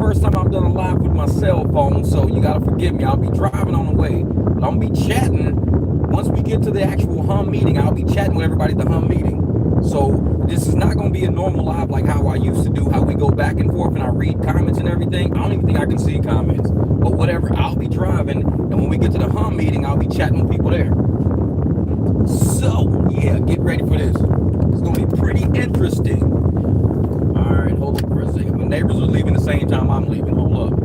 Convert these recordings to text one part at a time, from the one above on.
first time I've done a live with my cell phone, so you gotta forgive me. I'll be driving on the way, but I'm gonna be chatting. Once we get to the actual hum meeting, I'll be chatting with everybody at the hum meeting. So this is not gonna be a normal live like how I used to do, how we go back and forth and I read comments and everything. I don't even think I can see comments, but whatever. I'll be driving, and when we get to the hum meeting, I'll be chatting with people there. So yeah, get ready for this. It's gonna be pretty interesting. All right, hold on for a second. My neighbors are leaving the same time I'm leaving. Hold up.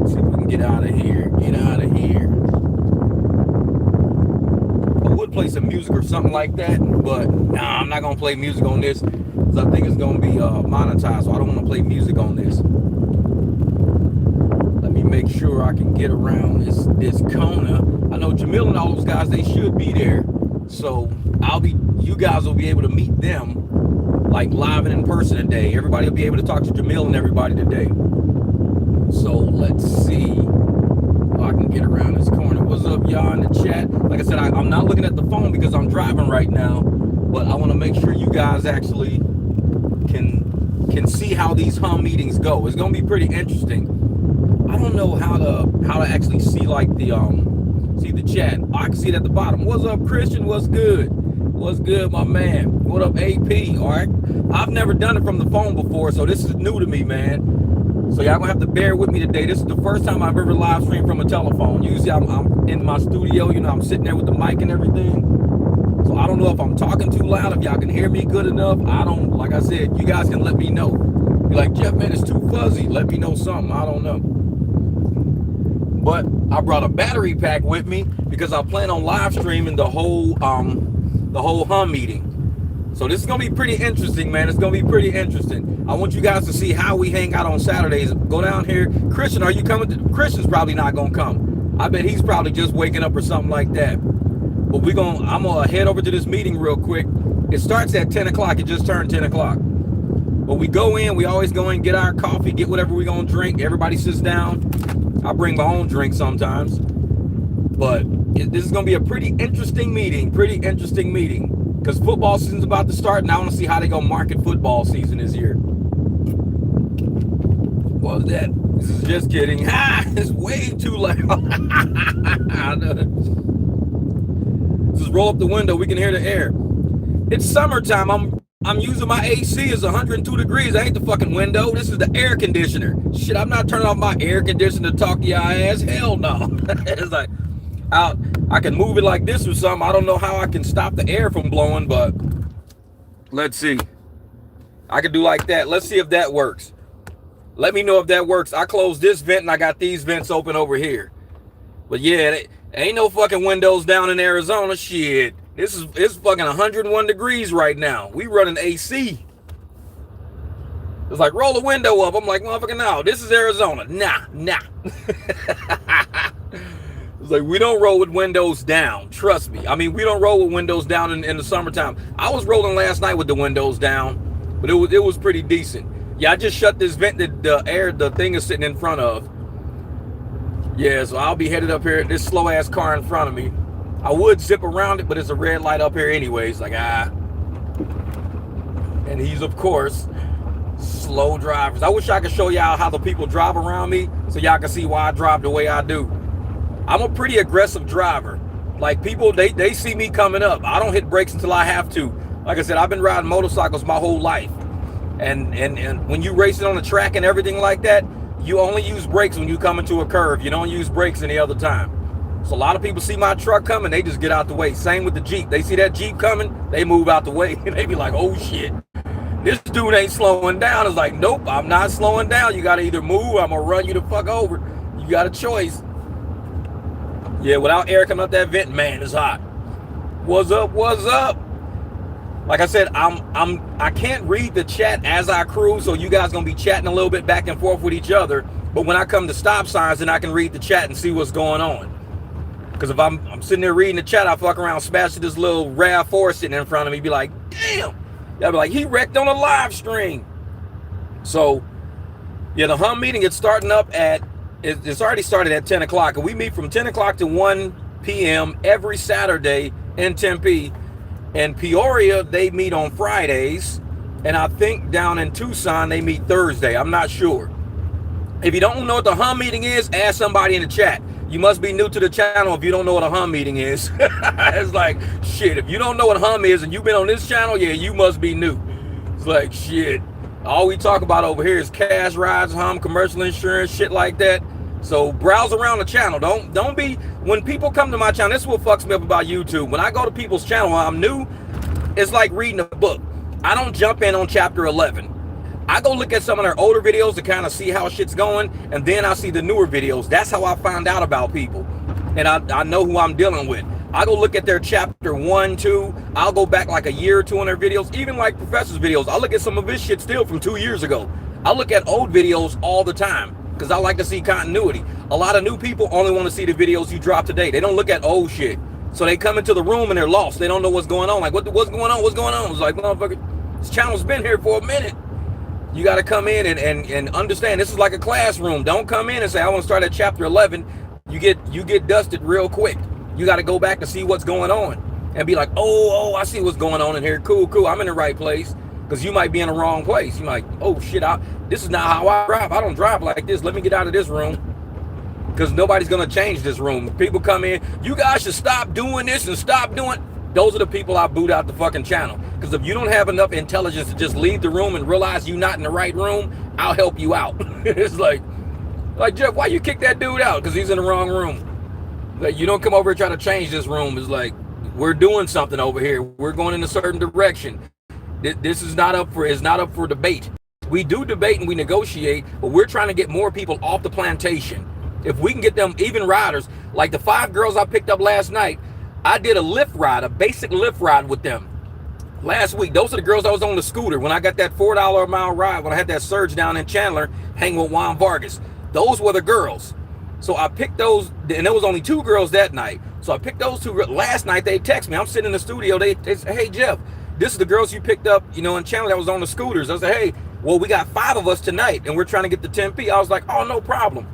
Let's see if we can get out of here. Get out of here. I would play some music or something like that, but nah, I'm not gonna play music on this because I think it's gonna be monetized, so I don't want to play music on this. Let me make sure I can get around this corner. I know Jamil and all those guys, they should be there, so you guys will be able to meet them like live and in person today. Everybody will be able to talk to Jamil and everybody today. So let's see if I can get around this corner. What's up, y'all in the chat? Like I said, I'm not looking at the phone because I'm driving right now, but I want to make sure you guys actually can see how these hum meetings go. It's gonna be pretty interesting. I don't know how to actually see like see the chat. I can see it at the bottom. What's up, Christian? What's good? What's good, my man? What up, AP? All right. I've never done it from the phone before, so this is new to me, man. So y'all gonna have to bear with me today. This is the first time I've ever live streamed from a telephone. Usually I'm in my studio, you know, I'm sitting there with the mic and everything. So I don't know if I'm talking too loud, if y'all can hear me good enough. Like I said, you guys can let me know. Be like, Jeff, man, it's too fuzzy. Let me know something. I don't know. But I brought a battery pack with me because I plan on live streaming the whole hum meeting. So this is gonna be pretty interesting, man. It's gonna be pretty interesting. I want you guys to see how we hang out on Saturdays. Go down here. Christian, are you coming? Christian's probably not gonna come. I bet he's probably just waking up or something like that. But I'm gonna head over to this meeting real quick. It starts at 10 o'clock. It just turned 10 o'clock. But we go in, we always go in, get our coffee, get whatever we're gonna drink. Everybody sits down. I bring my own drink sometimes. But this is gonna be a pretty interesting meeting. Because football season's about to start, and I want to see how they gonna market football season this year. What was that? This is just kidding. It's way too loud. Just roll up the window, we can hear the air. It's summertime. I'm using my AC. It's 102 degrees. I ain't the fucking window. This is the air conditioner. Shit, I'm not turning off my air conditioner to talk to y'all ass. Hell no. It's like I can move it like this or something. I don't know how I can stop the air from blowing, but let's see. I can do like that. Let's see if that works. Let me know if that works. I closed this vent and I got these vents open over here. But yeah, ain't no fucking windows down in Arizona. Shit. It's fucking 101 degrees right now. We running AC. It's like, roll the window up. I'm like, motherfucker, no. This is Arizona. Nah. It's like, we don't roll with windows down. Trust me. I mean, we don't roll with windows down in the summertime. I was rolling last night with the windows down, but it was pretty decent. Yeah, I just shut this vent that the thing is sitting in front of. Yeah, so I'll be headed up here. This slow ass car in front of me. I would zip around it, but it's a red light up here anyways. Like, And he's, of course, slow drivers. I wish I could show y'all how the people drive around me so y'all can see why I drive the way I do. I'm a pretty aggressive driver. Like, people, they see me coming up. I don't hit brakes until I have to. Like I said, I've been riding motorcycles my whole life. And when you racing on the track and everything like that, you only use brakes when you come into a curve. You don't use brakes any other time. So a lot of people see my truck coming, they just get out the way. Same with the Jeep. They see that Jeep coming, they move out the way. And they be like, oh shit, this dude ain't slowing down. It's like, nope, I'm not slowing down. You got to either move or I'm going to run you the fuck over. You got a choice. Yeah, without air coming up that vent, man, it's hot. What's up? What's up? Like I said, I can't read the chat as I cruise, so you guys gonna be chatting a little bit back and forth with each other. But when I come to stop signs, then I can read the chat and see what's going on. Because if I'm sitting there reading the chat, I fuck around, smash this little RAV4 sitting in front of me, be like, damn. Y'all be like, he wrecked on a live stream. So, yeah, the hum meeting is starting up it's already started at 10 o'clock. And we meet from 10 o'clock to 1 p.m. every Saturday in Tempe. In Peoria, they meet on Fridays. And I think down in Tucson, they meet Thursday. I'm not sure. If you don't know what the hum meeting is, ask somebody in the chat. You must be new to the channel if you don't know what a hum meeting is. It's like, shit, if you don't know what hum is and you've been on this channel, yeah, you must be new. It's like, shit. All we talk about over here is cash rides, hum, commercial insurance, shit like that. So browse around the channel. Don't be, when people come to my channel, this is what fucks me up about YouTube. When I go to people's channel while I'm new, it's like reading a book. I don't jump in on chapter 11. I go look at some of their older videos to kind of see how shit's going, and then I see the newer videos. That's how I find out about people, and I know who I'm dealing with. I go look at their chapter 1, 2. I'll go back like a year or two on their videos, even like Professor's videos. I look at some of his shit still from 2 years ago. I look at old videos all the time because I like to see continuity. A lot of new people only want to see the videos you drop today. They don't look at old shit. So they come into the room and they're lost. They don't know what's going on. Like, what's going on? What's going on? It's like, motherfucker, this channel's been here for a minute. You got to come in and understand this is like a classroom. Don't come in and say, I want to start at chapter 11. You get dusted real quick. You got to go back to see what's going on and be like, oh, I see what's going on in here. Cool. I'm in the right place. Because you might be in the wrong place. You might, oh shit, this is not how I drive. I don't drive like this. Let me get out of this room. Because nobody's going to change this room. People come in, you guys should stop doing this and stop doing. Those are the people I boot out the fucking channel. Because if you don't have enough intelligence to just leave the room and realize you're not in the right room, I'll help you out. It's like Jeff, why you kick that dude out? Because he's in the wrong room. Like, you don't come over and try to change this room. It's like, we're doing something over here. We're going in a certain direction. This is not up for debate. We do debate and we negotiate, but we're trying to get more people off the plantation. If we can get them, even riders, like the 5 girls I picked up last night, I did a Lyft ride, a basic Lyft ride with them last week. Those are the girls I was on the scooter when I got that $4 a mile ride, when I had that surge down in Chandler hanging with Juan Vargas. Those were the girls. So I picked those, and there was only 2 girls that night. So I picked those 2 girls. Last night they text me. I'm sitting in the studio. They said, hey, Jeff, this is the girls you picked up, in Chandler that was on the scooters. I said, hey, well, we got 5 of us tonight, and we're trying to get to Tempe. I was like, oh, no problem.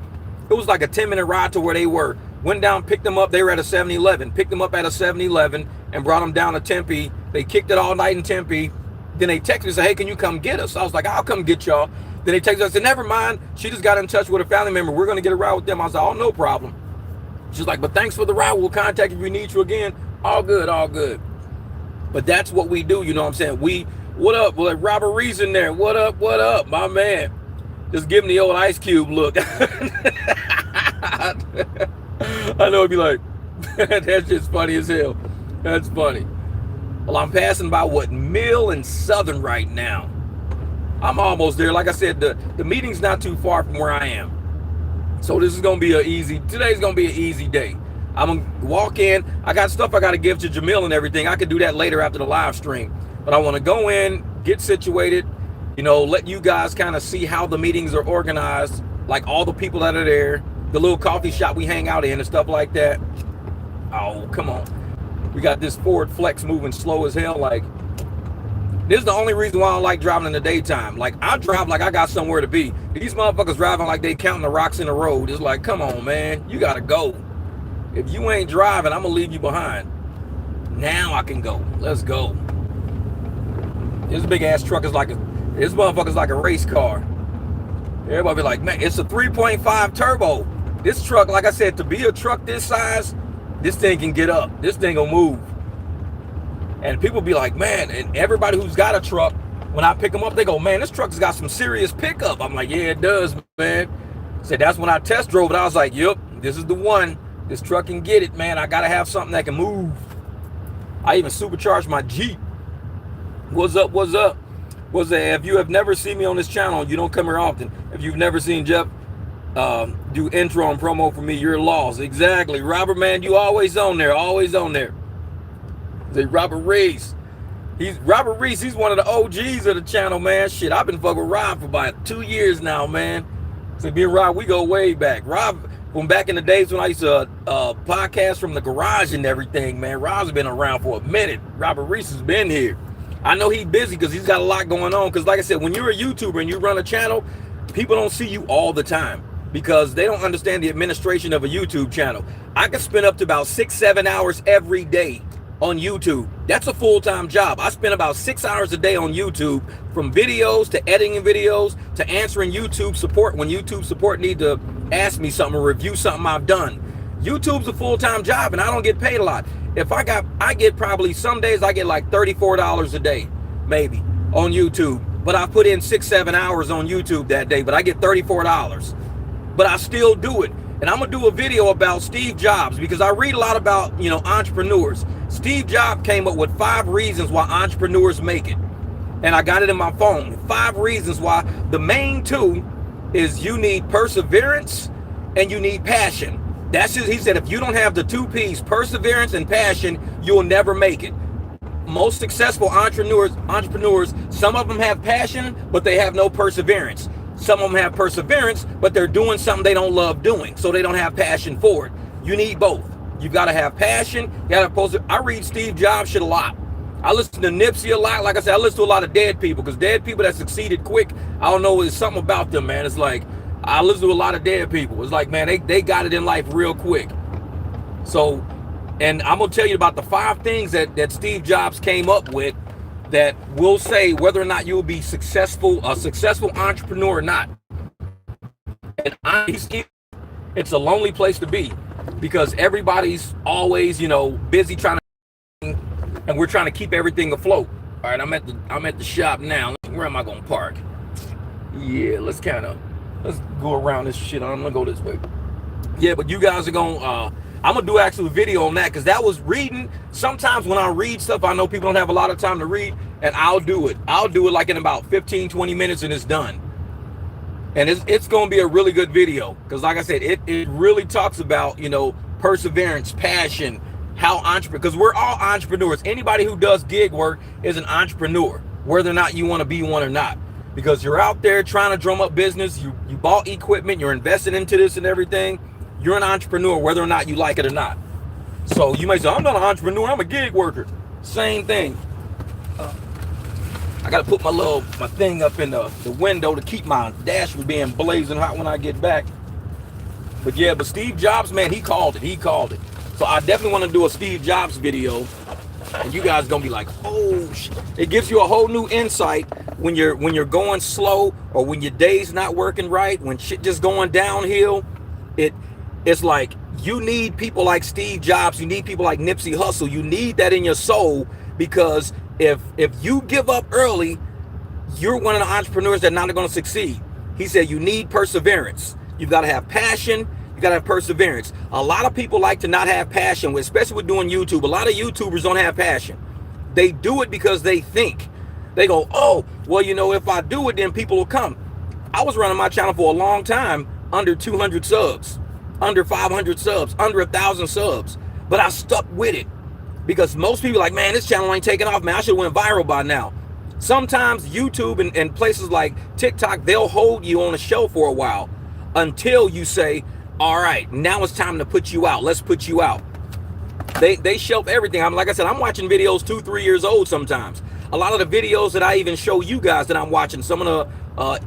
It was like a 10-minute ride to where they were. Went down, picked them up. They were at a 7-Eleven. Picked them up at a 7-Eleven and brought them down to Tempe. They kicked it all night in Tempe. Then they texted me and said, hey, can you come get us? I was like, I'll come get y'all. Then they texted us and said, never mind. She just got in touch with a family member. We're going to get a ride with them. I was like, oh, no problem. She's like, but thanks for the ride. We'll contact you if we need you again. All good, all good. But that's what we do, you know what I'm saying? What up? Well, like Robert Reese in there. What up, my man? Just give him the old Ice Cube look. I know it'd be like, that's just funny as hell. That's funny. Well, I'm passing by Mill and Southern right now. I'm almost there. Like I said, the meeting's not too far from where I am. So this is going to be today's going to be an easy day. I'm going to walk in. I got stuff I got to give to Jamil and everything. I could do that later after the live stream. But I want to go in, get situated, let you guys kind of see how the meetings are organized, like all the people that are there, the little coffee shop we hang out in and stuff like that. Oh, come on. We got this Ford Flex moving slow as hell. Like, this is the only reason why I don't like driving in the daytime. Like, I drive like I got somewhere to be. These motherfuckers driving like they counting the rocks in the road. It's like, come on, man. You got to go. If you ain't driving, I'm going to leave you behind. Now I can go. Let's go. This big ass truck is this motherfucker's like a race car. Everybody be like, man, it's a 3.5 turbo. This truck, like I said, to be a truck this size, this thing can get up. This thing will move. And people be like, man, and everybody who's got a truck, when I pick them up, they go, man, this truck's got some serious pickup. I'm like, yeah, it does, man. So that's when I test drove it. I was like, yep, this is the one. This truck can get it, man. I got to have something that can move. I even supercharged my Jeep. What's up? If you have never seen me on this channel, you don't come here often. If you've never seen Jeff do intro and promo for me, you're lost. Exactly. Robert, man, you always on there. Robert Reese. He's one of the OGs of the channel, man. Shit, I've been fucking with Rob for about 2 years now, man. So me and Rob, we go way back. Rob, from back in the days when I used to podcast from the garage and everything, man. Rob's been around for a minute. Robert Reese has been here. I know he's busy because he's got a lot going on. Because like I said, when you're a YouTuber and you run a channel, people don't see you all the time because they don't understand the administration of a YouTube channel. I could spend up to about 6-7 hours every day on YouTube. That's a full-time job. I spend about 6 hours a day on YouTube, from videos to editing videos to answering YouTube support when YouTube support need to ask me something or review something I've done. YouTube's a full-time job and I don't get paid a lot. I get probably, some days I get like $34 a day, maybe, on YouTube. But I put in 6-7 hours on YouTube that day, but I get $34. But I still do it. And I'm gonna do a video about Steve Jobs, because I read a lot about, entrepreneurs. Steve Jobs came up with 5 reasons why entrepreneurs make it. And I got it in my phone. 5 reasons why. The main 2 is you need perseverance and you need passion. That's just, he said, if you don't have the 2 P's, perseverance and passion, you'll never make it. Most successful entrepreneurs, some of them have passion, but they have no perseverance. Some of them have perseverance, but they're doing something they don't love doing, so they don't have passion for it. You need both. You've got to have passion. You got to I read Steve Jobs shit a lot. I listen to Nipsey a lot. Like I said, I listen to a lot of dead people, because dead people that succeeded quick, I don't know, there's something about them, man. It's like, I listen to a lot of dead people. It's like, man, they got it in life real quick. So, and I'm going to tell you about the 5 things that Steve Jobs came up with that will say whether or not you'll be successful, a successful entrepreneur or not. And it's a lonely place to be, because everybody's always, busy trying to, and we're trying to keep everything afloat. All right, I'm at the shop now. Where am I going to park? Yeah, let's go around this shit. I'm going to go this way. Yeah, but you guys are going to, I'm going to do actually a video on that, because that was reading. Sometimes when I read stuff, I know people don't have a lot of time to read, and I'll do it. I'll do it like in about 15, 20 minutes and it's done. And it's going to be a really good video, because like I said, it really talks about, perseverance, passion, because we're all entrepreneurs. Anybody who does gig work is an entrepreneur, whether or not you want to be one or not, because you're out there trying to drum up business. You bought equipment, you're investing into this and everything. You're an entrepreneur, whether or not you like it or not. So you may say, I'm not an entrepreneur, I'm a gig worker. Same thing. I gotta put my thing up in the window to keep my dash from being blazing hot when I get back. But yeah, but Steve Jobs, man, he called it. So I definitely want to do a Steve Jobs video, and you guys gonna be like, oh shit. It gives you a whole new insight when you're going slow, or when your day's not working right, when shit just going downhill. It's like, you need people like Steve Jobs, you need people like Nipsey Hussle, you need that in your soul, because if you give up early, you're one of the entrepreneurs that are not going to succeed. He said you need perseverance. You've got to have passion, you got to have perseverance. A lot of people like to not have passion, especially with doing YouTube. A lot of YouTubers don't have passion. They do it because they think. They go, oh, well, if I do it, then people will come. I was running my channel for a long time under 200 subs. Under 500 subs, under 1,000 subs, but I stuck with it, because most people are like, man, this channel ain't taking off, man. I should have went viral by now. Sometimes YouTube and places like TikTok, they'll hold you on a show for a while until you say, all right, now it's time to put you out. Let's put you out. They shelf everything. Like I said, I'm watching videos 2-3 years old sometimes. A lot of the videos that I even show you guys that I'm watching, some of the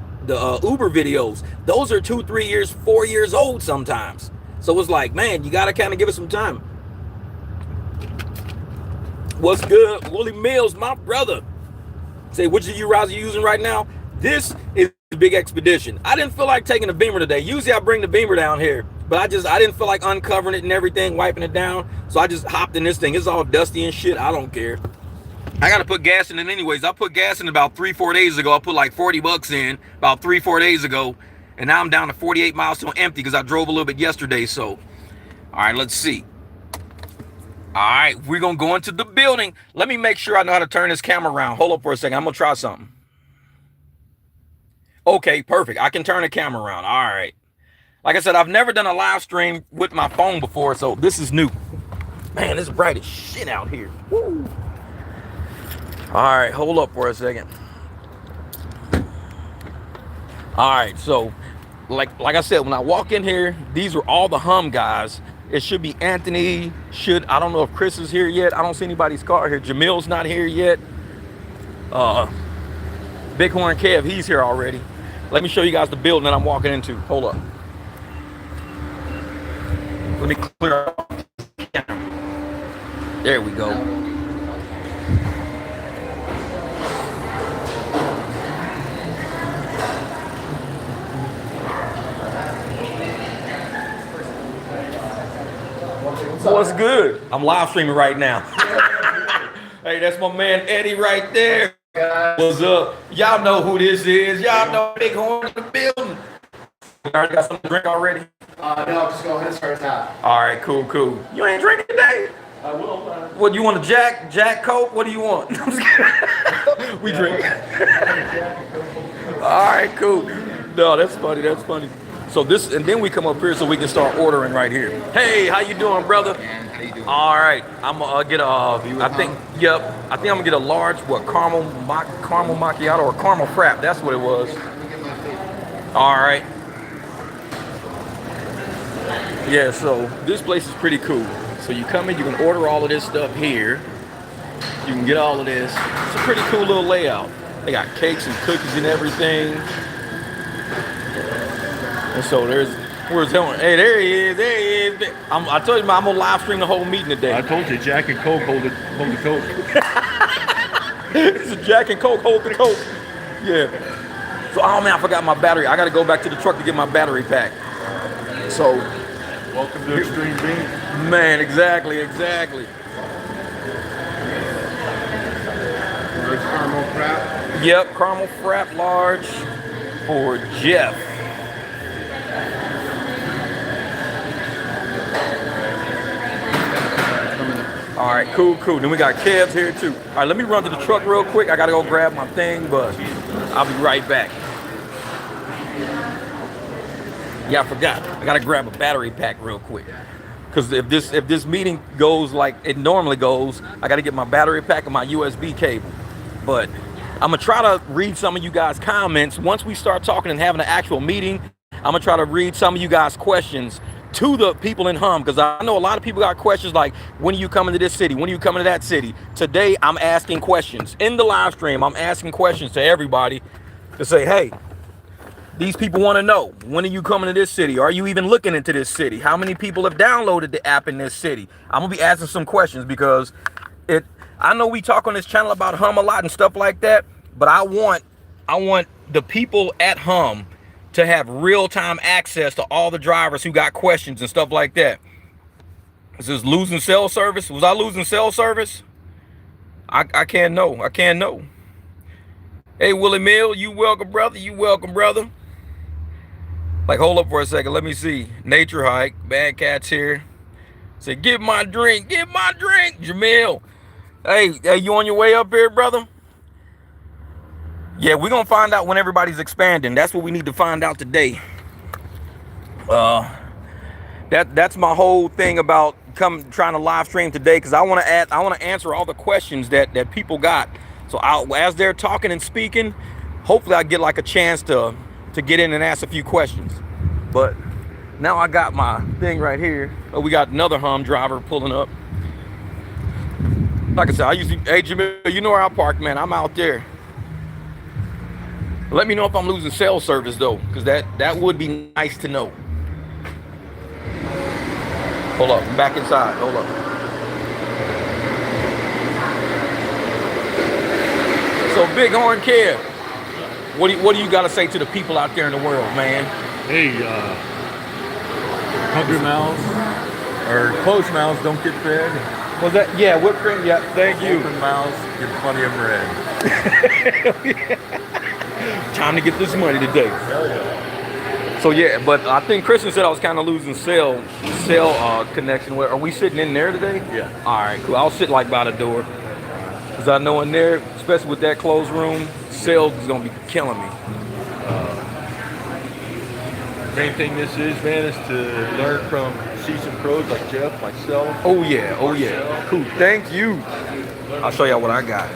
Uber videos, those are 2-3 years, 4 years old sometimes. So it's like, man, you gotta kind of give it some time. What's good, Willie Mills, my brother? Say, which of you rides are you using right now? This is a big expedition. I didn't feel like taking the Beamer today. Usually I bring the Beamer down here, but I didn't feel like uncovering it and everything, wiping it down. So I just hopped in this thing. It's all dusty and shit. I don't care. I got to put gas in it anyways. I put gas in about 3-4 days ago. I put like 40 bucks in about 3-4 days ago. And now I'm down to 48 miles till empty, because I drove a little bit yesterday. So, all right, let's see. All right, we're going to go into the building. Let me make sure I know how to turn this camera around. Hold up for a second. I'm going to try something. Okay, perfect. I can turn the camera around. All right. Like I said, I've never done a live stream with my phone before, so this is new. Man, it's bright as shit out here. Woo. All right, hold up for a second. All right, so like I said, when I walk in here, these are all the Hum guys. It should be Anthony. I don't know if Chris is here yet. I don't see anybody's car here. Jamil's not here yet. Bighorn Kev, he's here already. Let me show you guys the building that I'm walking into. Hold up. Let me clear up. There we go. What's good? I'm live streaming right now. Hey, that's my man Eddie right there. What's up? Y'all know who this is. Y'all know Big Horn in the building. You already got something to drink already? No, just go ahead and start now. All right, cool. You ain't drinking today? I will. What, you want a Jack Coke? What do you want? We drink. All right, cool. No, that's funny. So this, and then we come up here so we can start ordering right here. Hey, how you doing, brother? Man, how you doing? All right, I'm gonna get I think I'm gonna get a large, caramel macchiato or caramel frap. That's what it was. All right. Yeah, so this place is pretty cool. So you come in, you can order all of this stuff here. You can get all of this. It's a pretty cool little layout. They got cakes and cookies and everything. And so where's Helen? Hey, there he is. I told you, I'm gonna live stream the whole meeting today. I told you, Jack and Coke hold the Coke. It's a Jack and Coke hold the Coke. Yeah. So, oh man, I forgot my battery. I gotta go back to the truck to get my battery pack. So, welcome to Extreme Beans. Man, exactly. Caramel frap. Yep, caramel frap large for Jeff. All right, cool. Then we got Kev's here too. All right, let me run to the truck real quick. I gotta go grab my thing, but I'll be right back. Yeah, I forgot. I gotta grab a battery pack real quick. Because if this meeting goes like it normally goes, I gotta get my battery pack and my USB cable. But I'm gonna try to read some of you guys' comments. Once we start talking and having an actual meeting, I'm gonna try to read some of you guys' questions to the people in Hum, because I know a lot of people got questions like, when are you coming to this city? When are you coming to that city? Today, I'm asking questions. In the live stream, I'm asking questions to everybody to say, hey, these people want to know, when are you coming to this city? Are you even looking into this city? How many people have downloaded the app in this city? I'm going to be asking some questions because I know we talk on this channel about Hum a lot and stuff like that, but I want the people at Hum to have real-time access to all the drivers who got questions and stuff like that. Is this losing cell service? Was I losing cell service? I can't know. Hey, Willie Mill, you welcome, brother. Like, hold up for a second. Let me see. Nature Hike. Bad Cat's here. Say, get my drink. Jamil. Hey, you on your way up here, brother? Yeah, we're going to find out when everybody's expanding. That's what we need to find out today. That's my whole thing about trying to live stream today, because I want to answer all the questions that people got. So as they're talking and speaking, hopefully I get like a chance to get in and ask a few questions. But now I got my thing right here. Oh, we got another Hum driver pulling up. Like I said, hey Jamil, you know where I park, man. I'm out there. Let me know if I'm losing cell service though, because that would be nice to know. Hold up, I'm back inside. Hold up. So Big Horn Kev, what do you got to say to the people out there in the world, man? Hey, hungry mouths or closed mouths don't get fed. Was that? Yeah, whipped cream. Yeah, thank you. Open mouths get plenty of bread. Time to get this money today. Hell yeah. So yeah, but I think Christian said I was kind of losing cell connection. Are we sitting in there today? Yeah. All right, cool. I'll sit like by the door, because I know in there, especially with that closed room, sales is gonna be killing me. Main thing this is, man, is to learn from seasoned pros like Jeff, myself. Oh yeah. Cool. Thank you. I'll show y'all what I got.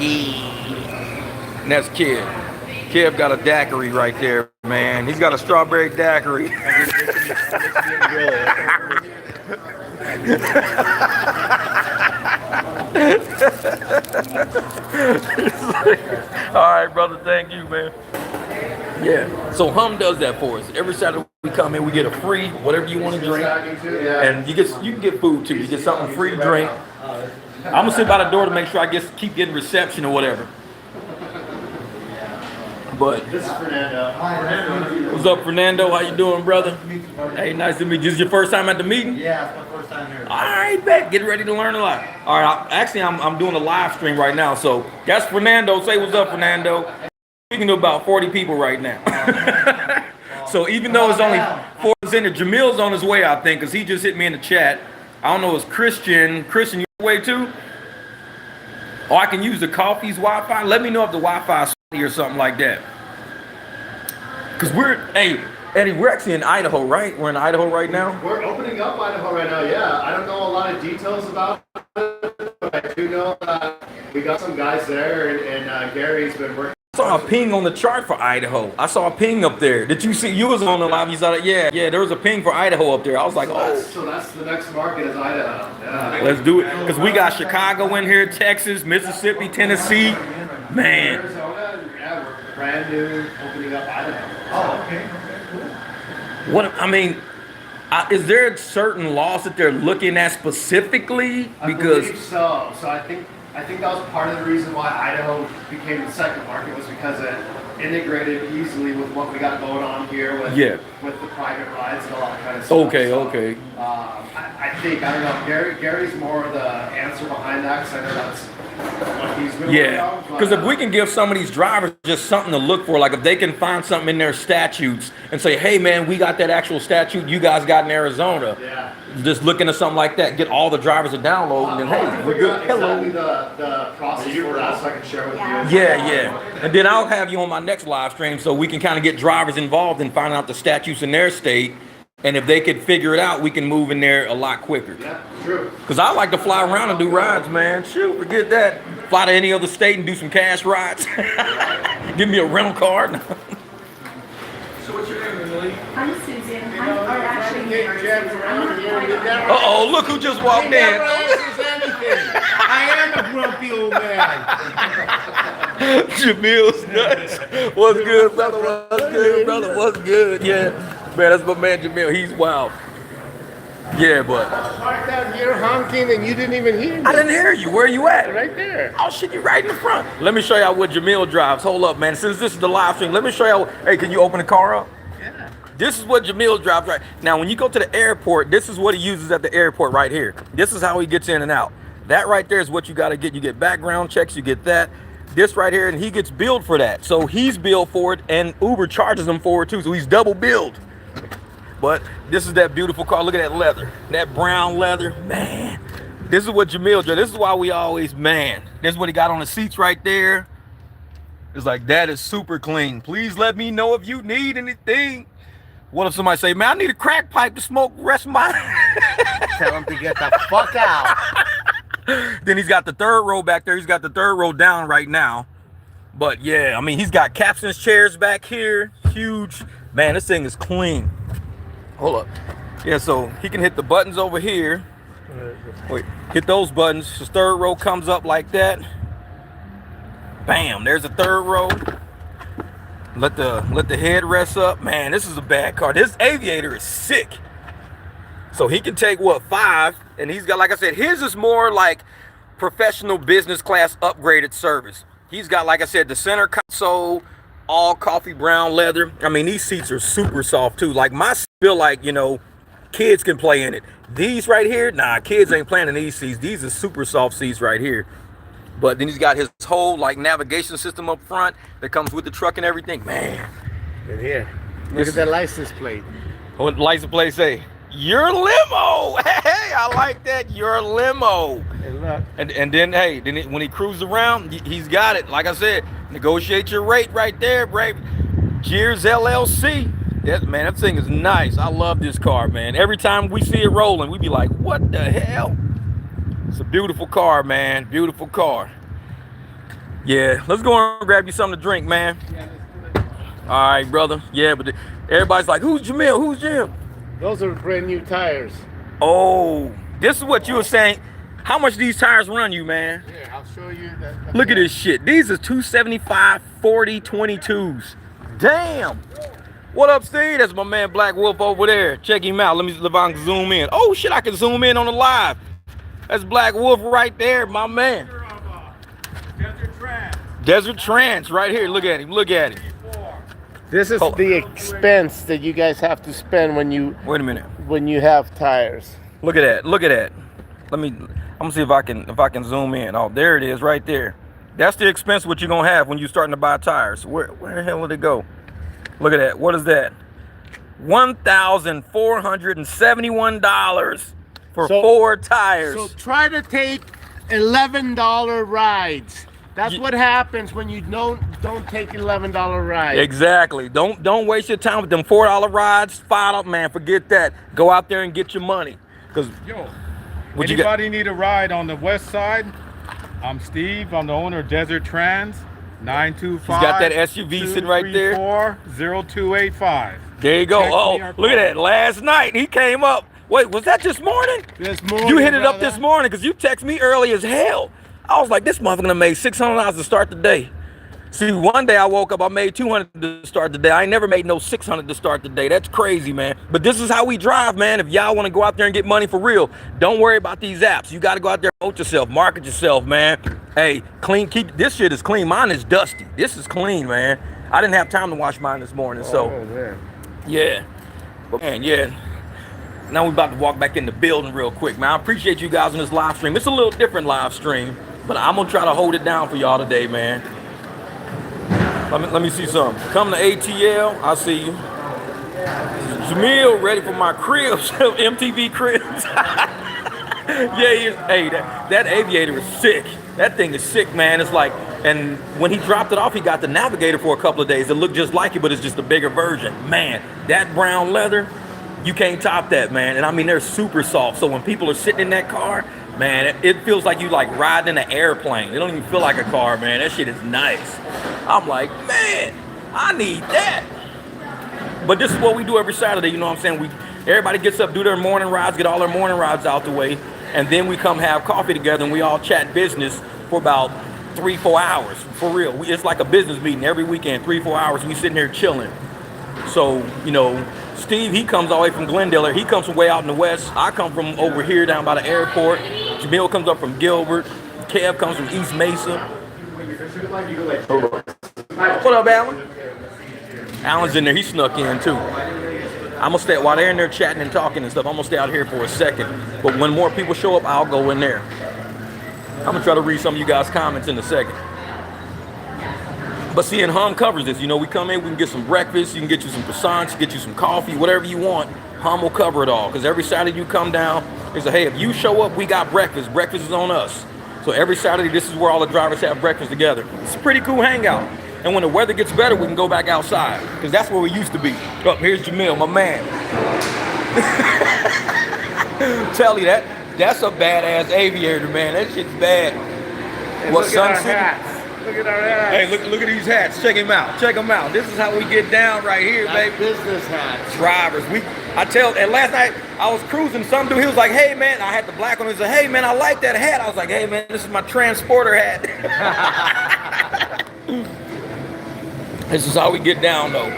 Yeah. And that's Kev. Kev got a daiquiri right there, man. He's got a strawberry daiquiri. All right, brother. Thank you, man. Yeah. So Hum does that for us. Every Saturday we come in, we get a free whatever you want to drink, and you can get food too. You get something free to drink. I'm gonna sit by the door to make sure I keep getting reception or whatever. But This is Fernando. Fernando. what's up, Fernando? How you doing, brother? Hey, nice to meet you. This is your first time at the meeting? Yeah, it's my first time here. All right, bet. Get ready to learn a lot. All right, I'm doing a live stream right now. So that's Fernando. Say what's up, Fernando. Speaking to about 40 people right now. So even though it's only 4 in there, Jamil's on his way, I think, because he just hit me in the chat. I don't know, it's Christian. Christian, you on the way too? Oh, I can use the coffee's Wi-Fi? Let me know if the Wi-Fi is or something like that. Because hey, Eddie, we're actually in Idaho, right? We're in Idaho right now? We're opening up Idaho right now, yeah. I don't know a lot of details about it, but I do know that we got some guys there, and Gary's been working. I saw a ping on the chart for Idaho. I saw a ping up there. Did you see? You was on the live. You saw it? Yeah, there was a ping for Idaho up there. I was like, So that's the next market is Idaho. Yeah. Let's do it. Because we got Chicago in here, Texas, Mississippi, Tennessee. Man. Arizona, yeah, we're brand new, opening up Idaho. Oh, okay. What, I mean, is there certain laws that they're looking at specifically? I believe so. So I think that was part of the reason why Idaho became the second market was because it integrated easily with what we got going on here with the private rides and all that kind of stuff. Okay. I think, I don't know, Gary's more the answer behind that because I know that's what he's been working on. Because if we can give some of these drivers just something to look for, like if they can find something in their statutes and say, hey man, we got that actual statute you guys got in Arizona. Yeah. Just looking at something like that, get all the drivers to download, and then hey, we're good. Exactly the process for that, so I can share with you. Yeah. And then I'll have you on my next live stream so we can kind of get drivers involved and find out the statutes in their state. And if they could figure it out, we can move in there a lot quicker. Yeah, true. Because I like to fly around and do rides, man. Shoot, forget that. Fly to any other state and do some cash rides. Give me a rental car. So what's your name, Emily? I'm Susan. I'm actually Mary. Uh-oh, look who just walked in. I am a grumpy old man. Jamil's nuts. What's good, brother? What's good, brother? What's good? Yeah. Man, that's my man Jamil. He's wild. Yeah, but Parked out here honking and you didn't even hear me. I didn't hear you. Where are you at? Right there. Oh shit, you right in the front. Let me show y'all what Jamil drives. Hold up, man. Since this is the live stream, let me show y'all. Hey, can you open the car up? Yeah. This is what Jamil drives right now. When you go to the airport, this is what he uses at the airport right here. This is how he gets in and out. That right there is what you got to get. You get background checks. You get that. This right here, and he gets billed for that. So he's billed for it, and Uber charges him for it too. So he's double billed. But this is that beautiful car. Look at that leather, that brown leather, man. This is what Jamil does. This is why we always, man. This is what he got on the seats right there. It's like, that is super clean. Please let me know if you need anything. What if somebody say, man, I need a crack pipe to smoke the rest of my... Tell him to get the fuck out. Then he's got the third row back there. He's got the third row down right now. But yeah, I mean, he's got captain's chairs back here. Huge. Man, this thing is clean. Hold up. Yeah, so he can hit the buttons over here. Wait, hit those buttons. The third row comes up like that. Bam, there's the third row. Let the head rest up. Man, this is a bad car. This Aviator is sick. So he can take, what, 5, and he's got, like I said, his is more like professional business class upgraded service. He's got, like I said, the center console, all coffee brown leather. I mean, these seats are super soft too. Like my feel like, you know, kids can play in it. These right here, nah, kids ain't playing in these seats. These are super soft seats right here. But then he's got his whole like navigation system up front that comes with the truck and everything. Man. And here, look at that license plate. What the license plate say? Your limo. Hey, I like that. Your limo. And look. And then, hey, when he cruises around, he's got it. Like I said, negotiate your rate right there, baby. Cheers, LLC. Man, that thing is nice. I love this car, man. Every time we see it rolling, we be like, what the hell? It's a beautiful car, man. Beautiful car. Yeah, let's go and grab you something to drink, man. All right, brother. Yeah, but everybody's like, who's Jamil? Who's Jim? Those are brand new tires. Oh, this is what you were saying. How much these tires run you, man? Here, I'll show you that. Look at this shit. These are 275 40 22s. Damn. What up, Steve? That's my man Black Wolf over there. Check him out. Let me see if I can zoom in. Oh shit, I can zoom in on the live. That's Black Wolf right there, my man. Desert Trans. Desert Trans right here. Look at him. Look at him. This is Hold- the expense that you guys have to spend when you Wait a minute. have tires. Look at that. Look at that. I'm gonna see if I can zoom in. Oh, there it is right there. That's the expense what you're gonna have when you're starting to buy tires. Where the hell did it go? Look at that. What is that? $1,471 for 4 tires. So try to take $11 rides. That's what happens when you don't take $11 rides. Exactly. Don't waste your time with them $4 rides. $5, man. Forget that. Go out there and get your money. Cause what you got? Anybody need a ride on the west side? I'm Steve. I'm the owner of Desert Trans. 925. He's got that SUV sitting right there. 234-0285. There you go. Text Oh, me or look at call. that. Last night he came up. Wait, was that this morning? This morning, You hit it up brother. this morning because you text me early as hell. I was like, this motherfucker done made $600 to start the day. See, one day I woke up, I made $200 to start the day. I ain't never made no $600 to start the day. That's crazy, man. But this is how we drive, man. If y'all want to go out there and get money for real, don't worry about these apps. You got to go out there and promote yourself, market yourself, man. Hey, this shit is clean. Mine is dusty. This is clean, man. I didn't have time to wash mine this morning, so man. yeah. But man, yeah. Now we about to walk back in the building real quick, man. I appreciate you guys on this live stream. It's a little different live stream, but I'm gonna try to hold it down for y'all today, man. Let me see something. Come to ATL, I see you. Jamil ready for my cribs, MTV cribs. Yeah, hey, that aviator is sick. That thing is sick, man. It's like, and when he dropped it off, he got the Navigator for a couple of days. It looked just like it, but it's just a bigger version. Man, that brown leather, you can't top that, man. And I mean, they're super soft. So when people are sitting in that car, man, it feels like you like riding in an airplane. It don't even feel like a car, man. That shit is nice. I'm like, man, I need that. But this is what we do every Saturday, you know what I'm saying? Everybody gets up, do their morning rides, get all their morning rides out the way, and then we come have coffee together and we all chat business for about 3-4 hours, for real. It's like a business meeting every weekend, 3-4 hours, we sitting here chilling. So, you know, Steve, he comes all the way from Glendale. He comes from way out in the west. I come from over here down by the airport. Jamil comes up from Gilbert. Kev comes from East Mesa. What up, Alan? Alan's in there. He snuck in too. I'm gonna stay while they're in there chatting and talking and stuff. I'm gonna stay out here for a second. But when more people show up, I'll go in there. I'm gonna try to read some of you guys' comments in a second. But see, and Hum covers this. You know, we come in, we can get some breakfast, you can get you some croissants, get you some coffee, whatever you want. Hum will cover it all. Because every Saturday you come down, they say, hey, if you show up, we got breakfast. Breakfast is on us. So every Saturday, this is where all the drivers have breakfast together. It's a pretty cool hangout. And when the weather gets better, we can go back outside. Because that's where we used to be. Oh, here's Jamil, my man. Tell you that's a badass aviator, man. That shit's bad. Hey, What, look Sun at our City? hats. Look at our hats. Hey, look at these hats. Check them out. Check them out. This is how we get down right here, That's baby. business hats. Drivers. And last night I was cruising. Some dude, he was like, hey, man. I had the black one. He said, hey, man, I like that hat. I was like, hey, man, this is my transporter hat. This is how we get down, though.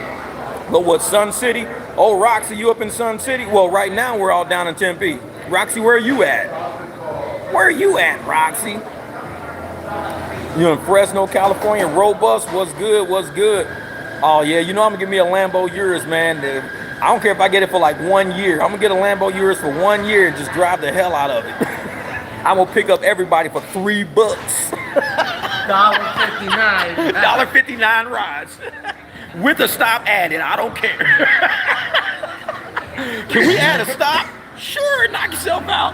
But what, Sun City? Oh, Roxy, you up in Sun City? Well, right now we're all down in Tempe. Roxy, where are you at? Where are you at, Roxy? You in Fresno, California? Robust, what's good, what's good? Oh, yeah, you know I'm gonna give me a Lambo Urus, man. I don't care if I get it for like 1 year. I'm gonna get a Lambo Urus for 1 year and just drive the hell out of it. I'm gonna pick up everybody for $3. $1.59. $1.59 rides. With a stop added, I don't care. Can we add a stop? Sure, knock yourself out.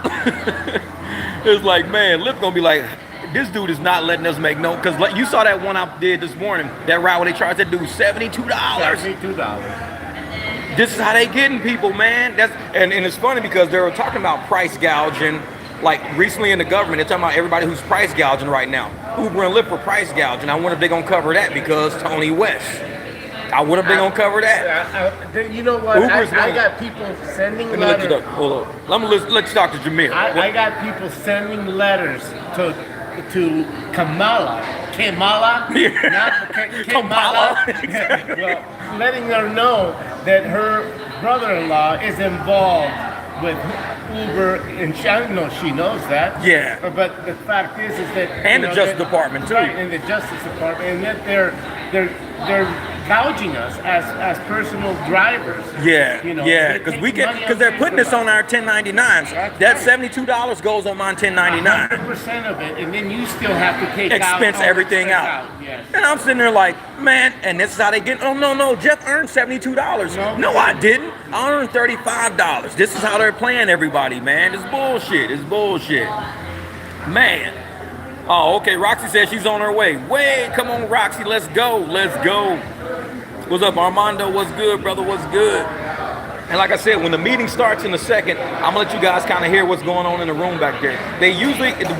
It's like, man, Lyft gonna be like, this dude is not letting us make no, because you saw that one I did this morning, that ride where they charged that dude $72. $72. This is how they getting people, man. And it's funny because they were talking about price gouging, like recently in the government, they're talking about everybody who's price gouging right now. Uber and Lyft for price gouging. I wonder if they're gonna cover that because Tony West. I wonder if they're gonna cover that. You know what? Uber's I got people sending letters. Hold on. Let you talk to Jamil. I got people sending letters to Kamala, not Kamala, well, letting her know that her brother-in-law is involved with Uber, and she knows that. Yeah. But the fact is that And the Justice Department too. Right, and the Justice Department, and that they're gouging us as personal drivers. Yeah, You know, yeah, they're because taking they're money putting this on our 1099s. That's That right. $72 goes on my 1099. 100% of it, and then you still have to take Expense out all everything expense out. Yes. And I'm sitting there like, man, and this is how they get. Oh no, Jeff earned $72. No, I didn't. I earned $35. This is how they're playing everybody, man. It's bullshit. It's bullshit, man. Oh, okay. Roxy says she's on her way. Wait, come on, Roxy. Let's go. Let's go. What's up, Armando? What's good, brother? What's good? And like I said, when the meeting starts in a second, I'm gonna let you guys kind of hear what's going on in the room back there.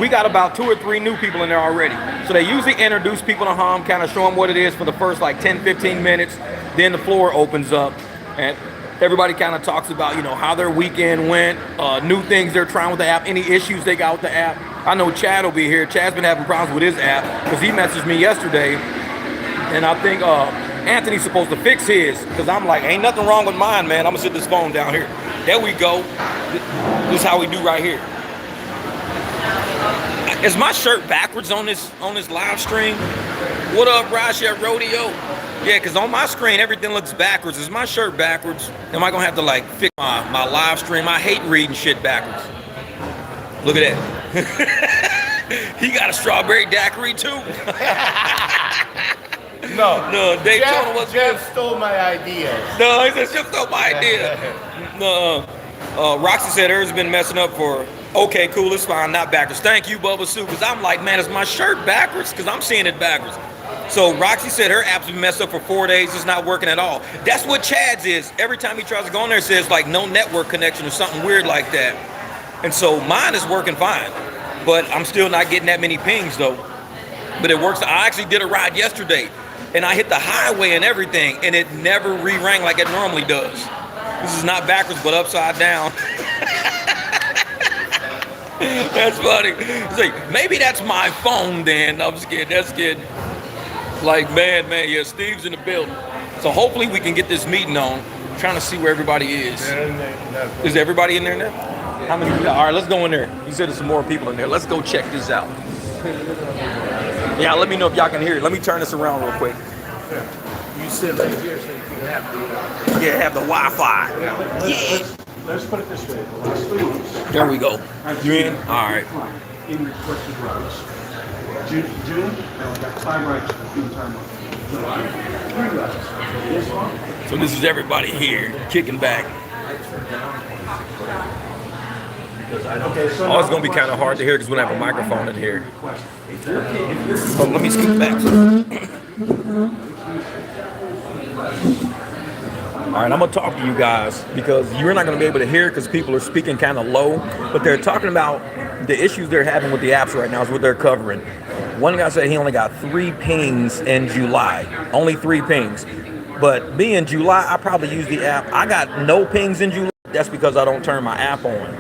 We got about 2 or 3 new people in there already. So they usually introduce people to Hum, kind of show them what it is for the first like 10, 15 minutes. Then the floor opens up and everybody kind of talks about, you know, how their weekend went, new things they're trying with the app, any issues they got with the app. I know Chad will be here. Chad's been having problems with his app because he messaged me yesterday. And I think Anthony's supposed to fix his, because I'm like, ain't nothing wrong with mine, man. I'm gonna sit this phone down here. There we go. This is how we do right here. Is my shirt backwards on this live stream? What up, Rasha Rodeo? Yeah, because on my screen everything looks backwards. Is my shirt backwards? Am I gonna have to like fix my live stream? I hate reading shit backwards. Look at that. He got a strawberry daiquiri too. No, Daytona was Jeff stole my ideas. No, he said Jeff stole my idea. No, Roxy said hers has been messing up for. Okay, cool, it's fine, not backwards. Thank you, Bubba Sue, because I'm like, man, is my shirt backwards? Because I'm seeing it backwards. So Roxy said her app's been messed up for 4 days. It's not working at all. That's what Chad's is. Every time he tries to go on there, it says like no network connection or something weird like that. And so mine is working fine, but I'm still not getting that many pings though. But it works. I actually did a ride yesterday, and I hit the highway and everything, and it never re-rang like it normally does. This is not backwards, but upside down. That's funny. It's like, maybe that's my phone then. I'm just kidding. That's kidding. Like, man, yeah, Steve's in the building. So hopefully we can get this meeting on. I'm trying to see where everybody is. Is everybody in there now? How many? All right, let's go in there. You said there's some more people in there. Let's go check this out. Yeah, let me know if y'all can hear it. Let me turn this around real quick. You sit right here so you can have the... Yeah, have the Wi-Fi. Yeah. Let's put it this way. The last 3 weeks. There we go. You in? All right. In requested rides. June, now we got 5 rides in time off. July, 3 rides. This month. So this is everybody here, kicking back. Okay, so Oh, it's gonna be kind of hard to hear because we don't have a microphone in here. Oh, let me scoot back. All right, I'm gonna talk to you guys because you're not gonna be able to hear because people are speaking kind of low, but they're talking about the issues they're having with the apps right now is what they're covering. One guy said he only got 3 pings in July, only 3 pings. But me in July, I probably use the app. I got no pings in July. That's because I don't turn my app on.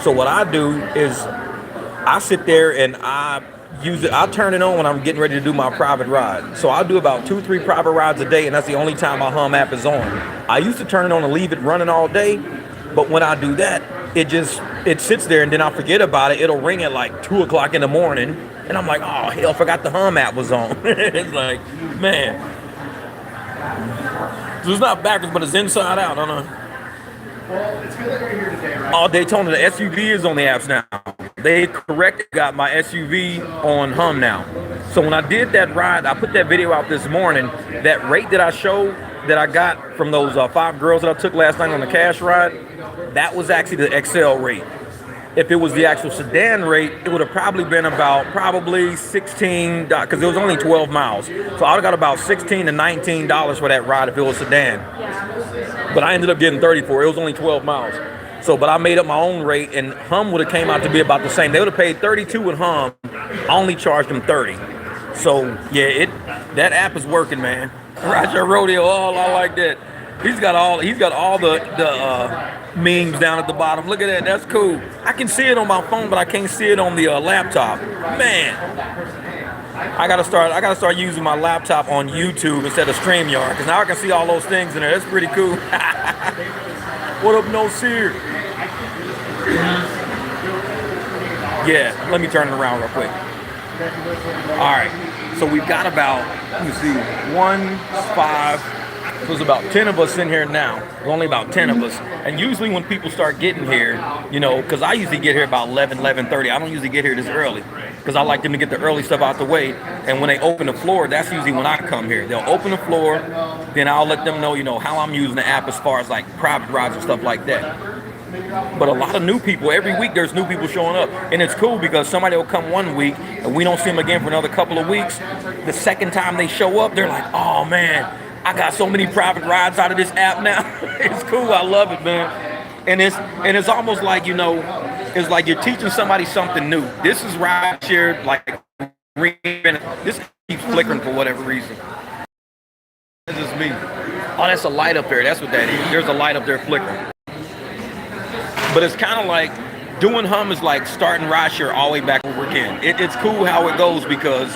So what I do is I sit there and I use it. I turn it on when I'm getting ready to do my private ride. So I'll do about 2, 3 private rides a day, and that's the only time my Hum app is on. I used to turn it on and leave it running all day, but when I do that, it sits there and then I forget about it. It'll ring at like 2 o'clock in the morning, and I'm like, oh hell, I forgot the Hum app was on. It's like, man. So it's not backwards, but it's inside out. I don't know. Well, it's good that you're here today, right? Oh, Daytona, the SUV is on the apps now. They got my SUV on Hum now. So when I did that ride, I put that video out this morning. That rate that I showed that I got from those 5 girls that I took last night on the cash ride, that was actually the XL rate. If it was the actual sedan rate, it would have probably been about 16, because it was only 12 miles. So I would have got about $16 to $19 for that ride if it was sedan. But I ended up getting 34. It was only 12 miles. So, but I made up my own rate, and Hum would have came out to be about the same. They would have paid 32 with Hum. I only charged them 30. So yeah, that app is working, man. Roger Rodeo, I like that. He's got all the memes down at the bottom. Look at that. That's cool. I can see it on my phone, but I can't see it on the laptop. Man, I gotta start using my laptop on YouTube instead of StreamYard, because now I can see all those things in there. That's pretty cool. What up, No Sear? Yeah, let me turn it around real quick. All right. So we've got about, let me see, 1, 5, so there's about 10 of us in here now. There's only about 10 of us. And usually when people start getting here, you know, because I usually get here about 11, 11:30. I don't usually get here this early because I like them to get the early stuff out the way. And when they open the floor, that's usually when I come here. They'll open the floor, then I'll let them know, you know, how I'm using the app as far as like private rides and stuff like that. But a lot of new people, every week there's new people showing up. And it's cool because somebody will come one week and we don't see them again for another couple of weeks. The second time they show up, they're like, oh man, I got so many private rides out of this app now. It's cool, I love it, man. And it's almost like, you know, it's like you're teaching somebody something new. This is ride share, like, this keeps flickering for whatever reason. This is me. Oh, that's a light up there, that's what that is. There's a light up there flickering. But it's kind of like, doing Hum is like starting rideshare all the way back over again. It's cool how it goes because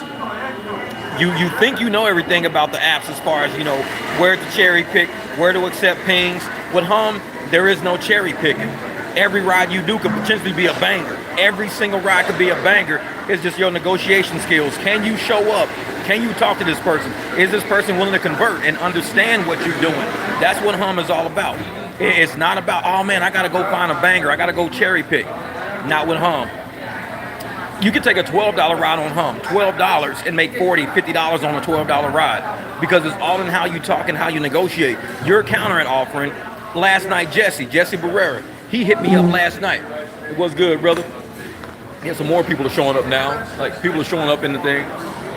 you think you know everything about the apps as far as, you know, where to cherry pick, where to accept pings. With Hum, there is no cherry picking. Every ride you do could potentially be a banger. Every single ride could be a banger. It's just your negotiation skills. Can you show up? Can you talk to this person? Is this person willing to convert and understand what you're doing? That's what Hum is all about. It's not about, oh man, I gotta go find a banger. I gotta go cherry pick. Not with Hum. You can take a $12 ride on Hum, $12, and make $40, $50 on a $12 ride because it's all in how you talk and how you negotiate. Your counter offering, last night, Jesse Barrera, he hit me up last night. It was good, brother. Yeah, some more people are showing up now. Like, people are showing up in the thing.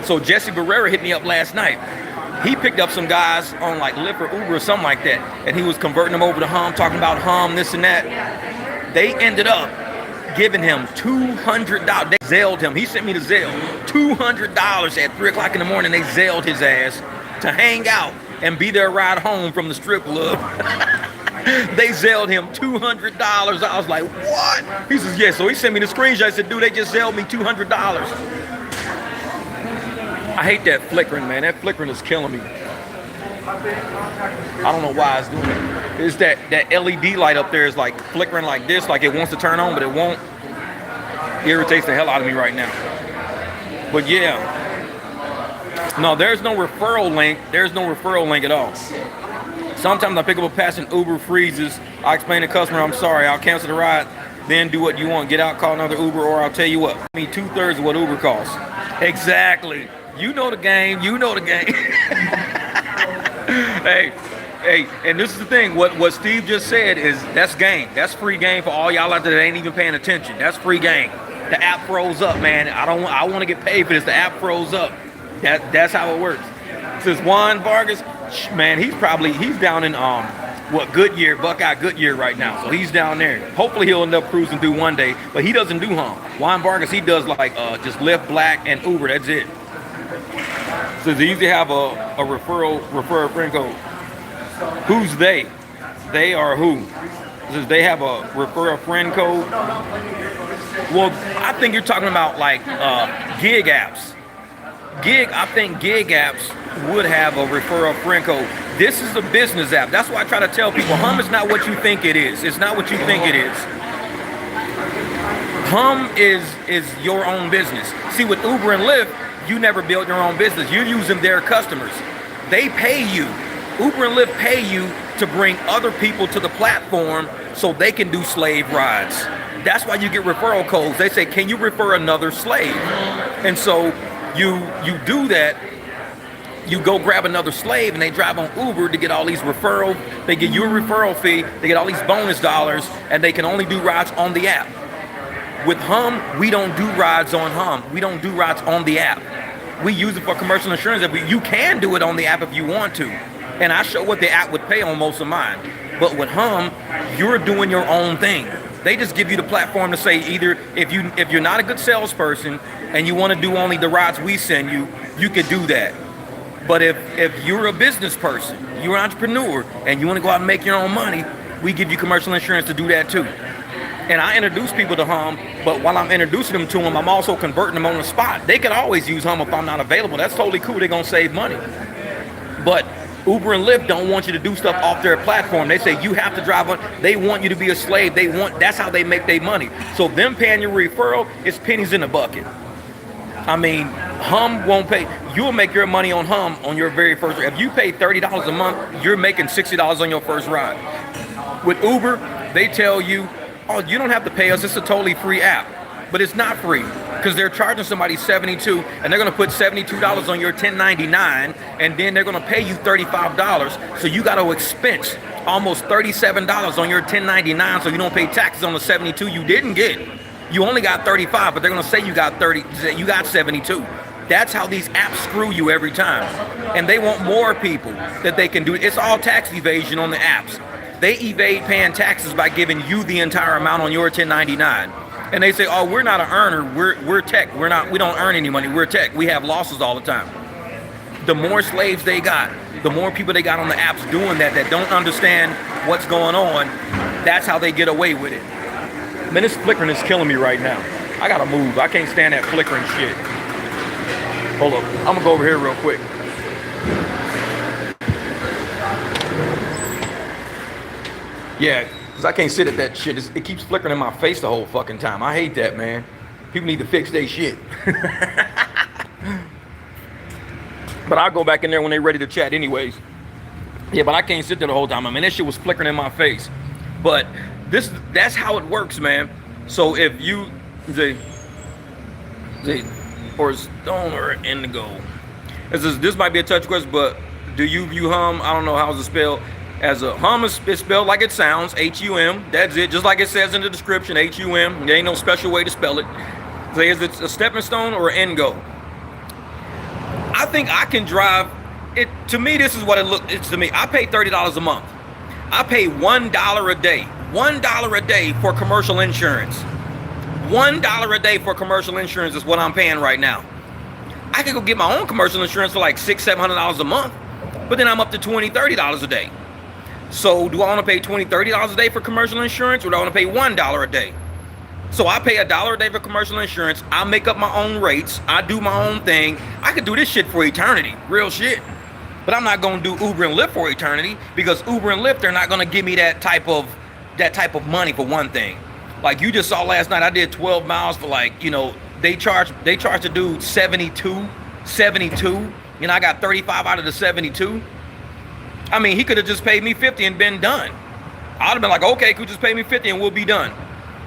So Jesse Barrera hit me up last night. He picked up some guys on like Lyft or Uber or something like that, and he was converting them over to Hum, talking about Hum, this and that. They ended up giving him $200. They Zelled him. He sent me the Zelle. $200 at 3 o'clock in the morning. They Zelled his ass to hang out and be their ride home from the strip club. They Zelled him $200. I was like, what? He says, yeah. So he sent me the screenshot. I said, dude, they just Zelled me $200. I hate that flickering, man. That flickering is killing me. I don't know why it's doing it. It's that LED light up there is like flickering like this, like it wants to turn on, but it won't. It irritates the hell out of me right now. But yeah. No, there's no referral link. There's no referral link at all. Sometimes I pick up a passing Uber freezes. I explain to the customer, I'm sorry, I'll cancel the ride, then do what you want. Get out, call another Uber, or I'll tell you what. I mean, 2/3 of what Uber costs. Exactly. You know the game. You know the game. Hey, and this is the thing. What Steve just said is that's game. That's free game for all y'all out there that ain't even paying attention. That's free game. The app froze up, man. I want to get paid for this. The app froze up. That's how it works. Says Juan Vargas, man, he's down in Goodyear, Buckeye Goodyear right now. So he's down there. Hopefully he'll end up cruising through one day. But he doesn't do Hum. Juan Vargas, he does like just Lyft, Black, and Uber. That's it. So they usually have a refer a friend code. Who's they? They are who? Says they have a refer a friend code. Well, I think you're talking about like gig apps. I think gig apps would have a refer a friend code. This is a business app. That's why I try to tell people Hum is not what you think it is. It's not what you think it is. Hum is your own business. See, with Uber and Lyft, you never build your own business. You're using their customers. They pay you. Uber and Lyft pay you to bring other people to the platform so they can do slave rides. That's why you get referral codes. They say, can you refer another slave? And so you do that. You go grab another slave and they drive on Uber to get all these referral. They give you a referral fee. They get all these bonus dollars and they can only do rides on the app. With Hum, we don't do rides on Hum. We don't do rides on the app. We use it for commercial insurance. You can do it on the app if you want to. And I show what the app would pay on most of mine. But with Hum, you're doing your own thing. They just give you the platform to say either if you're not a good salesperson and you want to do only the rides we send you, you could do that. But if you're a business person, you're an entrepreneur, and you want to go out and make your own money, we give you commercial insurance to do that too. And I introduce people to Hum, but while I'm introducing them to them, I'm also converting them on the spot. They can always use Hum if I'm not available. That's totally cool. They're going to save money. But Uber and Lyft don't want you to do stuff off their platform. They say you have to drive on. They want you to be a slave. That's how they make their money. So them paying your referral is pennies in the bucket. I mean, Hum won't pay. You'll make your money on Hum on your very first. If you pay $30 a month, you're making $60 on your first ride. With Uber, they tell you, oh, you don't have to pay us. It's a totally free app. But it's not free because they're charging somebody $72 and they're going to put $72 on your 1099 and then they're going to pay you $35. So you got to expense almost $37 on your 1099 so you don't pay taxes on the 72 you didn't get. You only got 35, but they're going to say you got 30, you got 72. That's how these apps screw you every time. And they want more people that they can do. It's all tax evasion on the apps. They evade paying taxes by giving you the entire amount on your 1099. And they say, oh, we're not an earner, we're tech. We don't earn any money, we're tech. We have losses all the time. The more slaves they got, the more people they got on the apps doing that don't understand what's going on, that's how they get away with it. Man, this flickering is killing me right now. I gotta move. I can't stand that flickering shit. Hold up. I'm gonna go over here real quick. Yeah, because I can't sit at that shit. It keeps flickering in my face the whole fucking time. I hate that, man. People need to fix their shit. But I'll go back in there when they're ready to chat anyways. Yeah, but I can't sit there the whole time. I mean, that shit was flickering in my face. But that's how it works, man. So if you or stone or indigo, this might be a touch question, but do you view Hum? I don't know how's it spelled. As a Hum is spelled like it sounds, H-U-M. That's it, just like it says in the description, H-U-M. There ain't no special way to spell it. So is it a stepping stone or an indigo? I think I can drive it. To me, this is what it's to me. I pay $30 a month. I pay $1 a day. $1 a day for commercial insurance. $1 a day for commercial insurance is what I'm paying right now. I could go get my own commercial insurance for like $600-700 a month, but then I'm up to $20-30 a day. So do I want to pay $20-30 a day for commercial insurance, or do I want to pay $1 a day? So I pay $1 a day for commercial insurance. I make up my own rates. I do my own thing. I could do this shit for eternity, real shit. But I'm not going to do Uber and Lyft for eternity, because Uber and Lyft, they're not going to give me that type of money for one thing. Like you just saw last night, I did 12 miles for like, they charge the dude 72, and I got 35 out of the 72. I mean, he could have just paid me 50 and been done. I'd have been like, okay, could just pay me 50 and we'll be done.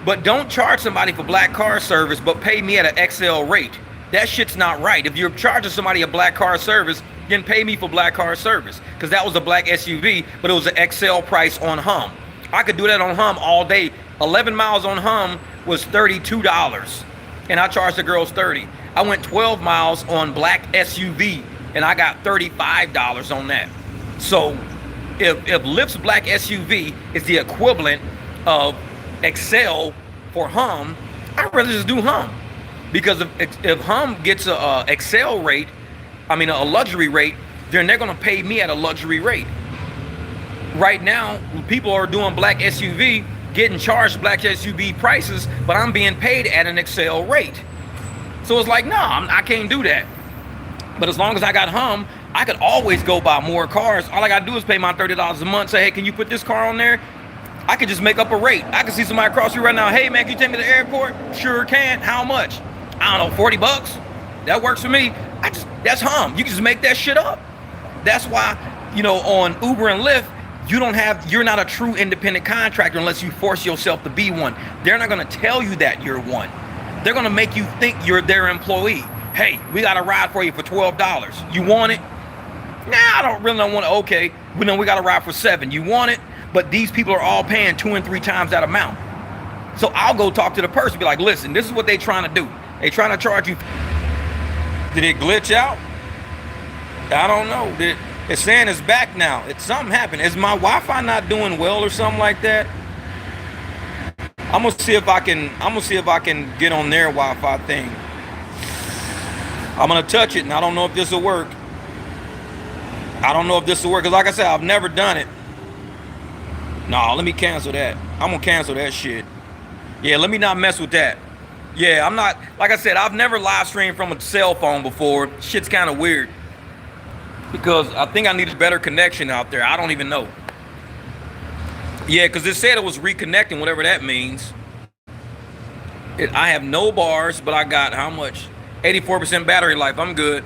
But don't charge somebody for black car service, but pay me at an XL rate. That shit's not right. If you're charging somebody a black car service, then pay me for black car service, because that was a black SUV, but it was an XL price on Hum. I could do that on Hum all day. 11 miles on Hum was $32, and I charged the girls $30. I went 12 miles on black SUV, and I got $35 on that. So if Lyft's black SUV is the equivalent of XL for Hum, I'd rather just do Hum. Because if Hum gets a XL rate, a luxury rate, then they're going to pay me at a luxury rate. Right now, people are doing black SUV, getting charged black SUV prices, but I'm being paid at an XL rate. So it's like, no, I can't do that. But as long as I got Hum, I could always go buy more cars. All I got to do is pay my $30 a month. Say, hey, can you put this car on there? I could just make up a rate. I can see somebody across the street right now. Hey, man, can you take me to the airport? Sure can. How much? I don't know, $40. That works for me. That's Hum. You can just make that shit up. That's why, on Uber and Lyft, you're not a true independent contractor unless you force yourself to be one. They're not going to tell you that you're one. They're going to make you think you're their employee. Hey, we got a ride for you for $12. You want it? Nah, I don't really want it. Okay, we got a ride for $7. You want it? But these people are all paying 2 and 3 times that amount. So I'll go talk to the person, be like, listen, this is what they're trying to do. They're trying to charge you. Did it glitch out? I don't know. It's saying it's back now. Something happened. Is my Wi-Fi not doing well or something like that? I'm gonna see if I can get on their Wi-Fi thing. I'm gonna touch it, and I don't know if this will work. Because like I said, I've never done it. No, let me cancel that. I'm gonna cancel that shit. Yeah, let me not mess with that. Yeah, I'm not, like I said, I've never live streamed from a cell phone before. Shit's kind of weird. Because I think I need a better connection out there. I don't even know. Yeah, because it said it was reconnecting, whatever that means. I have no bars, but I got how much? 84% battery life. I'm good.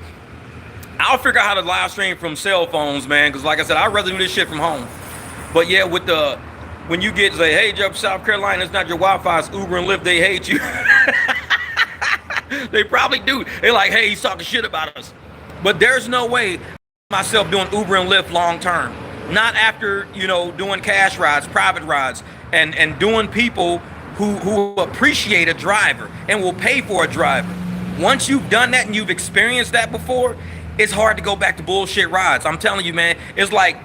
I'll figure out how to live stream from cell phones, man, because like I said, I'd rather do this shit from home. But yeah, with the, when you get say, hey, Jeff, South Carolina, it's not your Wi-Fi, it's Uber and Lyft, they hate you. They probably do. They're like, hey, he's talking shit about us. But there's no way myself doing Uber and Lyft long term. Not after, you know, doing cash rides, private rides, and doing people who appreciate a driver and will pay for a driver. Once you've done that and you've experienced that before, it's hard to go back to bullshit rides. I'm telling you, man, it's like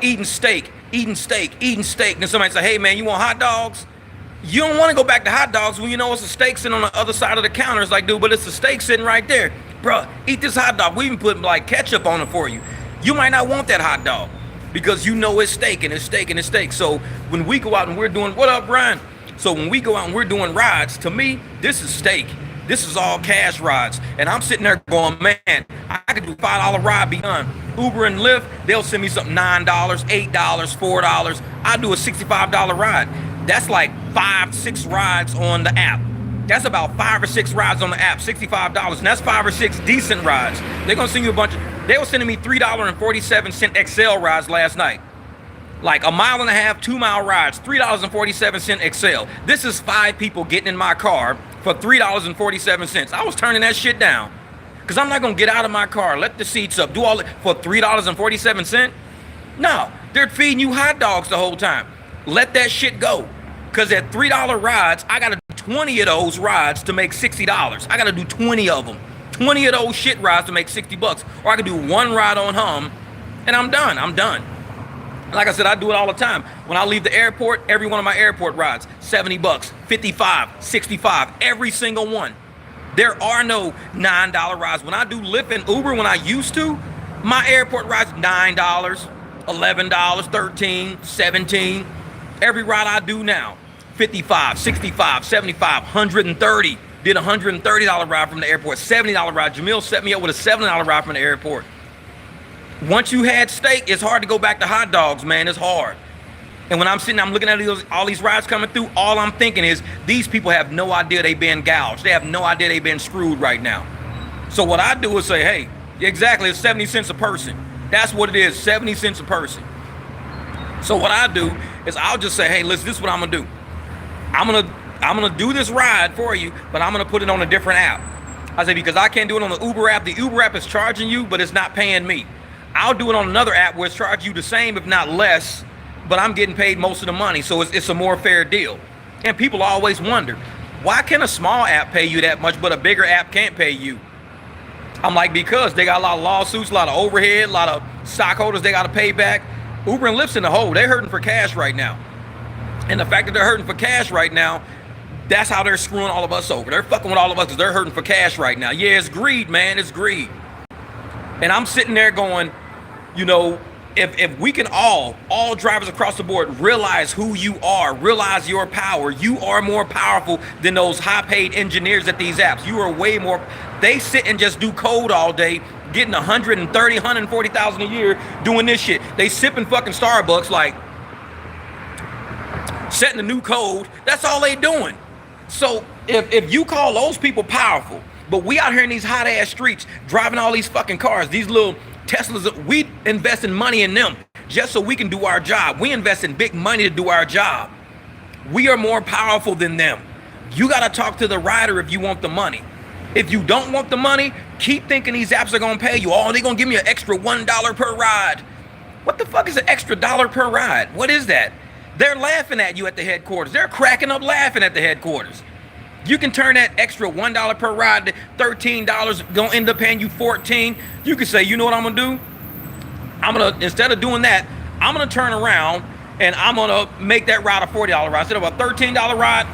eating steak. Then somebody say, hey man, you want hot dogs? You don't want to go back to hot dogs when you know it's a steak sitting on the other side of the counter. It's like, dude, but it's a steak sitting right there. Bruh, eat this hot dog. We even put like ketchup on it for you. You might not want that hot dog because you know it's steak and it's steak and it's steak. So when we go out and we're doing, what up, Brian? So when we go out and we're doing rides, to me, this is steak. This is all cash rides. And I'm sitting there going, man, I could do a $5 ride beyond. Uber and Lyft, they'll send me something $9, $8, $4. I do a $65 ride. That's like 5, 6 rides on the app. That's about 5 or 6 rides on the app, $65. And that's 5 or 6 decent rides. They're gonna send you a bunch of, they were sending me $3.47 XL rides last night. Like a 1.5 mile, 2 mile rides, $3.47 XL. This is 5 people getting in my car for $3.47. I was turning that shit down. Cause I'm not gonna get out of my car, let the seats up, do all it for $3.47. No, they're feeding you hot dogs the whole time. Let that shit go. Cause at $3 rides, I gotta do 20 of those rides to make $60. I gotta do 20 of them. 20 of those shit rides to make $60. Or I could do 1 ride on Hum and I'm done. Like I said, I do it all the time. When I leave the airport, every one of my airport rides, $70, 55, 65, every single one. There are no $9 rides. When I do Lyft and Uber, when I used to, my airport rides $9, $11, $13, $17. Every ride I do now, 55, 65, 75, 130. Did a $130 ride from the airport, $70 ride. Jamil set me up with a $70 ride from the airport. Once you had steak, it's hard to go back to hot dogs, man. It's hard. And when I'm sitting, I'm looking at all these rides coming through, all I'm thinking is these people have no idea they've been gouged. They have no idea they've been screwed right now. So what I do is say, hey, exactly, it's 70 cents a person. That's what it is, 70 cents a person. So what I do is I'll just say, hey, listen, this is what I'm gonna do. I'm gonna do this ride for you, but I'm gonna put it on a different app. I say, because I can't do it on the Uber app. The Uber app is charging you, but it's not paying me. I'll do it on another app where it's charging you the same, if not less, but I'm getting paid most of the money, so it's a more fair deal. And people always wonder, why can a small app pay you that much, but a bigger app can't pay you? I'm like, because they got a lot of lawsuits, a lot of overhead, a lot of stockholders they got to pay back. Uber and Lyft's in the hole. They're hurting for cash right now. And the fact that they're hurting for cash right now, that's how they're screwing all of us over. They're fucking with all of us because they're hurting for cash right now. Yeah, it's greed, man. It's greed. And I'm sitting there going, you know, if we can all drivers across the board realize who you are, realize your power, you are more powerful than those high-paid engineers at these apps. You are way more. They sit and just do code all day, getting 130, 140,000 a year doing this shit. They sipping fucking Starbucks, like setting a new code. That's all they doing. So if you call those people powerful, but we out here in these hot ass streets driving all these fucking cars, these little Teslas, we invest in money in them just so we can do our job. We invest in big money to do our job. We are more powerful than them. You got to talk to the rider if you want the money. If you don't want the money, keep thinking these apps are going to pay you. Oh, they're going to give me an extra $1 per ride. What the fuck is an extra $1 per ride? What is that? They're laughing at you at the headquarters. They're cracking up laughing at the headquarters. You can turn that extra $1 per ride to $13, gonna end up paying you $14. You can say, you know what I'm gonna do? Instead of doing that, I'm gonna turn around and I'm gonna make that ride a $40 ride. Instead of a $13 ride,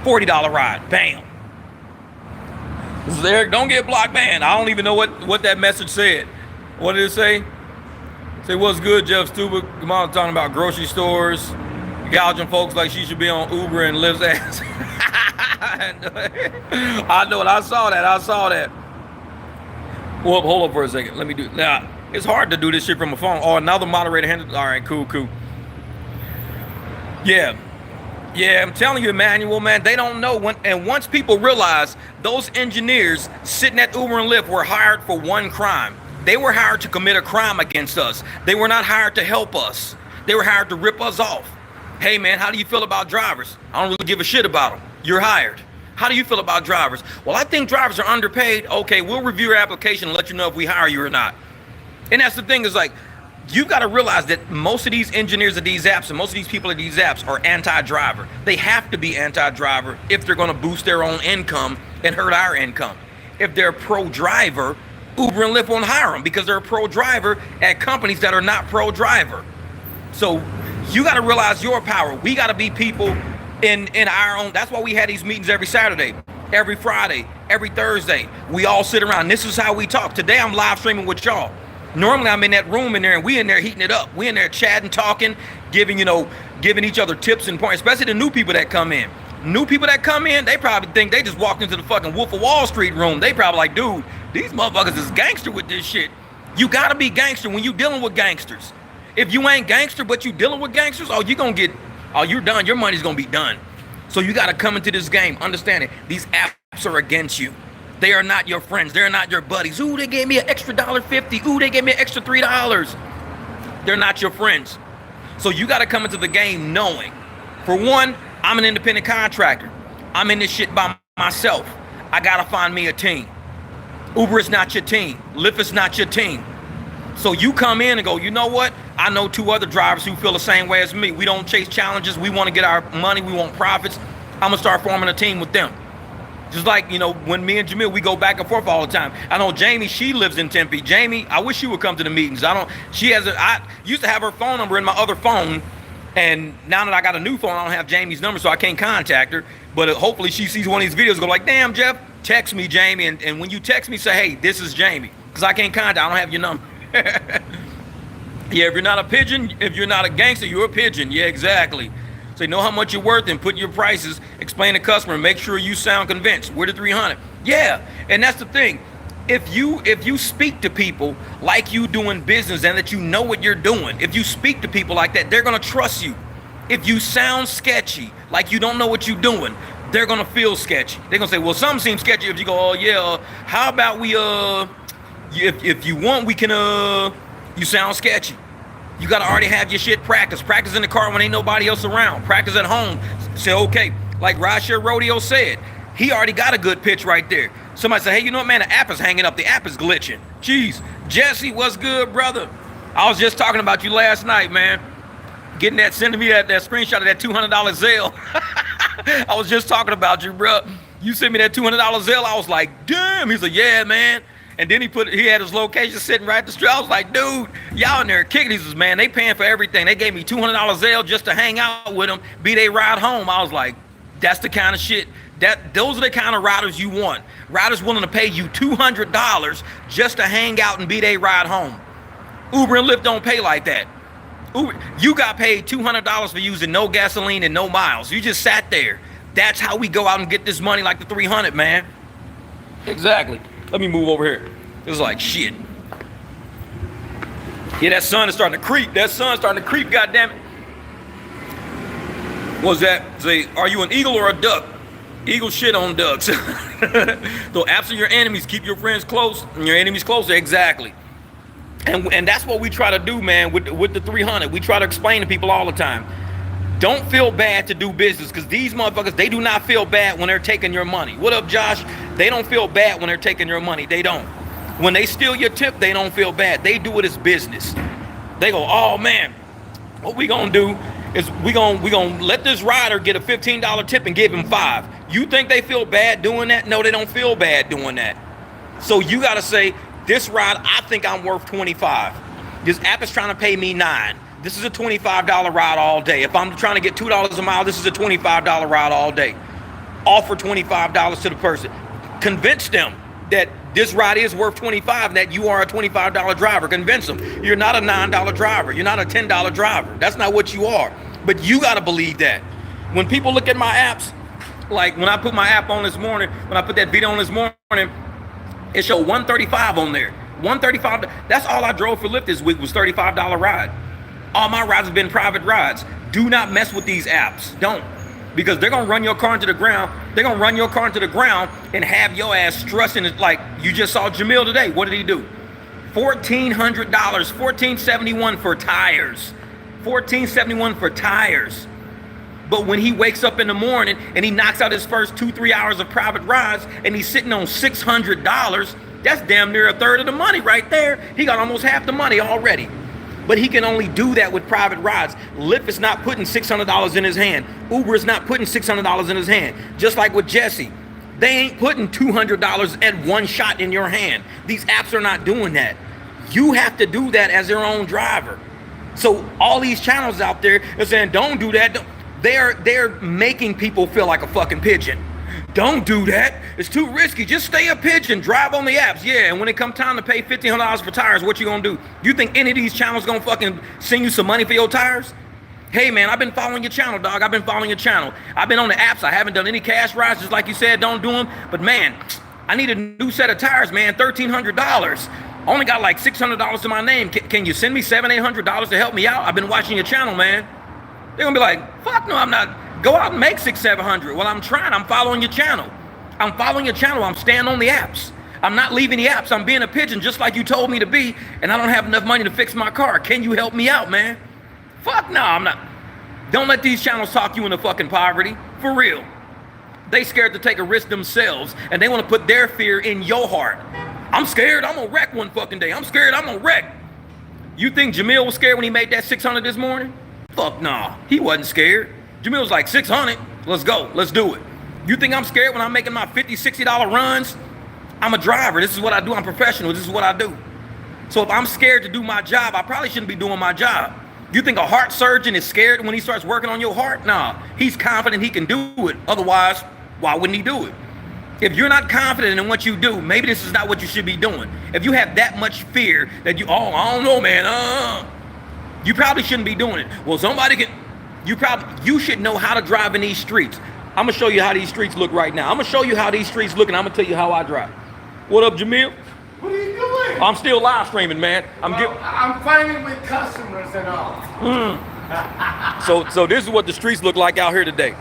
$40 ride. Bam. There, don't get blocked, man. I don't even know what that message said. What did it say? Say, what's good, Jeff Stupid? Come on, talking about grocery stores, gouging folks like she should be on Uber and Lyft's ass. I know it. I saw that. Well, hold up for a second. Let me do. Now, it's hard to do this shit from a phone. Oh, another moderator handed. All right, cool. Yeah. Yeah, I'm telling you, Emmanuel, man, they don't know when. And once people realize those engineers sitting at Uber and Lyft were hired for one crime, they were hired to commit a crime against us. They were not hired to help us. They were hired to rip us off. Hey, man, how do you feel about drivers? I don't really give a shit about them. You're hired. How do you feel about drivers? Well, I think drivers are underpaid. Okay, we'll review your application and let you know if we hire you or not. And that's the thing is like, you got to realize that most of these engineers of these apps and most of these people at these apps are anti-driver. They have to be anti-driver if they're going to boost their own income and hurt our income. If they're pro-driver, Uber and Lyft won't hire them because they're a pro-driver at companies that are not pro-driver. So you got to realize your power. We got to be people in our own. That's why we had these meetings every Saturday, every Friday, every Thursday. We all sit around. This is how we talk. Today I'm live streaming with y'all. Normally I'm in that room in there and we in there heating it up. We in there chatting, talking, giving each other tips and points, especially the new people that come in. New people that come in, they probably think they just walked into the fucking Wolf of Wall Street room. They probably like, dude, these motherfuckers is gangster with this shit. You gotta be gangster when you dealing with gangsters. If you ain't gangster but you dealing with gangsters, you're done. Your money's gonna be done. So you gotta come into this game understanding these apps are against you. They are not your friends. They're not your buddies. Ooh, they gave me an extra $1.50. Ooh, they gave me an extra $3. They're not your friends. So you got to come into the game knowing, for one, I'm an independent contractor. I'm in this shit by myself. I got to find me a team. Uber is not your team. Lyft is not your team. So you come in and go, you know what? I know 2 other drivers who feel the same way as me. We don't chase challenges. We want to get our money. We want profits. I'm going to start forming a team with them. Just like, when me and Jamil, we go back and forth all the time. I know Jamie, she lives in Tempe. Jamie, I wish she would come to the meetings. I used to have her phone number in my other phone. And now that I got a new phone, I don't have Jamie's number, so I can't contact her. But hopefully she sees one of these videos, go like, damn, Jeff, text me, Jamie. And when you text me, say, hey, this is Jamie. Because I can't contact, I don't have your number. Yeah, if you're not a pigeon, if you're not a gangster, you're a pigeon. Yeah, exactly. So you know how much you're worth and put your prices, explain to the customer, make sure you sound convinced. We're the 300. Yeah, and that's the thing. If you speak to people like you doing business and that you know what you're doing, if you speak to people like that, they're gonna trust you. If you sound sketchy, like you don't know what you're doing, they're gonna feel sketchy. They're gonna say, well, something seems sketchy. If you go, oh yeah, how about we if you want, we can you sound sketchy. You gotta already have your shit practiced. Practice in the car when ain't nobody else around. Practice at home. Say, okay, like Rideshare Rodeo said, he already got a good pitch right there. Somebody say, hey, you know what, man, the app is hanging up. The app is glitching. Jeez, Jesse, what's good, brother? I was just talking about you last night, man. Sending me that screenshot of that $200 Zelle. I was just talking about you, bro. You sent me that $200 Zelle. I was like, damn. He's like, yeah, man. And then he had his location sitting right at the street. I was like, dude, y'all in there kicking these, man. They paying for everything. They gave me $200 Zelle just to hang out with them, be they ride home. I was like, that's the kind of shit. Those are the kind of riders you want. Riders willing to pay you $200 just to hang out and be they ride home. Uber and Lyft don't pay like that. Uber, you got paid $200 for using no gasoline and no miles. You just sat there. That's how we go out and get this money like the 300, man. Exactly. Let me move over here. It was like shit. Yeah, that sun is starting to creep. God damn it. What's that? Say, are you an eagle or a duck? Eagle shit on ducks. So absent your enemies, keep your friends close and your enemies closer. Exactly. And that's what we try to do, man, with the 300. We try to explain to people all the time. Don't feel bad to do business, because these motherfuckers, they do not feel bad when they're taking your money. What up, Josh? They don't feel bad when they're taking your money. They don't. When they steal your tip, they don't feel bad. They do it as business. They go, oh man, what we gonna do is we gonna let this rider get a $15 tip and give him $5. You think they feel bad doing that? No, they don't feel bad doing that. So you gotta say, this ride, I think I'm worth $25. This app is trying to pay me $9. This is a $25 ride all day. If I'm trying to get $2 a mile, this is a $25 ride all day. Offer $25 to the person. Convince them that this ride is worth $25 and that you are a $25 driver. Convince them. You're not a $9 driver. You're not a $10 driver. That's not what you are. But you got to believe that. When people look at my apps, like when I put my app on this morning, when I put that video on this morning, it showed $135 on there. $135. That's all I drove for Lyft this week was $35 ride. All my rides have been private rides. Do not mess with these apps. Don't. because they're gonna run your car into the ground. They're gonna run your car into the ground and have your ass stressing it. Like you just saw Jamil today. What did he do? $1,400, $1,471 for tires. $1,471 for tires. But when he wakes up in the morning and he knocks out his first 2-3 hours of private rides and he's sitting on $600, that's damn near a third of the money right there. He got almost half the money already. But he can only do that with private rides. Lyft is not putting $600 in his hand. Uber is not putting $600 in his hand. Just like with Jesse. They ain't putting $200 at one shot in your hand. These apps are not doing that. You have to do that as your own driver. So all these channels out there are saying, don't do that. They're making people feel like a fucking pigeon. Don't do that. It's too risky. Just stay a pigeon. Drive on the apps. Yeah, and when it come time to pay $1,500 for tires, what you gonna do? You think any of these channels gonna fucking send you some money for your tires? Hey man, I've been following your channel, dog. I've been following your channel. I've been on the apps. I haven't done any cash rides, just like you said, don't do them. But man, I need a new set of tires, man. $1,300. Only got like $600 to my name. Can you send me $700-800 to help me out? I've been watching your channel, man. They're gonna be like, fuck no, I'm not. Go out and make $600-700. Well, I'm trying. I'm following your channel. I'm following your channel. I'm staying on the apps. I'm not leaving the apps. I'm being a pigeon just like you told me to be, and I don't have enough money to fix my car. Can you help me out, man? Fuck no, I'm not. Don't let these channels talk you into fucking poverty. For real. They scared to take a risk themselves, and they want to put their fear in your heart. I'm scared. I'm gonna wreck one fucking day. I'm scared. I'm gonna wreck. You think Jamil was scared when he made that 600 this morning? Fuck nah. He wasn't scared. Jamil was like, 600, let's go, let's do it. You think I'm scared when I'm making my $50-60 runs? I'm a driver, this is what I do, I'm professional, this is what I do. So if I'm scared to do my job, I probably shouldn't be doing my job. You think a heart surgeon is scared when he starts working on your heart? Nah, he's confident he can do it. Otherwise, why wouldn't he do it? If you're not confident in what you do, maybe this is not what you should be doing. If you have that much fear that you, oh, I don't know, man, you probably shouldn't be doing it. Well, somebody can. You should know how to drive in these streets. I'm gonna show you how these streets look right now. I'm gonna show you how these streets look, and I'm gonna tell you how I drive. What up, Jamil? What are you doing? I'm still live streaming, man. I'm fighting with customers and all. So this is what the streets look like out here today.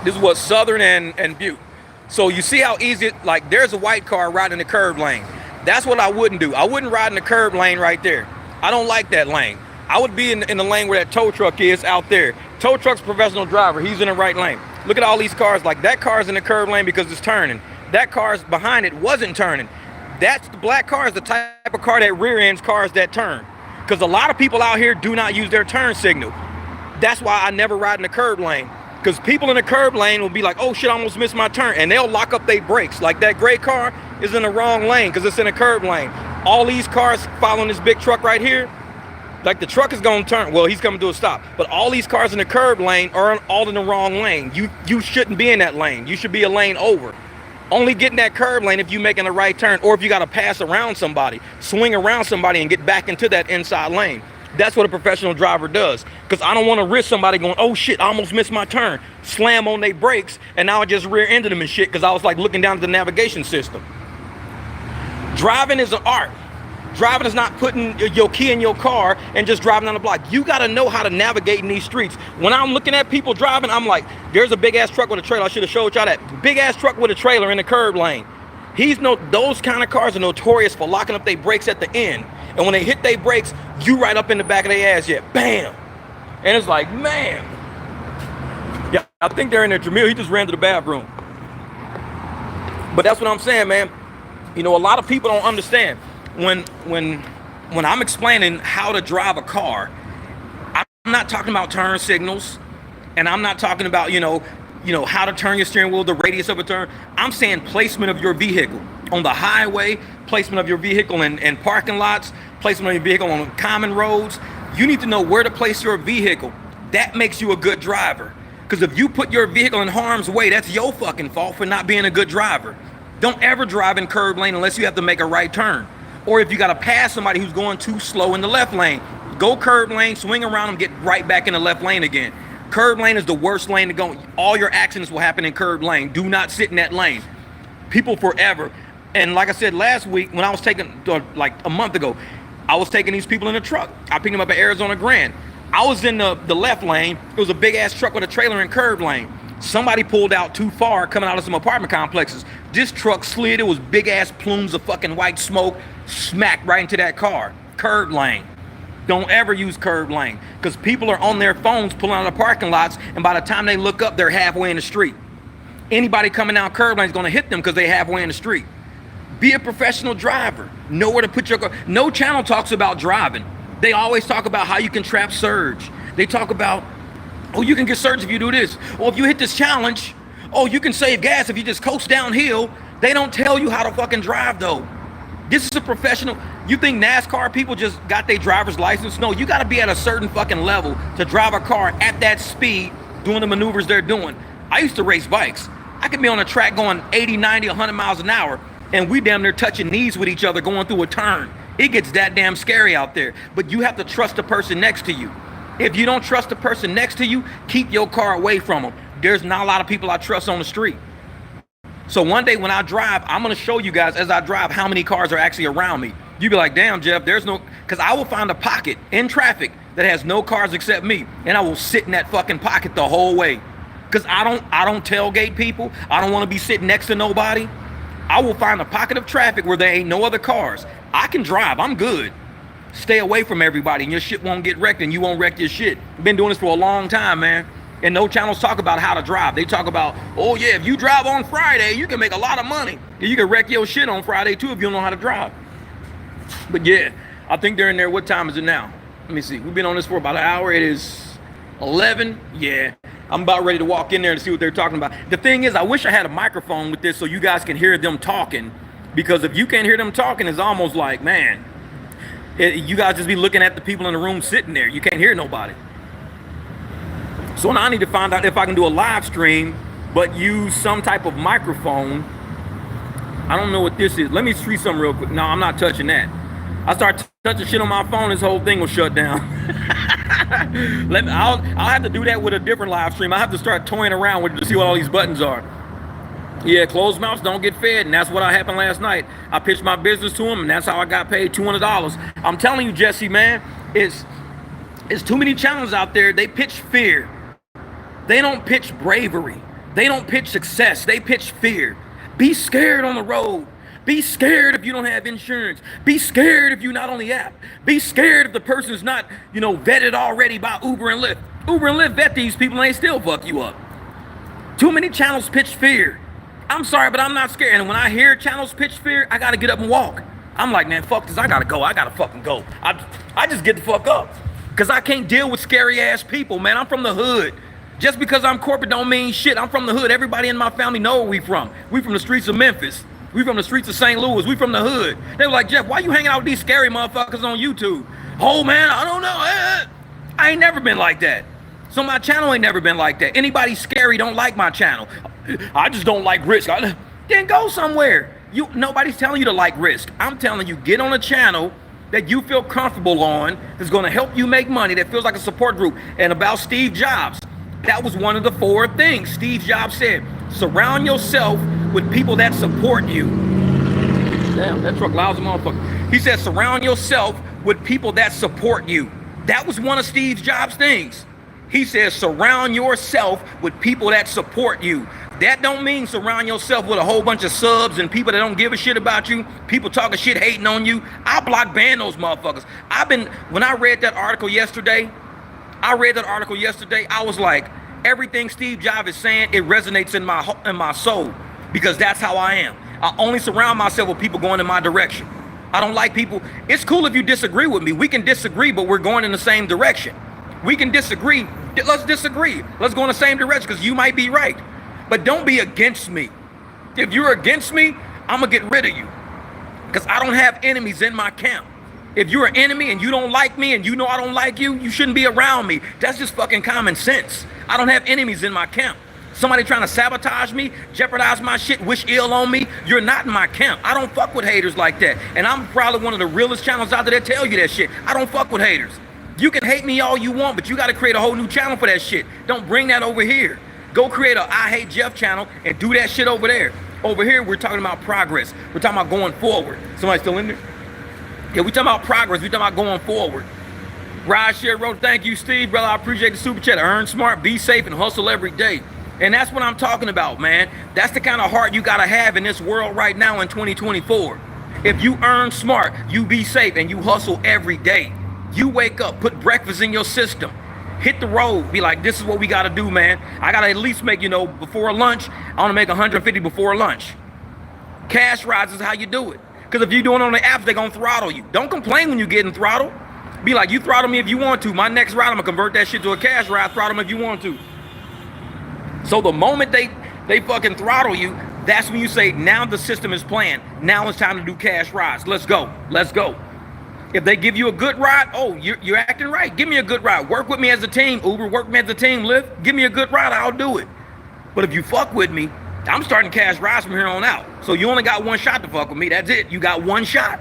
This is what Southern and Butte. So you see how easy, like there's a white car riding the curb lane. That's what I wouldn't do. I wouldn't ride in the curb lane right there. I don't like that lane. I would be in the lane where that tow truck is out there. Tow truck's professional driver. He's in the right lane. Look at all these cars. Like that car's in the curb lane because it's turning. That car's behind it wasn't turning. That's the black car is the type of car that rear ends cars that turn. Because a lot of people out here do not use their turn signal. That's why I never ride in the curb lane. Because people in the curb lane will be like, oh shit, I almost missed my turn. And they'll lock up their brakes. Like that gray car is in the wrong lane because it's in a curb lane. All these cars following this big truck right here, like the truck is gonna turn, well, he's coming to a stop. But all these cars in the curb lane are all in the wrong lane. You shouldn't be in that lane. You should be a lane over. Only get in that curb lane if you're making a right turn or if you gotta pass around somebody, swing around somebody and get back into that inside lane. That's what a professional driver does. Because I don't wanna risk somebody going, oh shit, I almost missed my turn. Slam on their brakes and now I just rear-ended them and shit because I was like looking down at the navigation system. Driving is an art. Driving is not putting your key in your car and just driving down the block. You got to know how to navigate in these streets. When I'm looking at people driving, I'm like, there's a big ass truck with a trailer. I should have showed y'all that. Big ass truck with a trailer in the curb lane. Those kind of cars are notorious for locking up their brakes at the end. And when they hit their brakes, you right up in the back of their ass yet. Bam. And it's like, man. Yeah, I think they're in there. Jamil, he just ran to the bathroom. But that's what I'm saying, man. You know, a lot of people don't understand. When I'm explaining how to drive a car, I'm not talking about turn signals, and I'm not talking about, you know, how to turn your steering wheel, the radius of a turn. I'm saying placement of your vehicle on the highway, placement of your vehicle in parking lots, placement of your vehicle on common roads. You need to know where to place your vehicle. That makes you a good driver. Because if you put your vehicle in harm's way, that's your fucking fault for not being a good driver. Don't ever drive in curb lane unless you have to make a right turn. Or if you got to pass somebody who's going too slow in the left lane, go curb lane, swing around them, get right back in the left lane again. Curb lane is the worst lane to go. All your accidents will happen in curb lane. Do not sit in that lane. People forever. And like I said last week, when I was taking, like a month ago, I was taking these people in a truck. I picked them up at Arizona Grand. I was in the left lane. It was a big ass truck with a trailer in curb lane. Somebody pulled out too far coming out of some apartment complexes. This truck slid. It was big ass plumes of fucking white smoke, smacked right into that car. Curb lane. Don't ever use curb lane, because people are on their phones pulling out of parking lots, and by the time they look up, they're halfway in the street. Anybody coming down curb lane is going to hit them because they're halfway in the street. Be a professional driver. Know where to put your car. No channel talks about driving. They always talk about how you can trap surge. They talk about, oh, you can get surge if you do this. Or if you hit this challenge, oh, you can save gas if you just coast downhill. They don't tell you how to fucking drive though. This is a professional. You think NASCAR people just got their driver's license? No, you got to be at a certain fucking level to drive a car at that speed, doing the maneuvers they're doing. I used to race bikes. I could be on a track going 80, 90, 100 miles an hour, and we damn near touching knees with each other going through a turn. It gets that damn scary out there. But you have to trust the person next to you. If you don't trust the person next to you, keep your car away from them. There's not a lot of people I trust on the street. So one day when I drive, I'm going to show you guys as I drive how many cars are actually around me. You be like, damn, Jeff, there's no, because I will find a pocket in traffic that has no cars except me, and I will sit in that fucking pocket the whole way. Because I don't tailgate people. I don't want to be sitting next to nobody. I will find a pocket of traffic where there ain't no other cars. I can drive. I'm good. Stay away from everybody, and your shit won't get wrecked, and you won't wreck your shit. Been doing this for a long time, man. And no channels talk about how to drive. They talk about, oh yeah, if you drive on Friday, you can make a lot of money. And you can wreck your shit on Friday too if you don't know how to drive. But yeah, I think they're in there. What time is it now? Let me see. We've been on this for about an hour. It is 11. Yeah, I'm about ready to walk in there and see what they're talking about. The thing is, I wish I had a microphone with this so you guys can hear them talking. Because if you can't hear them talking, it's almost like, man, you guys just be looking at the people in the room sitting there. You can't hear nobody. So now I need to find out if I can do a live stream, but use some type of microphone. I don't know what this is. Let me see something real quick. No, I'm not touching that. I start touching shit on my phone, this whole thing will shut down. I'll have to do that with a different live stream. I have to start toying around with it to see what all these buttons are. Yeah, closed mouths don't get fed, and that's what happened last night. I pitched my business to him, and that's how I got paid $200. I'm telling you, Jesse, man, it's too many channels out there. They pitch fear. They don't pitch bravery. They don't pitch success. They pitch fear. Be scared on the road. Be scared if you don't have insurance. Be scared if you're not on the app. Be scared if the person's not, vetted already by Uber and Lyft. Uber and Lyft vet these people and they still fuck you up. Too many channels pitch fear. I'm sorry, but I'm not scared. And when I hear channels pitch fear, I gotta get up and walk. I'm like, man, fuck this. I gotta go. I gotta fucking go. I just get the fuck up. Because I can't deal with scary ass people, man. I'm from the hood. Just because I'm corporate don't mean shit. I'm from the hood. Everybody in my family know where we from. We from the streets of Memphis. We from the streets of St. Louis. We from the hood. They were like, Jeff, why you hanging out with these scary motherfuckers on YouTube? Oh, man, I don't know. I ain't never been like that. So my channel ain't never been like that. Anybody scary don't like my channel. I just don't like risk. Then go somewhere. Nobody's telling you to like risk. I'm telling you, get on a channel that you feel comfortable on, that's going to help you make money, that feels like a support group. And about Steve Jobs, that was one of the 4 things Steve Jobs said. Surround yourself with people that support you. Damn, that truck loud as a motherfucker. He said, surround yourself with people that support you. That was one of Steve Jobs' things. He says, surround yourself with people that support you. That don't mean surround yourself with a whole bunch of subs and people that don't give a shit about you, people talking shit, hating on you. I block ban those motherfuckers. When I read that article yesterday, I was like, everything Steve Jobs is saying, it resonates in my soul, because that's how I am. I only surround myself with people going in my direction. I don't like people. It's cool if you disagree with me. We can disagree, but we're going in the same direction. We can disagree. Let's disagree. Let's go in the same direction, because you might be right. But don't be against me. If you're against me, I'm going to get rid of you, because I don't have enemies in my camp. If you're an enemy and you don't like me and you know I don't like you, you shouldn't be around me. That's just fucking common sense. I don't have enemies in my camp. Somebody trying to sabotage me, jeopardize my shit, wish ill on me, you're not in my camp. I don't fuck with haters like that. And I'm probably one of the realest channels out there that tell you that shit. I don't fuck with haters. You can hate me all you want, but you got to create a whole new channel for that shit. Don't bring that over here. Go create a I Hate Jeff channel and do that shit over there. Over here, we're talking about progress. We're talking about going forward. Somebody still in there? Yeah, we talking about progress. We talking about going forward. Rideshare wrote, thank you, Steve, brother. I appreciate the super chat. Earn smart, be safe, and hustle every day. And that's what I'm talking about, man. That's the kind of heart you gotta have in this world right now in 2024. If you earn smart, you be safe, and you hustle every day. You wake up, put breakfast in your system, hit the road, be like, this is what we gotta do, man. I gotta at least make, before lunch, I wanna make 150 before lunch. Cash rides is how you do it. Because if you're doing it on the apps, they're gonna throttle you. Don't complain when you're getting throttled. Be like, you throttle me if you want to. My next ride, I'm gonna convert that shit to a cash ride, throttle them if you want to. So the moment they fucking throttle you, that's when you say, now the system is playing. Now it's time to do cash rides. Let's go. Let's go. If they give you a good ride, oh, you're acting right. Give me a good ride. Work with me as a team. Uber, work with me as a team. Lyft, give me a good ride. I'll do it. But if you fuck with me, I'm starting cash rides from here on out. So you only got one shot to fuck with me. That's it. You got one shot.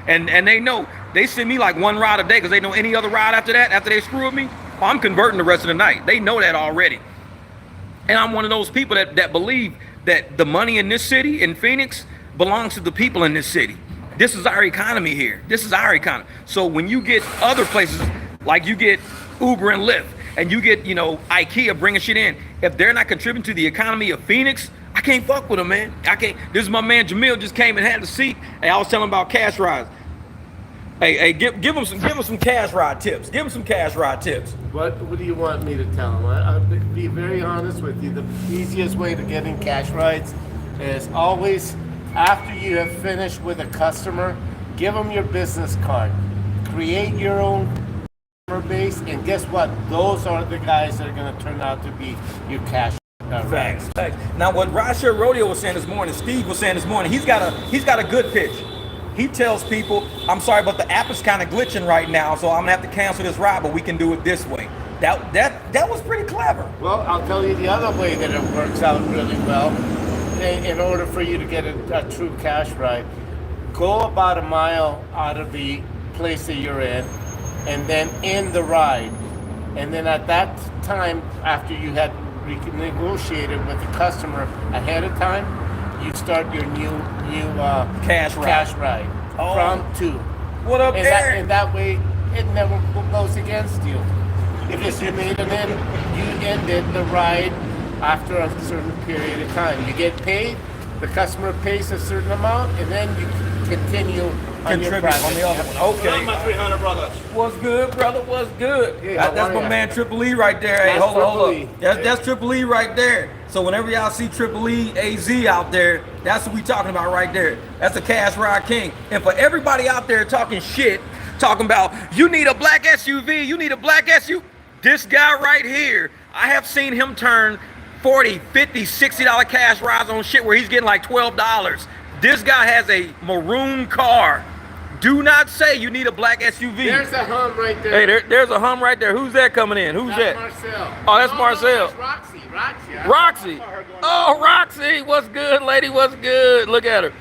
And they know. They send me like one ride a day because they know any other ride after that, after they screw with me, I'm converting the rest of the night. They know that already. And I'm one of those people that believe that the money in this city, in Phoenix, belongs to the people in this city. This is our economy here. This is our economy. So when you get other places, like you get Uber and Lyft, and you get, IKEA bringing shit in, if they're not contributing to the economy of Phoenix, I can't fuck with them, man. I can't. This is my man Jamil, just came and had a seat. Hey, I was telling him about cash rides. Hey, give him some cash ride tips. Give him some cash ride tips. What do you want me to tell him? I'll be very honest with you. The easiest way to get in cash rides is always, after you have finished with a customer, give them your business card. Create your own customer base, and guess what? Those are the guys that are going to turn out to be your cash rides. Facts. Now, what Rideshare Rodeo was saying this morning, Steve was saying this morning, he's got a good pitch. He tells people, I'm sorry, but the app is kind of glitching right now, so I'm gonna have to cancel this ride, but we can do it this way. That was pretty clever. Well, I'll tell you the other way that it works out really well. In order for you to get a true cash ride, go about a mile out of the place that you're in, and then end the ride. And then at that time, after you had negotiated with the customer ahead of time, you start your new cash ride from to. What up, Eric? And that way, it never goes against you. Because you made it in, you ended the ride after a certain period of time. You get paid, the customer pays a certain amount, and then you continue on your project. On the other one. Okay. My 300 brothers. What's good, brother? What's good? Yeah, that's my man Triple E right there. Hey, hold up. That's Triple E right there. So whenever y'all see Triple E AZ out there, that's what we talking about right there. That's a cash ride king. And for everybody out there talking shit, talking about you need a black SUV, you need a black SUV. This guy right here, I have seen him turn $40, $50, $60 cash rides on shit where he's getting like $12. This guy has a maroon car. Do not say you need a black SUV. There's a hum right there. Hey, there's a hum right there. Who's that coming in? Who's that? Marcel. Oh, that's Marcel. That's Roxy. Roxy. Oh, Roxy. What's good, lady? What's good? Look at her.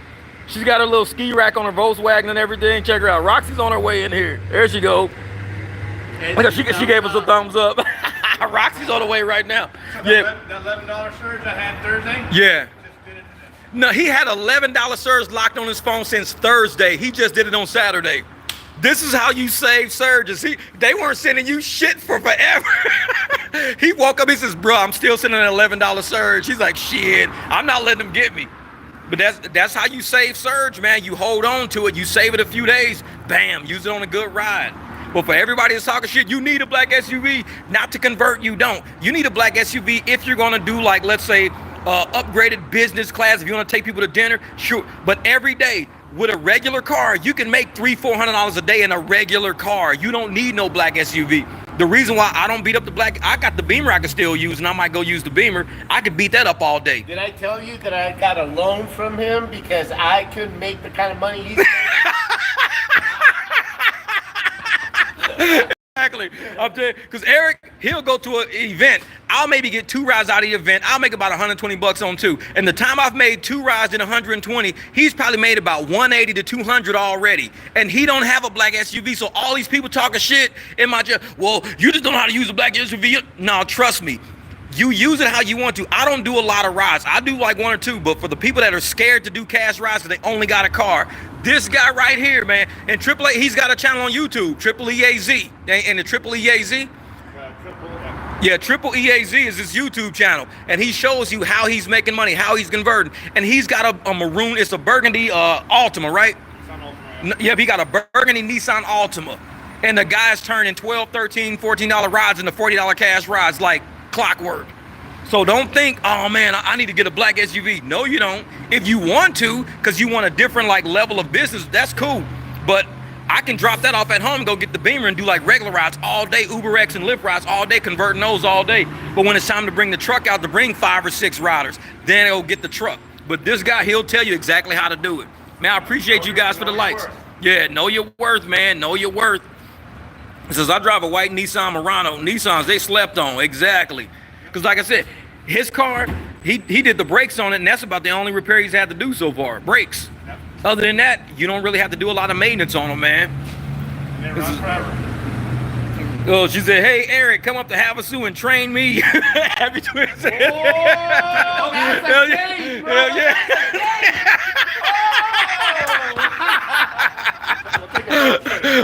She's got a little ski rack on her Volkswagen and everything. Check her out. Roxy's on her way in here. There she go. She gave us a thumbs up. Roxy's on the way right now. Yeah. That $11 surge I had Thursday? Yeah. No, he had $11 surge locked on his phone since Thursday. He just did it on Saturday. This is how you save surges. They weren't sending you shit for forever. He woke up, he says, bro, I'm still sending an $11 surge. He's like, shit, I'm not letting them get me. But that's how you save surge, man. You hold on to it, you save it a few days, bam, use it on a good ride. But for everybody that's talking shit, you need a black SUV. Not to convert, you don't. You need a black SUV if you're gonna do, like, let's say, upgraded business class, if you want to take people to dinner, sure. But every day with a regular car, you can make $300-400 a day in a regular car. You don't need no black SUV. The reason why I don't beat up the black, I got the Beamer I can still use, and I might go use the Beamer. I could beat that up all day. Did I tell you that I got a loan from him because I couldn't make the kind of money he's making? Exactly. I'm telling you, because Eric, he'll go to an event. I'll maybe get 2 rides out of the event. I'll make about $120 on 2. And the time I've made 2 rides in 120, he's probably made about 180 to 200 already. And he don't have a black SUV. So all these people talking shit in my job, well, you just don't know how to use a black SUV. No, trust me. You use it how you want to. I don't do a lot of rides. I do like 1 or 2, but for the people that are scared to do cash rides because they only got a car, this guy right here, man, and Triple A, he's got a channel on YouTube, Triple EAZ, and the Triple EAZ. Yeah, Triple EAZ is his YouTube channel, and he shows you how he's making money, how he's converting, and he's got a maroon, it's a burgundy Altima, right? Yeah, he got a burgundy Nissan Altima, and the guy's turning $12, $13, $14 rides into $40 cash rides like clockwork. So don't think, oh man, I need to get a black SUV. No, you don't. If you want to, because you want a different like level of business, that's cool. But I can drop that off at home and go get the Beamer and do like regular rides all day, Uber X and Lyft rides all day, converting those all day. But when it's time to bring the truck out to bring 5 or 6 riders, then I'll get the truck. But this guy, he'll tell you exactly how to do it. Man, I appreciate you guys for the likes. Yeah, know your worth, man. Know your worth. It says, I drive a white Nissan Murano. Nissans, they slept on. Exactly. Because like I said, his car, he did the brakes on it, and that's about the only repair he's had to do so far. Brakes. Other than that, you don't really have to do a lot of maintenance on them, man. Oh, she said, hey, Eric, come up to Havasu and train me. Happy twins. Hell yeah. Hell yeah.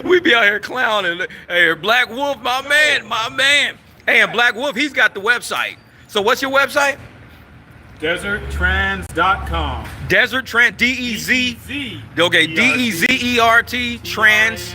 We be out here clowning. Hey, Black Wolf, my man. Hey, and Black Wolf, he's got the website. So what's your website? DesertTrans.com. Desert Trans, D-E-Z. Okay, D-E-Z-E-R-T, trans.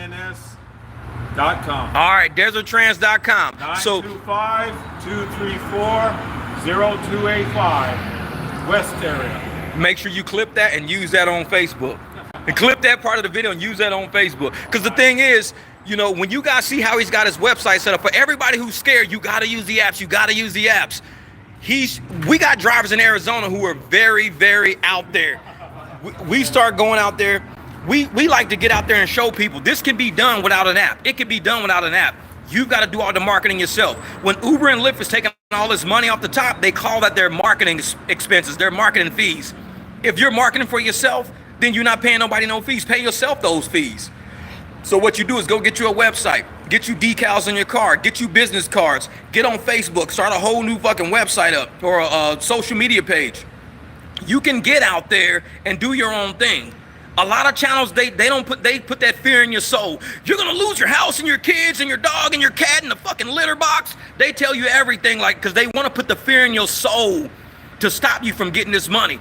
.com. All right, deserttrans.com. 925-234-0285, West area. Make sure you clip that and use that on Facebook. And clip that part of the video and use that on Facebook. Because the thing is, you know, when you guys see how he's got his website set up, for everybody who's scared, you got to use the apps. You got to use the apps. We got drivers in Arizona who are very, very out there. We start going out there. We like to get out there and show people this can be done without an app. It can be done without an app. You've got to do all the marketing yourself. When Uber and Lyft is taking all this money off the top, they call that their marketing expenses, their marketing fees. If you're marketing for yourself, then you're not paying nobody no fees. Pay yourself those fees. So what you do is go get you a website, get you decals on your car, get you business cards, get on Facebook, start a whole new fucking website up or a social media page. You can get out there and do your own thing. A lot of channels, they put that fear in your soul. You're gonna lose your house and your kids and your dog and your cat in the fucking litter box. They tell you everything, like, because they want to put the fear in your soul to stop you from getting this money.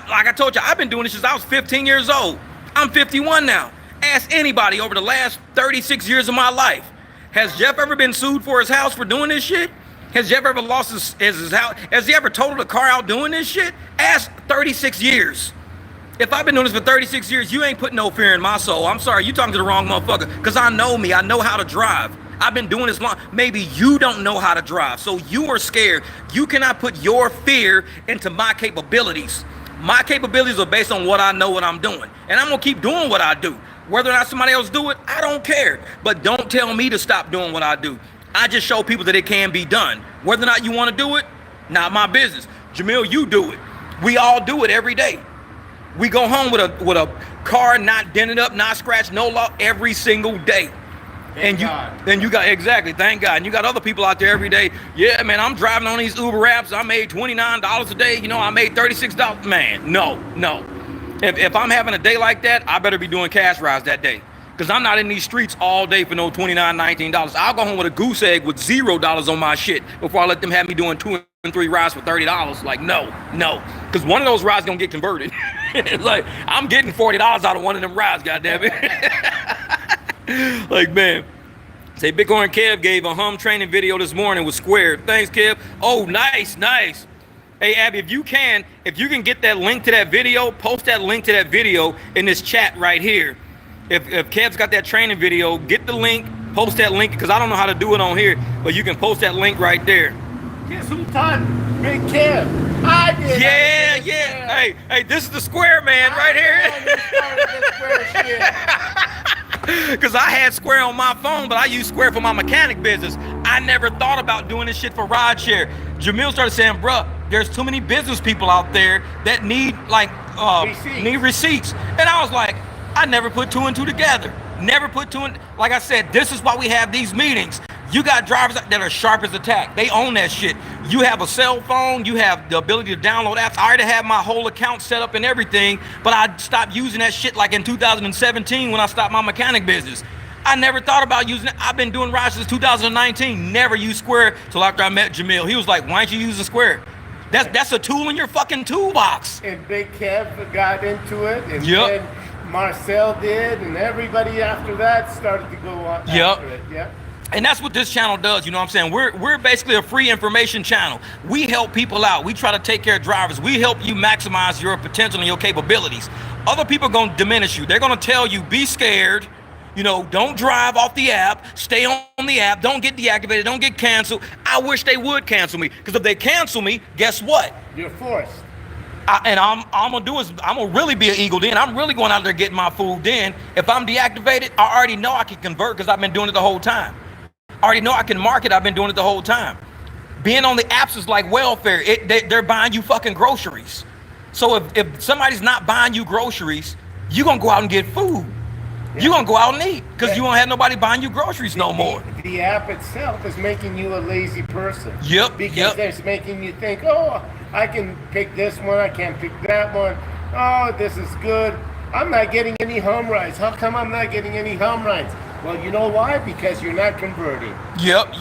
Like I told you, I've been doing this since I was 15 years old. I'm 51 now. Ask anybody over the last 36 years of my life. Has Jeff ever been sued for his house for doing this shit? Has Jeff ever lost his house? Has he ever totaled a car out doing this shit? Ask 36 years. If I've been doing this for 36 years, you ain't putting no fear in my soul. I'm sorry, you talking to the wrong motherfucker. Because I know me, I know how to drive. I've been doing this long. Maybe you don't know how to drive, so you are scared. You cannot put your fear into my capabilities. My capabilities are based on what I know what I'm doing. And I'm gonna keep doing what I do. Whether or not somebody else do it, I don't care. But don't tell me to stop doing what I do. I just show people that it can be done. Whether or not you want to do it, not my business. Jamil, you do it. We all do it every day. We go home with a car not dented up, not scratched, no lock every single day. Thank God. Exactly, thank God. And you got other people out there every day. Yeah, man, I'm driving on these Uber apps. I made $29 a day. You know, I made $36. Man, no. If I'm having a day like that, I better be doing cash rides that day. Because I'm not in these streets all day for no $29, $19. I'll go home with a goose egg with $0 on my shit before I let them have me doing 2 and 3 rides for $30. Like, no. Because one of those rides gonna get converted. It's like, I'm getting $40 out of one of them rides, goddammit. Like, man. Say, Bitcoin Kev gave a hum training video this morning with Square. Thanks, Kev. Oh, nice. Hey, Abby, if you can get that link to that video, post that link to that video in this chat right here. If Kev's got that training video, get the link, post that link, because I don't know how to do it on here, but you can post that link right there. Guess who taught Big Kev? I did. Yeah. Hey, this is the Square man right here. Because I had Square on my phone, but I use Square for my mechanic business. I never thought about doing this shit for rideshare. Jamil started saying, bruh, there's too many business people out there that need receipts. And I was like, I never put 2 and 2 together. Like I said, this is why we have these meetings. You got drivers that are sharp as a tack. They own that shit. You have a cell phone. You have the ability to download apps. I already have my whole account set up and everything, but I stopped using that shit like in 2017 when I stopped my mechanic business. I never thought about using it. I've been doing rides since 2019. Never used Square till after I met Jamil. He was like, why aren't you using Square? That's a tool in your fucking toolbox. And Big Kev got into it, and Yep. then Marcel did, and everybody after that started to go on after it. Yep. And that's what this channel does, you know what I'm saying? We're basically a free information channel. We help people out. We try to take care of drivers. We help you maximize your potential and your capabilities. Other people are going to diminish you. They're going to tell you, be scared. You know, don't drive off the app, stay on the app, don't get deactivated, don't get canceled. I wish they would cancel me, because if they cancel me, guess what? You're forced. I'm gonna do is I'm gonna really be an eagle then. I'm really going out there getting my food then. If I'm deactivated, I already know I can convert because I've been doing it the whole time. I already know I can market, I've been doing it the whole time. Being on the apps is like welfare. They're buying you fucking groceries. So if somebody's not buying you groceries, you're gonna go out and get food. You're gonna go out and eat because you won't have nobody buying you groceries no more. The app itself is making you a lazy person. Yep. Because it's making you think, oh, I can pick this one, I can't pick that one. Oh, this is good. I'm not getting any home rides. How come I'm not getting any home rides? Well, you know why? Because you're not converting. Yep.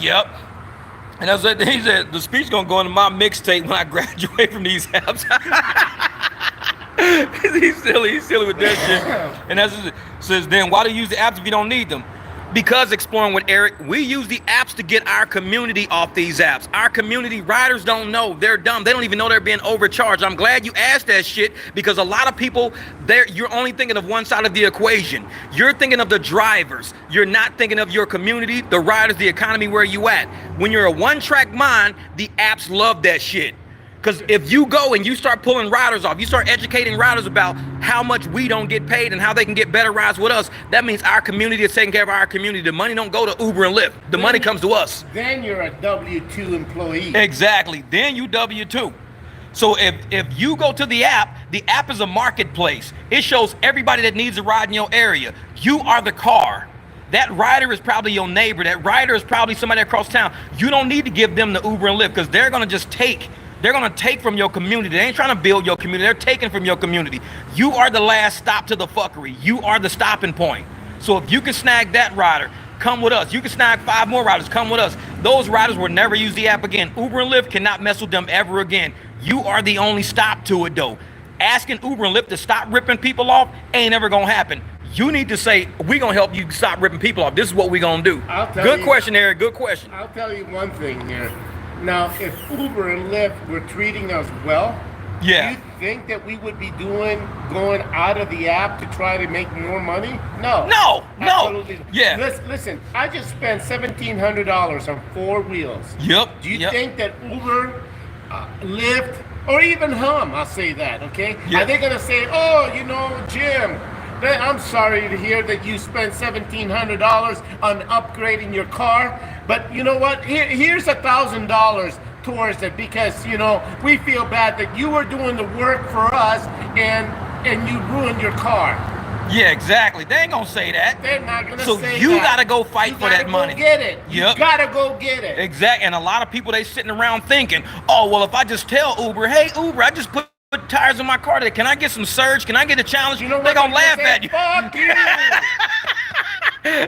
And that's what he said. The speech gonna go into my mixtape when I graduate from these apps. He's silly with that shit. And that's just, says, then why do you use the apps if you don't need them? Because, exploring with Eric, we use the apps to get our community off these apps. Our community riders don't know. They're dumb. They don't even know they're being overcharged. I'm glad you asked that shit, because a lot of people, you're only thinking of one side of the equation. You're thinking of the drivers. You're not thinking of your community, the riders, the economy, where you at. When you're a one-track mind, the apps love that shit. Because if you go and you start pulling riders off, you start educating riders about how much we don't get paid and how they can get better rides with us, that means our community is taking care of our community. The money don't go to Uber and Lyft. The money comes to us. Then you're a W-2 employee. Exactly. Then you W-2. So if you go to the app is a marketplace. It shows everybody that needs a ride in your area. You are the car. That rider is probably your neighbor. That rider is probably somebody across town. You don't need to give them the Uber and Lyft, because they're going to just take. They're going to take from your community. They ain't trying to build your community. They're taking from your community. You are the last stop to the fuckery. You are the stopping point. So if you can snag that rider, come with us. You can snag 5 more riders, come with us. Those riders will never use the app again. Uber and Lyft cannot mess with them ever again. You are the only stop to it, though. Asking Uber and Lyft to stop ripping people off ain't ever going to happen. You need to say, we're going to help you stop ripping people off. This is what we're going to do. Good question, Eric. Good question. I'll tell you one thing here. Now, if Uber and Lyft were treating us well, do you think that we would be going out of the app to try to make more money? No. Absolutely. Yeah. Listen, I just spent $1,700 on 4 wheels. Yep. Do you think that Uber, Lyft, or even Hum, I'll say that, okay? Are they going to say, oh, you know, Jim, I'm sorry to hear that you spent $1,700 on upgrading your car, but you know what? Here's $1,000 towards it, because you know we feel bad that you were doing the work for us and you ruined your car. Yeah, exactly. They ain't gonna say that. They're not gonna say that. So you gotta go fight for that money. You gotta go get it. You gotta go get it. Exactly. And a lot of people, they sitting around thinking, oh, well, if I just tell Uber, hey, Uber, I just put tires in my car today. Can I get some surge? Can I get a challenge? You know what? They're gonna laugh at you. Fuck you.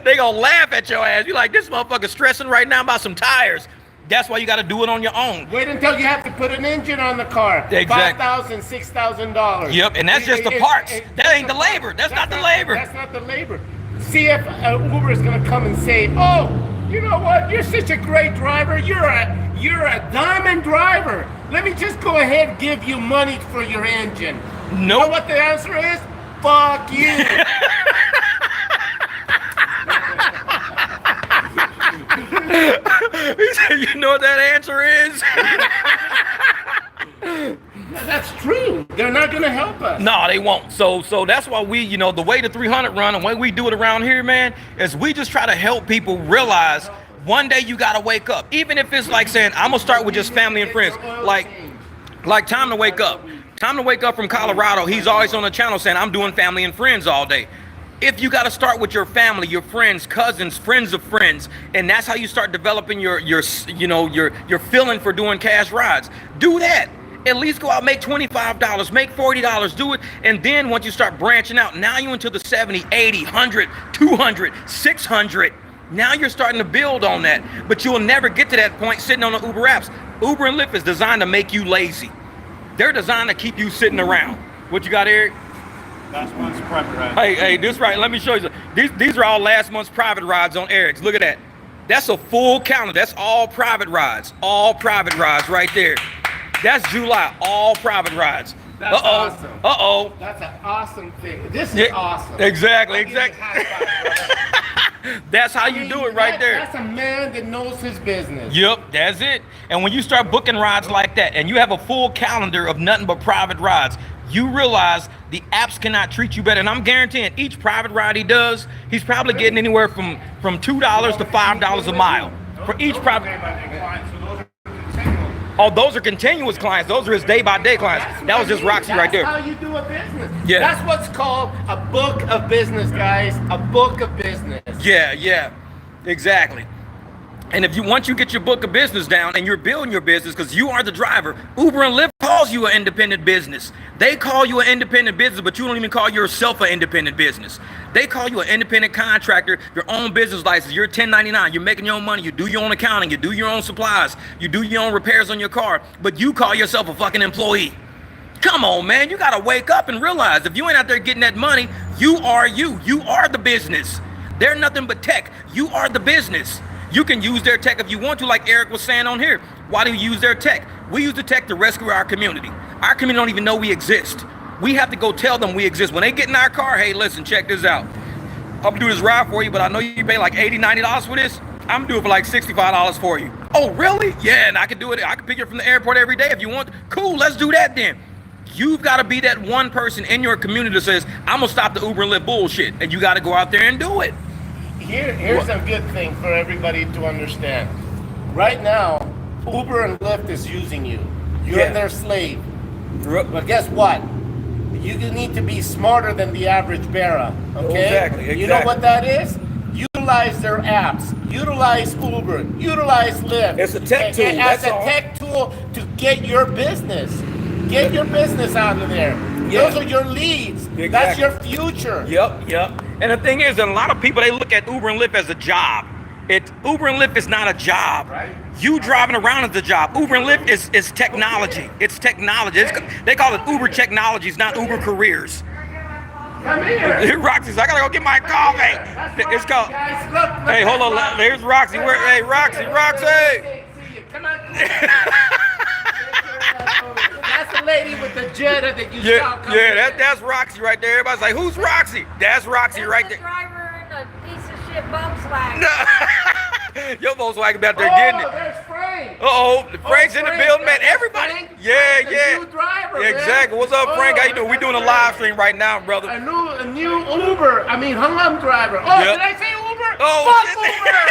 They gonna laugh at your ass. You like, this motherfucker stressing right now about some tires. That's why you got to do it on your own. Wait until you have to put an engine on the car. Exactly. $5,000, $6,000. Yep, and that's just the parts. That ain't the labor. That's not the labor. That's not the labor. See if Uber is going to come and say, oh, you know what? You're such a great driver. You're a diamond driver. Let me just go ahead and give you money for your engine. Nope. You know what the answer is? Fuck you. He said, you know what that answer is? That's true. They're not going to help us. No, they won't. So that's why we, you know, the way the 300 run and the way we do it around here, man, is we just try to help people realize one day you got to wake up. Even if it's like saying, I'm going to start with just family and friends. Like Time to Wake Up. Time to Wake Up from Colorado. He's always on the channel saying, I'm doing family and friends all day. If you got to start with your family, your friends, cousins, friends of friends, and that's how you start developing your feeling for doing cash rides. Do that. At least go out, make $25, make $40, do it. And then once you start branching out, now you're into the 70, 80, 100, 200, 600. Now you're starting to build on that. But you'll never get to that point sitting on the Uber apps. Uber and Lyft is designed to make you lazy. They're designed to keep you sitting around. What you got, Eric? Last month's private ride. Hey, this right. Let me show you. These are all last month's private rides on Eric's. Look at that. That's a full calendar. That's all private rides. All private rides right there. That's July. All private rides. That's awesome. Uh-oh. That's an awesome thing. This is awesome. Exactly. That's how you do it right there. That's a man that knows his business. Yep, that's it. And when you start booking rides like that, and you have a full calendar of nothing but private rides, you realize the apps cannot treat you better. And I'm guaranteeing each private ride he does, he's probably getting anywhere from $2 to $5 a mile for each private. Oh, those are continuous clients. Those are his day-by-day clients. That was just Roxy right there. That's how you do a business. Yeah. That's what's called a book of business, guys. A book of business. Yeah, exactly. And once you get your book of business down and you're building your business, because you are the driver, Uber and Lyft calls you an independent business. They call you an independent business, but you don't even call yourself an independent business. They call you an independent contractor, your own business license, you're 1099, you're making your own money, you do your own accounting, you do your own supplies, you do your own repairs on your car, but you call yourself a fucking employee. Come on, man, you gotta wake up and realize if you ain't out there getting that money, you are the business. They're nothing but tech. You are the business. You can use their tech if you want to, like Eric was saying on here. Why do you use their tech? We use the tech to rescue our community. Our community don't even know we exist. We have to go tell them we exist. When they get in our car, hey, listen, check this out. I'm gonna do this ride for you, but I know you pay like $80, $90 for this. I'm gonna do it for like $65 for you. Oh, really? Yeah, and I can do it. I can pick you up from the airport every day if you want. Cool, let's do that then. You've got to be that one person in your community that says, I'm gonna stop the Uber and Lyft bullshit, and you got to go out there and do it. Here's a good thing for everybody to understand. Right now, Uber and Lyft is using you. You're their slave. But guess what? You need to be smarter than the average bearer. Okay? Exactly. You know what that is? Utilize their apps. Utilize Uber. Utilize Lyft. It's a tech tool. As a tech tool to get your business. Get your business out of there. Yeah. Those are your leads. Exactly. That's your future. Yep. And the thing is, that a lot of people, they look at Uber and Lyft as a job. Uber and Lyft is not a job. Right. You driving around is a job. Uber and Lyft is technology. It's technology. They call it Uber technologies, not Uber careers. Come here. Roxy, I gotta go get my coffee. It's called. Guys, look, Hey, hold on. There's Roxy. Hey, Roxy. Come on. That's the lady with the Jetta that you saw coming. That's Roxy right there. Everybody's like, who's Roxy? That's Roxy right there. The driver in a piece of shit Volkswagen. Your Volkswagen out there getting it. There's Frank. Frank's in the building, man. Everybody. Frank, Yeah. New driver, Exactly. What's up, Frank? How you doing? We doing a live stream right now, brother. A new Uber. Hung driver. Oh, Yep. Did I say Uber? Oh, Fuck shit. Uber.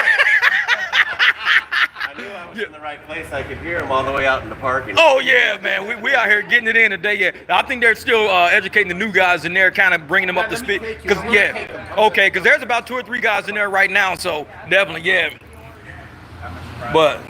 I knew I was in the right place. I could hear him all the way out in the parking. Oh yeah, man, we out here getting it in today. Yeah, I think they're still educating the new guys in there, kind of bringing them up to speed. Because there's about 2 or 3 guys in there right now. So definitely, yeah. But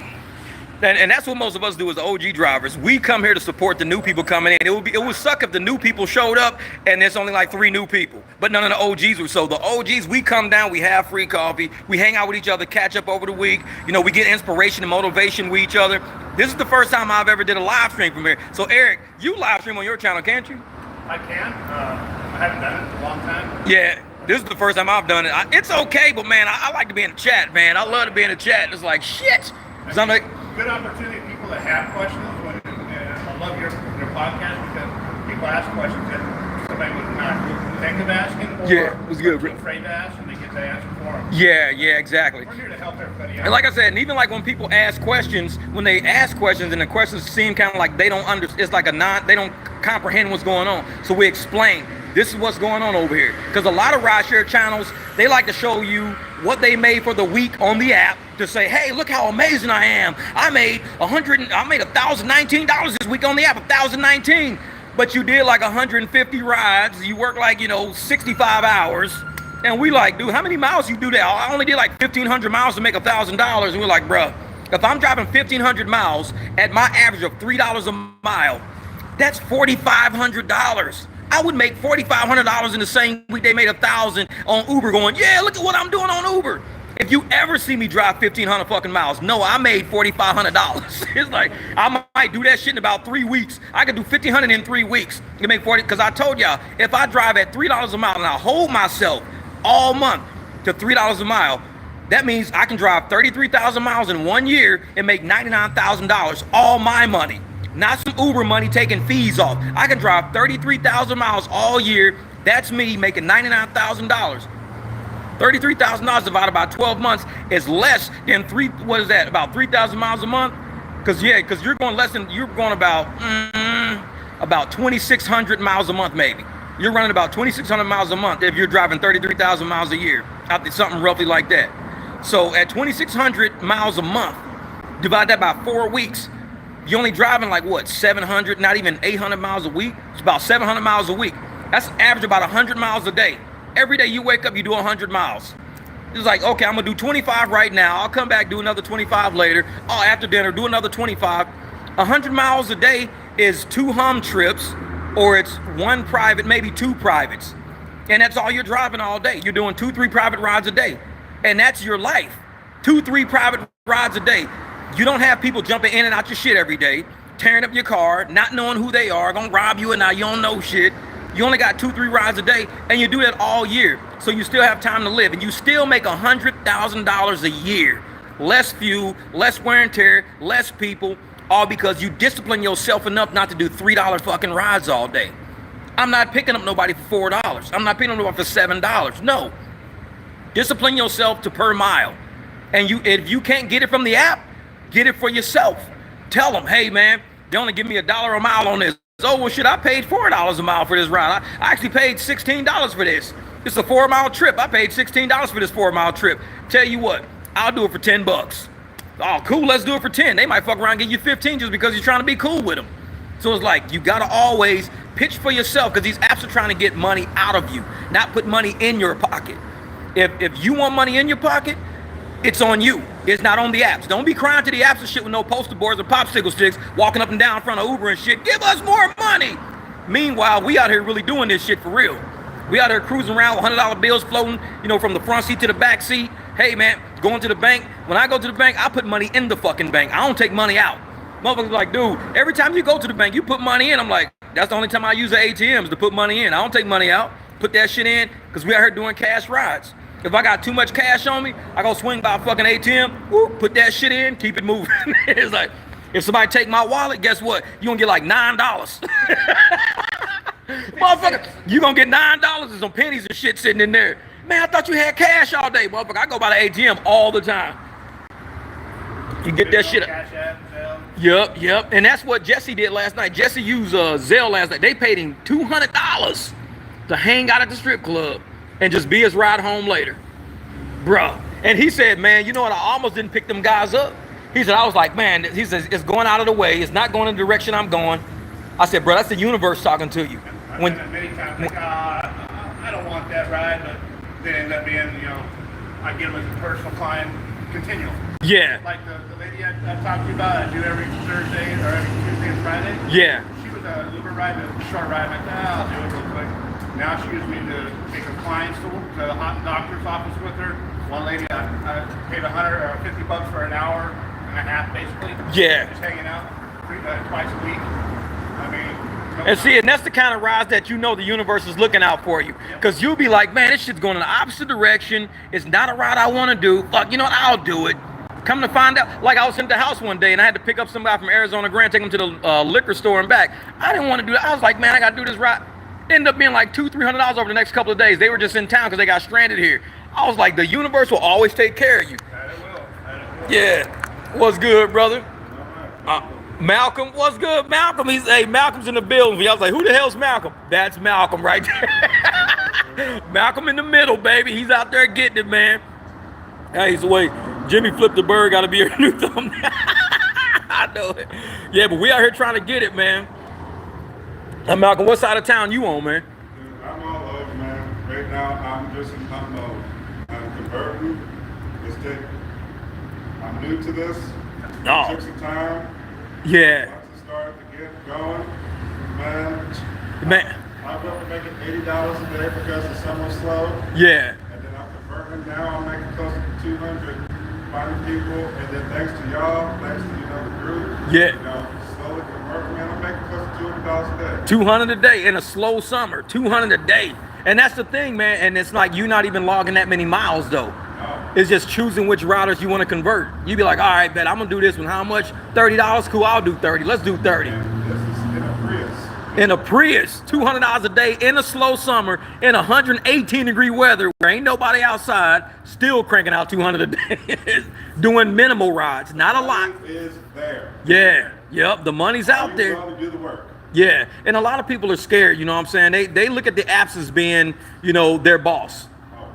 and that's what most of us do as the OG drivers. We come here to support the new people coming in. It would suck if the new people showed up and there's only like 3 new people, but none of the OGs were. So the OGs, we come down, we have free coffee, we hang out with each other, catch up over the week. We get inspiration and motivation with each other. This is the first time I've ever did a live stream from here. So Eric, you live stream on your channel, can't you? I can. I haven't done it in a long time. Yeah. This is the first time I've done it. It's okay, but man, I like to be in the chat, man. I love to be in the chat. It's like shit. I'm like, good opportunity, people that have questions. I love your podcast because people ask questions that somebody would not think of asking, or it was good. Afraid to ask, and they get to answer for them. Yeah, exactly. We're here to help everybody out. And like I said, and even like when people ask questions, when they ask questions and the questions seem kind of like they don't understand, it's like they don't comprehend what's going on. So we explain, this is what's going on over here. Because a lot of rideshare channels, they like to show you what they made for the week on the app to say, hey, look how amazing I am. I made $1,019 this week on the app, $1,019. But you did like 150 rides. You worked like, 65 hours. And we like, dude, how many miles you do that? I only did like 1,500 miles to make $1,000. And we're like, bruh, if I'm driving 1,500 miles at my average of $3 a mile, that's $4,500. I would make $4,500 in the same week they made $1,000 on Uber going, yeah, look at what I'm doing on Uber. If you ever see me drive 1,500 fucking miles, no, I made $4,500. It's like, I might do that shit in about 3 weeks. I could do 1,500 in 3 weeks. You make 40, because I told y'all, if I drive at $3 a mile and I hold myself all month to $3 a mile, that means I can drive 33,000 miles in 1 year and make $99,000, all my money. Not some Uber money taking fees off. I can drive 33,000 miles all year. That's me making $99,000. $33,000 divided by 12 months is less than about 3,000 miles a month? Because you're going about 2,600 miles a month maybe. You're running about 2,600 miles a month if you're driving 33,000 miles a year. Something roughly like that. So at 2,600 miles a month, divide that by 4 weeks, you're only driving like what, 700, not even 800 miles a week? It's about 700 miles a week. That's average about 100 miles a day. Every day you wake up, you do 100 miles. It's like, okay, I'm gonna do 25 right now. I'll come back, do another 25 later. Oh, after dinner, do another 25. 100 miles a day is 2 hum trips, or it's 1 private, maybe 2 privates. And that's all you're driving all day. You're doing 2-3 private rides a day. And that's your life. 2-3 private rides a day. You don't have people jumping in and out your shit every day, tearing up your car, not knowing who they are, gonna rob you and now you don't know shit. You only got 2-3 rides a day, and you do that all year. So you still have time to live, and you still make $100,000 a year. Less fuel, less wear and tear, less people, all because you discipline yourself enough not to do $3 fucking rides all day. I'm not picking up nobody for $4. I'm not picking up nobody for $7. No. Discipline yourself to per mile. And if you can't get it from the app, get it for yourself. Tell them, hey man, they only give me $1 a mile on this. Oh, well shit, I paid $4 a mile for this ride. I actually paid $16 for this. It's a 4-mile trip. I paid $16 for this 4-mile trip. Tell you what, I'll do it for $10. Oh, cool, let's do it for 10. They might fuck around and give you 15 just because you're trying to be cool with them. So it's like, you gotta always pitch for yourself, because these apps are trying to get money out of you, not put money in your pocket. If you want money in your pocket, it's on you. It's not on the apps. Don't be crying to the apps and shit with no poster boards and popsicle sticks, walking up and down in front of Uber and shit. Give us more money. Meanwhile, we out here really doing this shit for real. We out here cruising around with $100 bills floating, from the front seat to the back seat. Hey man, going to the bank. When I go to the bank, I put money in the fucking bank. I don't take money out. Motherfuckers like, dude, every time you go to the bank, you put money in. I'm like, that's the only time I use the ATMs, to put money in. I don't take money out. Put that shit in, because we out here doing cash rides. If I got too much cash on me, I go swing by a fucking ATM, whoop, put that shit in, keep it moving. It's like, if somebody take my wallet, guess what? You gonna get like $9. Motherfucker, you gonna get $9 and some pennies and shit sitting in there. Man, I thought you had cash all day, motherfucker. I go by the ATM all the time. You get that shit. Yep. And that's what Jesse did last night. Jesse used Zelle last night. They paid him $200 to hang out at the strip club and just be his ride home later. Bruh. And he said, man, you know what? I almost didn't pick them guys up. He said, I was like, man, he says, it's going out of the way. It's not going in the direction I'm going. I said, bro, that's the universe talking to you. Many times think, I don't want that ride, but they end up being, I get them as a personal client continually. Yeah. Like the lady I talked to you about, I do every Thursday or every Tuesday and Friday. Yeah. She was a Uber ride, a short ride. I'm like, I'll do it real quick. Now she used me to take her clients to the doctor's office with her. One lady, I paid $100 or $50 for an hour and a half, basically. Yeah. Just hanging out twice a week. I mean, and see, and that's the kind of rides that the universe is looking out for you. Because you'll be like, man, this shit's going in the opposite direction. It's not a ride I want to do. Fuck, you know what? I'll do it. Come to find out, like I was in the house one day and I had to pick up some guy from Arizona Grande, take him to the liquor store and back. I didn't want to do that. I was like, man, I got to do this ride. Ended up being like $200-300 over the next couple of days. They were just in town because they got stranded here. I was like, the universe will always take care of you. Yeah. What's good, brother? Malcolm, what's good, Malcolm? Malcolm's in the building. I was like, who the hell's Malcolm? That's Malcolm right there. Malcolm in the middle, baby. He's out there getting it, man. Hey, so wait, Jimmy flipped the bird, gotta be a new thumbnail. I know it. Yeah, but we out here trying to get it, man. Malcolm, what side of town you on, man? I'm all over, man. Right Right now, I'm just in hunt mode. I'm converting. I'm new to this. Oh. It took some time. Yeah. Once it started to get going, man. Man. I was up to making $80 a day because the summer was slow. Yeah. And then I'm converting now. I'm making close to 200 finding people. And then thanks to y'all, thanks to the group. Yeah. Slowly converting, man. I'm making close to $200 a day. 200 a day in a slow summer. 200 a day. And that's the thing, man. And it's like you're not even logging that many miles, though. No. It's just choosing which routers you want to convert. You be like, all right, bet I'm gonna do this one. How much? $30? Cool, I'll do 30. Let's do 30. And this is in a Prius. In a Prius, $200 a day in a slow summer in 118-degree weather where ain't nobody outside, still cranking out 200 a day, doing minimal rides, not a lot. Money is there. Yeah, yep, the money's out there. You to do the work. Yeah, and a lot of people are scared, you know what I'm saying? They look at the apps as being, you know, their boss.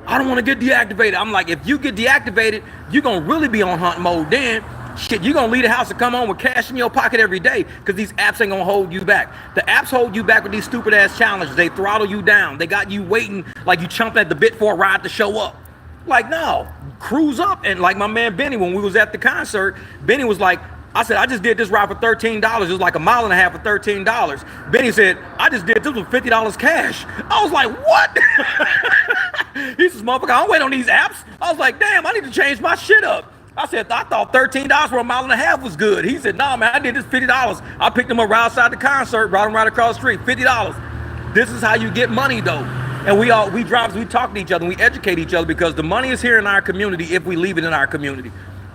I don't want to get deactivated. I'm like, if you get deactivated, you're going to really be on hunt mode then. Shit, you're going to leave the house and come home with cash in your pocket every day because these apps ain't going to hold you back. The apps hold you back with these stupid ass challenges. They throttle you down. They got you waiting like you chomping at the bit for a ride to show up. Like, no, cruise up. And like my man Benny, when we was at the concert, Benny was like, I said, I just did this ride for $13. It was like a mile and a half for $13. Benny said, I just did this with $50 cash. I was like, what? He says, motherfucker, I don't wait on these apps. I was like, damn, I need to change my shit up. I said, I thought $13 for a mile and a half was good. He said, nah, man, I did this $50. I picked him up right outside the concert, brought him right across the street, $50. This is how you get money, though. And we talk to each other, and we educate each other because the money is here in our community if we leave it in our community.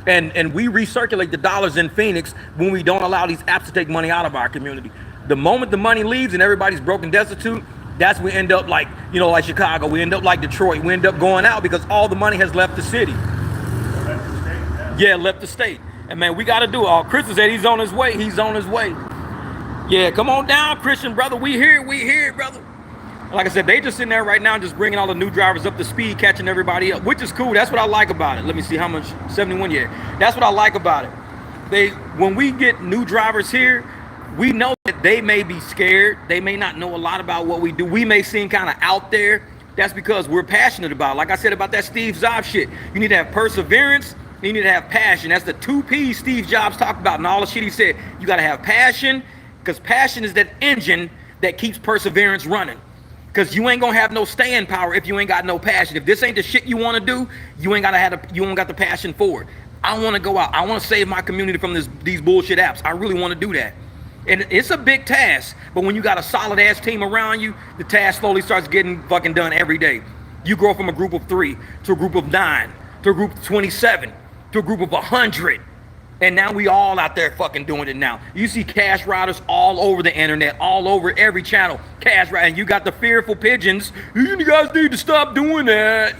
And we recirculate the dollars in Phoenix when we don't allow these apps to take money out of our community. The moment the money leaves and everybody's broke and destitute, that's when we end up like, you know, like Chicago. We end up like Detroit. We end up going out because all the money has left the city. Left the state, Yeah, left the state. And man, we got to do it. Oh, Chris said he's on his way. He's on his way. Yeah, come on down, Christian brother. We here, brother. Like I said, they just sitting there right now just bringing all the new drivers up to speed, catching everybody up, which is cool. That's what I like about it. Let me see how much, 71 yet. That's what I like about it. When we get new drivers here, we know that they may be scared. They may not know a lot about what we do. We may seem kind of out there. That's because we're passionate about it. Like I said about that Steve Jobs shit. You need to have perseverance. You need to have passion. That's the 2 P's Steve Jobs talked about and all the shit he said. You got to have passion because passion is that engine that keeps perseverance running. Because you ain't gonna have no staying power if you ain't got no passion. If this ain't the shit you want to do, you ain't got the passion for it. I want to go out. I want to save my community from these bullshit apps. I really want to do that. And it's a big task, but when you got a solid ass team around you, the task slowly starts getting fucking done every day. You grow from a group of 3 to a group of 9 to a group of 27 to a group of 100. And now we all out there fucking doing it now. You see cash riders all over the internet, all over every channel. Cash rider, and you got the fearful pigeons. You guys need to stop doing that.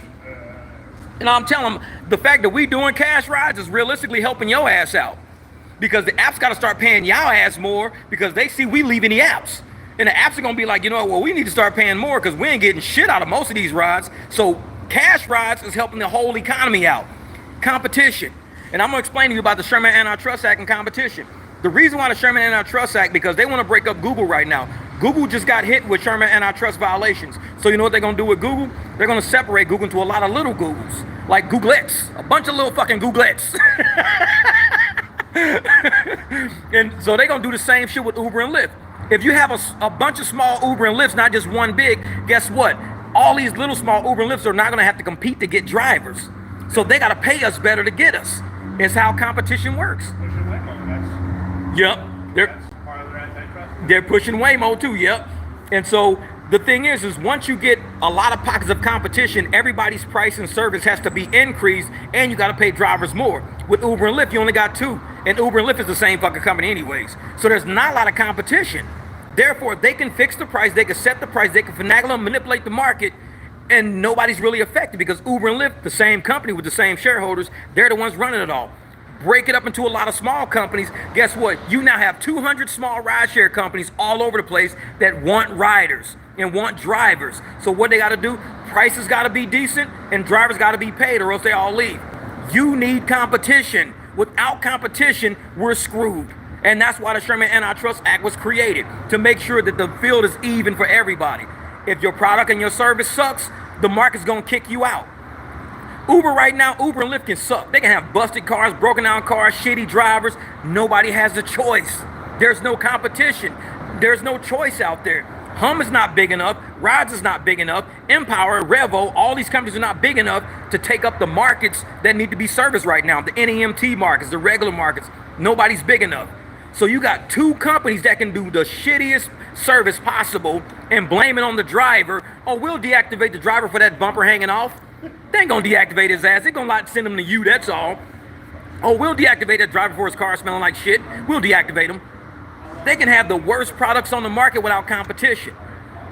And I'm telling them, the fact that we doing cash rides is realistically helping your ass out. Because the apps got to start paying y'all ass more because they see we leaving the apps. And the apps are going to be like, you know what, well, we need to start paying more because we ain't getting shit out of most of these rides. So cash rides is helping the whole economy out. Competition. And I'm going to explain to you about the Sherman Antitrust Act and competition. The reason why the Sherman Antitrust Act, because they want to break up Google right now. Google just got hit with Sherman Antitrust violations. So you know what they're going to do with Google? They're going to separate Google into a lot of little Googles. Like Googlettes. A bunch of little fucking Googlettes. And so they're going to do the same shit with Uber and Lyft. If you have a bunch of small Uber and Lyfts, not just one big, guess what? All these little small Uber and Lyfts are not going to have to compete to get drivers. So they got to pay us better to get us. It's how competition works. Pushing Waymo, Yep. that's part of their antitrust. They're pushing Waymo too, yep. And so the thing is once you get a lot of pockets of competition, everybody's price and service has to be increased and you got to pay drivers more. With Uber and Lyft, you only got 2. And Uber and Lyft is the same fucking company anyways. So there's not a lot of competition. Therefore, they can fix the price, they can set the price, they can finagle and manipulate the market, and nobody's really affected because Uber and Lyft, the same company with the same shareholders, they're the ones running it all. Break it up into a lot of small companies. Guess what? You now have 200 small rideshare companies all over the place that want riders and want drivers. So what they got to do? Prices got to be decent and drivers got to be paid or else they all leave. You need competition. Without competition, we're screwed. And that's why the Sherman Antitrust Act was created, to make sure that the field is even for everybody. If your product and your service sucks, the market's gonna kick you out. Uber right now, Uber and Lyft can suck. They can have busted cars, broken down cars, shitty drivers. Nobody has a choice. There's no competition. There's no choice out there. Hum is not big enough. Rides is not big enough. Empower, Revo, all these companies are not big enough to take up the markets that need to be serviced right now. The NEMT markets, the regular markets. Nobody's big enough. So you got two companies that can do the shittiest service possible and blame it on the driver. Oh, we'll deactivate the driver for that bumper hanging off. They ain't gonna deactivate his ass. They're gonna send him to you, that's all. Oh, we'll deactivate that driver for his car smelling like shit. We'll deactivate him. They can have the worst products on the market without competition.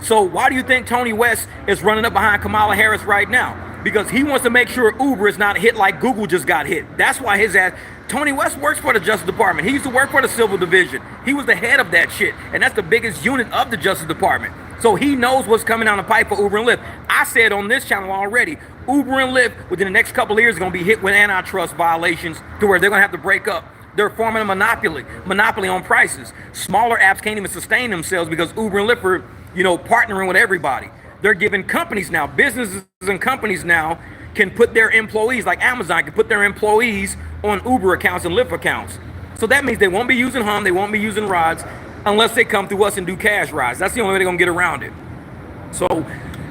So why do you think Tony West is running up behind Kamala Harris right now? Because he wants to make sure Uber is not hit like Google just got hit. That's why his ass, Tony West works for the Justice Department. He used to work for the Civil Division. He was the head of that shit. And that's the biggest unit of the Justice Department. So he knows what's coming down the pipe for Uber and Lyft. I said on this channel already, Uber and Lyft within the next couple of years are going to be hit with antitrust violations to where they're going to have to break up. They're forming a monopoly on prices. Smaller apps can't even sustain themselves because Uber and Lyft are, partnering with everybody. They're giving companies now, businesses and companies now can put their employees, like Amazon can put their employees on Uber accounts and Lyft accounts. So that means they won't be using Hum, they won't be using rides unless they come through us and do cash rides. That's the only way they're gonna get around it. So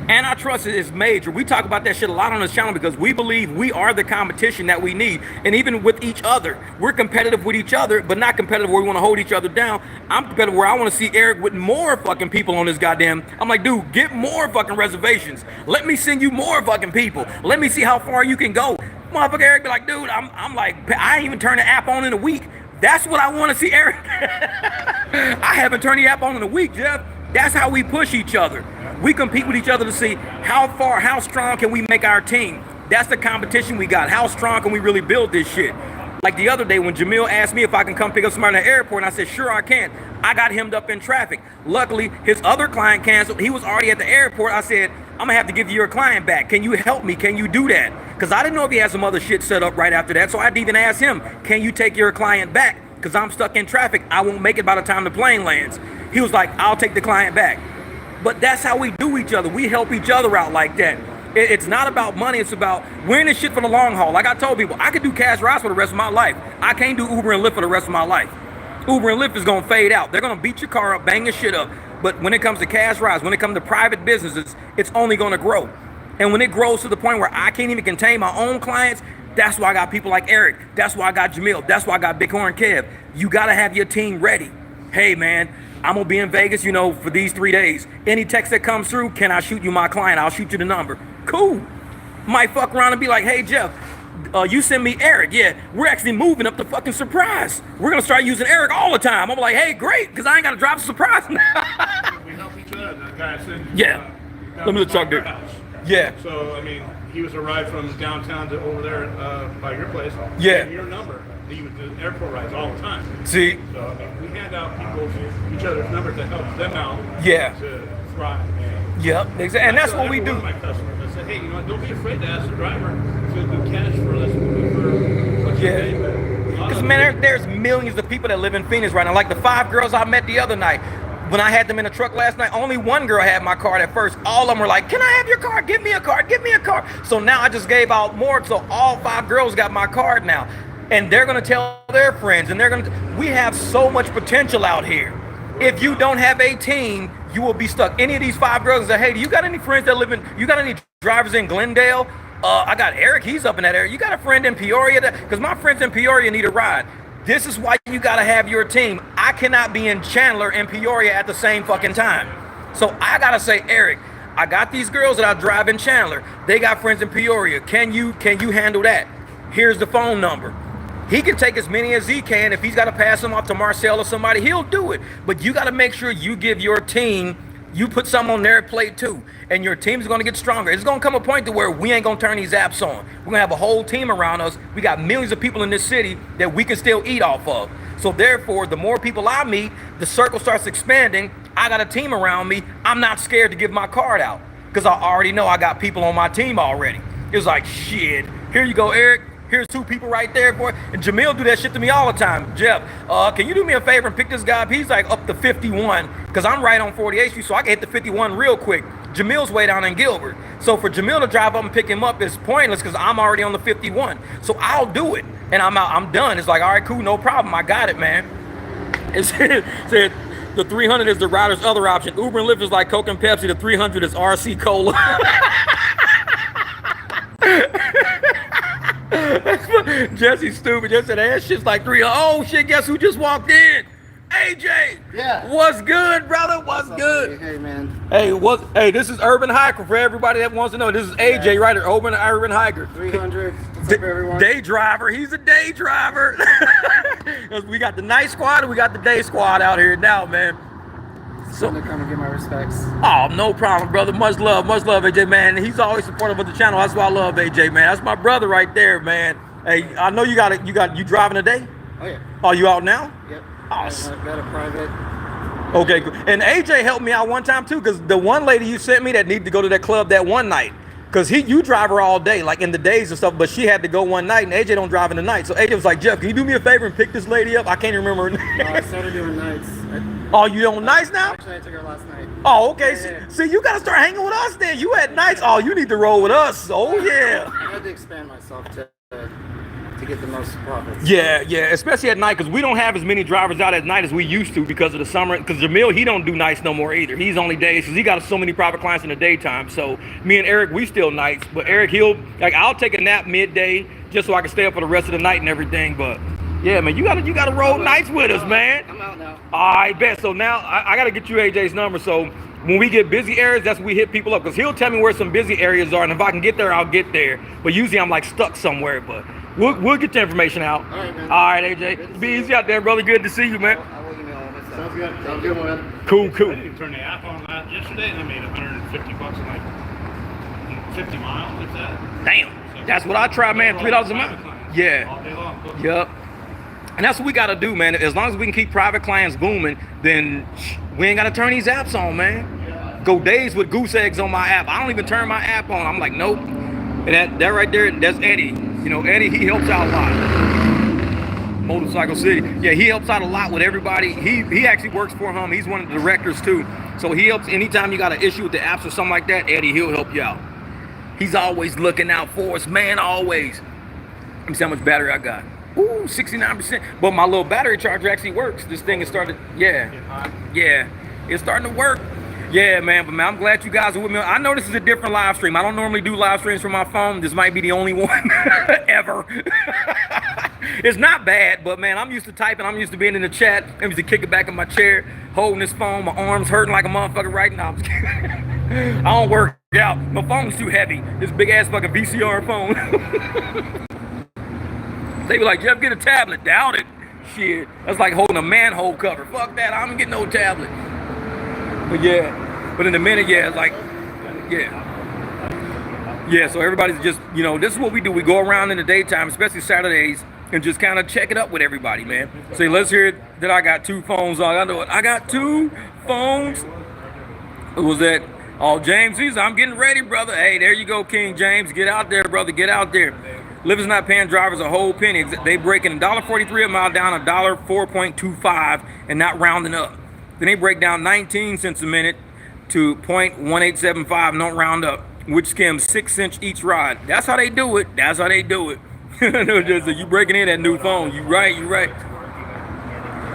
antitrust is major. We talk about that shit a lot on this channel because we believe we are the competition that we need. And even with each other, we're competitive with each other, but not competitive where we want to hold each other down. I'm competitive where I want to see Eric with more fucking people on this goddamn. I'm like, dude, get more fucking reservations. Let me send you more fucking people. Let me see how far you can go. Motherfucker Eric be like, dude, I'm like, I ain't even turned the app on in a week. That's what I want to see, Eric. I haven't turned the app on in a week, Jeff. That's how we push each other. We compete with each other to see how strong can we make our team. That's the competition we got. How strong can we really build this shit? Like the other day when Jamil asked me if I can come pick up somebody at the airport, and I said, sure I can. I got hemmed up in traffic. Luckily, his other client canceled. He was already at the airport. I said, I'm gonna have to give you your client back. Can you help me? Can you do that? Because I didn't know if he had some other shit set up right after that. So I had to even ask him, can you take your client back? Because I'm stuck in traffic. I won't make it by the time the plane lands. He was like, I'll take the client back. But that's how we do each other. We help each other out like that. It's not about money. It's about we're in this shit for the long haul. Like I told people, I could do cash rides for the rest of my life. I can't do Uber and Lyft for the rest of my life. Uber and Lyft is going to fade out. They're going to beat your car up, bang your shit up. But when it comes to cash rides, when it comes to private businesses, it's only going to grow. And when it grows to the point where I can't even contain my own clients, that's why I got people like Eric. That's why I got Jamil. That's why I got Bighorn Kev. You got to have your team ready. Hey, man, I'm going to be in Vegas, for these 3 days. Any text that comes through, can I shoot you my client? I'll shoot you the number. Cool. Might fuck around and be like, hey, Jeff, you send me Eric. Yeah, we're actually moving up the fucking Surprise. We're going to start using Eric all the time. I'm like, hey, great, because I ain't got to drive a Surprise. We help each other. That guy said, yeah. Let me talk to house. Yeah. So, he was a ride from downtown to over there by your place. Yeah. And your number. He would do airport rides all the time. See? So, we hand out each other's numbers to help them out. Yeah. To thrive. Yep, exactly. And that's what we do. One of my customers, I said, hey, don't be afraid to ask the driver to do cash for less for what you pay. Because, man, there's millions of people that live in Phoenix right now. Like the 5 girls I met the other night. When I had them in the truck last night, only one girl had my card at first. All of them were like, can I have your card? Give me a card. Give me a card. So now I just gave out more. So all 5 girls got my card now. And they're going to tell their friends. And we have so much potential out here. If you don't have a team, you will be stuck. Any of these 5 girls say, hey, do you got any friends that you got any drivers in Glendale? I got Eric. He's up in that area. You got a friend in Peoria? Because my friends in Peoria need a ride. This is why you got to have your team. I cannot be in Chandler and Peoria at the same fucking time. So I got to say, Eric, I got these girls that I drive in Chandler. They got friends in Peoria. Can you handle that? Here's the phone number. He can take as many as he can. If he's got to pass them off to Marcel or somebody, he'll do it. But you got to make sure you give your team, you put some on their plate too. And your team's going to get stronger. It's going to come a point to where we ain't going to turn these apps on. We're going to have a whole team around us. We got millions of people in this city that we can still eat off of. So therefore, the more people I meet, the circle starts expanding. I got a team around me. I'm not scared to give my card out because I already know I got people on my team already. It was like, shit, here you go, Eric. Here's 2 people right there for it. And Jamil do that shit to me all the time. Jeff, can you do me a favor and pick this guy up? He's like up to 51 because I'm right on 48th Street, so I can hit the 51 real quick. Jamil's way down in Gilbert. So for Jamil to drive up and pick him up is pointless because I'm already on the 51. So I'll do it. And I'm out, I'm done. It's like, all right, cool, no problem. I got it, man. It said the 300 is the rider's other option. Uber and Lyft is like Coke and Pepsi. The 300 is RC Cola. Jesse's stupid. Just said, that shit's like 300. Oh shit, guess who just walked in? AJ. Yeah. What's good, brother? What's good? Hey, man. Hey, this is Urban Hiker for everybody that wants to know. This is AJ, right? Urban Hiker. 300. What's up, everyone? Day driver. He's a day driver. We got the night squad and we got the day squad out here now, man. So to come and give my respects. Oh, no problem, brother. Much love, AJ, man. He's always supportive of the channel. That's why I love AJ, man. That's my brother right there, man. Hey, I know you driving today? Oh yeah. Are you out now? Yep. Awesome. I've got a private. Okay, cool. And AJ helped me out one time too, because the one lady you sent me that needed to go to that club that one night, because you drive her all day, like in the days and stuff, but she had to go one night, and AJ don't drive in the night. So AJ was like, Jeff, can you do me a favor and pick this lady up? I can't even remember her name. I started doing nights. Oh, you doing nights now? Actually, I took her last night. Oh, okay. Yeah. See, you gotta start hanging with us then. You at nights. Oh, you need to roll with us. Oh yeah. I had to expand myself to get the most profits. Yeah, especially at night, because we don't have as many drivers out at night as we used to because of the summer. Because Jamil, he don't do nights no more either. He's only days because he got so many private clients in the daytime. So me and Eric, we still nights. But Eric, I'll take a nap midday just so I can stay up for the rest of the night and everything. But yeah, man, you gotta roll nights with us, man. I'm out now. I bet. So now I gotta get you AJ's number. So when we get busy areas, that's when we hit people up, because he'll tell me where some busy areas are, and if I can get there, I'll get there. But usually I'm like stuck somewhere. But we'll get the information out. All right, man. All right, AJ. Be easy out there, brother. Good to see you, man. I will email all this. Sounds good. Sounds good, man. Cool. I didn't turn the app on that yesterday, and I made $150 in like 50 miles. What's that? Damn. That's what I try, man. $3 a month. Yeah. All day long. Cool. Yep. And that's what we gotta do, man. As long as we can keep private clients booming, then we ain't gotta turn these apps on, man. Go days with goose eggs on my app. I don't even turn my app on. I'm like, nope. And that right there, that's Eddie. You know, Eddie, he helps out a lot. Motorcycle City. Yeah, he helps out a lot with everybody. He actually works for him. He's one of the directors too. So he helps anytime you got an issue with the apps or something like that, Eddie, he'll help you out. He's always looking out for us, man, always. Let me see how much battery I got. Ooh, 69%. But my little battery charger actually works. This thing has started, yeah, it's starting to work. Yeah, man, but man, I'm glad you guys are with me. I know this is a different live stream. I don't normally do live streams from my phone. This might be the only one ever. It's not bad, but man, I'm used to typing. I'm used to being in the chat. I'm used to kicking back in my chair, holding this phone. My arms hurting like a motherfucker right now. I don't work out. My phone's too heavy. This big ass fucking VCR phone. They be like, Jeff, get a tablet. Doubt it. Shit. That's like holding a manhole cover. Fuck that. I don't get no tablet. But yeah. But in a minute, yeah, it's like, yeah. Yeah, so everybody's just, you know, this is what we do. We go around in the daytime, especially Saturdays, and just kind of check it up with everybody, man. So let's hear it that I got 2 phones on. I know it. I got 2 phones. What was that? Oh, James, I'm getting ready, brother. Hey, there you go, King James. Get out there, brother. Get out there. Lyft is not paying drivers a whole penny. They breaking $1.43 a mile down $4.25 and not rounding up. Then they break down 19 cents a minute to 0.1875, don't round up, which skims 6 cents each ride. That's how they do it. That's how they do it. You breaking in that new phone. You right.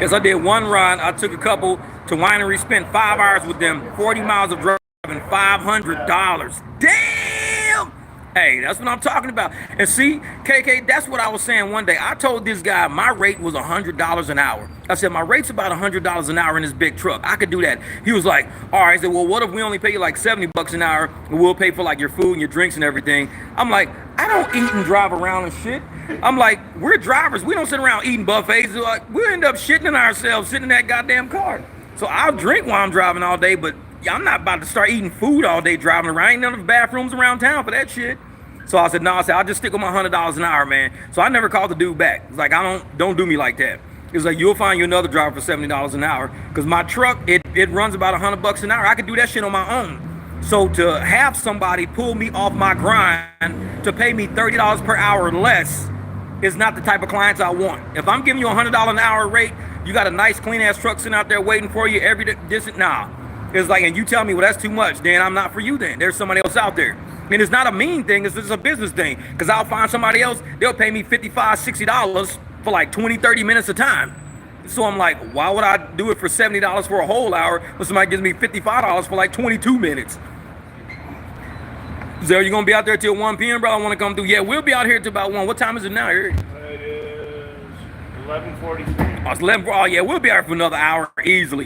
Yes, I did one ride. I took a couple to winery, spent 5 hours with them, 40 miles of driving, $500. Damn! Hey, that's what I'm talking about. And see, KK, that's what I was saying one day. I told this guy my rate was $100 an hour. I said, my rate's about $100 an hour in this big truck. I could do that. He was like, all right. I said, well, what if we only pay you like $70 an hour and we'll pay for like your food and your drinks and everything? I'm like, I don't eat and drive around and shit. I'm like, we're drivers. We don't sit around eating buffets. Like, we'll end up shitting in ourselves sitting in that goddamn car. So I'll drink while I'm driving all day, but I'm not about to start eating food all day driving around. Ain't none of the bathrooms around town for that shit. So I said, no, I'll just stick with my $100 an hour, man. So I never called the dude back. It's like, don't do me like that. It's like, you'll find you another driver for $70 an hour. Because my truck, it runs about $100 an hour. I could do that shit on my own. So to have somebody pull me off my grind to pay me $30 per hour less is not the type of clients I want. If I'm giving you $100 an hour rate, you got a nice clean ass truck sitting out there waiting for you every day. Nah. It's like, and you tell me, well, that's too much, then I'm not for you then. There's somebody else out there. And it's not a mean thing, it's just a business thing. Because I'll find somebody else, they'll pay me $55, $60 for like 20, 30 minutes of time. So I'm like, why would I do it for $70 for a whole hour when somebody gives me $55 for like 22 minutes? So you gonna be out there till 1 p.m., bro? I wanna come through. Yeah, we'll be out here till about 1. What time is it now, Eric? It is 11:43. Oh, it's 11. Oh, yeah, we'll be out for another hour easily.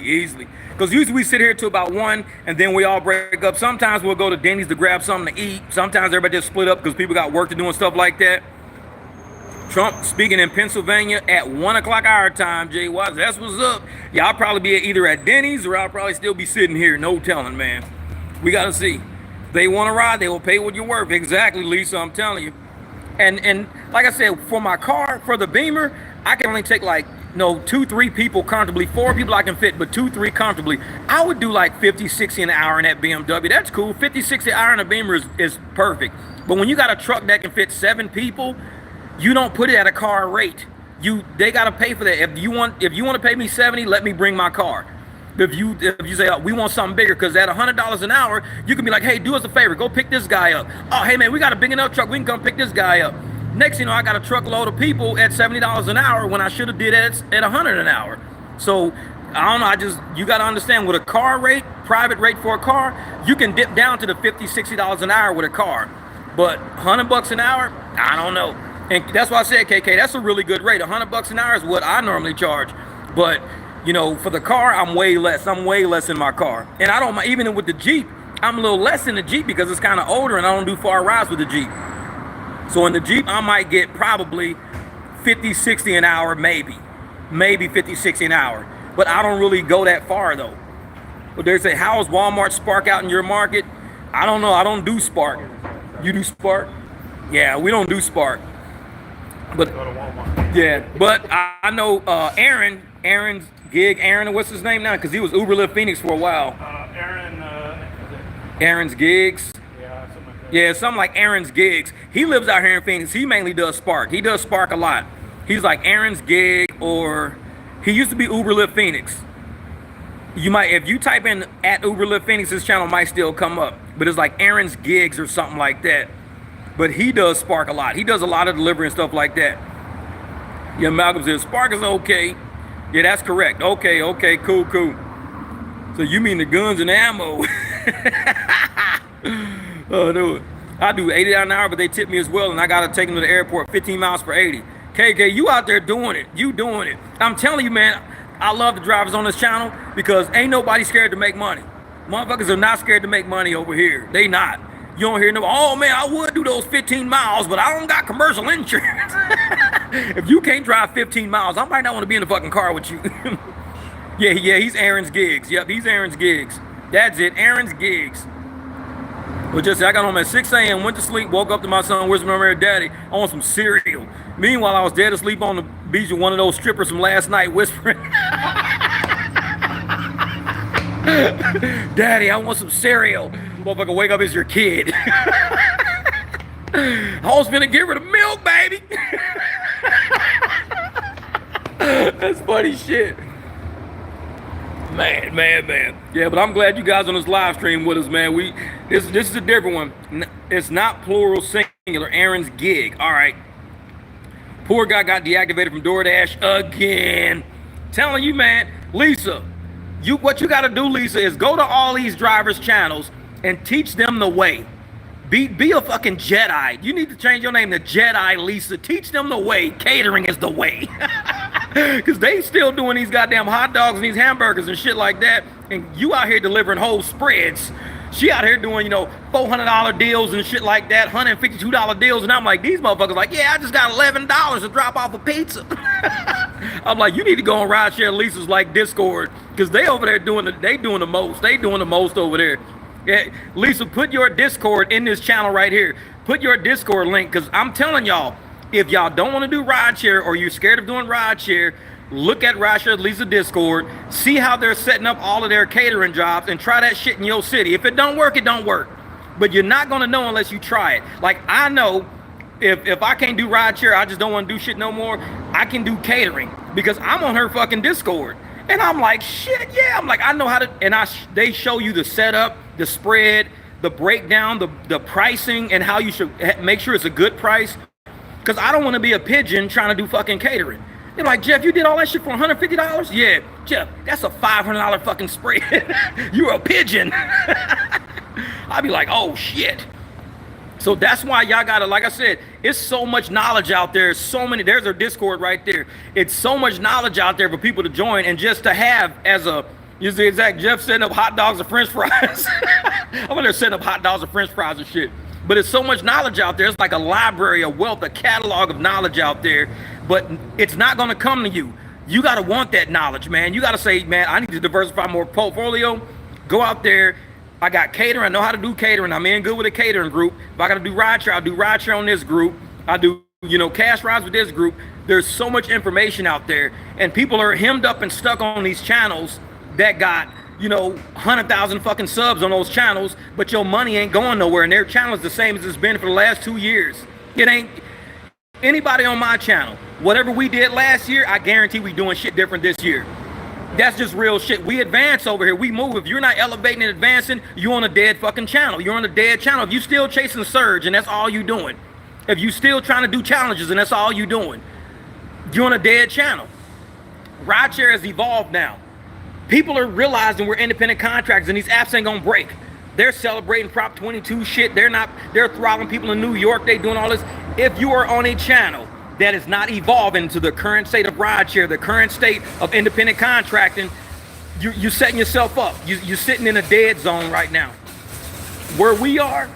Because usually we sit here till about 1, and then we all break up. Sometimes we'll go to Denny's to grab something to eat. Sometimes everybody just split up because people got work to do and stuff like that. Trump speaking in Pennsylvania at 1 o'clock our time, Jay Watts. That's what's up. Yeah, I'll probably be either at Denny's or I'll probably still be sitting here. No telling, man. We got to see. If they want to ride, they will pay what you're worth. Exactly, Lisa, I'm telling you. And like I said, for my car, for the Beamer, I can only take like, 2-3 people comfortably. 4 people I can fit, but 2-3 comfortably. I would do like 50-60 an hour in that BMW. That's cool. 50-60 an hour in a Beamer is perfect. But when you got a truck that can fit 7 people, you don't put it at a car rate. They gotta pay for that. If you want to pay me 70, let me bring my car. If you say, oh, we want something bigger, because at $100 an hour, you can be like, hey, do us a favor, go pick this guy up. Oh, hey man, we got a big enough truck, we can come pick this guy up. Next, I got a truckload of people at $70 an hour when I should have did it at $100 an hour. So I don't know. You got to understand, with a car rate, private rate for a car, you can dip down to the $50-$60 an hour with a car. But $100 an hour, I don't know. And that's why I said, KK, that's a really good rate. $100 an hour is what I normally charge. But for the car, I'm way less. I'm way less in my car. And I don't mind, even with the Jeep, I'm a little less in the Jeep because it's kind of older and I don't do far rides with the Jeep. So in the Jeep, I might get probably 50, 60 an hour, maybe 50, 60 an hour. But I don't really go that far though. But they say, how is Walmart Spark out in your market? I don't know. I don't do Spark. You do Spark? Yeah, we don't do Spark. But yeah, but I know Aaron's gig. Aaron, what's his name now? Because he was Uber Lyft Phoenix for a while. Aaron's gigs. Yeah, something like Aaron's gigs. He lives out here in Phoenix. He mainly does Spark. He does Spark a lot. He's like Aaron's gig, or he used to be Uber Lyft Phoenix. You might, if you type in at Uber Lyft Phoenix, his channel might still come up. But it's like Aaron's gigs or something like that. But he does Spark a lot. He does a lot of delivery and stuff like that. Yeah, Malcolm says Spark is okay. Yeah, that's correct. Okay, cool. So you mean the guns and ammo? Oh, no. I do 80 an hour, but they tip me as well, and I gotta take them to the airport 15 miles per 80. KK, you out there doing it. You doing it. I'm telling you, man, I love the drivers on this channel because ain't nobody scared to make money. Motherfuckers are not scared to make money over here. They not. You don't hear no, oh man, I would do those 15 miles, but I don't got commercial insurance. If you can't drive 15 miles, I might not want to be in the fucking car with you. Yeah, he's Aaron's gigs. Yep, he's Aaron's gigs. That's it, Aaron's gigs. Well, just I got home at 6 a.m., went to sleep, woke up to my son, where's my daddy? I want some cereal. Meanwhile, I was dead asleep on the beach with one of those strippers from last night whispering, Daddy, I want some cereal. Motherfucker, wake up, it's your kid. I was finna get rid of milk, baby. That's funny shit. Man. Yeah, but I'm glad you guys on this live stream with us, man. This is a different one. It's not plural, singular. Aaron's gig. All right. Poor guy got deactivated from DoorDash again. Telling you, man, Lisa, what you got to do, Lisa, is go to all these drivers' channels and teach them the way. Be a fucking Jedi. You need to change your name to Jedi, Lisa. Teach them the way. Catering is the way. Because they still doing these goddamn hot dogs and these hamburgers and shit like that. And you out here delivering whole spreads. She out here doing, $400 deals and shit like that, $152 deals. And I'm like, these motherfuckers like, yeah, I just got $11 to drop off a pizza. I'm like, you need to go on rideshare Lisa's like Discord. Because they over there doing the most. They doing the most over there. Yeah, Lisa, put your Discord in this channel right here. Put your Discord link, because I'm telling y'all, if y'all don't want to do rideshare or you're scared of doing rideshare, look at Rideshare Lisa Discord, see how they're setting up all of their catering jobs, and try that shit in your city. If it don't work, it don't work. But you're not going to know unless you try it. Like, I know if I can't do rideshare, I just don't want to do shit no more, I can do catering because I'm on her fucking Discord. And I'm like, shit, yeah. I'm like, I know how to, and they show you the setup, the spread, the breakdown, the pricing, and how you should make sure it's a good price. Because I don't want to be a pigeon trying to do fucking catering. They're like, Jeff, you did all that shit for $150? Yeah, Jeff, that's a $500 fucking spread. You're a pigeon. I'd be like, oh shit. So that's why y'all gotta, like I said, it's so much knowledge out there. So many, there's our Discord right there. It's so much knowledge out there for people to join and just to have as a, use the exact Jeff setting up hot dogs and French fries. I'm gonna setting up hot dogs and French fries and shit. But it's so much knowledge out there. It's like a library, a wealth, a catalog of knowledge out there. But it's not gonna come to you. You gotta want that knowledge, man. You gotta say, man, I need to diversify more portfolio. Go out there. I got catering. I know how to do catering. I'm in good with a catering group. If I got to do rideshare, I'll do rideshare on this group. I do, you know, cash rides with this group. There's so much information out there, and people are hemmed up and stuck on these channels that got, you know, 100,000 fucking subs on those channels, but your money ain't going nowhere, and their channel is the same as it's been for the last 2 years. It ain't anybody on my channel. Whatever we did last year, I guarantee we doing shit different this year. That's just real shit. We advance over here. We move. If you're not elevating and advancing, you're on a dead fucking channel. You're on a dead channel. If you still chasing surge and that's all you doing, if you still trying to do challenges and that's all you doing, you're on a dead channel. Rideshare has evolved now. People are realizing we're independent contractors and these apps ain't gonna break. They're celebrating Prop 22 shit. They're throttling people in New York. They doing all this. If you are on a channel that is not evolving to the current state of rideshare, the current state of independent contracting, you're setting yourself up. You're sitting in a dead zone right now. Where we are,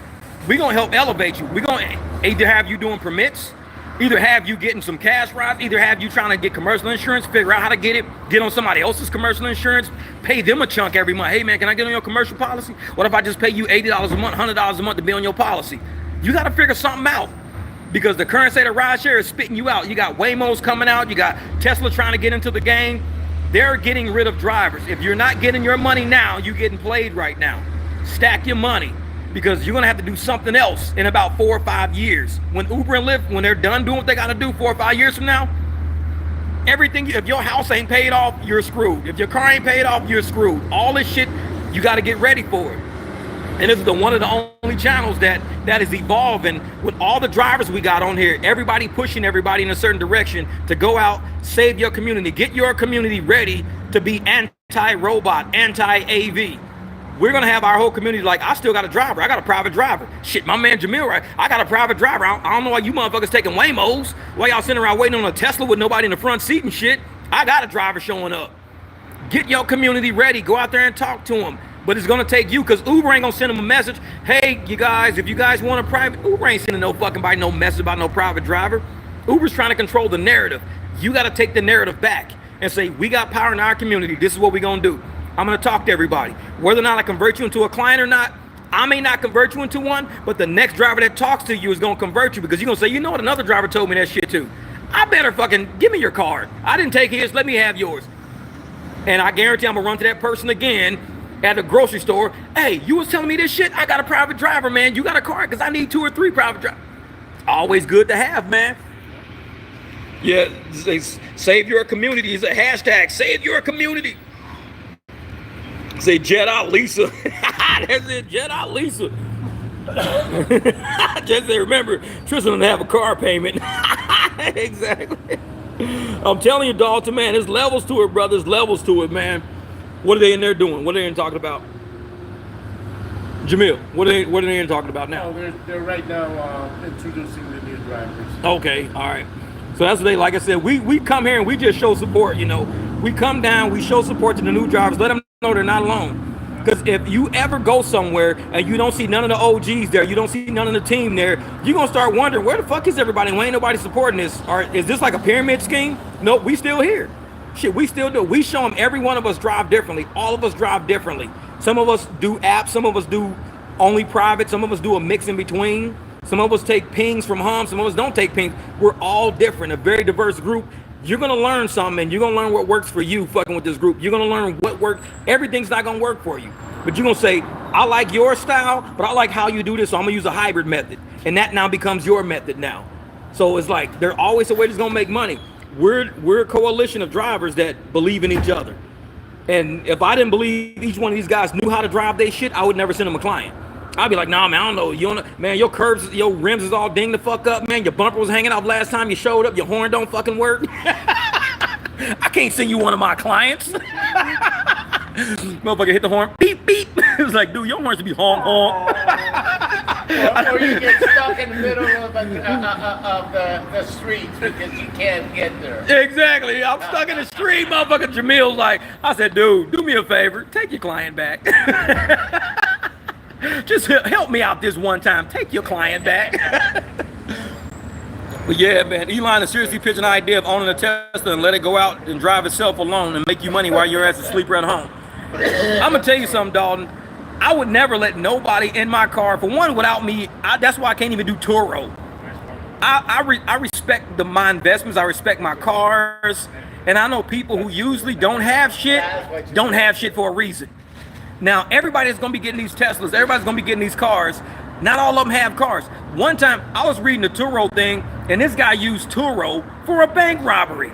we're gonna help elevate you. We're gonna either have you doing permits, either have you getting some cash rides, either have you trying to get commercial insurance, figure out how to get it, get on somebody else's commercial insurance, pay them a chunk every month. Hey man, can I get on your commercial policy? What if I just pay you $80 a month, $100 a month to be on your policy? You gotta figure something out. Because the current state of rideshare is spitting you out. You got Waymos coming out. You got Tesla trying to get into the game. They're getting rid of drivers. If you're not getting your money now, you're getting played right now. Stack your money because you're going to have to do something else in about 4 or 5 years. When Uber and Lyft, when they're done doing what they got to do 4 or 5 years from now, everything, if your house ain't paid off, you're screwed. If your car ain't paid off, you're screwed. All this shit, you got to get ready for it. And this is one of the only channels that is evolving with all the drivers we got on here. Everybody pushing everybody in a certain direction to go out, save your community, get your community ready to be anti-robot, anti-AV. We're gonna have our whole community like, I still got a driver. I got a private driver. Shit, my man Jamil, right? I got a private driver. I don't know why you motherfuckers taking Waymos. Why y'all sitting around waiting on a Tesla with nobody in the front seat and shit? I got a driver showing up. Get your community ready. Go out there and talk to them. But it's gonna take you, because Uber ain't gonna send them a message. Hey, you guys, if you guys want a private, Uber ain't sending no fucking body no message about no private driver. Uber's trying to control the narrative. You gotta take the narrative back and say, we got power in our community. This is what we're gonna do. I'm gonna talk to everybody. Whether or not I convert you into a client or not, I may not convert you into one, but the next driver that talks to you is gonna convert you, because you're gonna say, you know what, another driver told me that shit too. I better fucking give me your card. I didn't take his, let me have yours. And I guarantee I'm gonna run to that person again at the grocery store. Hey, you was telling me this shit? I got a private driver, man. You got a car? Because I need 2 or 3 private drivers. Always good to have, man. Yeah, save your community is a hashtag. Save your community. Say Jet out Lisa. That's it, Jet out Lisa. Just say, remember, Tristan doesn't have a car payment. Exactly. I'm telling you, Dalton, man, there's levels to it, brother. There's levels to it, man. What are they in there doing? What are they in talking about? Jamil, what are they in talking about now? Oh, they're right now introducing the new drivers. Okay, all right. So that's what they, like I said, we come here and we just show support, you know. We come down, we show support to the new drivers, let them know they're not alone. Because if you ever go somewhere and you don't see none of the OGs there, you don't see none of the team there, you're going to start wondering, where the fuck is everybody? Why ain't nobody supporting this? Or is this like a pyramid scheme? Nope, we still here. Shit, we still do. We show them every one of us drive differently. All of us drive differently. Some of us do apps. Some of us do only private. Some of us do a mix in between. Some of us take pings from home. Some of us don't take pings. We're all different, a very diverse group. You're going to learn something, and you're going to learn what works for you fucking with this group. You're going to learn what works. Everything's not going to work for you. But you're going to say, I like your style, but I like how you do this, so I'm going to use a hybrid method. And that now becomes your method now. So it's like, there's always a way that's going to make money. We're a coalition of drivers that believe in each other. And if I didn't believe each one of these guys knew how to drive their shit, I would never send them a client. I'd be like, nah, man, I don't know. You don't know, man, your curves, your rims is all dinged the fuck up, man. Your bumper was hanging off last time you showed up. Your horn don't fucking work. I can't send you one of my clients. Motherfucker hit the horn, beep, beep. It was like, dude, your horn should be honk, honk. Or you get stuck in the middle of the streets because you can't get there. Exactly. I'm stuck in the street, motherfucker. Jamil's like, I said, dude, do me a favor. Take your client back. Just help me out this one time. Take your client back. But yeah, man, Elon is seriously pitching the idea of owning a Tesla and let it go out and drive itself alone and make you money while your ass is asleep at home. I'm gonna tell you something, Dalton. I would never let nobody in my car, for one, without me. That's why I can't even do Turo. I respect my investments. I respect my cars. And I know people who usually don't have shit for a reason. Now, everybody's going to be getting these Teslas. Everybody's going to be getting these cars. Not all of them have cars. One time, I was reading the Turo thing, and this guy used Turo for a bank robbery.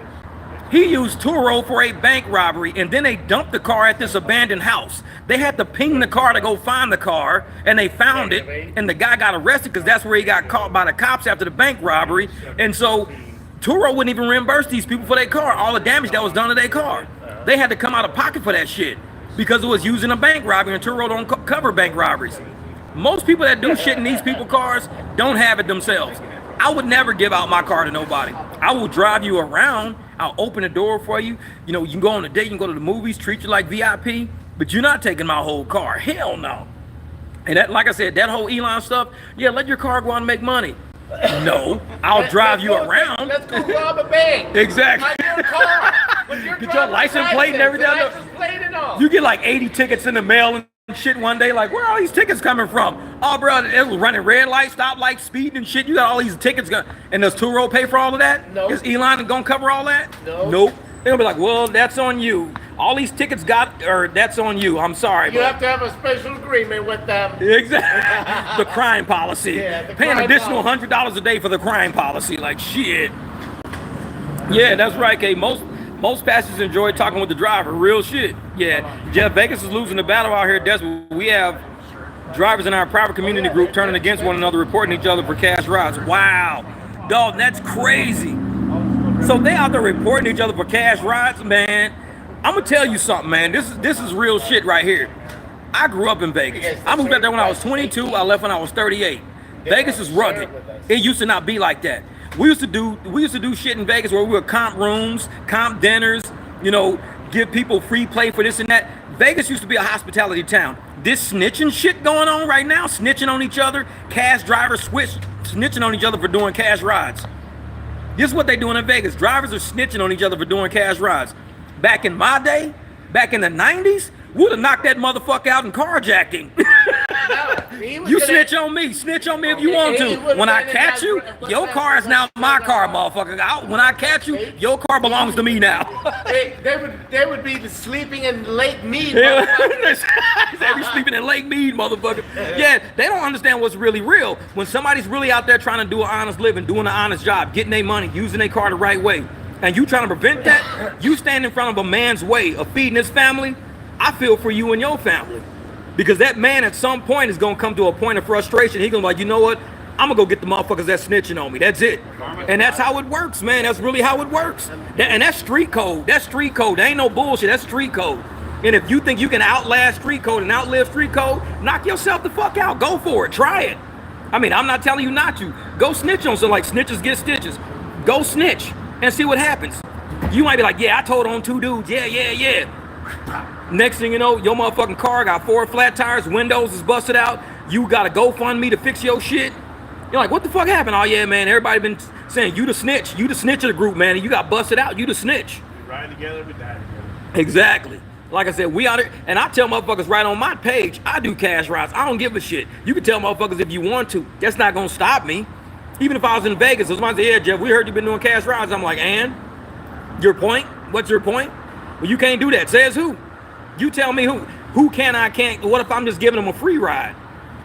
He used Turo for a bank robbery, and then they dumped the car at this abandoned house. They had to ping the car to go find the car, and they found it, and the guy got arrested because that's where he got caught by the cops after the bank robbery. And so Turo wouldn't even reimburse these people for their car, all the damage that was done to their car. They had to come out of pocket for that shit because it was using a bank robbery, and Turo don't cover bank robberies. Most people that do shit in these people's cars don't have it themselves. I would never give out my car to nobody. I will drive you around. I'll open the door for you. You know, you can go on a date, you can go to the movies, treat you like VIP, but you're not taking my whole car. Hell no. And that, like I said, that whole Elon stuff, yeah, let your car go out and make money. No, I'll drive you around. Let's go rob a bank. Exactly. Not your car. Get your license plate and everything. You get like 80 tickets in the mail and shit one day, like, where are all these tickets coming from? Oh, bro, it was running red lights, stop lights, speeding and shit. You got all these tickets, and does Turo pay for all of that? No. Is Elon gonna cover all that? No. Nope. They'll be like, well, that's on you. All these tickets that's on you. I'm sorry. You have to have a special agreement with them. Exactly. The crime policy. Yeah, paying an additional $100 a day for the crime policy. Like, shit. Yeah, that's right, Kay. Most passengers enjoy talking with the driver. Real shit. Yeah. Jeff, Vegas is losing the battle out here. We have drivers in our private community group turning against one another, reporting each other for cash rides. Wow. Dog, that's crazy. So they out there reporting each other for cash rides, man. I'm gonna tell you something, man. This is real shit right here. I grew up in Vegas. I moved out there when I was 22. I left when I was 38. Vegas is rugged. It used to not be like that. We used to do shit in Vegas where we would comp rooms, comp dinners, you know, give people free play for this and that. Vegas used to be a hospitality town. This snitching shit going on right now, snitching on each other, cash drivers snitching on each other for doing cash rides. This is what they doing in Vegas. Drivers are snitching on each other for doing cash rides. Back in my day, back in the 90s, would have knocked that motherfucker out in carjacking. You snitch on me if you want to. When I catch you, your car is now my car, motherfucker. When I catch you, your car belongs to me now. They would be sleeping in Lake Mead. They be sleeping in Lake Mead, motherfucker. Yeah, they don't understand what's really real. When somebody's really out there trying to do an honest living, doing an honest job, getting their money, using their car the right way, and you trying to prevent that, you stand in front of a man's way of feeding his family, I feel for you and your family. Because that man at some point is going to come to a point of frustration. He's going to be like, you know what? I'm going to go get the motherfuckers that's snitching on me. That's it. And that's how it works, man. That's really how it works. And that's street code. That's street code. There ain't no bullshit. That's street code. And if you think you can outlast street code and outlive street code, knock yourself the fuck out. Go for it. Try it. I mean, I'm not telling you not to. Go snitch on something like snitches get stitches. Go snitch and see what happens. You might be like, yeah, I told on 2 dudes. Yeah. Next thing you know, your motherfucking car got 4 flat tires, windows is busted out. You got a GoFundMe to fix your shit. You're like, what the fuck happened? Oh yeah, man, everybody been saying you the snitch. You the snitch of the group, man. And you got busted out. You the snitch. We ride together, we die together. Exactly. Like I said, we out here, and I tell motherfuckers right on my page, I do cash rides. I don't give a shit. You can tell motherfuckers if you want to. That's not gonna stop me. Even if I was in Vegas, somebody say, yeah, Jeff, we heard you been doing cash rides. I'm like, and? Your point? What's your point? Well, you can't do that. Says who? You tell me who can't. What if I'm just giving them a free ride?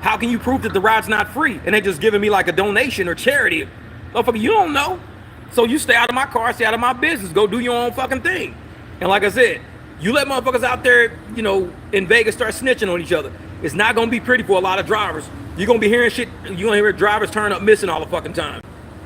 How can you prove that the ride's not free and they just giving me like a donation or charity? Motherfucker, you don't know. So you stay out of my car, stay out of my business. Go do your own fucking thing. And like I said, You let motherfuckers out there, you know, in Vegas start snitching on each other. It's not gonna be pretty for a lot of drivers. You're gonna be hearing shit, you're gonna hear drivers turn up missing all the fucking time.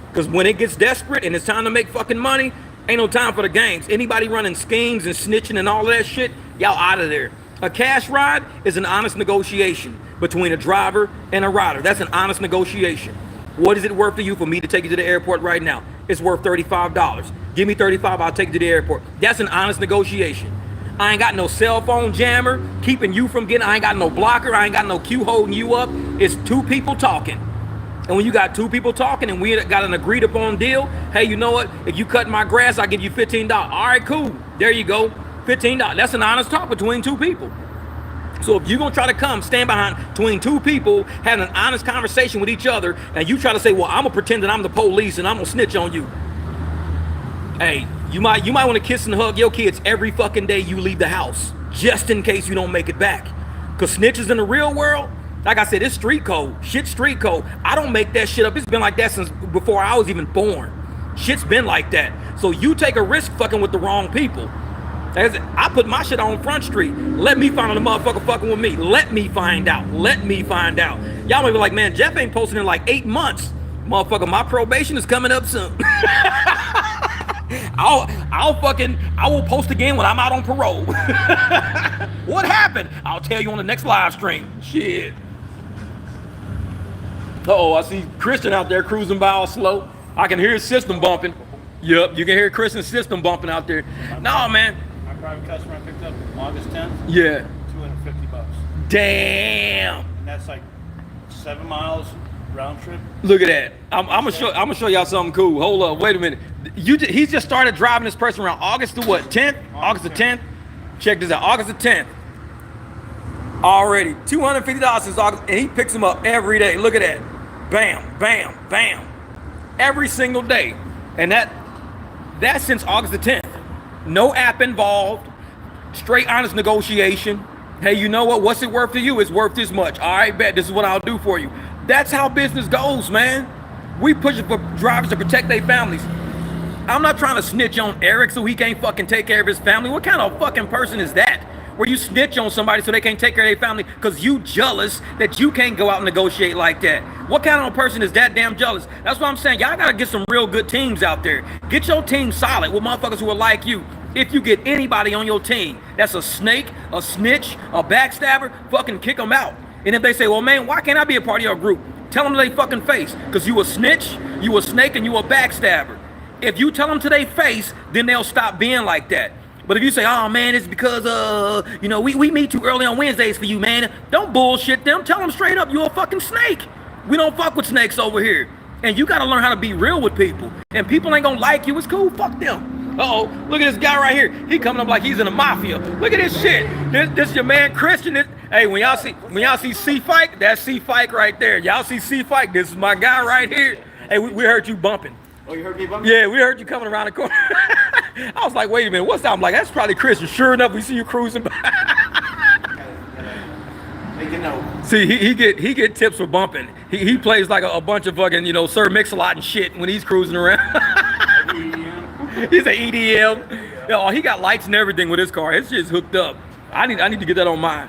Because when it gets desperate and it's time to make fucking money, ain't no time for the games. Anybody running schemes and snitching and all of that shit, y'all out of there. A cash ride is an honest negotiation between a driver and a rider. That's an honest negotiation. What is it worth to you for me to take you to the airport right now? It's worth $35. Give me $35, I'll take you to the airport. That's an honest negotiation. I ain't got no cell phone jammer keeping you from getting, I ain't got no blocker, I ain't got no queue holding you up. It's two people talking. And when you got two people talking and we got an agreed upon deal, hey, you know what? If you cut my grass, I'll give you $15. All right, cool. There you go. $15. That's an honest talk between two people. So if you're gonna try to come stand between two people having an honest conversation with each other, and you try to say, well, I'm gonna pretend that I'm the police and I'm gonna snitch on you. Hey, you might want to kiss and hug your kids every fucking day you leave the house, just in case you don't make it back. Cause snitches in the real world, like I said, it's street code. Shit's street code. I don't make that shit up. It's been like that since before I was even born. Shit's been like that. So you take a risk fucking with the wrong people. I put my shit on Front Street. Let me find out the motherfucker fucking with me. Let me find out. Let me find out. Y'all might be like, man, Jeff ain't posting in like 8 months. Motherfucker, my probation is coming up soon. I will post again when I'm out on parole. What happened? I'll tell you on the next live stream. Shit. Uh-oh, I see Christian out there cruising by all slow. I can hear his system bumping. Yup, you can hear Christian's system bumping out there. No, man. My private customer I picked up August 10th. Yeah. $250. Damn. And that's like 7 miles round trip. Look at that. I'm gonna show y'all something cool. Hold up, wait a minute. He just started driving this person around August the what? 10th? August the 10th. Check this out. August the 10th. Already $250 since August, and he picks them up every day. Look at that. Bam, bam, bam. Every single day. And that's since August the 10th. No app involved. Straight honest negotiation. Hey, you know what? What's it worth to you? It's worth this much. All right, bet. This is what I'll do for you. That's how business goes, man. We pushing for drivers to protect their families. I'm not trying to snitch on Eric so he can't fucking take care of his family. What kind of fucking person is that? Where you snitch on somebody so they can't take care of their family because you jealous that you can't go out and negotiate like that. What kind of a person is that damn jealous? That's what I'm saying. Y'all gotta get some real good teams out there. Get your team solid with motherfuckers who are like you. If you get anybody on your team that's a snake, a snitch, a backstabber, fucking kick them out. And if they say, well, man, why can't I be a part of your group? Tell them to their fucking face. Because you a snitch, you a snake, and you a backstabber. If you tell them to their face, then they'll stop being like that. But if you say, oh, man, it's because, you know, we meet too early on Wednesdays for you, man. Don't bullshit them. Tell them straight up, you a fucking snake. We don't fuck with snakes over here. And you got to learn how to be real with people. And people ain't going to like you. It's cool. Fuck them. Uh-oh. Look at this guy right here. He coming up like he's in the mafia. Look at this shit. This your man Christian. Hey, when y'all see C-Fike, that's C-Fike right there. Y'all see C-Fike. This is my guy right here. Hey, we heard you bumping. Oh, you heard me bumping? Yeah, we heard you coming around the corner. I was like, wait a minute, what's that? I'm like, that's probably Christian. Sure enough, we see you cruising by. Make a note. See, he get tips for bumping. He plays like a bunch of fucking, you know, Sir Mix-a-Lot and shit when he's cruising around. He's an EDM. Oh, he got lights and everything with his car. His shit's hooked up. I need to get that on mine.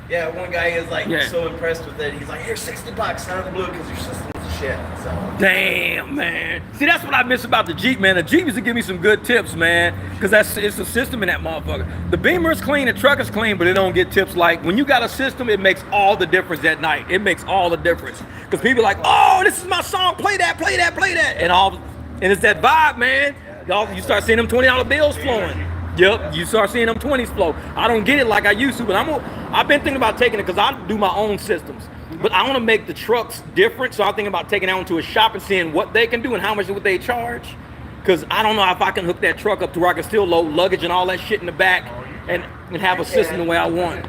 Yeah, one guy is like so impressed with it. He's like, here's $60 out of the blue because your system's shit. So. Damn, man. See, that's what I miss about the Jeep, man. The Jeep used to give me some good tips, man, because it's a system in that motherfucker. The Beamer is clean, the truck is clean, but it don't get tips like when you got a system, it makes all the difference that night. It makes all the difference because people are like, oh, this is my song. Play that, play that, play that, and it's that vibe, man. Y'all, you start seeing them $20 bills flowing. Yep, you start seeing them 20s flow. I don't get it like I used to, but I've been thinking about taking it because I do my own systems. But I want to make the trucks different, so I'm thinking about taking it out to a shop and seeing what they can do and how much would they charge. Because I don't know if I can hook that truck up to where I can still load luggage and all that shit in the back and have a system the way I want.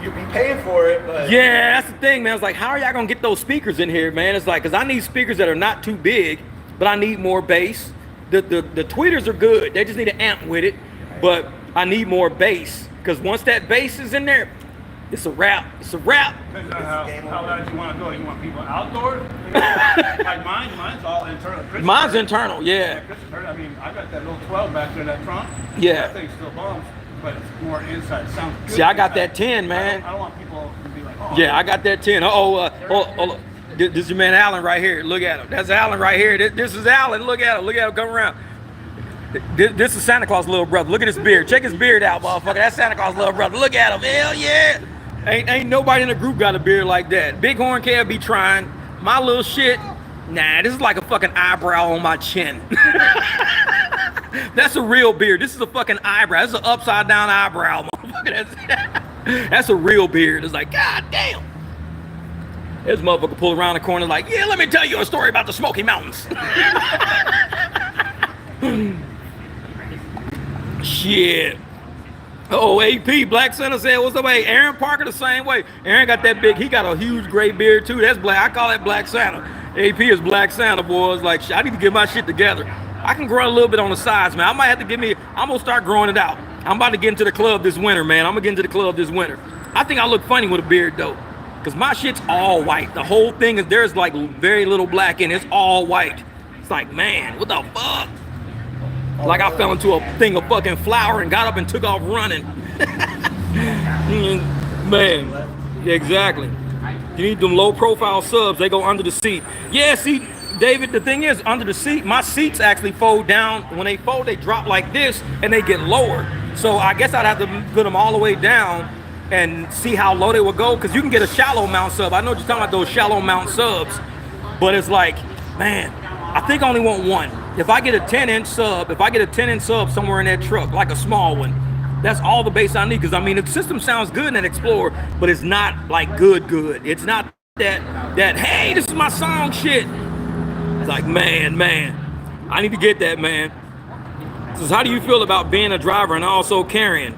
You'll be paying for it, but... Yeah, that's the thing, man. It's like, how are y'all going to get those speakers in here, man? It's like, because I need speakers that are not too big, but I need more bass. The tweeters are good. They just need an amp with it, but I need more bass because once that bass is in there, it's a wrap. It's a wrap. Depends on how loud you want to go. You want people outdoors? Like mine's all internal. Mine's internal, yeah. I mean, I got that little 12 back there in that trunk. Yeah. That thing still bombs. but it's more inside. It sounds good. See, I got inside. that 10, man. I don't want people to be like, oh. Yeah, I got that 10. This is your man Alan right here. Look at him. That's Alan right here. This is Alan. Look at him. Look at him. Come around. This is Santa Claus' little brother. Look at his beard. Check his beard out, motherfucker. That's Santa Claus' little brother. Look at him. Hell yeah. Ain't nobody in the group got a beard like that. Bighorn Kev be trying. My little shit. Nah, this is like a fucking eyebrow on my chin. That's a real beard. This is a fucking eyebrow. This is an upside down eyebrow, motherfucker. That's a real beard. It's like, God damn. This motherfucker pull around the corner like, yeah, let me tell you a story about the Smoky Mountains. Shit. Oh, AP, Black Santa said, what's up? Hey, Aaron Parker the same way. Aaron got that big, he got a huge gray beard too. That's black. I call that Black Santa. AP is Black Santa, boys. Like, I need to get my shit together. I can grow a little bit on the sides, man. I might have to I'm gonna start growing it out. I'm about to get into the club this winter, man. I'm gonna get into the club this winter. I think I look funny with a beard though. Cause my shit's all white. The whole thing is, there's like very little black in it. It's all white. It's like, man, what the fuck? Like I fell into a thing of fucking flour and got up and took off running. Man, exactly. You need them low profile subs. They go under the seat. Yeah, see, David, the thing is, under the seat, my seats actually fold down. When they fold, they drop like this and they get lower. So I guess I'd have to put them all the way down and see how low they would go, because you can get a shallow mount sub. I know what you're talking about, those shallow mount subs, but it's like, man, I think I only want one. If I get a 10-inch sub, somewhere in that truck, like a small one, that's all the bass I need. Because I mean, the system sounds good in that Explorer, but it's not like good. It's not that hey, this is my song shit. It's like, man, I need to get that, man. So how do you feel about being a driver and also carrying?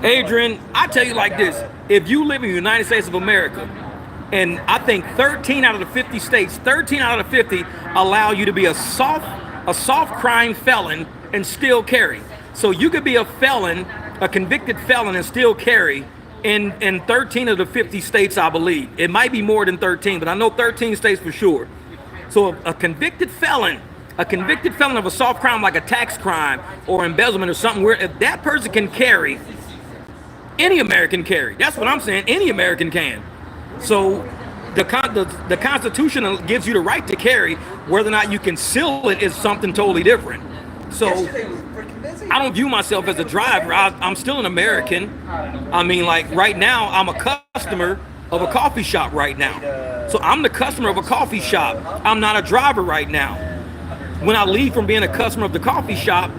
Adrian, I tell you like this, if you live in the United States of America, and I think 13 out of the 50 states, 13 out of the 50 allow you to be a soft crime felon and still carry. So you could be a felon, a convicted felon, and still carry in 13 of the 50 states, I believe. It might be more than 13, but I know 13 states for sure. So a convicted felon of a soft crime like a tax crime or embezzlement or something, where if that person can carry, any American carry. That's what I'm saying. Any American can. So the Constitution gives you the right to carry. Whether or not you can seal it is something totally different. So I don't view myself as a driver. I'm still an American. I mean, like right now, I'm a customer of a coffee shop right now. So I'm the customer of a coffee shop. I'm not a driver right now. When I leave from being a customer of the coffee shop,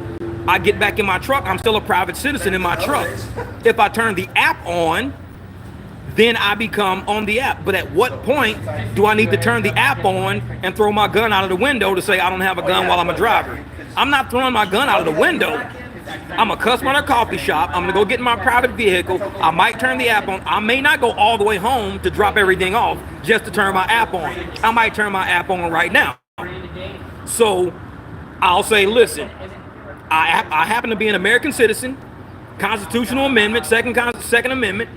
I get back in my truck. I'm still a private citizen in my truck. If I turn the app on, then I become on the app. But at what point do I need to turn the app on and throw my gun out of the window to say I don't have a gun while I'm a driver? I'm not throwing my gun out of the window. I'm a customer at a coffee shop. I'm gonna go get in my private vehicle. I might turn the app on. I may not go all the way home to drop everything off just to turn my app on. I might turn my app on right now. So I'll say, listen, I happen to be an American citizen, constitutional amendment, second amendment,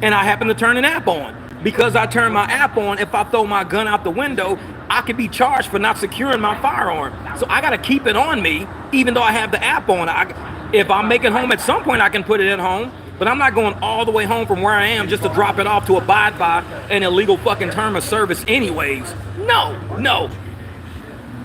and I happen to turn an app on. Because I turn my app on, if I throw my gun out the window, I could be charged for not securing my firearm. So I gotta keep it on me, even though I have the app on. If I make it home at some point, I can put it at home, but I'm not going all the way home from where I am just to drop it off to abide by an illegal fucking term of service anyways. No.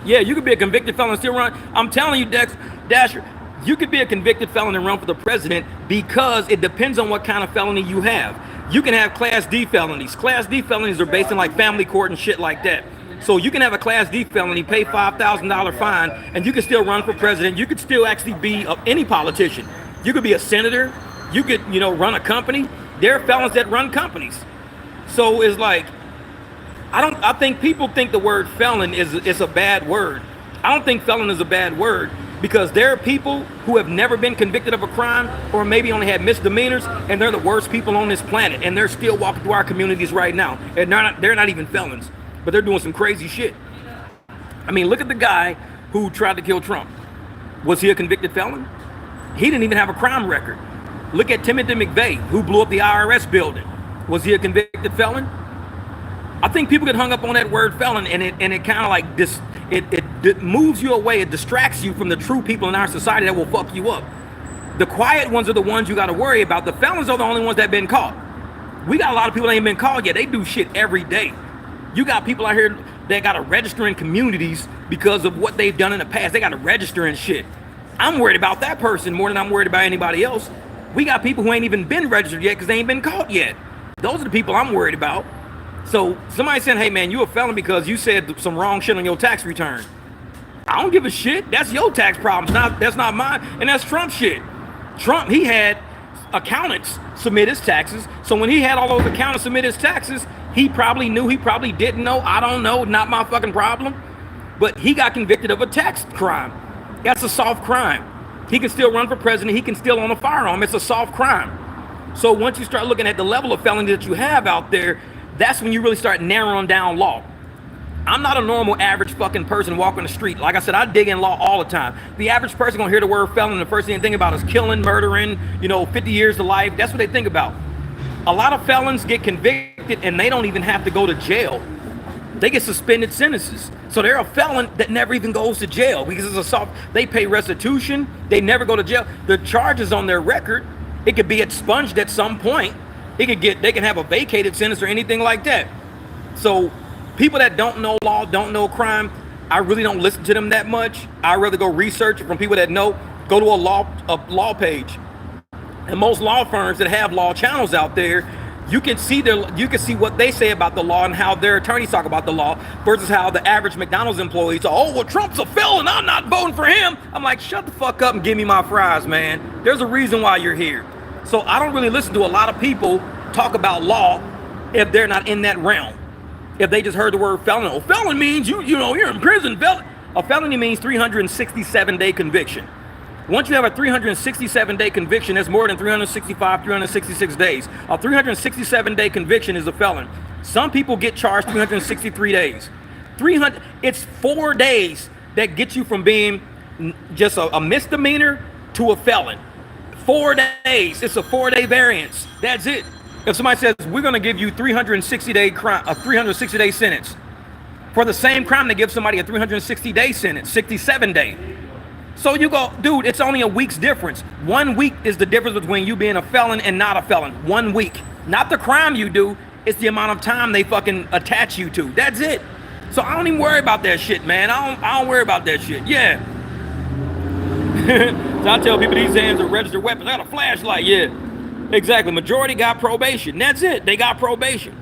Yeah, you could be a convicted felon and still run. I'm telling you, Dasher, you could be a convicted felon and run for the president, because it depends on what kind of felony you have. You can have Class D felonies. Class D felonies are based in like family court and shit like that. So you can have a Class D felony, pay $5,000 fine, and you can still run for president. You could still actually be any politician. You could be a senator. You could, run a company. There are felons that run companies. So it's like, I think people think the word felon is a bad word. I don't think felon is a bad word, because there are people who have never been convicted of a crime or maybe only had misdemeanors, and they're the worst people on this planet, and they're still walking through our communities right now, and they're not even felons, but they're doing some crazy shit. I mean, look at the guy who tried to kill Trump. Was he a convicted felon? He didn't even have a crime record. Look at Timothy McVeigh, who blew up the IRS building. Was he a convicted felon? I think people get hung up on that word felon, and it kind of like this. It moves you away. It distracts you from the true people in our society that will fuck you up. The quiet ones are the ones you got to worry about. The felons are the only ones that been caught. We got a lot of people that ain't been caught yet. They do shit every day. You got people out here that got to register in communities because of what they've done in the past. They got to register and shit. I'm worried about that person more than I'm worried about anybody else. We got people who ain't even been registered yet because they ain't been caught yet. Those are the people I'm worried about. So somebody saying, hey man, you a felon because you said some wrong shit on your tax return. I don't give a shit. That's your tax problem. That's not mine. And that's Trump shit. Trump, he had accountants submit his taxes. So when he had all those accountants submit his taxes, he probably knew, he probably didn't know. I don't know, not my fucking problem. But he got convicted of a tax crime. That's a soft crime. He can still run for president. He can still own a firearm. It's a soft crime. So once you start looking at the level of felony that you have out there, that's when you really start narrowing down law. I'm not a normal average fucking person walking the street. Like I said, I dig in law all the time. The average person gonna hear the word felon, and the first thing they think about is killing, murdering, 50 years to life. That's what they think about. A lot of felons get convicted and they don't even have to go to jail. They get suspended sentences. So they're a felon that never even goes to jail because it's a soft, they pay restitution, they never go to jail. The charges on their record, it could be expunged at some point. They can have a vacated sentence or anything like that. So people that don't know law, don't know crime, I really don't listen to them that much. I'd rather go research it from people that know, go to a law page. And most law firms that have law channels out there, you can see what they say about the law and how their attorneys talk about the law versus how the average McDonald's employees are, oh, well, Trump's a felon, I'm not voting for him. I'm like, shut the fuck up and give me my fries, man. There's a reason why you're here. So I don't really listen to a lot of people talk about law if they're not in that realm. If they just heard the word felon, oh, felon means you're in prison. A felony means 367-day conviction. Once you have a 367-day conviction, that's more than 365, 366 days. A 367-day conviction is a felon. Some people get charged 363 days. It's 4 days that get you from being just a misdemeanor to a felon. 4 days. It's a 4-day variance. That's it. If somebody says we're going to give you 360-day sentence for the same crime, they give somebody a 360-day sentence, 67-day. So you go, dude, it's only a week's difference. 1 week is the difference between you being a felon and not a felon. 1 week. Not the crime you do, it's the amount of time they fucking attach you to. That's it. So I don't even worry about that shit, man. I don't worry about that shit. Yeah. So I tell people these hands are registered weapons. I got a flashlight. Yeah. Exactly. Majority got probation. That's it. They got probation.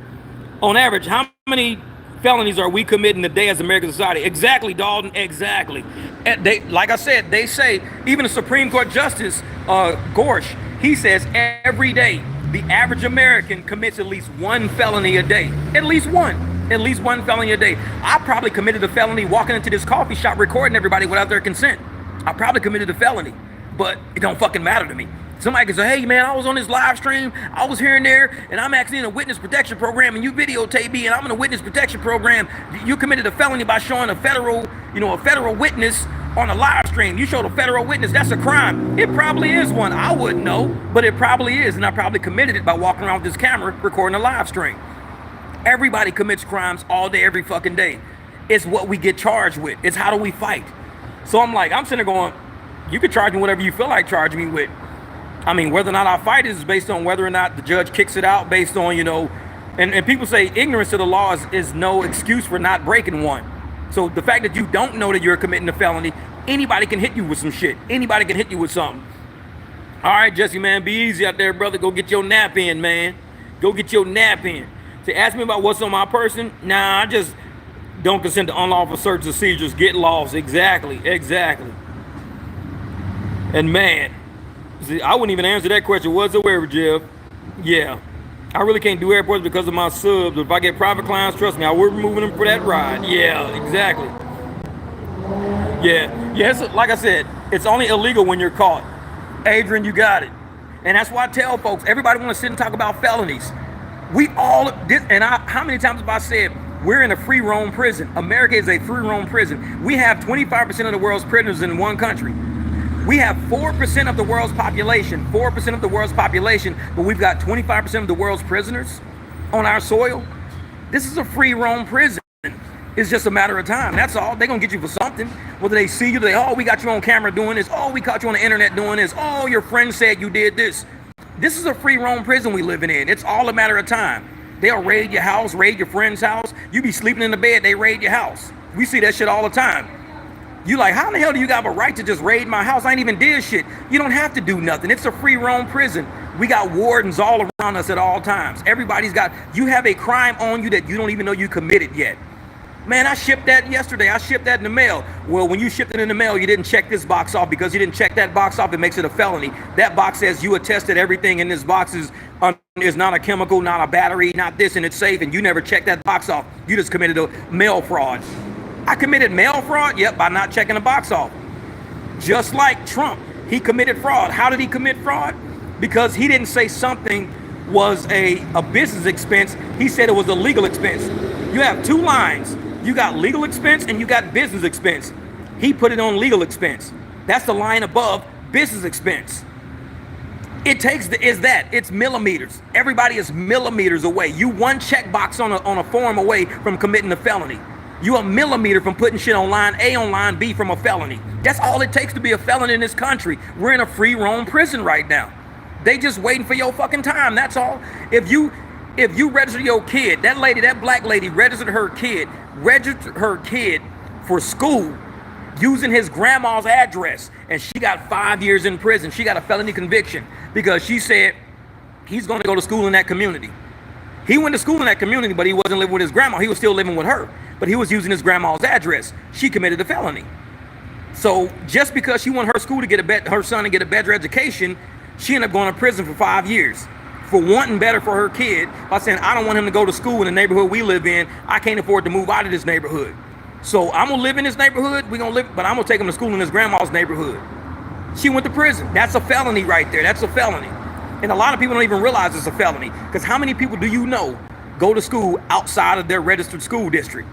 On average, how many felonies are we committing today as American society? Exactly, Dalton. Exactly. And like I said, they say, even the Supreme Court Justice Gorsh, he says every day the average American commits at least one felony a day. At least one. At least one felony a day. I probably committed a felony walking into this coffee shop recording everybody without their consent. I probably committed a felony, but it don't fucking matter to me. Somebody can say, hey man, I was on this live stream, I was here and there, and I'm actually in a witness protection program, and you videotape me, and I'm in a witness protection program. You committed a felony by showing a federal witness on a live stream. You showed a federal witness, that's a crime. It probably is one. I wouldn't know, but it probably is, and I probably committed it by walking around with this camera recording a live stream. Everybody commits crimes all day, every fucking day. It's what we get charged with. It's how do we fight. So I'm sitting there going, you can charge me whatever you feel like charging me with. I mean, whether or not I fight is based on whether or not the judge kicks it out based on, and people say ignorance of the law is no excuse for not breaking one. So the fact that you don't know that you're committing a felony, anybody can hit you with some shit. Anybody can hit you with something. All right, Jesse, man, be easy out there, brother. Go get your nap in, man. Go get your nap in. To ask me about what's on my person, nah, I just don't consent to unlawful searches and seizures. Get lost. Exactly. And man, see, I wouldn't even answer that question whatsoever, Jeff. Yeah, I really can't do airports because of my subs. If I get private clients, trust me, I will be moving them for that ride. Yeah, exactly. Yeah, it's, like I said, it's only illegal when you're caught. Adrian, you got it. And that's why I tell folks, everybody want to sit and talk about felonies. How many times have I said, we're in a free roam prison. America is a free roam prison. We have 25% of the world's prisoners in one country. We have 4% of the world's population, but we've got 25% of the world's prisoners on our soil. This is a free roam prison. It's just a matter of time. That's all. They're going to get you for something. nothing. Whether they see you, they, oh, we got you on camera doing this. Oh, we caught you on the internet doing this. Oh, your friend said you did this. This is a free roam prison we living in. It's all a matter of time. They'll raid your house, raid your friend's house. You be sleeping in the bed, they raid your house. We see that shit all the time. You like, how in the hell do you got a right to just raid my house? I ain't even did shit. You don't have to do nothing. It's a free roam prison. We got wardens all around us at all times. Everybody's got, you have a crime on you that you don't even know you committed yet. Man, I shipped that yesterday. I shipped that in the mail. Well, when you shipped it in the mail, you didn't check this box off. Because you didn't check that box off, it makes it a felony. That box says you attested everything in this box is not a chemical, not a battery, not this, and it's safe, and you never checked that box off. You just committed a mail fraud. I committed mail fraud? Yep, by not checking the box off. Just like Trump, he committed fraud. How did he commit fraud? Because he didn't say something was a business expense. He said it was a legal expense. You have two lines. You got legal expense and you got business expense. He put it on legal expense. That's the line above business expense. It takes it's millimeters. Everybody is millimeters away. You one checkbox on a form away from committing a felony. You a millimeter from putting shit on line A on line B from a felony. That's all it takes to be a felon in this country. We're in a free roam prison right now. They just waiting for your fucking time. That's all. If you register your kid, that black lady registered her kid for school using his grandma's address, and she got 5 years in prison. She got a felony conviction because she said he's going to go to school in that community. He went to school in that community, but he wasn't living with his grandma. He was still living with her, but he was using his grandma's address. She committed a felony. So just because she wanted her school to get her son to get a better education, she ended up going to prison for 5 years for wanting better for her kid by saying, I don't want him to go to school in the neighborhood we live in. I can't afford to move out of this neighborhood. So I'm gonna live in this neighborhood. We're gonna live, but I'm gonna take him to school in his grandma's neighborhood. She went to prison. That's a felony right there. That's a felony. And a lot of people don't even realize it's a felony, because how many people do you know go to school outside of their registered school district?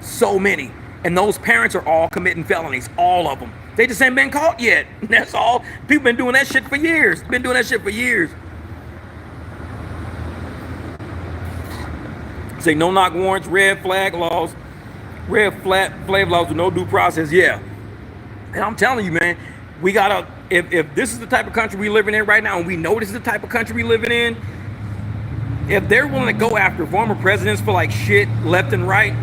So many. And those parents are all committing felonies, all of them. They just ain't been caught yet. That's all. People been doing that shit for years. Been doing that shit for years. Say no knock warrants, red flag laws with no due process. Yeah. And I'm telling you, man, we gotta, if this is the type of country we living in right now, and we know this is the type of country we living in, if they're willing to go after former presidents for like shit left and right,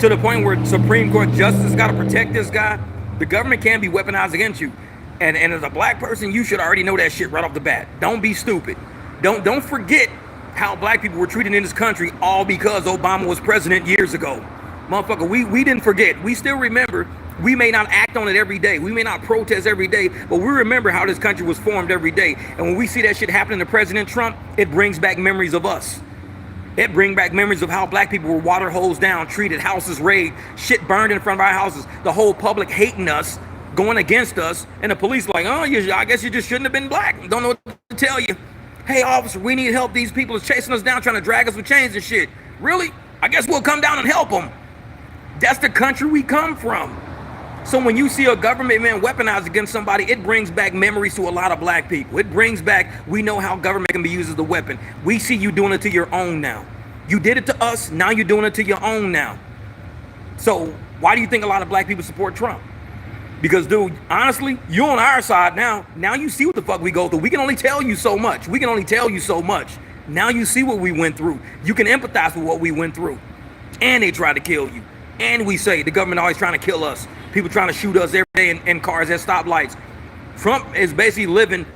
to the point where Supreme Court justice got to protect this guy, the government can be weaponized against you. And as a black person, you should already know that shit right off the bat. Don't be stupid. Don't forget how black people were treated in this country, all because Obama was president years ago. Motherfucker, we didn't forget. We still remember. We may not act on it every day. We may not protest every day, but we remember how this country was formed every day. And when we see that shit happening to President Trump, it brings back memories of us. It brings back memories of how black people were water hosed down, treated, houses raided, shit burned in front of our houses, the whole public hating us, going against us, and the police like, oh, I guess you just shouldn't have been black. Don't know what to tell you. Hey, officer, we need help. These people is chasing us down, trying to drag us with chains and shit. Really? I guess we'll come down and help them. That's the country we come from. So when you see a government man weaponized against somebody, it brings back memories to a lot of black people. It brings back, we know how government can be used as a weapon. We see you doing it to your own now. You did it to us, now you're doing it to your own now. So why do you think a lot of black people support Trump? Because, dude, honestly, you're on our side now. Now you see what the fuck we go through. We can only tell you so much. We can only tell you so much. Now you see what we went through. You can empathize with what we went through. And they tried to kill you. And we say the government always trying to kill us. People trying to shoot us every day in cars at stoplights. Trump is basically living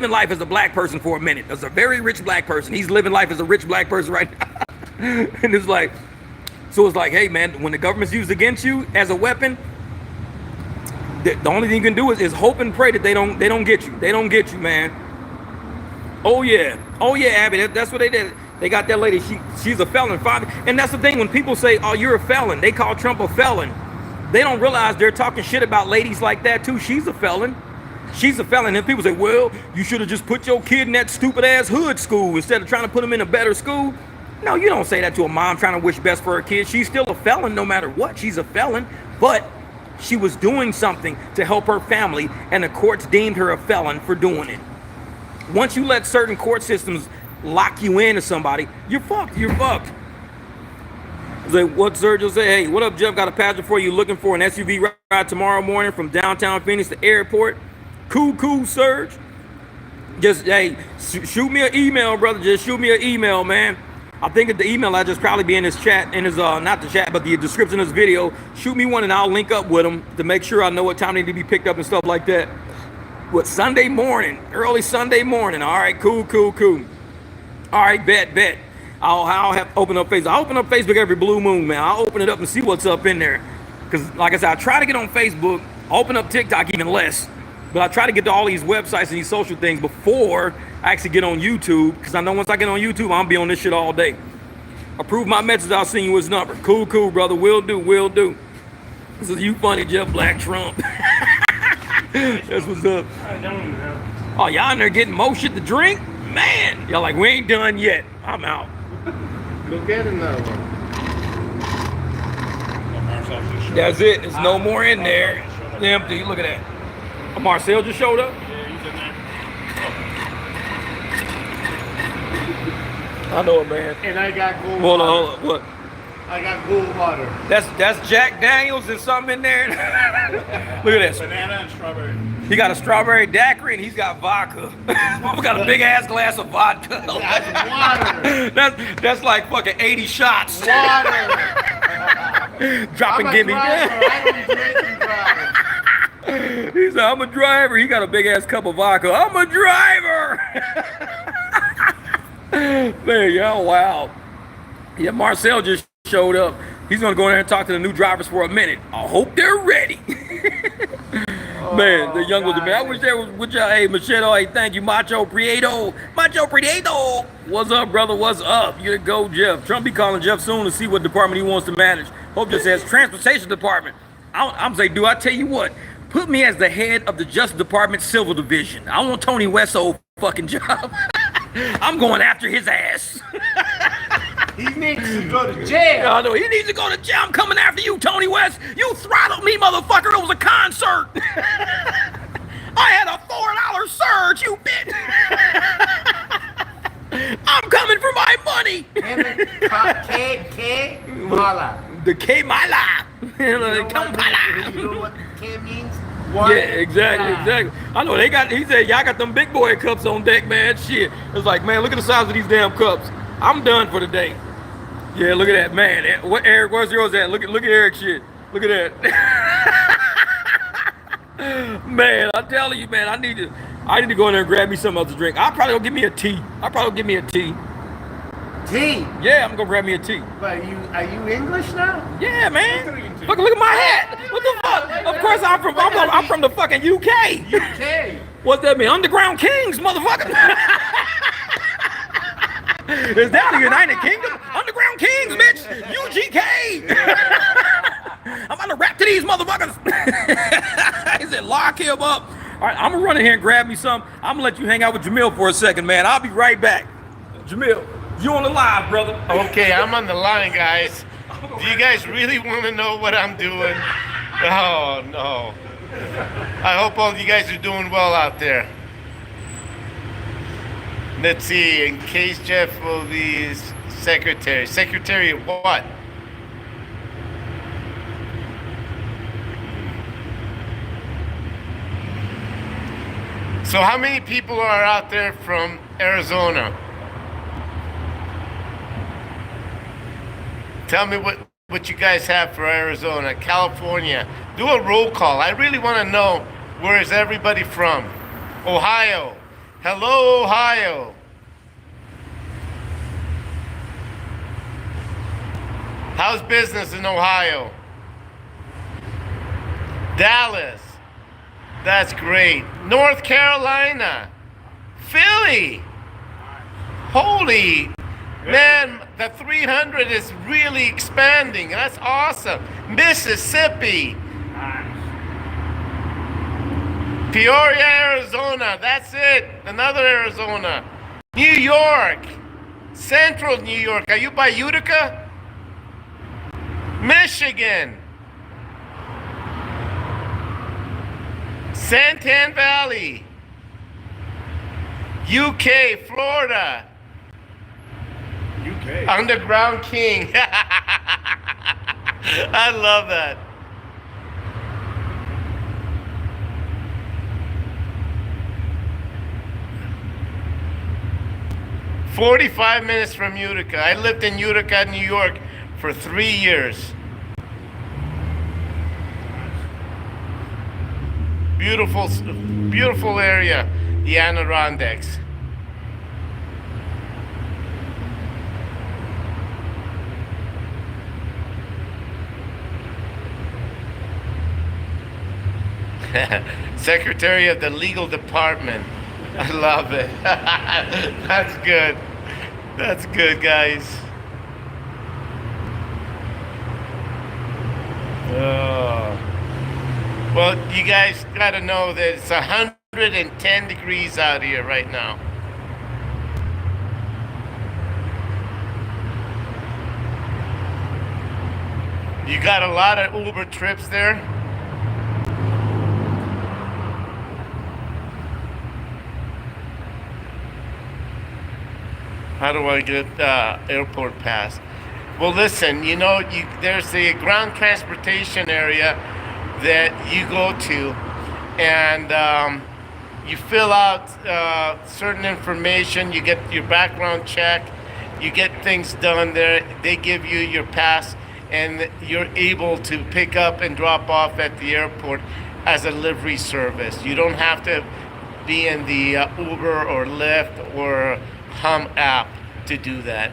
life as a black person for a minute. As a very rich black person. He's living life as a rich black person right now. And it's like, so it's like, hey man, when the government's used against you as a weapon, the only thing you can do is hope and pray that they don't get you. They don't get you, man. Oh yeah, Abby, that's what they did. They got that lady, she's a felon. And that's the thing, when people say, oh, you're a felon, they call Trump a felon. They don't realize they're talking shit about ladies like that too. She's a felon. She's a felon. And people say, well, you should have just put your kid in that stupid ass hood school instead of trying to put him in a better school. No, you don't say that to a mom trying to wish best for her kid. She's still a felon no matter what. She's a felon, but she was doing something to help her family, and the courts deemed her a felon for doing it. Once you let certain court systems lock you into somebody, you're fucked. You're fucked. It's like what Sergio say, hey, what up, Jeff? Got a passenger for you looking for an SUV ride tomorrow morning from downtown Phoenix to airport. Cool, Surge. Just, hey, shoot me an email, brother. Just shoot me an email, man. I think that the email address probably be in his chat, in his, not the chat, but the description of this video. Shoot me one and I'll link up with him to make sure I know what time they need to be picked up and stuff like that. What, Sunday morning, early Sunday morning. All right, cool. All right, bet. I'll have to open up Facebook. I open up Facebook every blue moon, man. I'll open it up and see what's up in there. Because, like I said, I try to get on Facebook, open up TikTok even less. But I try to get to all these websites and these social things before I actually get on YouTube. Because I know once I get on YouTube, I'm going to be on this shit all day. Approve my message, I'll send you his number. Cool, brother. Will do. This is you funny, Jeff Black Trump. That's what's up. I don't know. Oh, y'all in there getting more shit to drink? Man, y'all like, we ain't done yet. I'm out. Go get another one. That's it. There's no more in there. It's empty. Look at that. Marcel just showed up? Yeah, he's in there. I know it, man. And I got gold Hold water. on. What? I got gold water. That's Jack Daniels and something in there. Look at this. Banana and strawberry. He got a strawberry daiquiri and he's got vodka. Mama got a big ass glass of vodka. That's water. That's like fucking 80 shots. Water. Drop and give me. I don't drink and drive. He said, I'm a driver. He got a big ass cup of vodka. I'm a driver. Man, yeah, wow. Yeah, Marcel just showed up. He's gonna go in there and talk to the new drivers for a minute. I hope they're ready. Man, the young ones, man. I wish there was with y'all. Hey, Machado, hey, thank you, Macho Prieto. What's up, brother? What's up? You go, Jeff. Trump be calling Jeff soon to see what department he wants to manage. Hope just says transportation department. I'm saying, do I tell you what? Put me as the head of the Justice Department Civil Division. I want Tony West's old fucking job. I'm going after his ass. He needs to go to jail. I know, he needs to go to jail. I'm coming after you, Tony West. You throttled me, motherfucker. It was a concert. I had a $4 surge, you bitch. I'm coming for my money. K Mala. The K Mala. You know what K means? What? Yeah, exactly. I know they got. He said, "Y'all got them big boy cups on deck, man." Shit, it's like, man, look at the size of these damn cups. I'm done for the day. Yeah, look at that, man. What Eric? Where's yours at? Look at Eric's shit. Look at that. Man, I'm telling you, man, I need to go in there and grab me something else to drink. I'll probably go get me a tea. Tea? Yeah, I'm gonna grab me a tea. But are you English now? Yeah, man. Look at my hat. What the fuck? Of course I'm from the fucking UK. UK. What's that mean? Underground Kings, motherfucker. Is that the United Kingdom? Underground Kings, bitch. UGK. I'm gonna rap to these motherfuckers. He said, lock him up. All right, I'm gonna run in here and grab me some. I'm gonna let you hang out with Jamil for a second, man. I'll be right back. Jamil, you on the live, brother. Okay, I'm on the line, guys. Do you guys really want to know what I'm doing? Oh, no. I hope all you guys are doing well out there. Let's see, in case Jeff will be secretary. Secretary of what? So how many people are out there from Arizona? Tell me what you guys have for Arizona, California. Do a roll call. I really want to know, where is everybody from? Ohio. Hello, Ohio. How's business in Ohio? Dallas. That's great. North Carolina. Philly. Holy man, the 300 is really expanding. That's awesome. Mississippi. Peoria, Arizona. That's it. Another Arizona. New York. Central New York. Are you by Utica? Michigan. Santan Valley. UK, Florida. UK. Underground King. I love that. 45 minutes from Utica. I lived in Utica, New York for 3 years. Beautiful, beautiful area, the Adirondacks. Secretary of the Legal Department. I love it. That's good. That's good, guys. Oh. Well, you guys got to know that it's 110 degrees out here right now. You got a lot of Uber trips there? How do I get airport pass? Well, listen, you know, there's a ground transportation area that you go to, and you fill out certain information, you get your background check, you get things done there, they give you your pass, and you're able to pick up and drop off at the airport as a livery service. You don't have to be in the Uber or Lyft or Hum app to do that.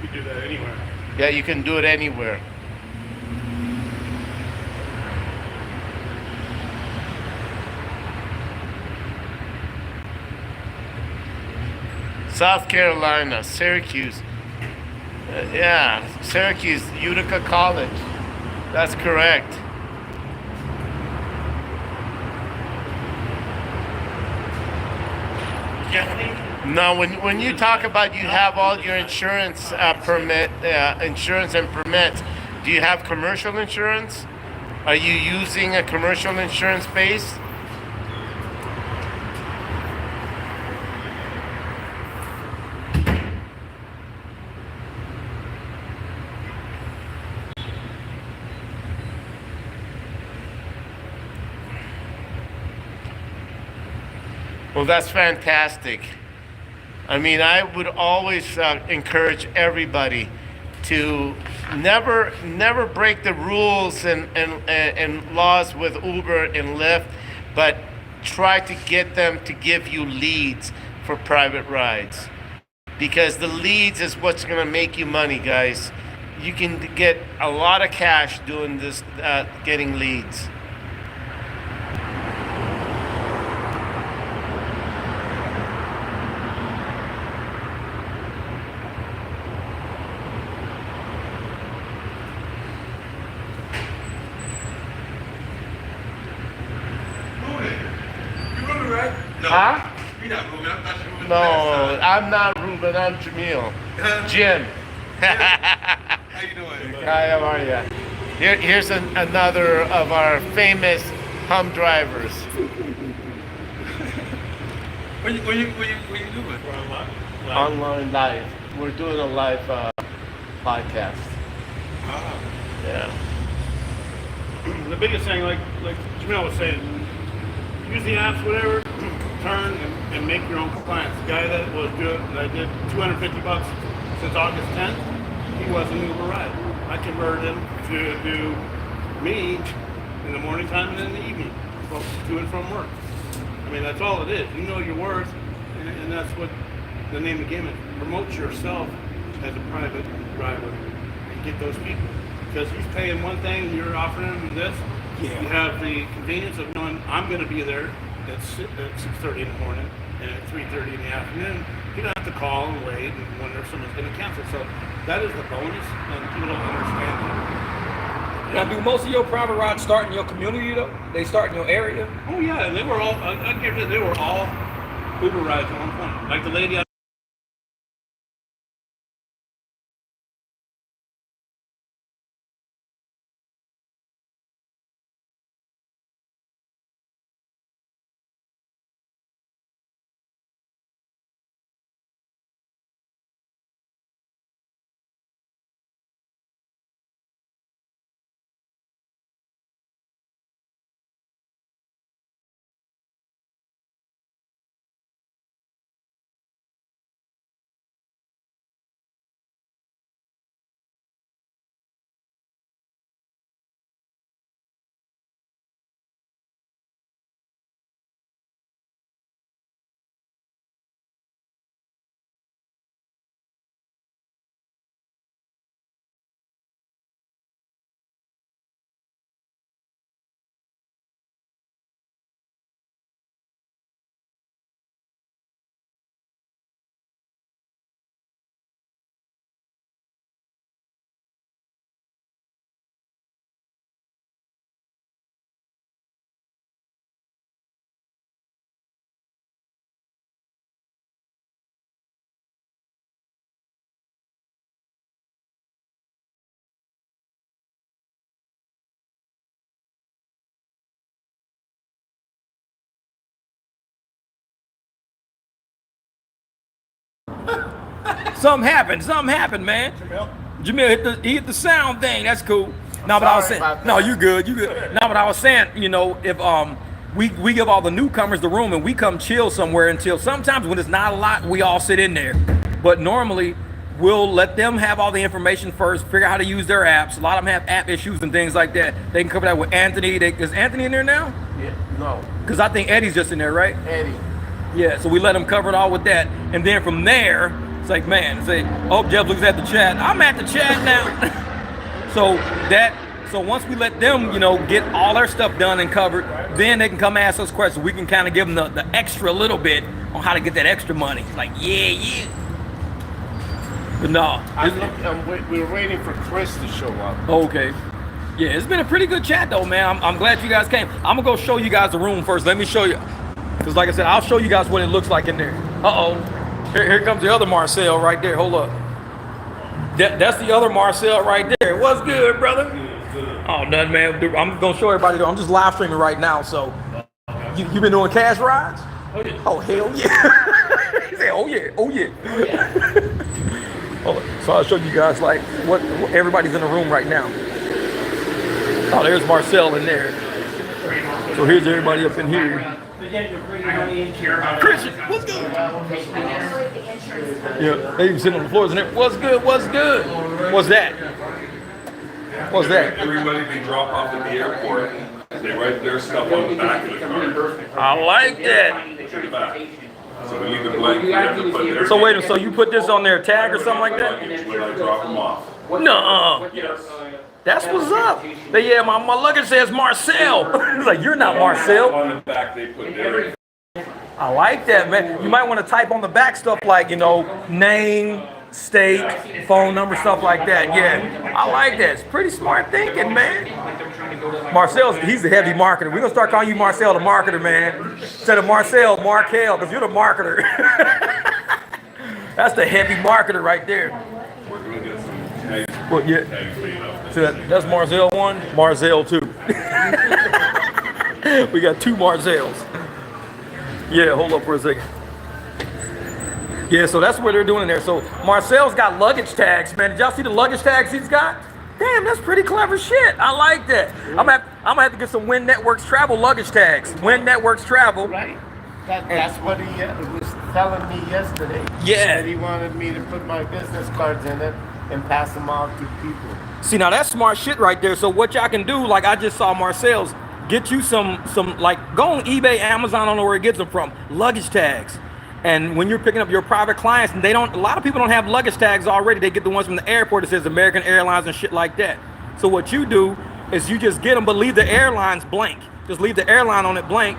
You can do that anywhere. Yeah, you can do it anywhere. South Carolina, Syracuse. Yeah, Syracuse, Utica College. That's correct. Now, when you talk about you have all your insurance insurance and permits, do you have commercial insurance? Are you using a commercial insurance base? Well, that's fantastic. I mean, I would always encourage everybody to never break the rules and laws with Uber and Lyft, but try to get them to give you leads for private rides. Because the leads is what's going to make you money, guys. You can get a lot of cash doing this, getting leads. Huh? You're not moving. I'm not moving. No, I'm not Ruben. I'm Jamil. Jim. How you doing? Hi, how are you? Here's another of our famous Hum drivers. What you doing? Online live. We're doing a live podcast. Ah. Yeah. The biggest thing, like Jamil was saying, use the apps, whatever, turn and make your own clients. The guy that was doing, that did $250 since August 10th, he wasn't an Uber ride. I converted him to do me in the morning time and in the evening, to and from work. I mean, that's all it is. You know your worth, and that's what the name of the game is. Promote yourself as a private driver and get those people. Because he's paying one thing and you're offering him this. Yeah. You have the convenience of knowing I'm going to be there at 6:30 in the morning and at 3:30 in the afternoon. You don't have to call and wait and wonder if someone's going to cancel. So that is the bonus, and people don't understand that. Now, do most of your private rides start in your community though? They start in your area? Oh yeah, and they were all. I guarantee they were all Uber rides at one point. Like the lady I Something happened, man. Jamil hit the sound thing. That's cool. No, but I was saying, no, you good. No, but I was saying, you know, if we give all the newcomers the room and we come chill somewhere until sometimes when it's not a lot, we all sit in there. But normally we'll let them have all the information first, figure out how to use their apps. A lot of them have app issues and things like that. They can cover that with Anthony. Is Anthony in there now? Yeah, no. Because I think Eddie's just in there, right? Eddie. Yeah, so we let them cover it all with that. And then from there, it's like, man, say, oh, Jeff looks at the chat. I'm at the chat now. So once we let them, you know, get all their stuff done and covered, then they can come ask us questions. We can kind of give them the extra little bit on how to get that extra money. Like, yeah. But no. We're waiting for Chris to show up. Okay. Yeah, it's been a pretty good chat though, man. I'm glad you guys came. I'm gonna go show you guys the room first. Let me show you. Because like I said, I'll show you guys what it looks like in there. Uh-oh. Here comes the other Marcel right there. Hold up. That's the other Marcel right there. What's good, brother? Oh, nothing, man. I'm going to show everybody, though. I'm just live streaming right now, so. You been doing cash rides? Oh, yeah. Oh, hell yeah. He said, oh, yeah. So I'll show you guys, like, what everybody's in the room right now. Oh, there's Marcel in there. So here's everybody up in here. Christian, what's good? Yeah, they even sitting on the floors in there. What's good? What's that? What's that? Everybody can drop off at the airport. They write their stuff on the back of the car. I like that. To the back. So we leave the blank. We have to put their So wait a minute, so you put this on their tag or something like that? when I drop them off. Nuh-uh. Yes. That's what's up. Yeah, my luggage says Marcel. It's like, you're not Marcel. On the back, they put their. I like that, man. You might want to type on the back stuff like, you know, name, state, phone number, stuff like that. Yeah, I like that. It's pretty smart thinking, man. Marcel's, he's a heavy marketer. We're going to start calling you Marcel the marketer, man. Instead of Marcel, Markel, because you're the marketer. That's the heavy marketer right there. We're going to get some tags. Well, yeah. Tags made up. So that's Marcel 1, Marcel 2. We got 2 Marcels. Yeah, hold up for a second. Yeah, so that's what they're doing in there. So Marcel's got luggage tags, man. Did y'all see the luggage tags he's got? Damn, that's pretty clever shit. I like that. I'm gonna have to get some Win Networks Travel luggage tags. Win Networks Travel. Right. That's what he was telling me yesterday. Yeah. That he wanted me to put my business cards in it and pass them on to people. See, now that's smart shit right there. So what y'all can do, like I just saw Marcel's, get you some like, go on eBay, Amazon, I don't know where it gets them from, luggage tags. And when you're picking up your private clients, and a lot of people don't have luggage tags already. They get the ones from the airport that says American Airlines and shit like that. So what you do is you just get them, but leave the airlines blank. Just leave the airline on it blank.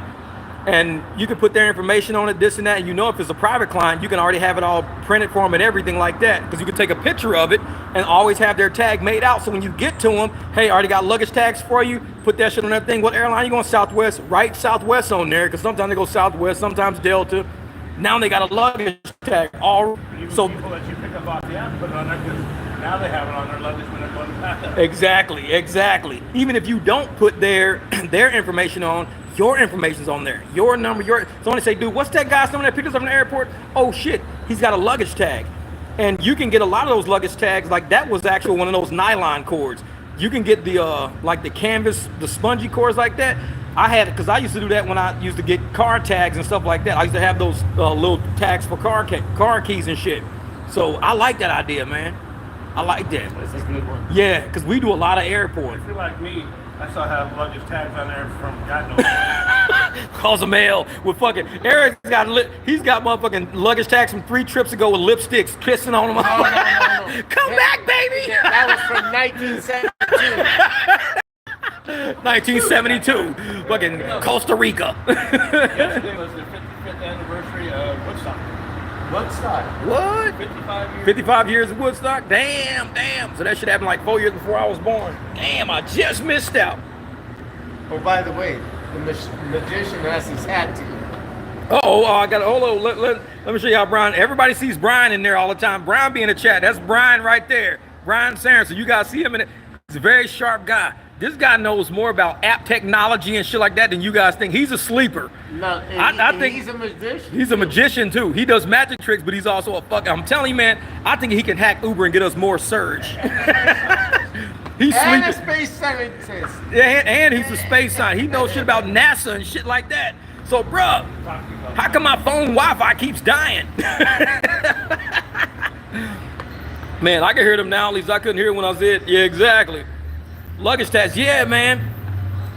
And you can put their information on it, this and that. And you know if it's a private client, you can already have it all printed for them and everything like that. Because you can take a picture of it and always have their tag made out. So when you get to them, hey, I already got luggage tags for you. Put that shit on that thing. What airline you going? Southwest. Write Southwest on there. Because sometimes they go Southwest, sometimes Delta. Now they got a luggage tag. So people that you pick up off the app, put it on there because now they have it on their luggage when they're going to pack up. Exactly. Even if you don't put their information on, your information's on there. Your number, so when they say, dude, what's that guy's number that picked us up from the airport? Oh shit, he's got a luggage tag. And you can get a lot of those luggage tags, like that was actually one of those nylon cords. You can get the like the canvas, the spongy cords like that. I had it because I used to do that when I used to get car tags and stuff like that. I used to have those little tags for car keys and shit. So I like that idea, man. I like that. That's a good one. Yeah, because we do a lot of airports. If you're like me, I still have luggage tags on there from God knows where. Calls a mail with fucking Eric's got he's got motherfucking luggage tags from 3 trips ago with lipsticks kissing on them. No. Come back, baby. That was from 1972. 1972, fucking Costa Rica. Yesterday was the 55th anniversary of Woodstock. What? 55 years. 55 years of Woodstock? Damn. So that should happen like 4 years before I was born. Damn, I just missed out. Oh, by the way, the magician has his hat too. I got hold on. Let me show you how Brian. Everybody sees Brian in there all the time. Brian be in the chat. That's Brian right there. Brian Sarenson. You guys see him in it. He's a very sharp guy. This guy knows more about app technology and shit like that than you guys think. He's a sleeper. No, I think he's a magician. He's a magician too. He does magic tricks, but he's also a fuck. I'm telling you, man. I think he can hack Uber and get us more surge. He's and sleeping. a space scientist. And he's a space scientist. He knows shit about NASA and shit like that. So, bruh, how come my phone Wi-Fi keeps dying? Man, I can hear them now. At least I couldn't hear it when I was it. Yeah, exactly. Luggage tags. Yeah, man.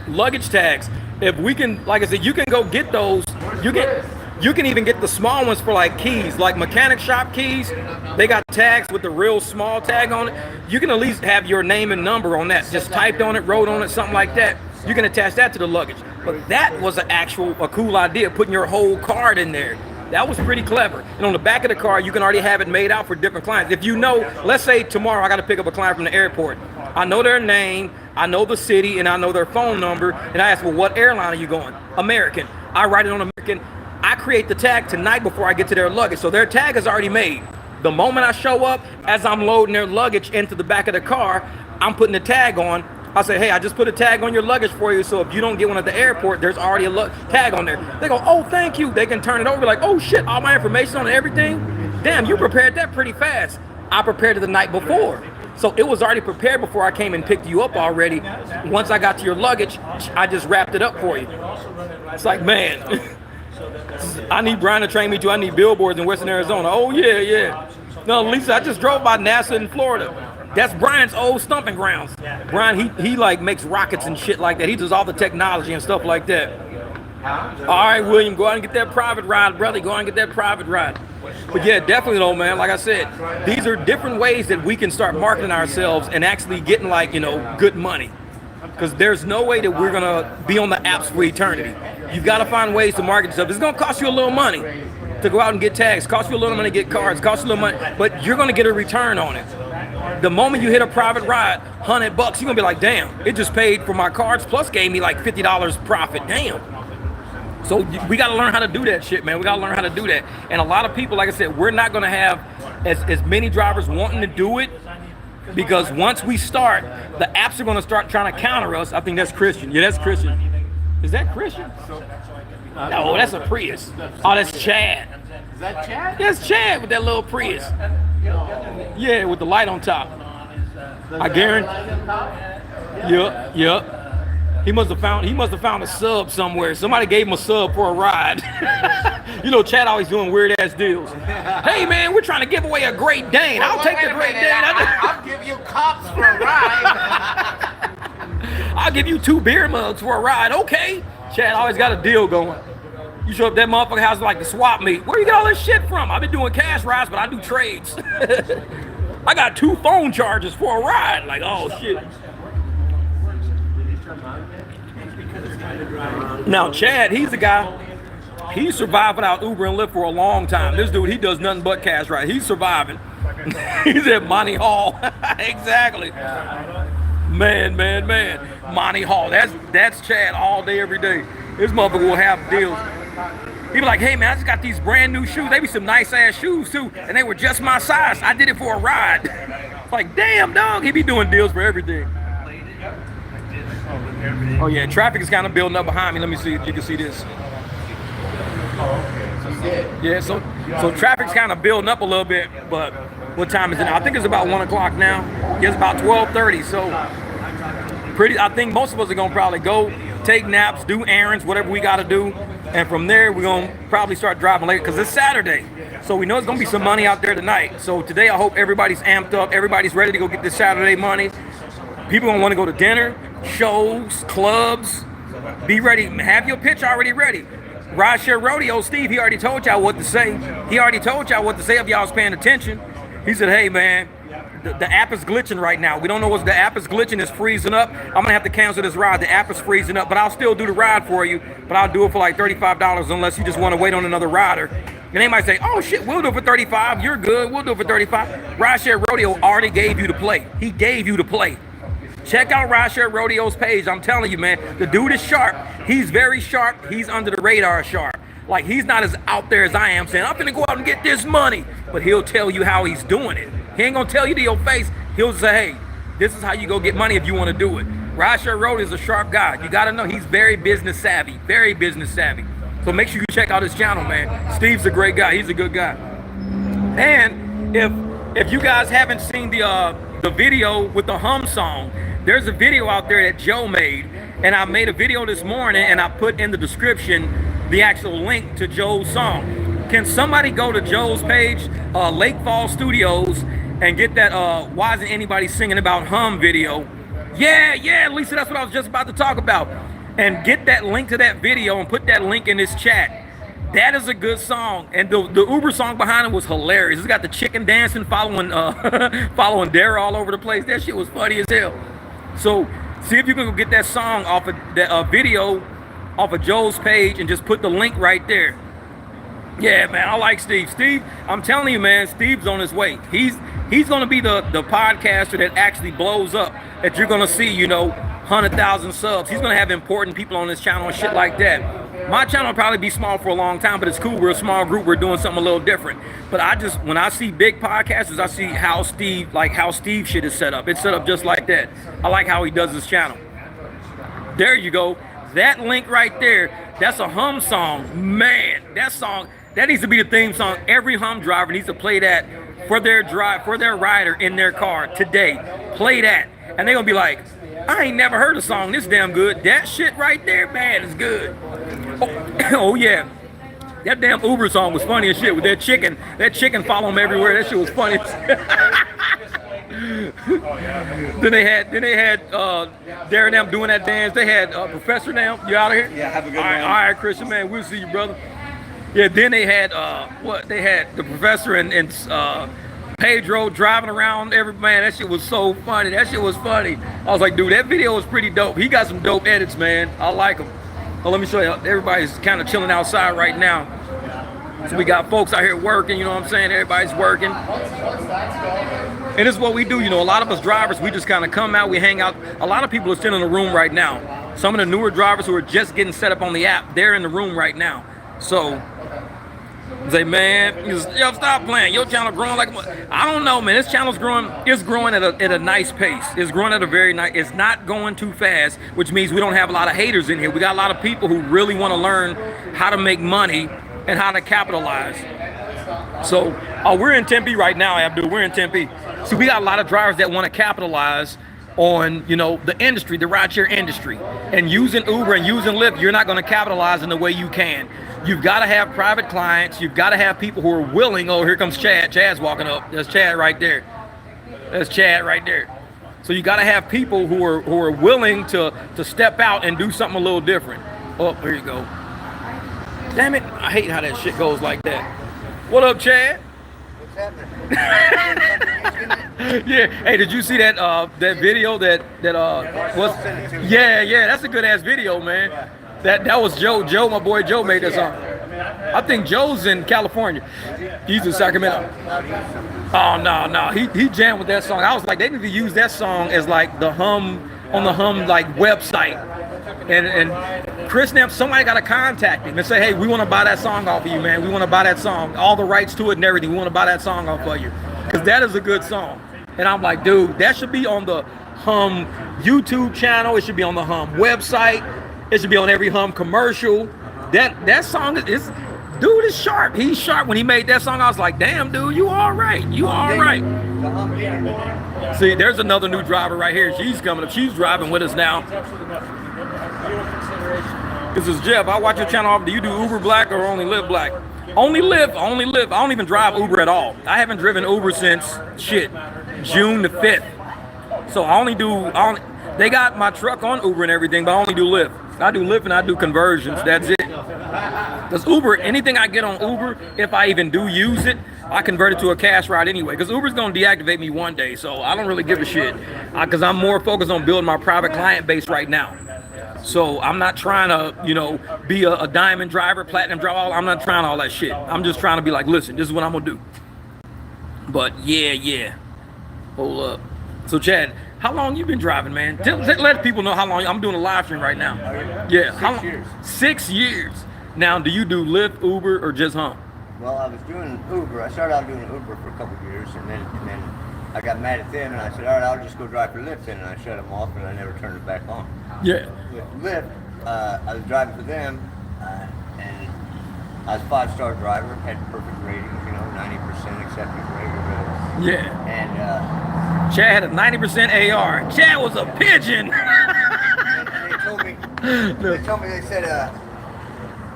Luggage tags. If we can, like I said, you can go get those. You can even get the small ones for like keys, like mechanic shop keys. They got tags with the real small tag on it. You can at least have your name and number on that. Just typed on it, wrote on it, something like that. You can attach that to the luggage. But that was a cool idea, putting your whole card in there. That was pretty clever. And on the back of the car, you can already have it made out for different clients. If you know, let's say tomorrow I got to pick up a client from the airport. I know their name, I know the city, and I know their phone number. And I ask, well, what airline are you going? American. I write it on American. I create the tag tonight before I get to their luggage. So their tag is already made. The moment I show up, as I'm loading their luggage into the back of the car, I'm putting the tag on. I say, hey, I just put a tag on your luggage for you, so if you don't get one at the airport, there's already a tag on there. They go, oh, thank you. They can turn it over like, oh, shit, all my information on everything? Damn, you prepared that pretty fast. I prepared it the night before. So it was already prepared before I came and picked you up already. Once I got to your luggage, I just wrapped it up for you. It's like, man, I need Brian to train me too. I need billboards in Western Arizona. Oh, yeah, yeah. No, Lisa, I just drove by NASA in Florida. That's Brian's old stomping grounds. Brian, he like makes rockets and shit like that. He does all the technology and stuff like that. All right, William, go out and get that private ride, brother. Go out and get that private ride. But yeah, definitely though, man. Like I said, these are different ways that we can start marketing ourselves and actually getting like, you know, good money. Because there's no way that we're gonna be on the apps for eternity. You've got to find ways to market yourself. It's gonna cost you a little money to go out and get tags. Cost you a little money to get cards. Cost you a little money, but you're gonna get a return on it. The moment you hit a private ride, $100, you're gonna be like, damn, it just paid for my cards plus gave me like $50 profit. Damn. So we gotta learn how to do that shit, man. We gotta learn how to do that. And a lot of people, like I said, we're not gonna have as many drivers wanting to do it, because once we start, the apps are gonna start trying to counter us. I think that's Christian. Yeah, that's Christian. Is that Christian? No, that's a Prius. Oh, that's Chad. Is that Chad? That's Chad with that little Prius. Yeah, with the light on top. I guarantee. Yep. He must have found a sub somewhere. Somebody gave him a sub for a ride. You know, Chad always doing weird ass deals. Hey man, we're trying to give away a Great Dane. I'll take the Great Dane. I'll give you cops for a ride. I'll give you 2 beer mugs for a ride. Okay. Chad always got a deal going. You show up at that motherfucker house like the swap meet. Where you get all this shit from? I've been doing cash rides, but I do trades. I got 2 phone charges for a ride. Like, oh shit. Now Chad, he's the guy. He's survived without Uber and Lyft for a long time. This dude, he does nothing but cash rides. He's surviving. He's at Monty Hall. Exactly. Man. Monty Hall. That's Chad all day, every day. This motherfucker will have deals. He be like, hey man, I just got these brand new shoes. They be some nice ass shoes too, and they were just my size. I did it for a ride. It's like, damn dog, he be doing deals for everything. Oh yeah, traffic is kind of building up behind me. Let me see if you can see this. Yeah, so traffic's kind of building up a little bit, but what time is it now? I think it's about 1 o'clock now. Yeah, it's about 12:30. So I think most of us are gonna probably go take naps, do errands, whatever we gotta do, and from there we're gonna probably start driving later because it's Saturday. So we know it's gonna be some money out there tonight. So today I hope everybody's amped up, everybody's ready to go get this Saturday money. People gonna want to go to dinner, shows, clubs. Be ready. Have your pitch already ready. Rideshare Rodeo, Steve, he already told y'all what to say. He already told y'all what to say if y'all was paying attention. He said, hey man, the app is glitching right now. We don't know what the app is glitching. It's freezing up. I'm gonna have to cancel this ride. The app is freezing up, but I'll still do the ride for you. But I'll do it for like $35 unless you just want to wait on another rider. And they might say, oh shit, we'll do it for $35. You're good. We'll do it for $35. Rideshare Rodeo already gave you the play. He gave you the play. Check out Rideshare Rodeo's page. I'm telling you, man, the dude is sharp. He's very sharp. He's under the radar sharp. Like, he's not as out there as I am saying, I'm gonna go out and get this money. But he'll tell you how he's doing it. He ain't gonna tell you to your face. He'll say, hey, this is how you go get money if you want to do it. Rideshare Road is a sharp guy. You gotta know he's very business savvy, very business savvy. So make sure you check out his channel, man. Steve's a great guy. He's a good guy. And if you guys haven't seen the video with the hum song, there's a video out there that Joe made, and I made a video this morning, and I put in the description the actual link to Joe's song. Can somebody go to Joe's page, Lake Fall Studios, and get that Why Isn't Anybody Singing About Hum video? Yeah, Lisa, that's what I was just about to talk about. And get that link to that video and put that link in this chat. That is a good song, and the Uber song behind it was hilarious. It's got the chicken dancing, following following Dara all over the place. That shit was funny as hell. So see if you can go get that song off of that video off of Joe's page and just put the link right there. Yeah, man, I like Steve. Steve, I'm telling you, man, Steve's on his way. He's gonna be the podcaster that actually blows up. That you're gonna see, you know, 100,000 subs. He's gonna have important people on his channel and shit like that. My channel will probably be small for a long time, but it's cool. We're a small group. We're doing something a little different. But when I see big podcasters, I see how Steve shit is set up. It's set up just like that. I like how he does his channel. There you go. That link right there, that's a hum song. Man, that song, that needs to be the theme song. Every hum driver needs to play that for their rider in their car today. Play that. And they're gonna be like, I ain't never heard a song this damn good. That shit right there, man, is good. Oh yeah. That damn Uber song was funny as shit with that chicken. That chicken follow him everywhere. That shit was funny. Then they had Darren them doing that dance. They had Professor now. You out of here? Yeah, have a good one. All right, Christian, man. We'll see you, brother. Yeah, then they had they had the Professor and Pedro driving around man. That shit was so funny. That shit was funny. I was like, dude, that video was pretty dope. He got some dope edits, man. I like him. Well, let me show you. Everybody's kind of chilling outside right now. So we got folks out here working, you know what I'm saying? Everybody's working. And this is what we do, you know, a lot of us drivers, we just kind of come out, we hang out. A lot of people are still in the room right now. Some of the newer drivers who are just getting set up on the app, they're in the room right now. So, say, man, yo, stop playing. Your channel growing like, I don't know, man. This channel's growing, it's growing at a nice pace. It's growing at a very nice, it's not going too fast, which means we don't have a lot of haters in here. We got a lot of people who really want to learn how to make money and how to capitalize. So, we're in Tempe right now, Abdul. We're in Tempe. So we got a lot of drivers that want to capitalize on, you know, the industry, the rideshare industry. And using Uber and using Lyft, you're not going to capitalize in the way you can. You've got to have private clients. You've got to have people who are willing. Oh, here comes Chad. Chad's walking up. That's Chad right there. That's Chad right there. So you got to have people who are willing to step out and do something a little different. Oh, here you go. Damn it. I hate how that shit goes like that. What up, Chad? What's happening? Yeah. Hey, did you see that video that was? Yeah. That's a good ass video, man. That was Joe. Joe, my boy Joe made that song. I think Joe's in California. He's in Sacramento. Oh no. He jammed with that song. I was like, they need to use that song as like the hum on the hum like website. And Chris Knapp, somebody got to contact him and say, hey, we want to buy that song off of you, man. We want to buy that song, all the rights to it and everything. We want to buy that song off of you, because that is a good song. And I'm like, dude, that should be on the Hum YouTube channel. It should be on the Hum website. It should be on every Hum commercial. That song is dude is sharp. He's sharp. When he made that song, I was like, damn, dude, you all right. You all right. See, there's another new driver right here. She's coming up. She's driving with us now. This is Jeff. I watch your channel. Do you do Uber Black or only Lyft Black? Only Lyft. I don't even drive Uber at all. I haven't driven Uber since June the 5th. So they got my truck on Uber and everything, but I only do Lyft. I do Lyft and I do conversions. That's it. Because Uber, anything I get on Uber, if I even do use it, I convert it to a cash ride anyway. Because Uber's going to deactivate me one day, so I don't really give a shit. Because I'm more focused on building my private client base right now. So I'm not trying to, be a diamond driver, platinum driver. I'm not trying all that shit. I'm just trying to be like, listen, this is what I'm going to do. But yeah. Hold up. So Chad, how long you been driving, man? Let people know how long. I'm doing a live stream right now. Yeah. 6 years. 6 years. Now, do you do Lyft, Uber, or just Hum? Well, I was doing Uber. I started out doing Uber for a couple of years, and then I got mad at them, and I said, all right, I'll just go drive for Lyft, and I shut them off, and I never turned it back on. Yeah. With Lyft, I was driving for them, and I was a 5-star driver, had perfect ratings, 90% acceptance rate. Yeah. And Chad had a 90% AR. Chad was a pigeon. and they told me, they said,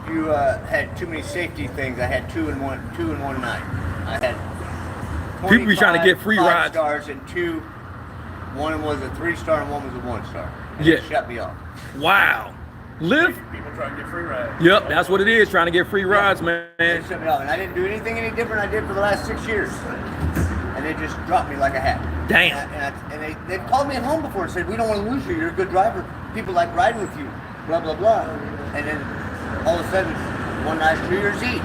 you had too many safety things. I had two in one night. I had people be trying to get free rides. 5 stars and 2. One was a 3-star and one was a 1-star. And Yeah. it shut me off. Wow. Lyft. People trying to get free rides. Yep, that's what it is. Trying to get free rides, man. It shut me off, and I didn't do anything any different I did for the last 6 years. And they just dropped me like a hat. Damn. And they called me at home before and said, we don't want to lose you. You're a good driver. People like riding with you. Blah, blah, blah. And then all of a sudden, one night, New Year's Eve.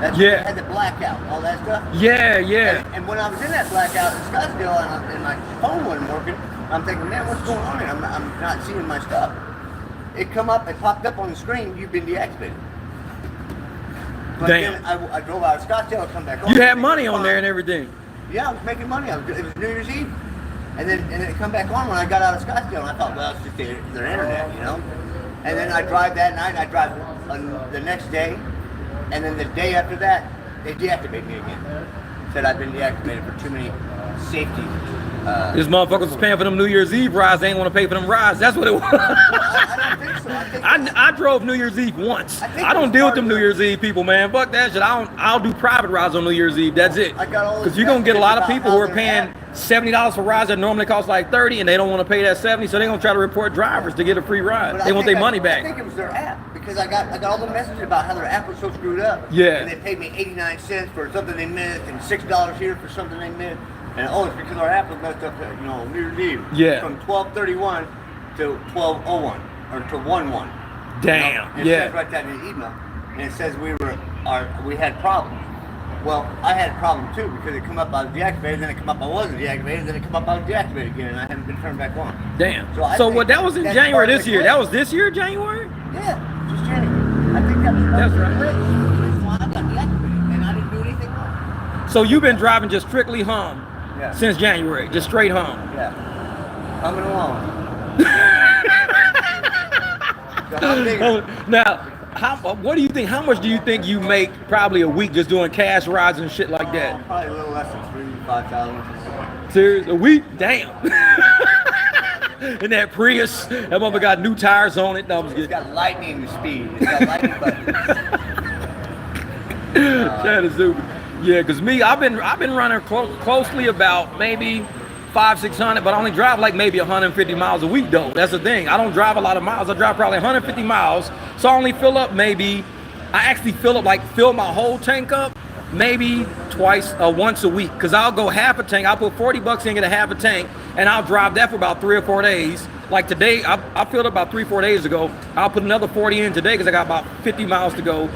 That's when I had the blackout, all that stuff. Yeah, yeah. And when I was in that blackout in Scottsdale and my phone wasn't working, I'm thinking, man, what's going on here? I'm not seeing my stuff. It popped up on the screen, you've been deactivated. But Damn. then I drove out of Scottsdale and come back on. You had money on there and everything. Yeah, I was making money. It was New Year's Eve. And then it come back on when I got out of Scottsdale, and I thought, well, it's just their internet, And then I drive that night, and I drive the next day, and then the day after that, they deactivate me again. Said I've been deactivated for too many safety. This motherfuckers was paying for them New Year's Eve rides. They ain't want to pay for them rides. That's what it was. I don't think so. I drove New Year's Eve once. I don't deal with them New Year's Eve people, man. Fuck that shit. I'll do private rides on New Year's Eve. That's it. Because you're gonna get a lot of people who are paying $70 for rides that normally cost like $30, and they don't want to pay that $70, so they're gonna try to report drivers to get a free ride. They want their money back. I think it was their app, because I got all the messages about how their app was so screwed up. Yeah. And they paid me 89 cents for something they missed, and $6 here for something they missed. And it's because our app was messed up, New Year's Eve. Yeah. From 12:31 to 12:01 or to 1:1. Damn. It says right there in the email, and it says we had problems. Well, I had a problem too, because it come up I was deactivated, then it come up I wasn't deactivated, then it come up I was deactivated again, and I haven't been turned back on. Damn. So what? That was in January this year. That was this year, January. Yeah, just January. I think that's right. That's why I got deactivated, and I didn't do anything wrong. So you've been driving just strictly hum since January, just straight hum. Yeah, coming along. Now, what do you think? How much do you think you make probably a week just doing cash rides and shit like that? Probably a little less than 3,000 to 5,000. Serious? A week? Damn. And that Prius, that motherfucker got new tires on it. No, It's got lightning speed. It's got lightning buttons. That is super. Yeah, cause me, I've been running closely about maybe 500-600, but I only drive like maybe 150 miles a week though. That's the thing. I don't drive a lot of miles. I drive probably 150 miles. So I only fill up I actually fill my whole tank up maybe once a week. Cause I'll go half a tank. I'll put $40 in, get a half a tank, and I'll drive that for about 3 or 4 days. Like today, I filled up about 3-4 days ago. I'll put another 40 in today because I got about 50 miles to go.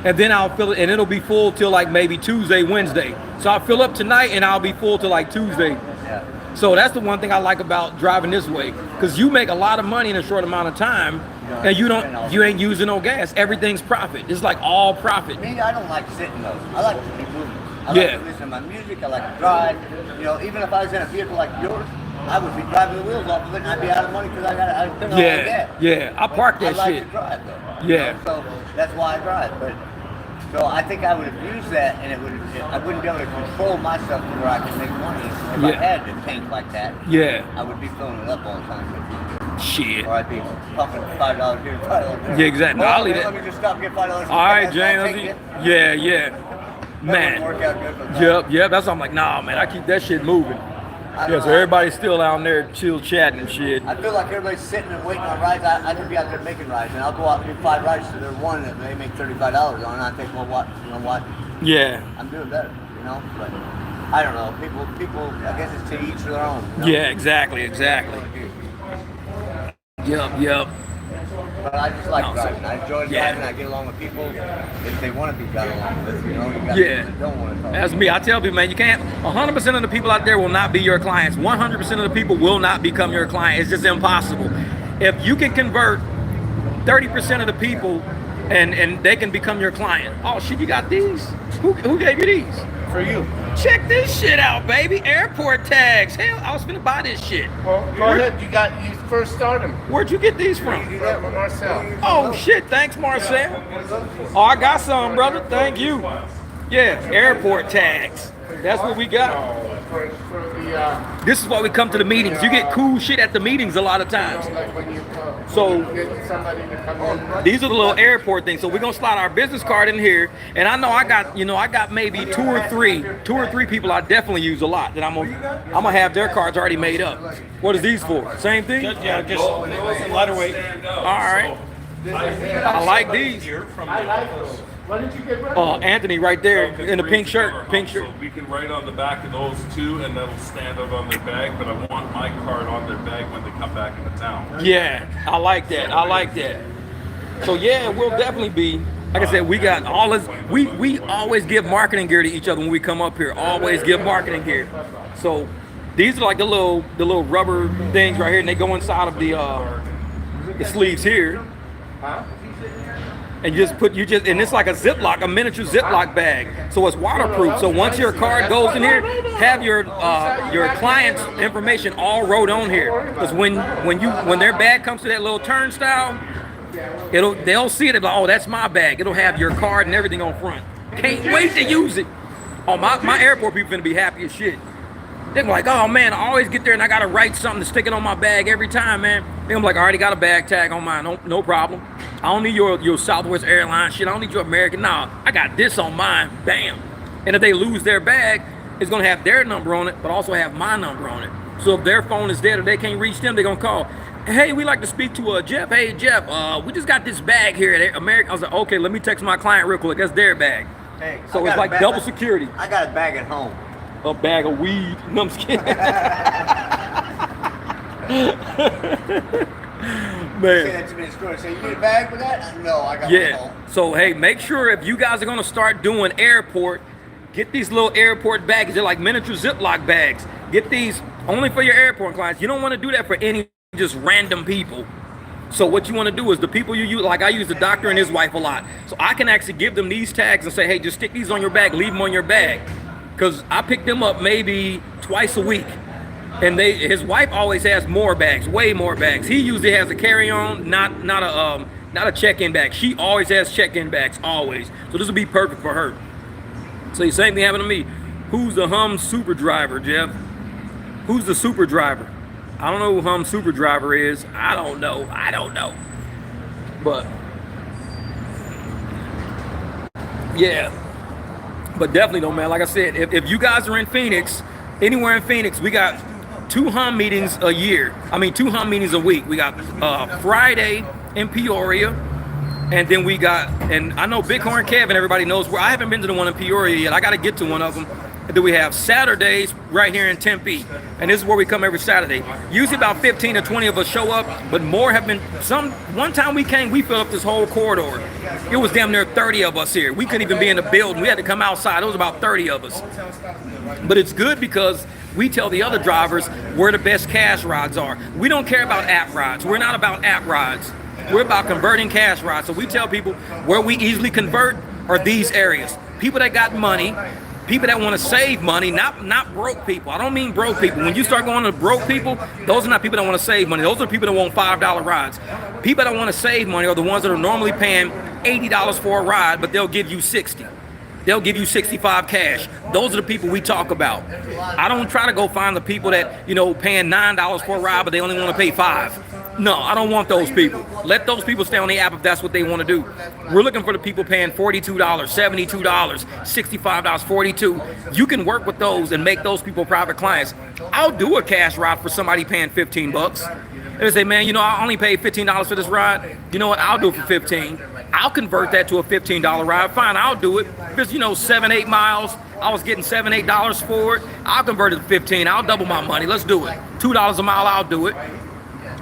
And then I'll fill it, and it'll be full till like maybe Tuesday, Wednesday. So I'll fill up tonight, and I'll be full till like Tuesday. Yeah. So that's the one thing I like about driving this way, because you make a lot of money in a short amount of time, and you ain't using no gas. Everything's profit. It's like all profit. Me, I don't like sitting though. I like to be moving. I like to listen to my music. I like to drive. Even if I was in a vehicle like yours, I would be driving the wheels off of it, and I'd be out of money because I couldn't gas. Yeah. I park that I like shit. to drive though. Yeah. So that's why I drive. So I think I would have used that, and I wouldn't be able to control myself to where I could make money if I had a tank like that. Yeah. I would be filling it up all the time. Shit. Or I'd be pumping $5 here, $5 there. Yeah, exactly. Well, I'll leave let it. me just stop and get $5. All right, James. Yeah. Man. Work out good for me. Yep. That's why I'm like, nah, man. I keep that shit moving. Yeah, so everybody's still out there chill chatting and shit. I feel like everybody's sitting and waiting on rides. I could be out there making rides, and I'll go out and do 5 rides to their one that they make $35 on, and I think, well, what, Yeah. I'm doing better, but I don't know. People, I guess it's to each their own. Yeah, exactly. Yep. But I just like driving. I enjoy driving. I get along with people if they want to be got along with. You got people that don't want to talk. That's me. I tell people, man, you can't. 100% of the people out there will not be your clients. 100% of the people will not become your client. It's just impossible. If you can convert 30% of the people, and they can become your client. Oh shit, you got these? Who gave you these? For you. Check this shit out, baby. Airport tags. Hell, I was finna buy this shit. Well, go ahead. You first start them. Where'd you get these from? Yeah, Marcel. Oh shit, thanks Marcel. Oh, I got some, brother. Thank you. Yeah, airport tags. That's what we got. This is why we come to the meetings. You get cool shit at the meetings a lot of times. So these are the little airport things. So we're gonna slide our business card in here, and I know I got maybe two or three people I definitely use a lot that I'm gonna have their cards already made up. What is these for? Same thing? Yeah, just lighter weight. All right. I like these. Why did you get rid of Anthony right there in the pink shirt. Pink shirt. So we can write on the back of those two, and that'll stand out on their bag. But I want my card on their bag when they come back into town. Yeah, I like that. I like that. So yeah, we'll definitely be. Like I said, we got all this. We always give marketing gear to each other when we come up here. Always give marketing gear. So these are like the little rubber things right here, and they go inside of the sleeves here. And and it's like a Ziploc, a miniature Ziploc bag. So it's waterproof. So once your card goes in here, have your client's information all wrote on here. Because when their bag comes to that little turnstile, they'll see it. Like, oh, that's my bag. It'll have your card and everything on front. Can't wait to use it. Oh, my airport people gonna be happy as shit. They're like, oh man, I always get there and I gotta write something to stick it on my bag every time, man. They're like, I already got a bag tag on mine, no problem. I don't need your Southwest Airlines shit. I don't need your American. Nah, I got this on mine. Bam. And if they lose their bag, it's gonna have their number on it, but also have my number on it. So if their phone is dead or they can't reach them, they're gonna call. Hey, we like to speak to Jeff. Hey, Jeff, we just got this bag here at American. I was like, okay, let me text my client real quick. That's their bag. Hey, so it's like double security. I got a bag at home. A bag of weed. No, I'm just kidding. Man. Say that to me in the store. Say, you need a bag for that? No, I got one at home. So, hey, make sure if you guys are going to start doing airport, get these little airport bags. They're like miniature Ziploc bags. Get these only for your airport clients. You don't want to do that for any just random people. So what you want to do is the people you use, like I use the doctor and his wife a lot. So I can actually give them these tags and say, hey, just stick these on your bag. Leave them on your bag. Because I pick them up maybe twice a week. And his wife always has more bags, way more bags. He usually has a carry-on, not a check-in bag. She always has check-in bags, always. So this will be perfect for her. So the same thing happened to me. Who's the Hum Super Driver, Jeff? Who's the Super Driver? I don't know who Hum Super Driver is. I don't know. But yeah. But definitely though, man, like I said, if you guys are in Phoenix, anywhere in Phoenix, we got 2 Hum meetings a year. 2 Hum meetings a week. We got Friday in Peoria, and then we got, and I know Bighorn Kevin, everybody knows where. I haven't been to the one in Peoria yet. I got to get to one of them. And then we have Saturdays right here in Tempe, and this is where we come every Saturday. Usually about 15 to 20 of us show up, but more have been. One time we came, we filled up this whole corridor. It was damn near 30 of us here. We couldn't even be in the building. We had to come outside. It was about 30 of us. But it's good because we tell the other drivers where the best cash rides are. We don't care about app rides. We're not about app rides. We're about converting cash rides. So we tell people where we easily convert are these areas. People that got money, people that want to save money, not broke people. I don't mean broke people. When you start going to broke people, those are not people that want to save money. Those are people that want $5 rides. People that want to save money are the ones that are normally paying $80 for a ride, but they'll give you $60. They'll give you $65 cash. Those are the people we talk about. I don't try to go find the people that, paying $9 for a ride, but they only want to pay $5. No, I don't want those people. Let those people stay on the app if that's what they want to do. We're looking for the people paying $42, $72, $65, $42. You can work with those and make those people private clients. I'll do a cash ride for somebody paying $15. They say, man, I only paid $15 for this ride. You know what? I'll do it for $15. I'll convert that to a $15 ride. Fine, I'll do it. If it's, 7-8 miles, I was getting $7, $8 for it. I'll convert it to 15. I'll double my money. Let's do it. $2 a mile, I'll do it.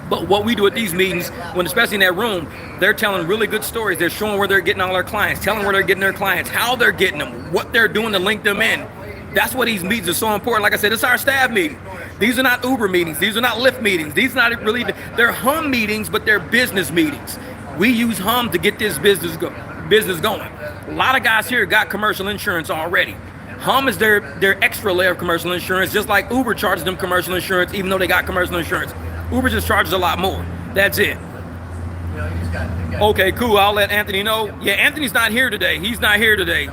But what we do at these meetings, especially in that room, they're telling really good stories. They're showing where they're getting all their clients, telling where they're getting their clients, how they're getting them, what they're doing to link them in. That's why these meetings are so important. Like I said, it's our staff meeting. These are not Uber meetings. These are not Lyft meetings. These are not really, they're Hum meetings, but they're business meetings. We use Hum to get this business going. A lot of guys here got commercial insurance already. Hum is their extra layer of commercial insurance, just like Uber charges them commercial insurance, even though they got commercial insurance. Uber just charges a lot more. That's it. Okay, cool. I'll let Anthony know. Yeah, Anthony's not here today. He's not here today.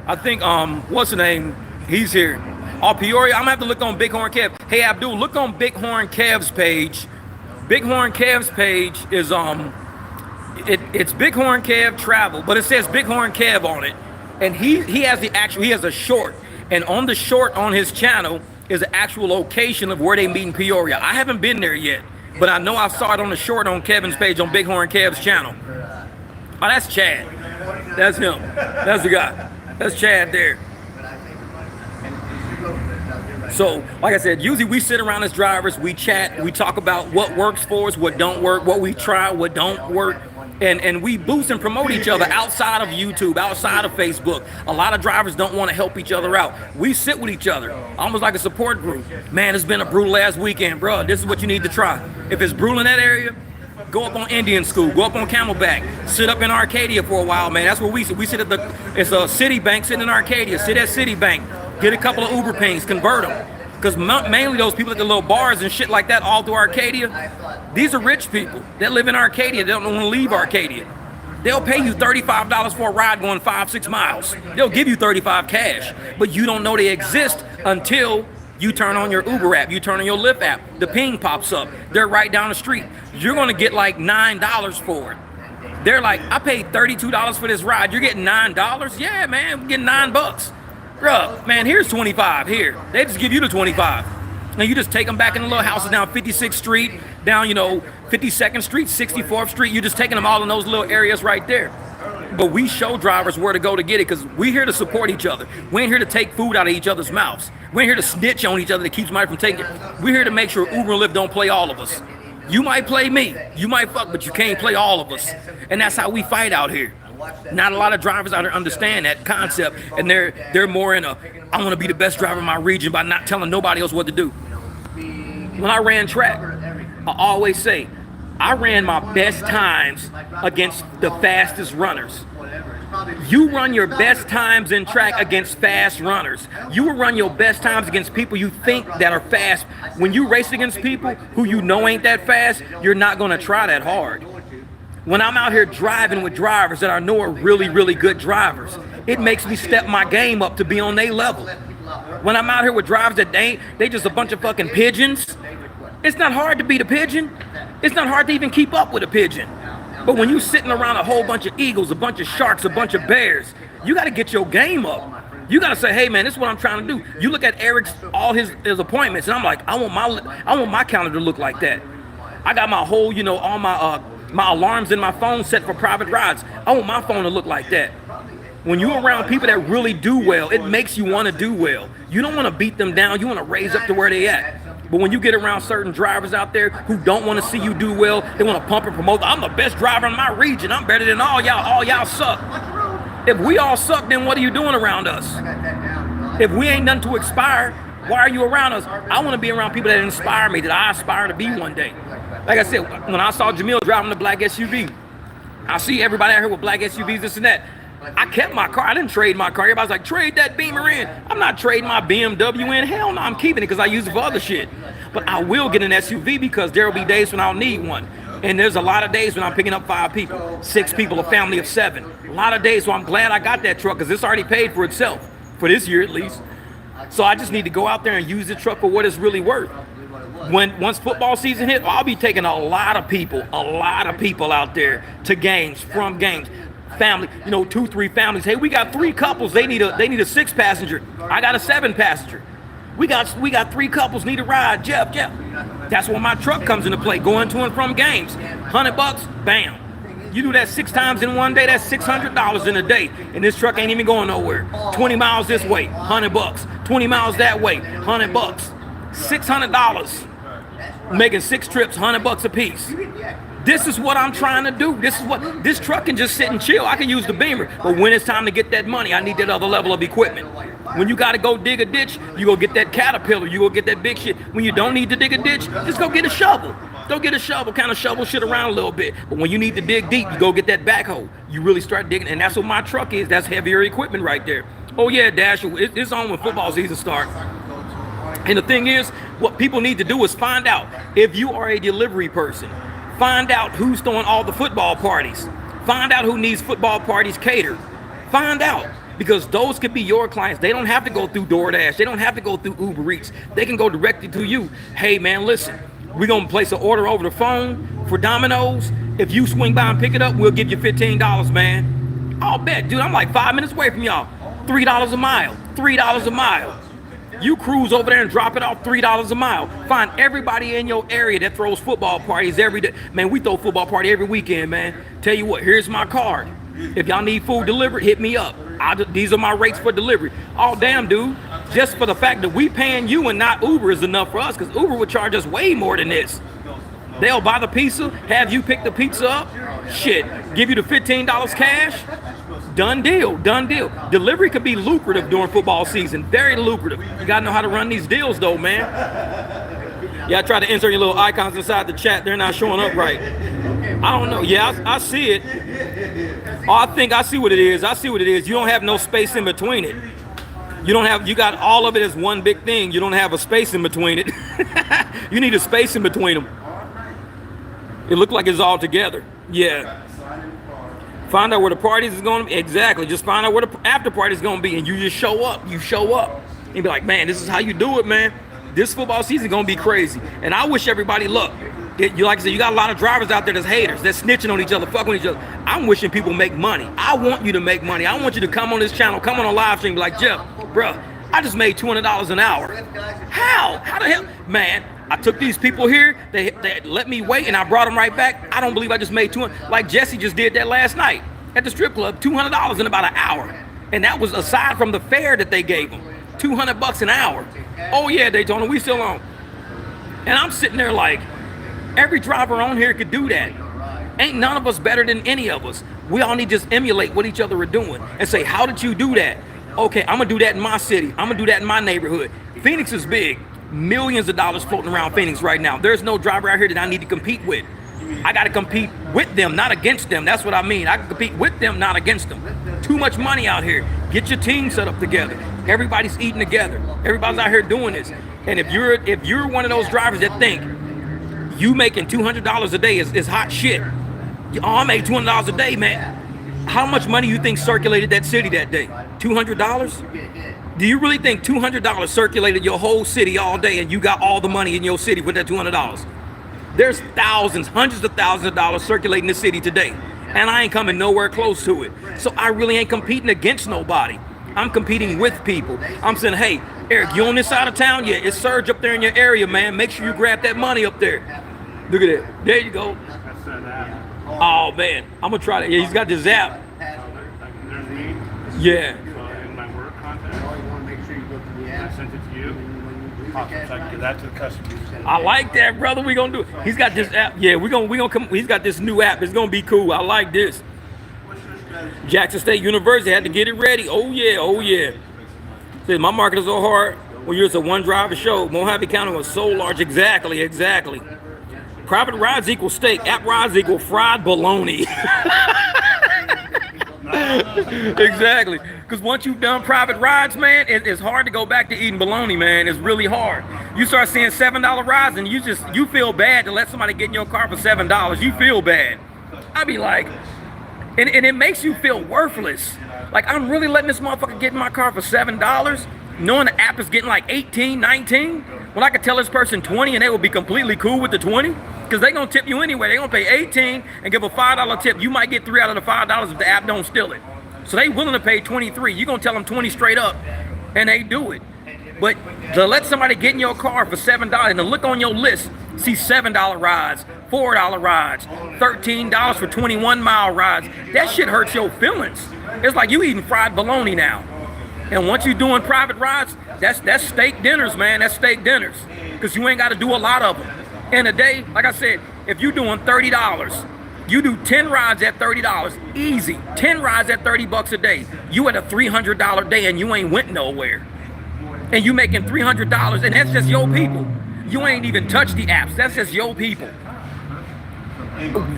I think what's the name? He's here. Peoria. I'm gonna have to look on Bighorn Kev. Hey Abdul, look on Bighorn Kev's page. Bighorn Kev's page is it's Bighorn Kev Travel, but it says Bighorn Kev on it. And he has he has a short, and on the short on his channel is the actual location of where they meet in Peoria. I haven't been there yet, but I know I saw it on the short on Kevin's page on Bighorn Kev's channel. Oh, that's Chad. That's him. That's the guy. That's Chad there. So, like I said, usually we sit around as drivers, we chat, we talk about what works for us, what don't work, what we try, what don't work. And we boost and promote each other outside of YouTube, outside of Facebook. A lot of drivers don't want to help each other out. We sit with each other, almost like a support group. Man, it's been a brutal last weekend, bro. This is what you need to try. If it's brutal in that area, go up on Indian School, go up on Camelback, sit up in Arcadia for a while, man. That's where we sit. We sit at it's a Citibank sitting in Arcadia. Sit at Citibank, get a couple of Uber pings, convert them. Because mainly those people at the little bars and shit like that all through Arcadia, these are rich people that live in Arcadia. They don't want to leave Arcadia. They'll pay you $35 for a ride going 5-6 miles. They'll give you $35 cash, but you don't know they exist until you turn on your Uber app, you turn on your Lyft app, the ping pops up. They're right down the street. You're gonna get like $9 for it. They're like, I paid $32 for this ride. You're getting $9? Yeah, man, we're getting $9. Bruh, man, here's 25 here. They just give you the 25. And you just take them back in the little houses down 56th Street, down, 52nd Street, 64th Street. You're just taking them all in those little areas right there. But we show drivers where to go to get it because we're here to support each other. We ain't here to take food out of each other's mouths. We ain't here to snitch on each other to keep somebody from taking it. We're here to make sure Uber and Lyft don't play all of us. You might play me, you might fuck, but you can't play all of us. And that's how we fight out here. Not a lot of drivers out there understand that concept, and they're more in I want to be the best driver in my region by not telling nobody else what to do. When I ran track, I always say, I ran my best times against the fastest runners. You run your best times in track against fast runners. You will run your best times against people you think that are fast. When you race against people who you know ain't that fast, you're not going to try that hard. When I'm out here driving with drivers that I know are really, really good drivers, it makes me step my game up to be on their level. When I'm out here with drivers that they just a bunch of fucking pigeons, it's not hard to beat a pigeon. It's not hard to even keep up with a pigeon. But when you sitting around a whole bunch of eagles, a bunch of sharks, a bunch of bears, you got to get your game up. You got to say, hey man, this is what I'm trying to do. You look at Eric's, all his appointments, and I'm like, I want my calendar to look like that. I got my whole, all my alarms in my phone set for private rides. I want my phone to look like that. When you're around people that really do well, it makes you want to do well. You don't want to beat them down. You want to raise up to where they at. But when you get around certain drivers out there who don't want to see you do well, they want to pump and promote. I'm the best driver in my region. I'm better than all y'all. All y'all suck. If we all suck, then what are you doing around us? If we ain't nothing to inspire, why are you around us? I want to be around people that inspire me, that I aspire to be one day. Like I said, when I saw Jamil driving the black SUV, I see everybody out here with black SUVs, this and that. I kept my car. I didn't trade my car. Everybody's like, trade that Beamer in. I'm not trading my BMW in. Hell no, I'm keeping it because I use it for other shit. But I will get an SUV because there will be days when I'll need one. And there's a lot of days when I'm picking up 5 people, 6 people, a family of 7. A lot of days, so I'm glad I got that truck because it's already paid for itself, for this year at least. So I just need to go out there and use the truck for what it's really worth. Once football season hit, I'll be taking a lot of people out there to games, from games. Family, 2-3 families. Hey, we got 3 couples. They need a 6-passenger. I got a 7-passenger. We got 3 couples need a ride. Jeff. That's when my truck comes into play. Going to and from games. $100, bam. You do that 6 times in one day. That's $600 in a day. And this truck ain't even going nowhere. 20 miles this way, $100. 20 miles that way, $100. $600. Making 6 trips, $100 a piece. This is what I'm trying to do. This truck can just sit and chill. I can use the Beamer. But when it's time to get that money, I need that other level of equipment. When you got to go dig a ditch, you go get that Caterpillar. You go get that big shit. When you don't need to dig a ditch, just go get a shovel. Go get a shovel, kind of shovel shit around a little bit. But when you need to dig deep, you go get that backhoe. You really start digging. And that's what my truck is. That's heavier equipment right there. Oh yeah, Dash, it's on when football season starts. And the thing is, what people need to do is find out if you are a delivery person. Find out who's throwing all the football parties. Find out who needs football parties catered. Find out, because those could be your clients. They don't have to go through DoorDash. They don't have to go through Uber Eats. They can go directly to you. Hey man, listen, we're gonna place an order over the phone for Domino's. If you swing by and pick it up, we'll give you $15, man. I'll bet, dude, I'm like 5 minutes away from y'all. $3 a mile, $3 a mile. You cruise over there and drop it off, $3 a mile. Find everybody in your area that throws football parties every day. Man, we throw football party every weekend, man. Tell you what, here's my card. If y'all need food delivered, hit me up. These are my rates for delivery. Oh, damn, dude. Just for the fact that we paying you and not Uber is enough for us, because Uber would charge us way more than this. They'll buy the pizza, have you pick the pizza up, shit, give you the $15 cash. Done deal, done deal. Delivery could be lucrative during football season, very lucrative. You gotta know how to run these deals though, man. Yeah, I tried to insert your little icons inside the chat. They're not showing up right. I don't know. Yeah, I see it. Oh, I think I see what it is. I see what it is. You don't have no space in between it. You got all of it as one big thing. You don't have a space in between it. You need a space in between them. It looked like it's all together. Yeah. Find out where the parties is going to be. Exactly. Just find out where the after party is going to be, and you just show up. You show up. And be like, man, this is how you do it, man. This football season is going to be crazy. And I wish everybody luck. You like I said, you got a lot of drivers out there that's haters, that's snitching on each other, fucking with each other. I'm wishing people make money. I want you to make money. I want you to come on this channel, come on a live stream, be like, Jeff, bro, I just made $200 an hour. How? How the hell? Man, I took these people here, they let me wait, and I brought them right back. I don't believe I just made $200. Like Jesse just did that last night at the strip club, $200 in about an hour. And that was aside from the fare that they gave him, $200 an hour. Oh yeah, Daytona, we still on. And I'm sitting there like, every driver on here could do that. Ain't none of us better than any of us. We all need to just emulate what each other are doing and say, how did you do that? Okay, I'm gonna do that in my city. I'm gonna do that in my neighborhood. Phoenix is big. Millions of dollars floating around Phoenix right now. There's no driver out here that I need to compete with. I gotta compete with them, not against them. That's what I mean. I can compete with them, not against them. Too much money out here. Get your team set up together. Everybody's eating together. Everybody's out here doing this. And if you're one of those drivers that think you making $200 a day is hot shit. Oh, I made $200 a day, man. How much money you think circulated that city that day? $200? Do you really think $200 circulated your whole city all day and you got all the money in your city with that $200? There's thousands, hundreds of thousands of dollars circulating the city today, and I ain't coming nowhere close to it. So I really ain't competing against nobody. I'm competing with people. I'm saying, hey, Eric, you on this side of town? Yeah, it's surge up there in your area, man. Make sure you grab that money up there. Look at it. There you go. Oh man, I'm gonna try that. Yeah, he's got this app. Yeah. In my work contact, you want to make sure you go to the app. I sent it to you. Awesome. So I can give that to the customer. I like that, brother. We gonna do it. He's got this app. Yeah, we gonna come. He's got this new app. It's gonna be cool. I like this. Jackson State University had to get it ready. Oh yeah, oh yeah. Says my market is so hard. Well, you're a one driver show. Mojave County was so large. Exactly, exactly. Private rides equal steak. App rides equal fried bologna. Exactly. Because once you've done private rides, man, it's hard to go back to eating bologna, man. It's really hard. You start seeing $7 rides and you feel bad to let somebody get in your car for $7. You feel bad. I be like, and it makes you feel worthless. Like, I'm really letting this motherfucker get in my car for $7, knowing the app is getting like 18, 19, when I could tell this person 20 and they will be completely cool with the 20, because they gonna tip you anyway. They gonna pay 18 and give a $5 tip. You might get 3 out of the $5 if the app don't steal it. So they willing to pay 23. You gonna tell them 20 straight up, and they do it. But to let somebody get in your car for $7 and to look on your list, see $7 rides, $4 rides, $13 for 21-mile rides, that shit hurts your feelings. It's like you eating fried bologna now. And once you're doing private rides, that's steak dinners, man. That's steak dinners, because you ain't got to do a lot of them. In a day, like I said, if you're doing $30, you do 10 rides at $30, easy. 10 rides at $30 a day. You at a $300 day and you ain't went nowhere. And you making $300, and that's just your people. You ain't even touched the apps. That's just your people.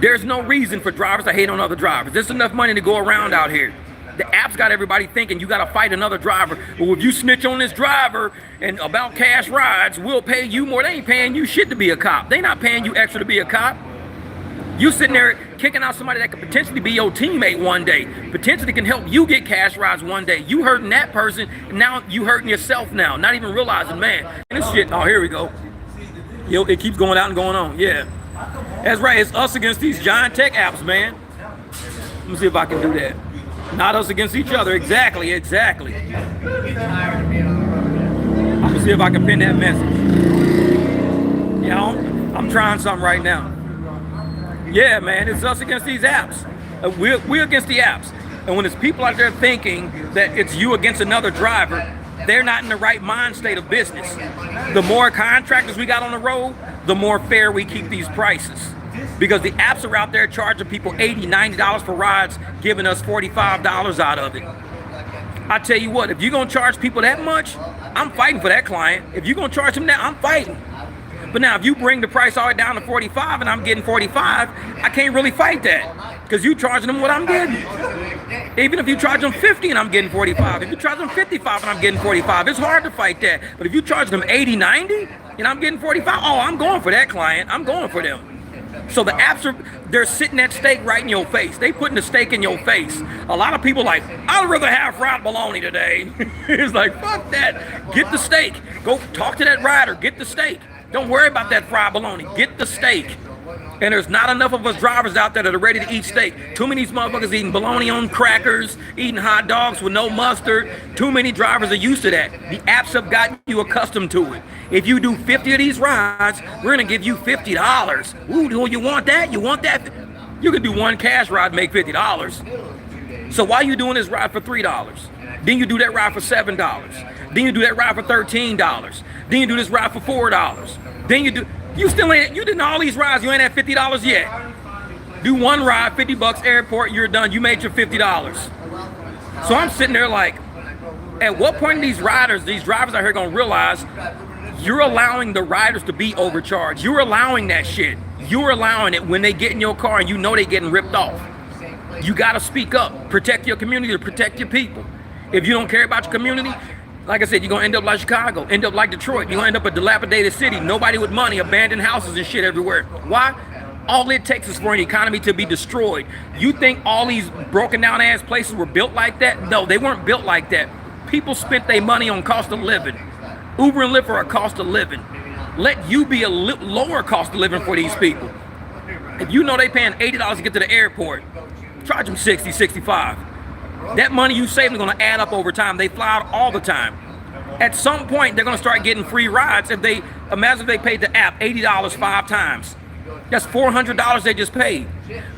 There's no reason for drivers to hate on other drivers. There's enough money to go around out here. The app's got everybody thinking you got to fight another driver. Well, if you snitch on this driver and about cash rides, we'll pay you more. They ain't paying you shit to be a cop. They not paying you extra to be a cop. You sitting there kicking out somebody that could potentially be your teammate one day, potentially can help you get cash rides one day. You hurting that person, and now you hurting yourself now, not even realizing, man, and this shit, oh, here we go. Yo, it keeps going out and going on, yeah. That's right, it's us against these giant tech apps, man. Let me see if I can do that. Not us against each other, exactly. I'm gonna see if I can pin that message. You know, I'm trying something right now. Yeah, man, it's us against these apps. We're against the apps. And when there's people out there thinking that it's you against another driver, they're not in the right mind state of business. The more contractors we got on the road, the more fair we keep these prices. Because the apps are out there charging people $80, $90 for rides, giving us $45 out of it. I tell you what, if you're gonna charge people that much, I'm fighting for that client. If you're gonna charge them that, I'm fighting. But now if you bring the price all the way down to 45 and I'm getting 45, I can't really fight that. Because you charging them what I'm getting. Even if you charge them 50 and I'm getting 45, if you charge them 55 and I'm getting 45, it's hard to fight that. But if you charge them 80, 90 and I'm getting 45, oh, I'm going for that client. I'm going for them. So the apps they're sitting that steak right in your face. They putting the steak in your face. A lot of people like, I'd rather have fried bologna today. It's like, fuck that. Get the steak. Go talk to that rider. Get the steak. Don't worry about that fried bologna. Get the steak. And there's not enough of us drivers out there that are ready to eat steak. Too many of these motherfuckers eating bologna on crackers, eating hot dogs with no mustard. Too many drivers are used to that. The apps have gotten you accustomed to it. If you do 50 of these rides, we're gonna give you $50. Ooh, do you want that? You want that? You can do one cash ride, make $50. So why are you doing this ride for $3? Then you do that ride for $7. Then you do that ride for $13. Then you do this ride for $4. Then you still ain't, you did all these rides, you ain't at $50 yet. Do one ride, $50 airport, you're done, you made your $50. So I'm sitting there like, at what point are these drivers out here gonna realize you're allowing the riders to be overcharged? You're allowing that shit. You're allowing it when they get in your car and you know they getting ripped off. You gotta speak up, protect your community, protect your people. If you don't care about your community, like I said, you're gonna end up like Chicago, end up like Detroit. You're gonna end up a dilapidated city, nobody with money, abandoned houses and shit everywhere. Why? All it takes is for an economy to be destroyed. You think all these broken down ass places were built like that? No, they weren't built like that. People spent their money on cost of living. Uber and Lyft are a cost of living. Let you be a lower cost of living for these people. If you know they paying $80 to get to the airport, charge them $60, $65. That money you save is going to add up over time. They fly out all the time. At some point, they're going to start getting free rides. Imagine if they paid the app $80 5 times. That's $400 they just paid.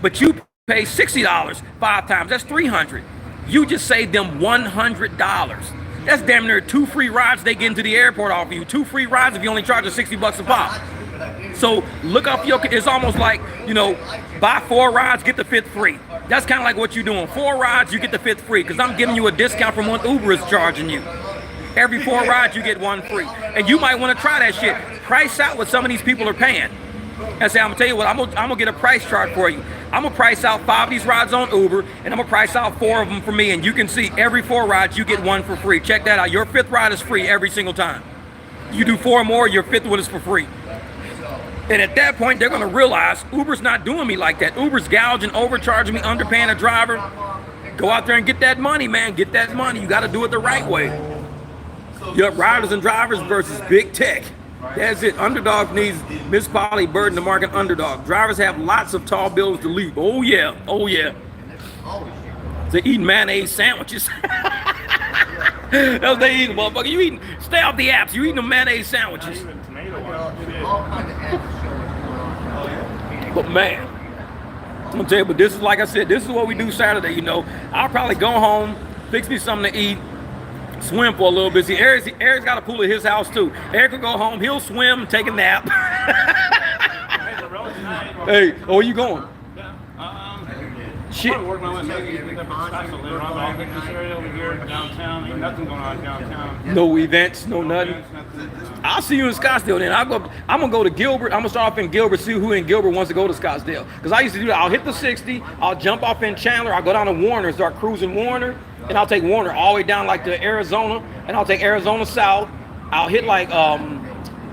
But you pay $60 5 times. That's $300. You just saved them $100. That's damn near 2 free rides they get into the airport off of you. 2 free rides if you only charge them $60 a pop. So look up it's almost like, buy 4 rides, get the 5th free. That's kind of like what you're doing. 4 rides, you get the 5th free, because I'm giving you a discount from what Uber is charging you. Every 4 rides, you get 1 free. And you might want to try that shit. Price out what some of these people are paying. And say, I'm gonna tell you what, I'm gonna get a price chart for you. I'm gonna price out 5 of these rides on Uber, and I'm gonna price out 4 of them for me, and you can see every 4 rides, you get 1 for free. Check that out. Your 5th ride is free every single time. You do 4 more, your 5th one is for free. And at that point, they're gonna realize Uber's not doing me like that. Uber's gouging, overcharging me, underpaying a driver. Go out there and get that money, man. Get that money. You gotta do it the right way. You have riders and drivers versus big tech. That's it. Underdog needs Miss Polly burden the market underdog. Drivers have lots of tall bills to leap. Oh yeah, oh yeah. They're eating mayonnaise sandwiches. That's what they eating, motherfucker. Stay off the apps. You eating the mayonnaise sandwiches. But man, I'm gonna tell you, but this is, like I said, this is what we do Saturday, I'll probably go home, fix me something to eat, swim for a little bit. See, Eric's got a pool at his house too. Eric will go home, he'll swim, take a nap. Hey, where you going? Shit. I'm working my way maybe up in Scottsdale later on, but I think this area over here downtown, ain't nothing going on downtown. No events, no nothing. I'll see you in Scottsdale then. I'm gonna go to Gilbert. I'm gonna start off in Gilbert, see who in Gilbert wants to go to Scottsdale. Because I used to do that. I'll hit the 60, I'll jump off in Chandler, I'll go down to Warner, start cruising Warner, and I'll take Warner all the way down like to Arizona, and I'll take Arizona South. I'll hit like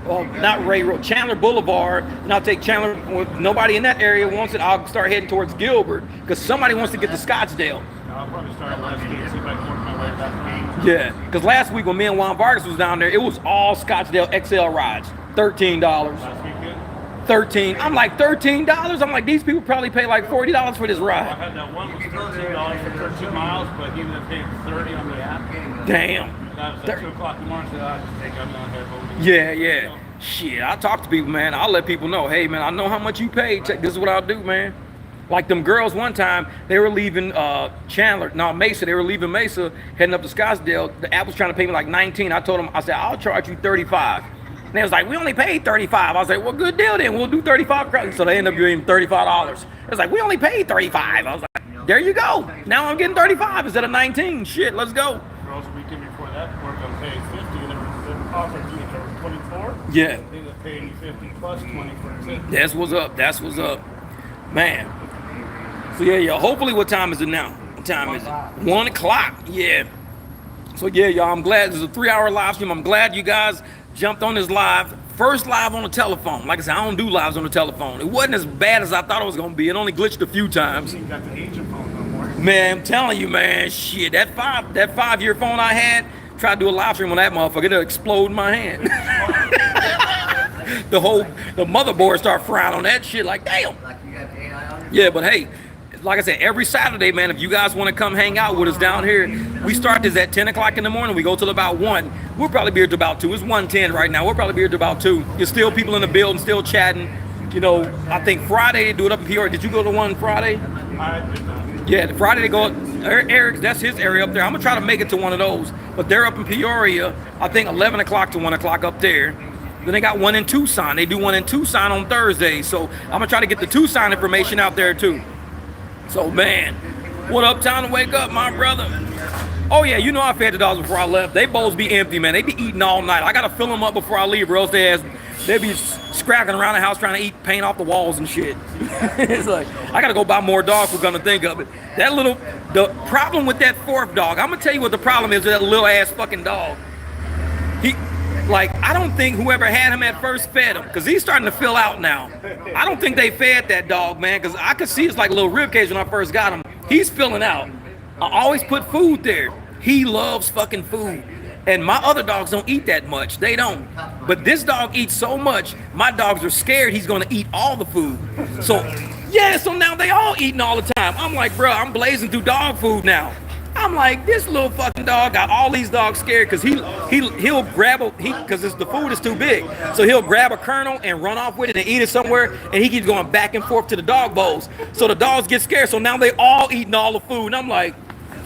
not Ray Road, Chandler Boulevard, and I'll take Chandler. If nobody in that area wants it, I'll start heading towards Gilbert because somebody wants to get to Scottsdale. I'll probably start last week, see if I can work my way back. Yeah, because last week when me and Juan Vargas was down there, it was all Scottsdale XL rides, $13. Last weekend? 13. I'm like $13. I'm like, these people probably pay like $40 for this I ride. had that one was $13 for 13 miles, but he ended up paying 30 on the app. Damn. That was at 2 o'clock in the morning, so I just think I'm not head. Yeah. Shit, I talk to people, man. I'll let people know, hey, man, I know how much you paid. Check, this is what I'll do, man. Like them girls one time, they were leaving Mesa. They were leaving Mesa, heading up to Scottsdale. The app was trying to pay me like 19. I told them, I said, I'll charge you 35. And they was like, we only paid 35. I was like, well, good deal then. We'll do 35. So they ended up giving $35. It was like, we only paid 35. I was like, there you go. Now I'm getting 35 instead of 19. Shit, let's go. Girls the weekend before that were going to pay 50, and they were offering you for 24. Yeah. They ended up paying you 50 plus 20 for a tip. That's what's up. Man. So yeah, hopefully what time is it now? What time is it? 1 o'clock. Yeah. So yeah, y'all, I'm glad this is a 3-hour live stream. I'm glad you guys jumped on this live. First live on the telephone. Like I said, I don't do lives on the telephone. It wasn't as bad as I thought it was gonna be. It only glitched a few times. You got the ancient phone no more. Man, I'm telling you, man, shit. That 5-year phone I had, tried to do a live stream on that motherfucker, it'll explode in my hand. the motherboard start frying on that shit like, damn. Yeah, but hey, like I said, every Saturday, man, if you guys want to come hang out with us down here, we start this at 10 o'clock in the morning. We go till about 1. We'll probably be here till about 2. It's 1:10 right now. We'll probably be here till about 2. There's still people in the building, still chatting. You know, I think Friday they do it up in Peoria. Did you go to one Friday? Yeah, Friday they go, Eric's, that's his area up there. I'm going to try to make it to one of those. But they're up in Peoria, I think 11 o'clock to 1 o'clock up there. Then they got one in Tucson. They do one in Tucson on Thursday. So I'm going to try to get the Tucson information out there too. So, man, what up, time to wake up, my brother? Oh, yeah, you know I fed the dogs before I left. They bowls be empty, man. They be eating all night. I got to fill them up before I leave, or else they be scraggling around the house trying to eat paint off the walls and shit. It's like, I got to go buy more dog food, come to think of it. The problem with that 4th dog, I'm going to tell you what the problem is with that little ass fucking dog. I don't think whoever had him at first fed him, because he's starting to fill out now. I don't think they fed that dog, man, because I could see it's like a little rib cage when I first got him. He's filling out. I always put food there. He loves fucking food. And my other dogs don't eat that much. They don't. But this dog eats so much, my dogs are scared he's going to eat all the food. So now they all eating all the time. I'm like, bro, I'm blazing through dog food now. I'm like, this little fucking dog got all these dogs scared because he'll grab because the food is too big. So he'll grab a kernel and run off with it and eat it somewhere, and he keeps going back and forth to the dog bowls. So the dogs get scared. So now they all eating all the food. And I'm like,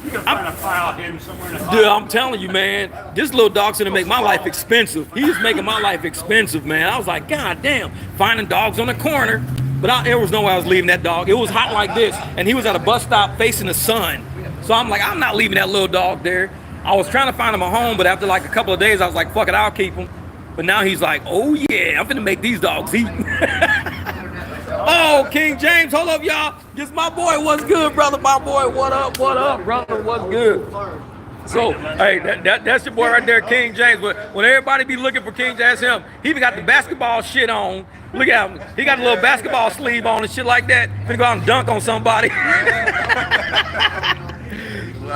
You can find a file hidden somewhere in the dude, I'm telling you, man, this little dog's gonna make my life expensive. He's making my life expensive, man. I was like, God damn, finding dogs on the corner. But there was no way I was leaving that dog. It was hot like this, and he was at a bus stop facing the sun. So I'm like, I'm not leaving that little dog there. I was trying to find him a home, but after like a couple of days, I was like, fuck it, I'll keep him. But now he's like, oh yeah, I'm finna make these dogs eat. Oh, King James, hold up, y'all. Just my boy, what's good, brother? My boy, what up, brother? What's good? So, hey, that's your boy right there, King James. But when everybody be looking for King James, him, he even got the basketball shit on. Look at him. He got a little basketball sleeve on and shit like that. Finna go out and dunk on somebody.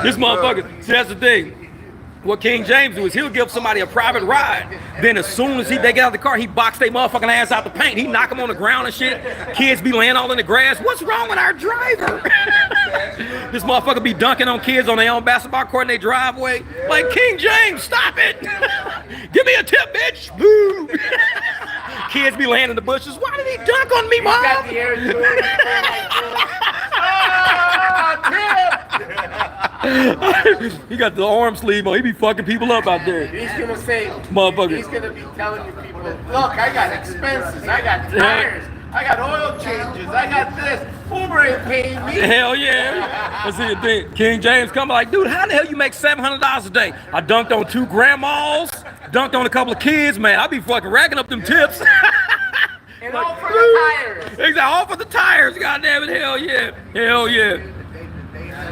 This motherfucker, see, that's the thing. What King James do is he'll give somebody a private ride. Then as soon as they get out of the car, he box their motherfucking ass out the paint. He knock them on the ground and shit. Kids be laying all in the grass. What's wrong with our driver? This motherfucker be dunking on kids on their own basketball court in their driveway. Like, King James, stop it. Give me a tip, bitch. Boo. Kids be laying in the bushes. Why did he dunk on me, mom? Got the air He got the arm sleeve on. He be fucking people up out there. He's gonna say, motherfucker. He's gonna be telling you people, look, I got expenses, I got tires, I got oil changes, I got this. Uber ain't paying me. Hell yeah. Let's see the thing. King James come like, dude, how the hell you make $700 a day? I dunked on 2 grandmas, dunked on a couple of kids, man. I be fucking racking up them tips. And all for the tires. Exactly, all for the tires. God damn it, hell yeah. Hell yeah.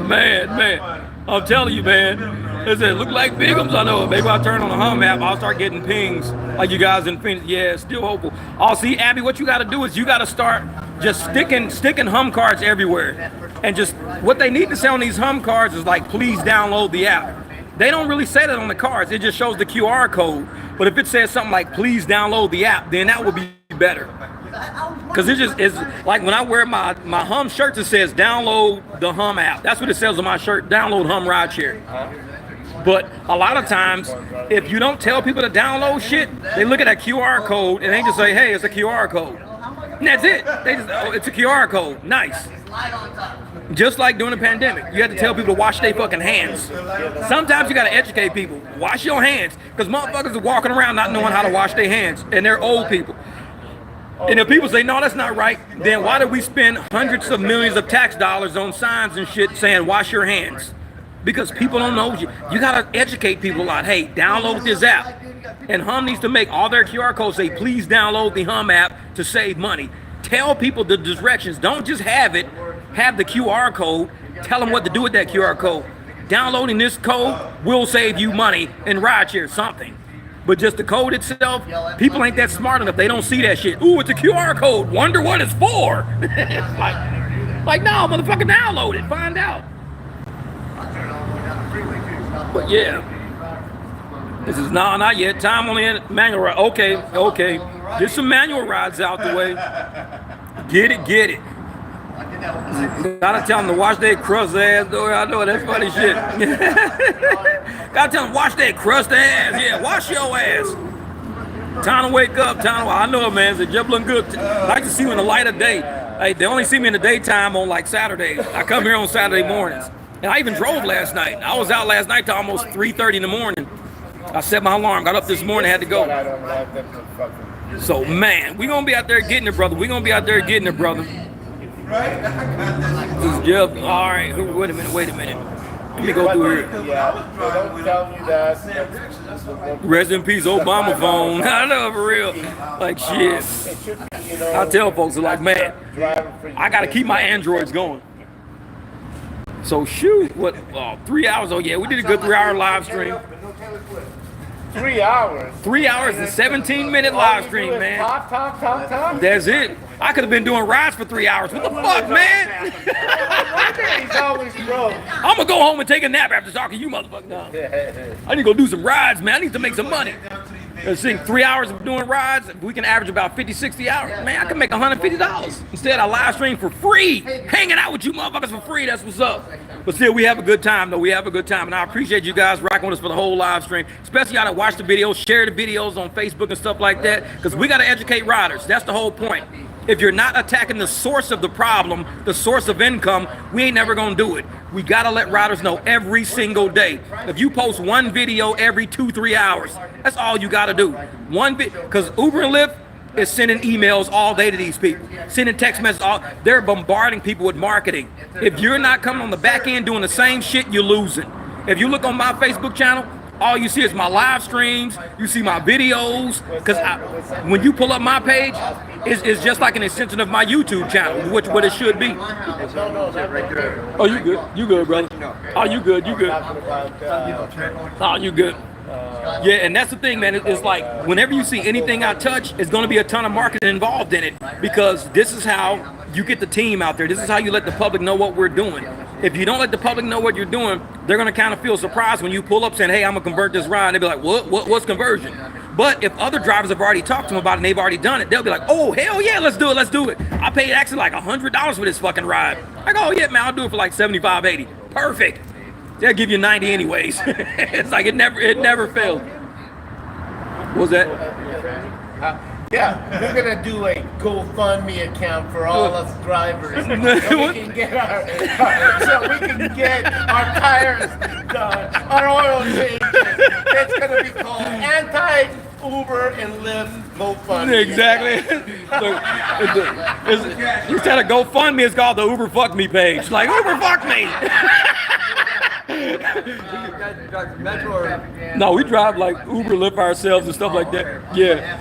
Man. I'm telling you, man. It look like Bigums. I know. Maybe I'll turn on the Hum app. I'll start getting pings like you guys in Phoenix. Yeah, still hopeful. Oh, see, Abby, what you got to do is you got to start just sticking Hum cards everywhere. And just what they need to say on these Hum cards is like, please download the app. They don't really say that on the cards. It just shows the QR code. But if it says something like, please download the app, then that would be better. Because it's like when I wear my Hum shirts, it says download the Hum app. That's what it says on my shirt, download Hum Rideshare. But a lot of times, if you don't tell people to download shit, they look at that QR code and they just say, hey, it's a QR code. And that's it. They just, oh, it's a QR code. Nice. Just like during the pandemic, you had to tell people to wash their fucking hands. Sometimes you got to educate people. Wash your hands. Because motherfuckers are walking around not knowing how to wash their hands. And they're old people. And if people say, no, that's not right, then why did we spend hundreds of millions of tax dollars on signs and shit saying, wash your hands? Because people don't know you. You got to educate people a lot. Hey, download this app. And Hum needs to make all their QR codes say, please download the Hum app to save money. Tell people the directions. Don't just have it. Have the QR code. Tell them what to do with that QR code. Downloading this code will save you money in rideshare, something. But just the code itself, people ain't that smart enough. They don't see that shit. Ooh, it's a QR code. Wonder what it's for. like, no, motherfucker, download it. Find out. But yeah. This is not yet. Time on the manual ride. Okay. There's some manual rides out the way. Get it. Gotta tell them to wash their crust ass, though. I know that's funny shit. Gotta tell them wash their crust ass. Yeah, wash your ass. Time to wake up. I know it, man. It's just looking good. I like to see you in the light of day. Hey, they only see me in the daytime on like Saturdays. I come here on Saturday mornings. And I even drove last night. I was out last night till almost 3:30 in the morning. I set my alarm, got up this morning, had to go. So, man, we gonna be out there getting it, brother. We gonna be out there getting it, brother. This is Jeff. All right, wait a minute. Let me go through here. Yeah, don't tell you that. Rest in peace, Obama phone. I know, for real. Like, shit. I tell folks, they're like, man, I gotta keep my Androids going. So, shoot, 3 hours? Oh, yeah, we did a good 3-hour live stream. 3 hours? 3 hours and 17-minute live stream, man. Talk. That's it. I could have been doing rides for 3 hours. What the fuck, man? He's always broke. I'm going to go home and take a nap after talking to you, motherfucker. No. I need to go do some rides, man. I need to make some money. Let's see, 3 hours of doing rides, we can average about 50, 60 hours. Man, I can make $150. Instead, I live stream for free. Hanging out with you motherfuckers for free. That's what's up. But still, we have a good time, though. We have a good time. And I appreciate you guys rocking with us for the whole live stream. Especially y'all that watch the videos, share the videos on Facebook and stuff like that. Because we got to educate riders. That's the whole point. If you're not attacking the source of the problem, the source of income, we ain't never gonna do it. We gotta let riders know every single day. If you post one video every 2-3 hours, that's all you gotta do. Because Uber and Lyft is sending emails all day to these people, sending text messages. They're bombarding people with marketing. If you're not coming on the back end doing the same shit, you're losing. If you look on my Facebook channel, all you see is my live streams, you see my videos, because when you pull up my page, it's just like an extension of my YouTube channel, which what it should be. Oh, you good? You good, brother? Oh, you good? You good? Oh, you good? Yeah, and that's the thing, man. It's like whenever you see anything I touch, it's going to be a ton of marketing involved in it, because this is how you get the team out there. This is how you let the public know what we're doing. If you don't let the public know what you're doing, they're going to kind of feel surprised when you pull up saying, hey, I'm going to convert this ride. They'll be like, what's conversion? But if other drivers have already talked to them about it and they've already done it, they'll be like, oh, hell yeah, let's do it. I paid actually like $100 for this fucking ride. I go, oh yeah, man, I'll do it for like $75, $80. Perfect. They'll give you 90 anyways. It's like it never failed. What was that? Yeah, we're gonna do a GoFundMe account for all us drivers, so we can get our tires done, our oil changes. It's gonna be called Uber and Lyft GoFundMe. Exactly. Instead of GoFundMe, it's called the Uber Fuck Me page. Like, Uber Fuck Me. No, we drive like Uber, Lyft ourselves and stuff like that. Yeah.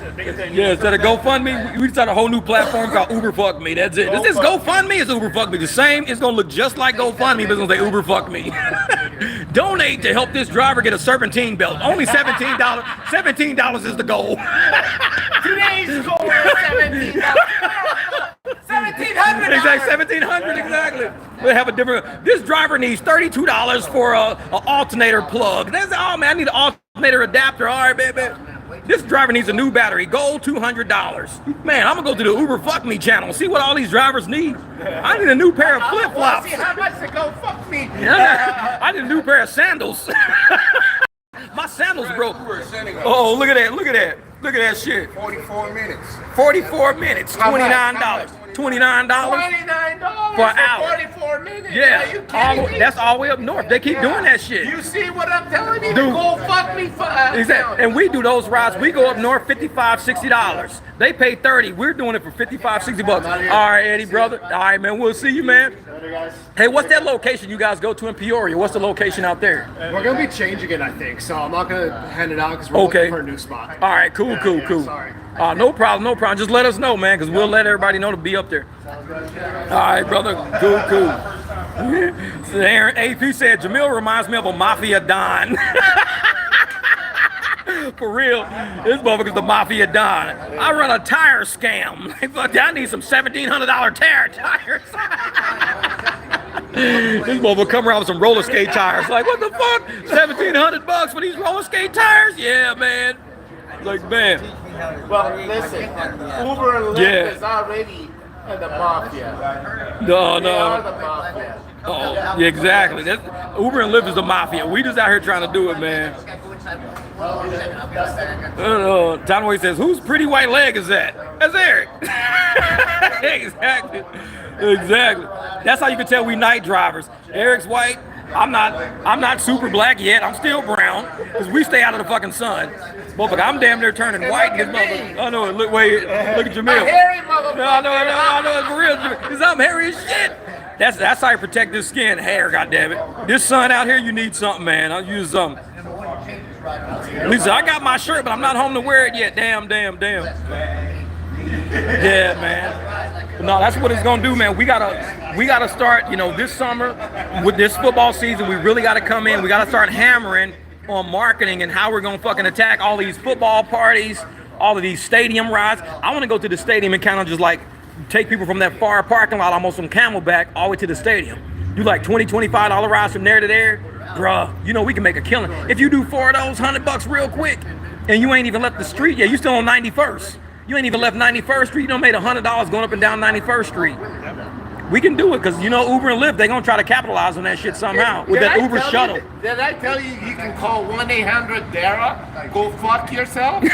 Yeah, instead of GoFundMe, we start a whole new platform called Uber Fuck Me. That's it. Is this GoFundMe? It's Uber Fuck Me. The same, it's gonna look just like GoFundMe, but it's gonna say Uber Fuck Me. Donate to help this driver get a serpentine belt. Only $17. $17 is the goal. Today's goal is $17. $1,700. Exactly, $1,700, exactly. We have a different, this driver needs $32 for a alternator plug. That's, oh man, I need an alternator adapter. All right, baby. This driver needs a new battery. Gold $200. Man, I'm gonna go to the Uber Fuck Me channel, see what all these drivers need. I need a new pair of flip flops. See how much to go fuck me. I need a new pair of sandals. My sandals broke. Oh, look at that, look at that. Look at that shit. 44 minutes. 44 minutes, $29. $29 for an hour. 44 minutes. Yeah, Are you kidding me? that's all the way up north. They keep doing that shit. You see what I'm telling you? Dude. Go fuck me for Exactly. And we do those rides. We go up north $55, $60. They pay $30. We're doing it for $55, $60. All right, Eddie, brother. All right, man. We'll see you, man. Hey, what's that location you guys go to in Peoria? What's the location out there? We're gonna be changing it, I think. So I'm not gonna hand it out because we're looking for a new spot. All right, cool. Sorry. No problem. Just let us know, man, because we'll let everybody know to be up there. All right, brother. Cool. So Aaron AP said Jamil reminds me of a mafia don. For real, this motherfucker's the mafia don. I run a tire scam. I need some $1,700 tires. This motherfucker come around with some roller skate tires. Like, what the fuck? $1,700 for these roller skate tires? Yeah, man. Like, man. Well, listen, Uber and Lyft is already the mafia. No. They are the mafia. Oh, yeah, exactly. Uber and Lyft is the mafia. We just out here trying to do it, man. John Wayne says, whose pretty white leg is that? That's Eric. Exactly. That's how you can tell we night drivers. Eric's white. I'm not super black yet. I'm still brown because we stay out of the fucking sun. Motherfucker, I'm damn near turning white in this motherfucker. Oh no, look at Jamil. Hairy motherfucker. No, it's for real. Because I'm hairy as shit. That's how you protect this skin, hair, goddammit. This sun out here, you need something, man. I'll use something. Lisa, I got my shirt, but I'm not home to wear it yet. Damn. Yeah, man. No, that's what it's gonna do, man. We gotta start, this summer with this football season. We really gotta come in. We gotta start hammering on marketing and how we're gonna fucking attack all these football parties, all of these stadium rides. I want to go to the stadium and kind of just like take people from that far parking lot, almost from Camelback, all the way to the stadium. Do like $20, $25 rides from there to there, bruh. We can make a killing. If you do 4 of those, $100 real quick, and you ain't even left the street yet. You still on 91st. You ain't even left 91st Street. You done made $100 going up and down 91st Street. We can do it because Uber and Lyft, they gonna try to capitalize on that shit somehow with that Uber shuttle. Did I tell you you can call 1-800-DARA? Go fuck yourself.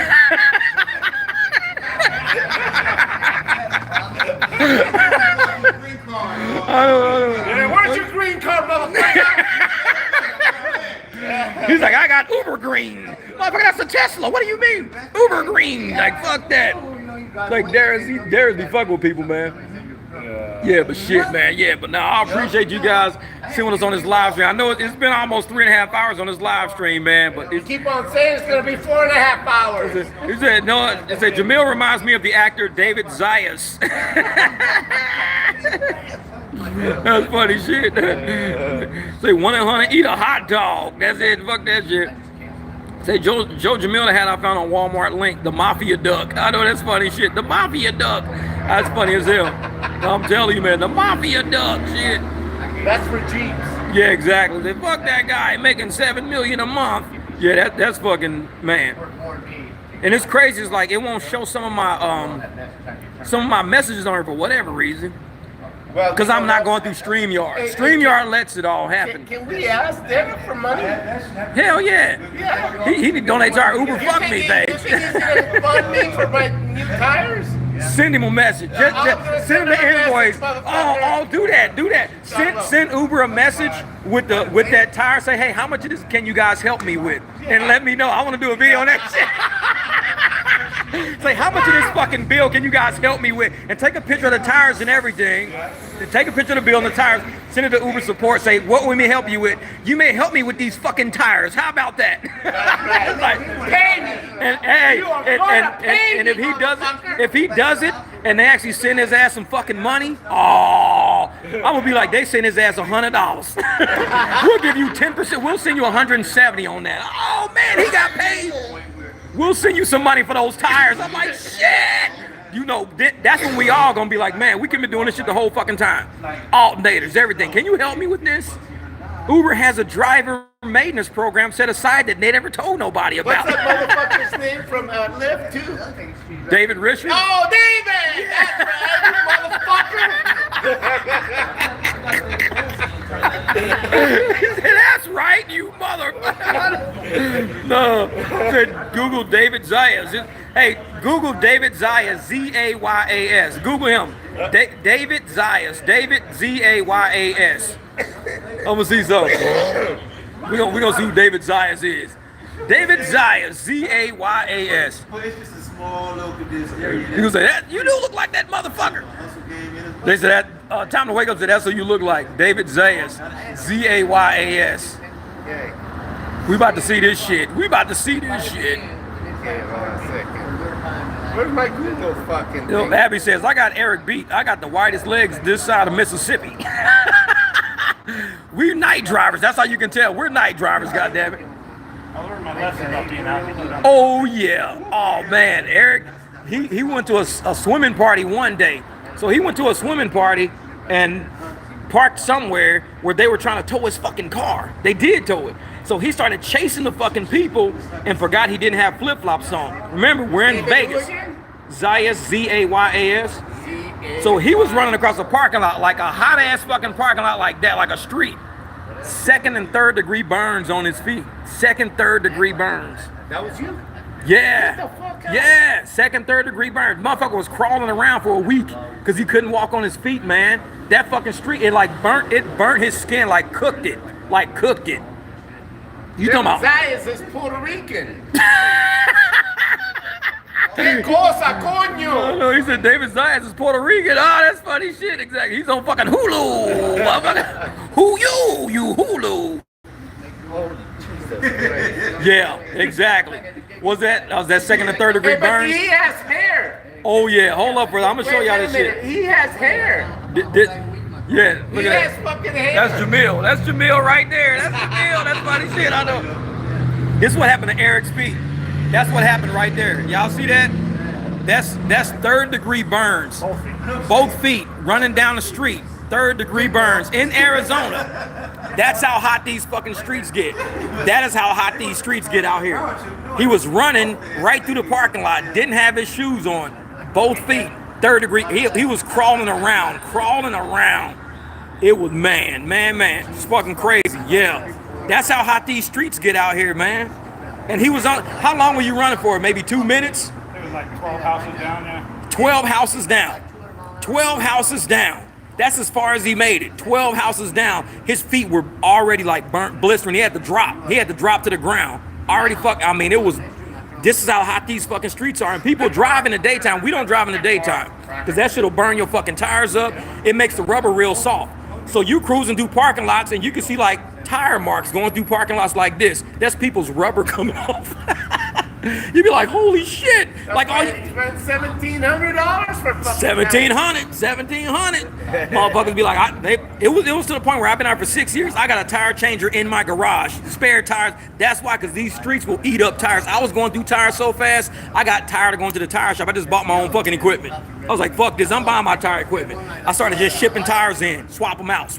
Where's your green card, motherfucker? He's like, I got Uber green. Motherfucker, that's a Tesla. What do you mean? Uber green. Like, fuck that. Like, Darius be fucking with people, man. Yeah, but shit, man. Yeah, but now I appreciate you guys seeing us on this live stream. I know it's been almost 3.5 hours on this live stream, man. But you keep on saying it's gonna be 4.5 hours. It said Jamil reminds me of the actor David Zayas. That's funny shit. Say 1-800 eat a hot dog. That's it. Fuck that shit. Say Joe Jamil had I found on Walmart link, the Mafia Duck. I know that's funny shit. The Mafia Duck. That's funny as hell. I'm telling you, man, the Mafia Duck shit. That's for Jeeps. Yeah, exactly. Say, fuck that guy making $7 million a month. Yeah, that's fucking, man. And it's crazy. It's like it won't show some of my messages on here for whatever reason. Because I'm not going through StreamYard. StreamYard lets it all happen. Can we ask them for money? Hell yeah. He donates to our Uber Fuck Me page. You think he's going to fund me for my new tires? Send him a message. Just send him the invoice. Oh, do that. Send Uber a message with that tire. Say, hey, how much of this can you guys help me with? And let me know. I want to do a video on that shit. Say, how much of this fucking bill can you guys help me with? And take a picture of the tires and everything. And take a picture of the bill and the tires. Send it to Uber support. Say, what we may help you with? You may help me with these fucking tires. How about that? Like, Pay me. and hey, You are gonna pay and me, if he does it, motherfucker. if he does it, and they actually send his ass some fucking money, oh, I'm gonna be like, they send his ass $100. We'll give you 10%. We'll send you 170 on that. Oh man, he got paid. We'll send you some money for those tires. I'm like, shit. You know, that's when we all gonna be like, man, we can be doing this shit the whole fucking time. Alternators, everything. Can you help me with this? Uber has a driver maintenance program set aside that they never told nobody about. What's that motherfucker's name from Lyft too? David Richard? Oh, David! That's right, you motherfucker. No, said Google David Zayas. Hey, Google David Zayas, Z-A-Y-A-S. Google him. David Zayas. David Z-A-Y-A-S. I'm gonna see something. We're gonna see who David Zayas is. David Zayas, Z-A-Y-A-S. Just a small little business. You gonna say that? You do look like that motherfucker. They said that time to wake up said that's what you look like. David Zayas, Z-A-Y-A-S. We about to see this shit. We about to see this shit. Okay, hold on a second. Where's my Google fucking You know, thing? Abby says, I got Eric beat. I got the widest legs this side of Mississippi. We're night drivers. That's how you can tell. We're night drivers, goddammit. I learned my lesson about being out. Oh, yeah. Oh, man. Eric, he went to a swimming party one day. So he went to a swimming party and parked somewhere where they were trying to tow his fucking car. They did tow it. So he started chasing the fucking people and forgot he didn't have flip-flops on. Remember, we're in Vegas. Zayas, Z-A-Y-A-S. So he was running across a parking lot, like a hot-ass fucking parking lot like that, like a street. 2nd and 3rd degree burns on his feet. 2nd, 3rd degree burns. That was you? Yeah. Get the fuck out. Yeah, 2nd, 3rd degree burns. Motherfucker was crawling around for a week because he couldn't walk on his feet, man. That fucking street, it burnt his skin, like cooked it. You talking about? Zayas is Puerto Rican. ¿Qué cosa, coño? No, he said David Zayas is Puerto Rican. Oh, that's funny shit. Exactly. He's on fucking Hulu. Motherfucker. Who you Hulu? Yeah, exactly. Was that 2nd and 3rd degree Hey, but burns? he has hair. Oh yeah, hold up, brother. I'm gonna show y'all Wait this a minute. shit. He has hair. Yeah, look He at has that. fucking hair. That's Jamil. That's Jamil right there. That's Jamil. That's funny shit. I know. This is what happened to Eric's feet. That's what happened right there. Y'all see that? That's 3rd degree burns. Both feet running down the street. 3rd degree burns in Arizona. That's how hot these fucking streets get. That is how hot these streets get out here. He was running right through the parking lot. Didn't have his shoes on. Both feet. 3rd degree. He was crawling around. It was man. It's fucking crazy. Yeah. That's how hot these streets get out here, man. And he was on. How long were you running for? Maybe 2 minutes? It was like 12 houses down there. 12 houses down. 12 houses down. That's as far as he made it. 12 houses down. His feet were already like burnt, blistering. He had to drop to the ground. This is how hot these fucking streets are. And people drive in the daytime. We don't drive in the daytime because that shit'll burn your fucking tires up. It makes the rubber real soft. So you cruising through parking lots and you can see like tire marks going through parking lots like this. That's people's rubber coming off. You'd be like, holy shit. Like all you spent $1,700 for fucking $1,700. Motherfuckers be like, it was to the point where I've been out for 6 years. I got a tire changer in my garage, spare tires. That's why, because these streets will eat up tires. I was going through tires so fast, I got tired of going to the tire shop. I just bought my own fucking equipment. I was like, fuck this, I'm buying my tire equipment. I started just shipping tires in, swap them out.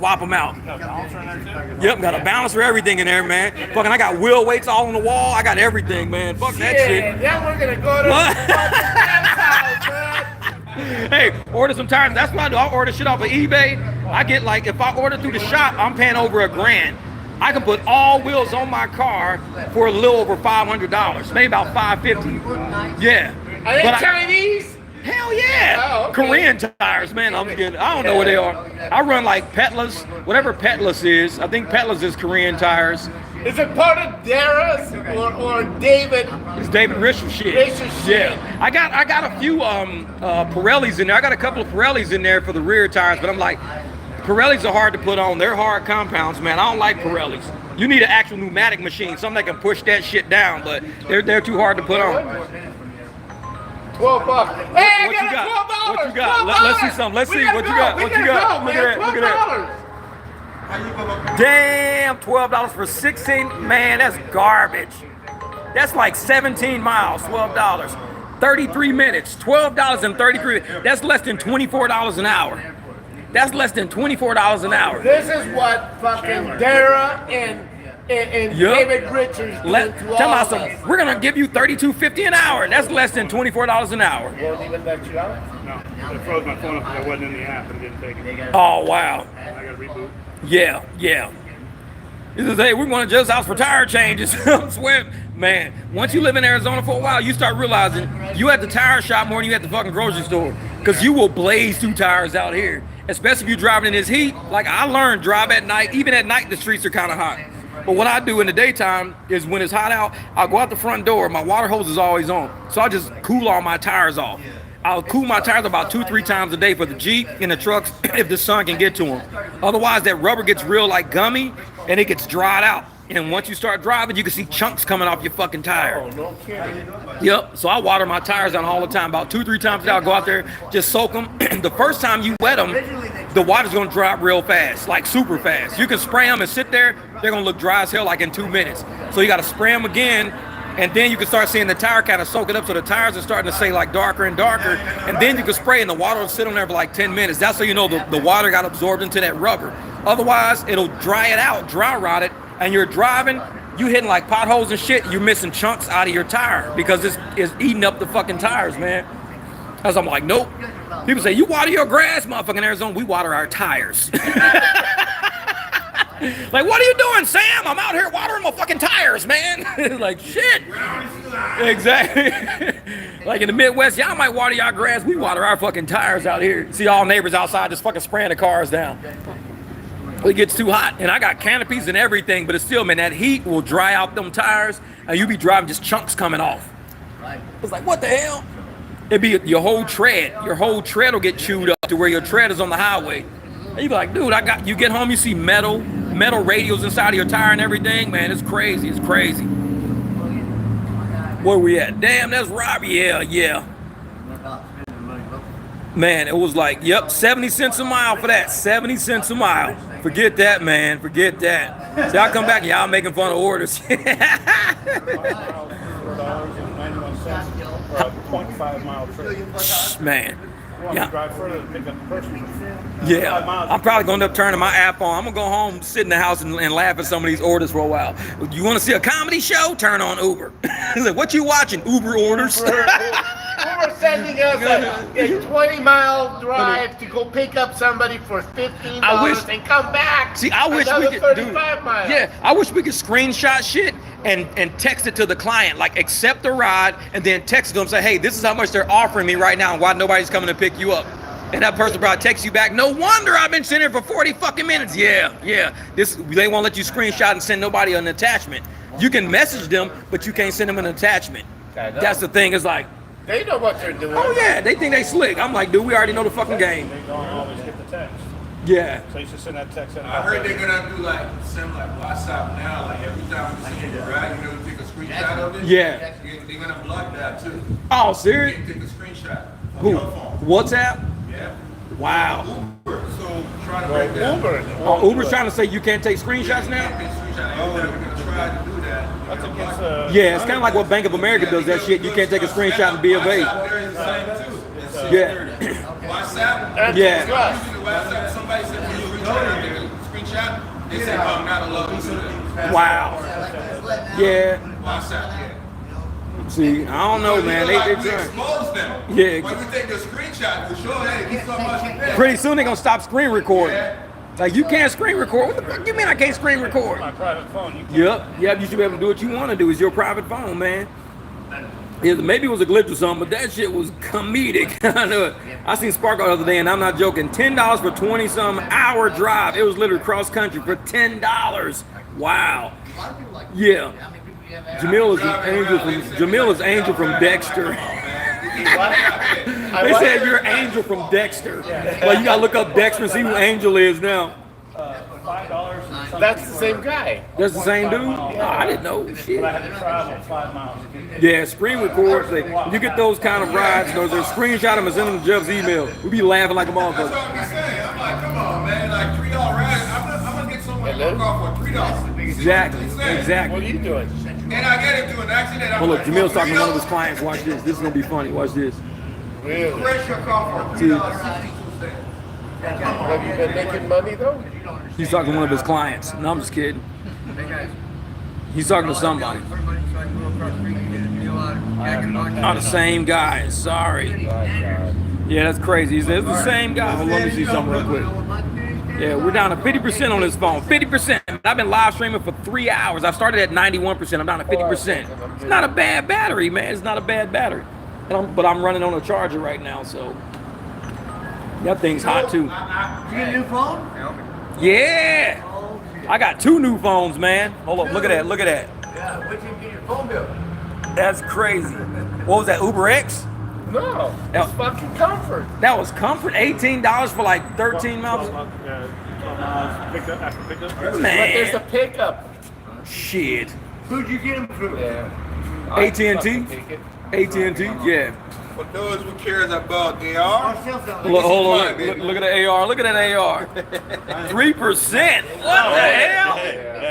Yep, got a balancer, everything in there, man. Fucking, I got wheel weights all on the wall. I got everything, man. Fuck that shit. Yeah, we're gonna go to the house, man. Hey, order some tires. That's what I do. I'll order shit off of eBay. I get like, if I order through the shop, I'm paying over $1,000. I can put all wheels on my car for a little over $500, maybe about $550. Yeah. Are they Chinese? Hell yeah. Oh, okay. Korean tires, man. I'm kidding. I don't know what they are. I run like Petlas, whatever Petlas is. I think Petlas is Korean tires. Is it part of Dara's or David? It's David Richard shit. Richard shit. Yeah, I got a few Pirellis in there. I got a couple of Pirellis in there for the rear tires, but I'm like, Pirellis are hard to put on. They're hard compounds, man. I don't like Pirellis. You need an actual pneumatic machine, something that can push that shit down, but they're too hard to put on. $12. Hey, What you got? $12. What you got? Let's see something. Let's see what you got. What you got? Look at that. Look at that. Damn, $12 for 16. Man, that's garbage. That's like 17 miles. $12. 33 minutes. $12 and 33. That's less than $24 an hour. That's less than $24 an hour. This is what fucking Dara and David Richards do to all of us. We're gonna give you $32.50 an hour. That's less than $24 an hour. Won't even let you out? No, I froze my phone up because I wasn't in the app and didn't take it. Oh wow. I got to reboot. Yeah. He says, hey, we're going to Just House for tire changes. I swear, man, once you live in Arizona for a while, you start realizing you at the tire shop more than you at the fucking grocery store. Because you will blaze through tires out here. Especially if you're driving in this heat. Like I learned, drive at night. Even at night, the streets are kind of hot. But what I do in the daytime is when it's hot out, I'll go out the front door. My water hose is always on. So I'll just cool all my tires off. I'll cool my tires about 2-3 times a day for the Jeep and the trucks if the sun can get to them. Otherwise, that rubber gets real like gummy and it gets dried out. And once you start driving, you can see chunks coming off your fucking tire. Oh, no kidding. Yep. So I water my tires down all the time. About 2-3 times a day, I'll go out there, just soak them. The first time you wet them, the water's gonna dry up real fast, like super fast. You can spray them and sit there, they're gonna look dry as hell like in 2 minutes. So you gotta spray them again, and then you can start seeing the tire kind of soak it up, so the tires are starting to say like darker and darker, and then you can spray and the water will sit on there for like 10 minutes. That's how you know the water got absorbed into that rubber. Otherwise, it'll dry it out, dry rot it, and you're driving, you hitting like potholes and shit, you're missing chunks out of your tire because it's eating up the fucking tires, man. As I'm like, nope. People say, you water your grass, motherfucking Arizona. We water our tires. Like, what are you doing, Sam? I'm out here watering my fucking tires, man. Like, shit. Exactly. Like in the Midwest, y'all might water your grass. We water our fucking tires out here. See all neighbors outside just fucking spraying the cars down. It gets too hot, and I got canopies and everything, but it's still, man, that heat will dry out them tires, and you be driving just chunks coming off. It's like, what the hell? It'd be your whole tread. Your whole tread will get chewed up to where your tread is on the highway. And you be like, dude, you get home, you see metal radials inside of your tire and everything. Man, it's crazy. It's crazy. Where we at? Damn, that's Robbie. Yeah. Man, it was like, yep, 70 cents a mile for that. 70 cents a mile. Forget that, man. Forget that. See, I come back and y'all making fun of orders. $0.5 mile trip. Man. Yeah. Drive further to pick up the person. Yeah, I'm probably going to end up turning my app on. I'm going to go home, sit in the house, and laugh at some of these orders for a while. You want to see a comedy show? Turn on Uber. Like, what you watching? Uber orders? Uber sending us a 20-mile drive to go pick up somebody for $15 and come back. See, I wish we could 35 miles. Yeah, I wish we could screenshot shit and text it to the client, like accept the ride, and then text them, say, hey, this is how much they're offering me right now and why nobody's coming to pick you up. And that person probably texts you back, no wonder I've been sitting here for 40 fucking minutes. Yeah. They won't let you screenshot and send nobody an attachment. You can message them, but you can't send them an attachment. That's the thing, it's like, they know what they're doing. Oh yeah, they think they slick. I'm like, dude, we already know the fucking game. They don't always get the text. Yeah. So you should send that text in. I heard they're gonna do send WhatsApp now. Like every time you see it, right? You know, take a screenshot of it. Yeah. They're gonna block that too. Oh, serious? You can take a screenshot. Who? WhatsApp? Yeah. Wow. Uber. So try to break that. Uber's trying to say you can't take screenshots now? We're gonna try to do that. That's against yeah, it's kind of like what Bank of America does. That shit, you can't take a screenshot and be of age. Yeah. WhatsApp. Yeah. WhatsApp. Somebody sent me a screenshot. They said, "I'm not allowed to do that." Wow. Yeah. WhatsApp. Yeah. See, I don't know, man. They expose them. Yeah. When we take the screenshot, for sure, hey, get so much. Pretty soon they're gonna stop screen recording. Like, you can't screen record. What the fuck you mean I can't screen record? My private phone. Yep, you should be able to do what you want to do. It's your private phone, man. Yeah, maybe it was a glitch or something, but that shit was comedic. I know it. I seen Sparkle the other day, and I'm not joking. $10 for 20-some hour drive. It was literally cross country for $10. Wow. Yeah. Jamil is Angel from Dexter. They said you're Angel from Dexter. Well, you gotta look up Dexter and see who Angel is now. $5. That's the same guy. That's the same dude? I didn't know. Shit. But I had to travel 5 miles. Yeah, screen records. You get those kind of rides, those are screenshot them and send them to Jeff's email. We be laughing like a motherfucker. That's what I'm saying. I'm like, come on, man. Like $3 ride. I'm gonna get someone to car for $3. Exactly. What are you doing? And I get into an accident. Well, look, Jamil's talking to one of his clients. Watch this. This is gonna be funny. Watch this. Really? Crash your car for $3.62. Have you been making money though? He's talking to one of his clients. No, I'm just kidding. He's talking to somebody. Oh, the same guy. Sorry. Yeah, that's crazy. It's the same guy. Hold on, let me see something real quick. Yeah, we're down to 50% on this phone. 50%. I've been live streaming for 3 hours. I started at 91%. I'm down to 50%. It's not a bad battery, man. It's not a bad battery. But I'm running on a charger right now, so that thing's hot too. You get a new phone? Yeah. I got 2 new phones, man. Hold up, look at that. Look at that. Yeah, what you get your phone bill? That's crazy. What was that, Uber X? No, it's fucking Comfort. That was Comfort, $18 for like 13 miles. 12 miles picked up after pickup. But there's a pickup. Shit. Who'd you get them through? Yeah. AT&T? AT&T, yeah. For those who cares about AR, Look, hold on, look at the AR, look at that AR. 3%, what the hell?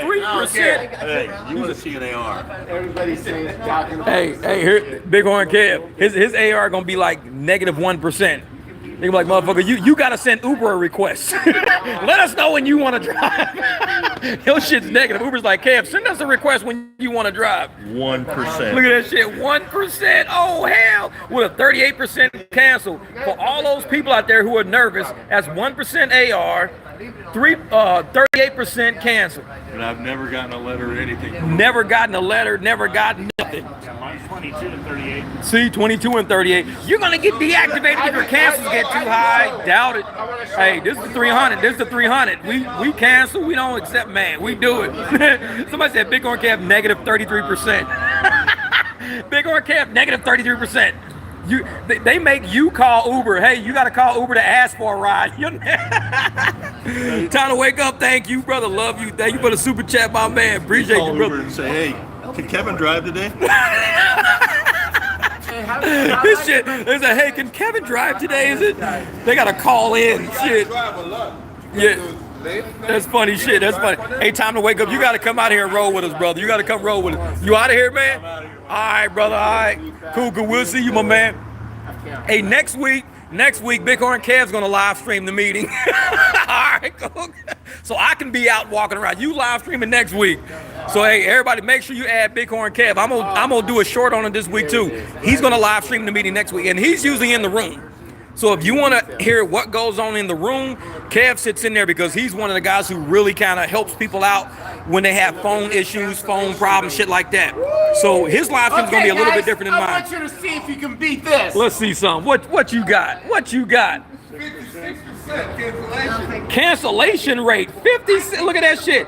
3%. Hey, you want to see an AR? Everybody says talking. Hey, here, Bighorn Kev, his AR gonna be like -1%. They gonna be like, motherfucker, you gotta send Uber a request. Let us know when you wanna drive. Your shit's negative. Uber's like, Kev, send us a request when you wanna drive. 1%. Look at that shit, 1%. Oh hell, with a 38% cancel. For all those people out there who are nervous, that's 1% AR, 38% cancel. And I've never gotten a letter or anything. Never gotten a letter, never gotten nothing. Mine's 22 and 38. See, 22 and 38. You're gonna get deactivated if your cancels get too high. Doubt it. Hey, this is the 300. This is the 300. We cancel. We don't accept. Man, we do it. Somebody said Bighorn Cap -33%. Bighorn Cap -33%. They make you call Uber. Hey, you got to call Uber to ask for a ride. Time to wake up. Thank you, brother. Love you. Thank you for the super chat, my man. Appreciate you, brother. Uber and say, hey, can Kevin drive today? This shit. They say, hey, can Kevin drive today? Is it? They got to call in. Shit. Yeah. That's funny shit. That's funny. Hey, time to wake up. You got to come out here and roll with us, brother. You got to come roll with us. You out of here, man? All right, brother. All right. Cool. We'll see you, my man. Hey, next week, Bighorn Kev's going to live stream the meeting. All right, cool. So I can be out walking around. You live streaming next week. So, hey, everybody, make sure you add Bighorn Kev. I'm gonna do a short on it this week, too. He's going to live stream the meeting next week, and he's usually in the room. So if you want to hear what goes on in the room, Kev sits in there because he's one of the guys who really kind of helps people out when they have phone issues, phone problems, shit like that. So his live stream's going to be a little bit different than mine. I want you to see if you can beat this. Let's see some. What you got? What you got? 56% Cancellation rate. 50. Look at that shit.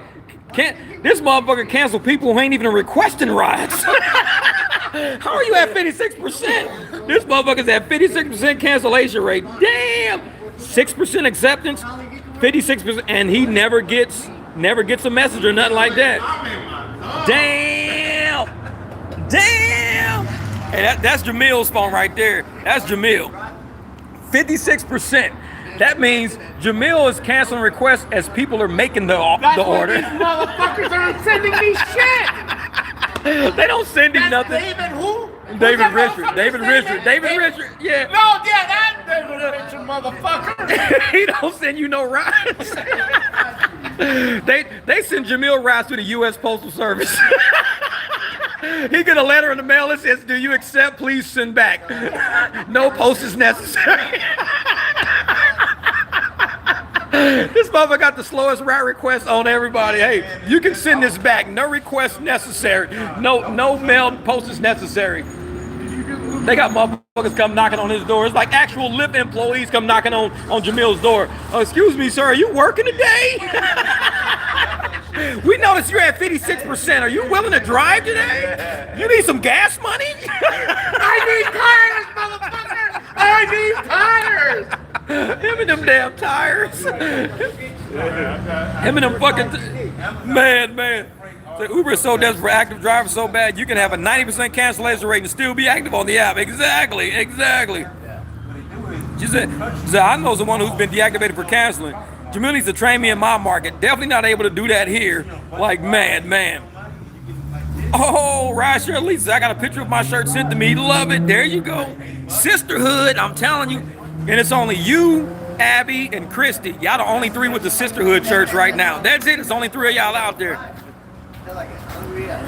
This motherfucker cancel people who ain't even requesting rides. How are you at 56%? This motherfucker's at 56% cancellation rate. Damn. 6% acceptance, 56%, and he never gets a message or nothing like that. Damn. And that's Jamil's phone right there. That's Jamil. 56%. That means Jamil is canceling requests as people are making the order. These motherfuckers aren't sending me shit. They don't send him nothing. David who? David Richard. Yeah. No, yeah, that David Richard motherfucker. He don't send you no rides. They send Jamil rides to the U.S. Postal Service. He get a letter in the mail that says, "Do you accept? Please send back. No post is necessary." This motherfucker got the slowest route request on everybody. Hey, you can send this back. No request necessary. No mail post is necessary. They got motherfuckers come knocking on his door. It's like actual Lyft employees come knocking on Jamil's door. Excuse me, sir, are you working today? We noticed you're at 56%. Are you willing to drive today? You need some gas money? I need tires, motherfucker! I need tires! Him and them damn tires. Him and them fucking... Man. The Uber is so desperate for active drivers so bad, you can have a 90% cancellation rate and still be active on the app. Exactly. She said, I know someone who's been deactivated for canceling. Jamil needs to train me in my market. Definitely not able to do that here. Like, man. Oh, Rideshare Lisa, I got a picture of my shirt sent to me. Love it. There you go. Sisterhood, I'm telling you. And it's only you, Abby, and Christy. Y'all the only 3 with the Sisterhood shirts right now. That's it. It's only 3 of y'all out there.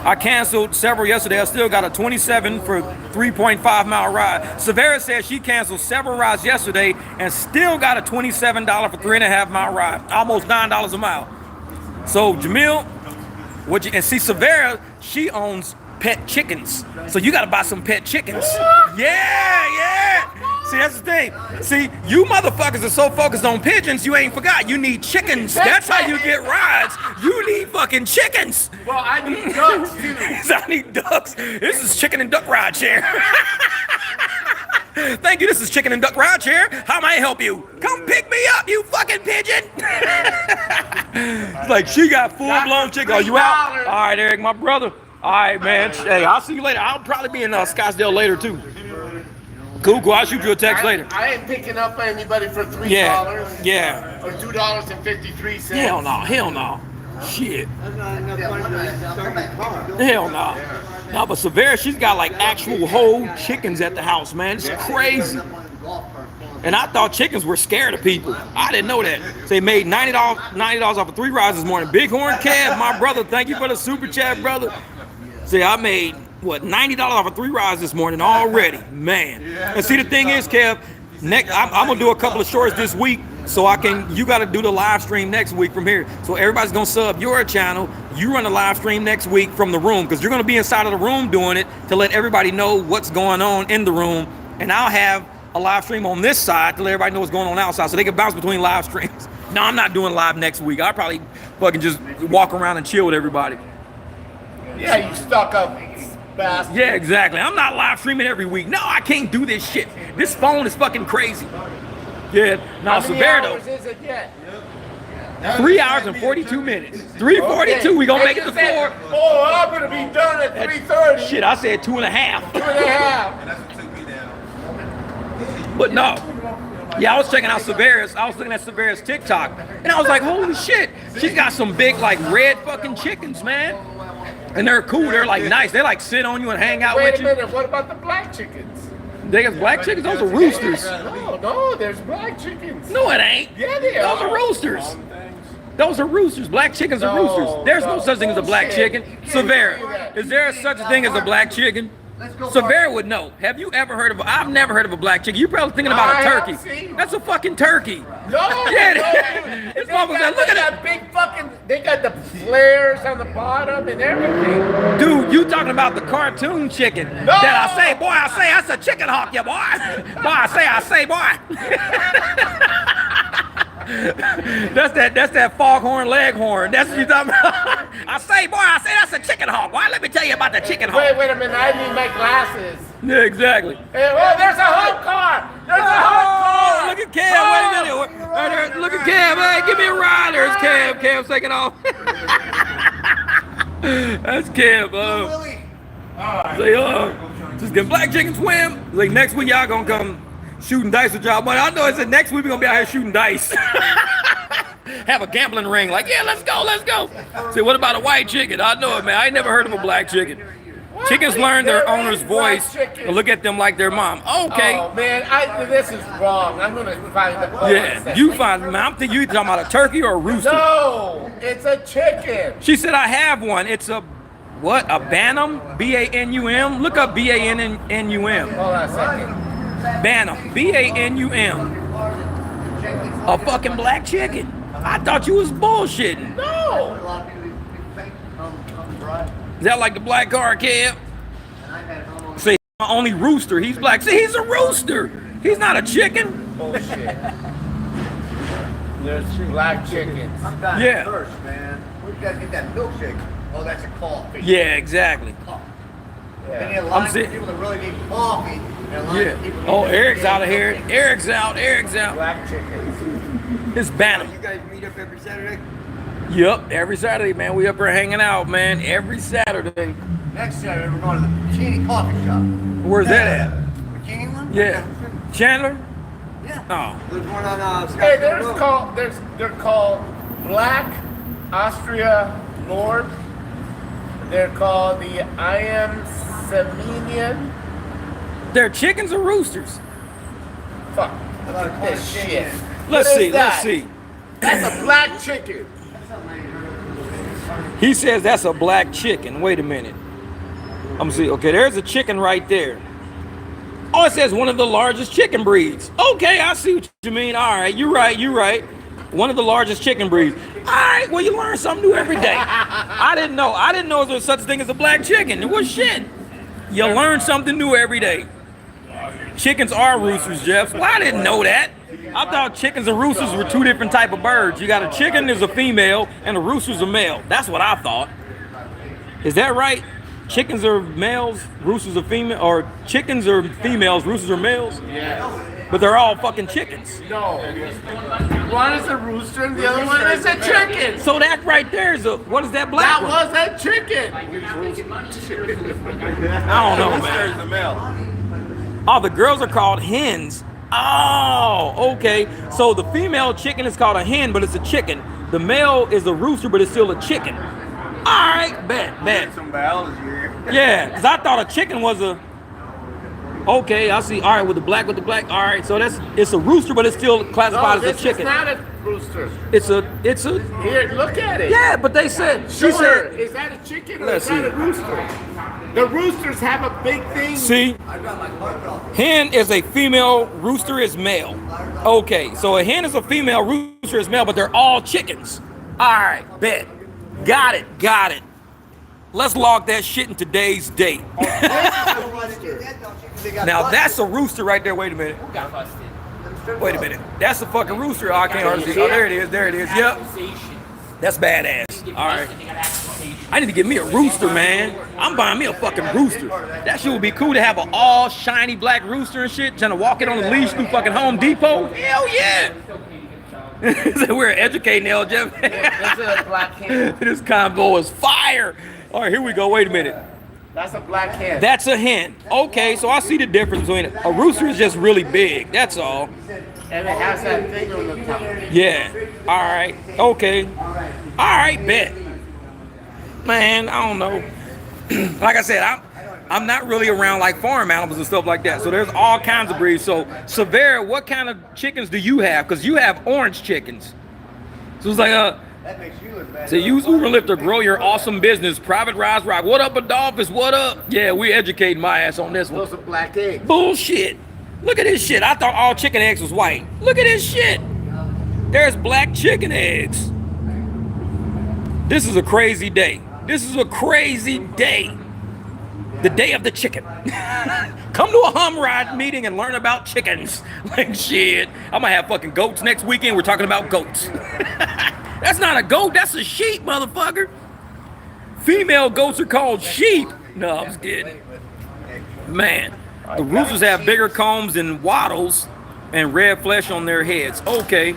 I canceled several yesterday. I still got a 27 for 3.5 mile ride. Savera said she canceled several rides yesterday and still got a $27 for 3.5 mile ride. Almost $9 a mile. So Jamil, and see Savera, she owns pet chickens. So you gotta buy some pet chickens. Yeah. See, that's the thing. See, you motherfuckers are so focused on pigeons, you ain't forgot. You need chickens. That's how you get rides. You need fucking chickens. Well, I need ducks, too. I need ducks. This is chicken and duck ride share. Thank you, this is chicken and duck ride share. How may I help you? Come pick me up, you fucking pigeon. Like, she got full-blown chicken. Are you out? All right, Eric, my brother. All right, man. Hey, I'll see you later. I'll probably be in Scottsdale later, too. Cool. I'll shoot you a text later. I ain't picking up anybody for $3. Yeah. Or $2.53. Hell no. Shit. Hell no. No, but Savera, she's got like actual whole chickens at the house, man. It's crazy. And I thought chickens were scared of people. I didn't know that. So they made $90 off of 3 rides this morning. Bighorn Cab, my brother. Thank you for the super chat, brother. See, I made $90 off of 3 rides this morning already, man. And see, the thing is, Kev, I'm gonna do a couple of shorts this week, so you got to do the live stream next week from here. So everybody's gonna sub your channel. You run the live stream next week from the room, because you're gonna be inside of the room doing it to let everybody know what's going on in the room. And I'll have a live stream on this side to let everybody know what's going on outside, so they can bounce between live streams. No, I'm not doing live next week. I'll probably fucking just walk around and chill with everybody. Yeah, you stuck up. Bastard. Yeah, exactly. I'm not live streaming every week. No, I can't do this shit. This phone is fucking crazy. Yeah, no, How many hours is it yet? 3 hours and 42 minutes. 3:42. We gonna make it to 4. Oh, I'm gonna be done at 3:30. Shit, I said 2.5. 2.5. But no. Yeah, I was checking out Savera's. I was looking at Savera's TikTok, and I was like, holy shit, she's got some big like red fucking chickens, man. And they're cool. They're like nice. They like sit on you and hang out with you. Wait a minute. What about the black chickens? They got black chickens? Those are roosters. No, there's black chickens. No, it ain't. Yeah, they are. Those are roosters. Those are roosters. Black chickens are roosters. There's no such thing as a black chicken. Savera, is there such a thing as a black chicken? Savera would know. Have you ever heard of? I've never heard of a black chicken. You're probably thinking about a turkey. That's a fucking turkey. No, yeah. Look at that big fucking. They got the flares on the bottom and everything. Dude, you talking about the cartoon chicken? No. That I say, boy, I say that's a chicken hawk, yeah, boy. Boy, I say, boy. That's that foghorn leghorn. That's what you talking about. I say, that's a chicken hawk. Boy, let me tell you about the chicken hawk. Wait a minute, I need my glasses. Yeah, exactly. Hey, oh, there's a hot car. There's a hot car. Look at Cam. Wait a minute. Right there. Look at Cam. Hey, give me a ride. There's Cam. Cam's taking off. That's Cam. Say, just get black chicken swim. Like next week, y'all gonna come shooting dice with y'all. But I know it's next week we're gonna be out here shooting dice. Have a gambling ring. Like, yeah, let's go. Say, what about a white chicken? I know it, man. I ain't never heard of a black chicken. What? Chickens learn their owner's voice and look at them like their mom. Okay. Oh man, this is wrong. I'm gonna find the. Yeah, you find. Man, I'm thinking you talking about a turkey or a rooster. No, it's a chicken. She said I have one. It's a what? A Bantam? B-A-N-U-M. Look up B-A-N-N-U-M. Hold on a second. Bantam. B-A-N-U-M. A fucking black chicken. I thought you was bullshitting. No. Is that like the black car, Kev? See, my only rooster. He's black. See, he's a rooster. He's not a chicken. Bullshit. There's black chickens. I'm dying Yeah. first, man. We gotta get that milkshake. Oh, that's a coffee. Yeah, exactly. Then you I'm line sitting. people that really need coffee. And line Yeah. people Oh, that need Eric's damn out of here. milkshake. Eric's out. Eric's out. Black chickens. It's Bantam. You guys meet up every Saturday? Yep, every Saturday, man. We up here hanging out, man. Every Saturday. Next Saturday, we're going to the Bikini Coffee Shop. Where's that at? Bikini one? Yeah. Chandler? Yeah. Oh. There's one on Hey, Scottsdale Road. they're called Black Austria Nord. They're called the I Am Semenian. They're chickens or roosters? Fuck. This shit. Let's What see, is let's that? see. That's a black chicken. He says that's a black chicken. Wait a minute. I'm gonna see. Okay, there's a chicken right there. Oh, it says one of the largest chicken breeds. Okay, I see what you mean. All right, you're right, you're right. One of the largest chicken breeds. All right, well, you learn something new every day. I didn't know there was such a thing as a black chicken. It was shit. You learn something new every day. Chickens are roosters, Jeff. Well, I didn't know that. I thought chickens and roosters were two different type of birds. You got a chicken is a female and a rooster's a male. That's what I thought. Is that right? Chickens are males, roosters are female, or chickens are females, roosters are males? Yeah. But they're all fucking chickens. No. One is a rooster and the other one is a chicken. So that right there is a, what is that black one? That was a chicken. I don't know, man. Oh, the girls are called hens. Oh, okay. So the female chicken is called a hen, but it's a chicken. The male is a rooster, but it's still a chicken. All right, bet. Some biology here. Yeah, because I thought a chicken was a... Okay, I see. All right, with the black. All right, so it's a rooster, but it's still classified as a chicken. No, this is not a rooster. It's a... Here, look at it. Yeah, but they said... She said... Is that a chicken or Let's is that see. a rooster? The roosters have a big thing. See? Hen is a female, rooster is male. Okay, so a hen is a female, rooster is male, but they're all chickens. All right, bet. Got it. Let's log that shit in today's date. Now that's a rooster right there. Wait a minute. That's a fucking rooster. Oh, I can't hardly see. Oh, there it is. Yep. That's badass. All right. I need to get me a rooster, man. I'm buying me a fucking rooster. That shit would be cool to have an all shiny black rooster and shit, trying to walk it on the leash through fucking Home Depot. Hell yeah. We're educating L. Jeff. That's a black hen. This convo is fire. All right, here we go. Wait a minute. That's a black hen. That's a hen. Okay, so I see the difference between it. A rooster is just really big. That's all. And it has that thing on the top. Yeah. All right. Okay. All right, bet. Man, I don't know. Like I said, I'm not really around like farm animals and stuff like that. So there's all kinds of breeds. So Severa, what kind of chickens do you have? Because you have orange chickens. So it's like That makes you look bad. so use Uber Lyft to grow your awesome business. Private Rise Rock. What up, Adolphus? What up? Yeah, we educating my ass on this one. Those are black eggs. Bullshit. Look at this shit. I thought all chicken eggs was white. Look at this shit. There's black chicken eggs. This is a crazy day. The day of the chicken. Come to a hum ride meeting and learn about chickens. Like shit. I'm gonna have fucking goats next weekend. We're talking about goats. That's not a goat, that's a sheep, motherfucker. Female goats are called sheep. No, I'm just kidding. Man, the roosters have bigger combs and wattles and red flesh on their heads. Okay.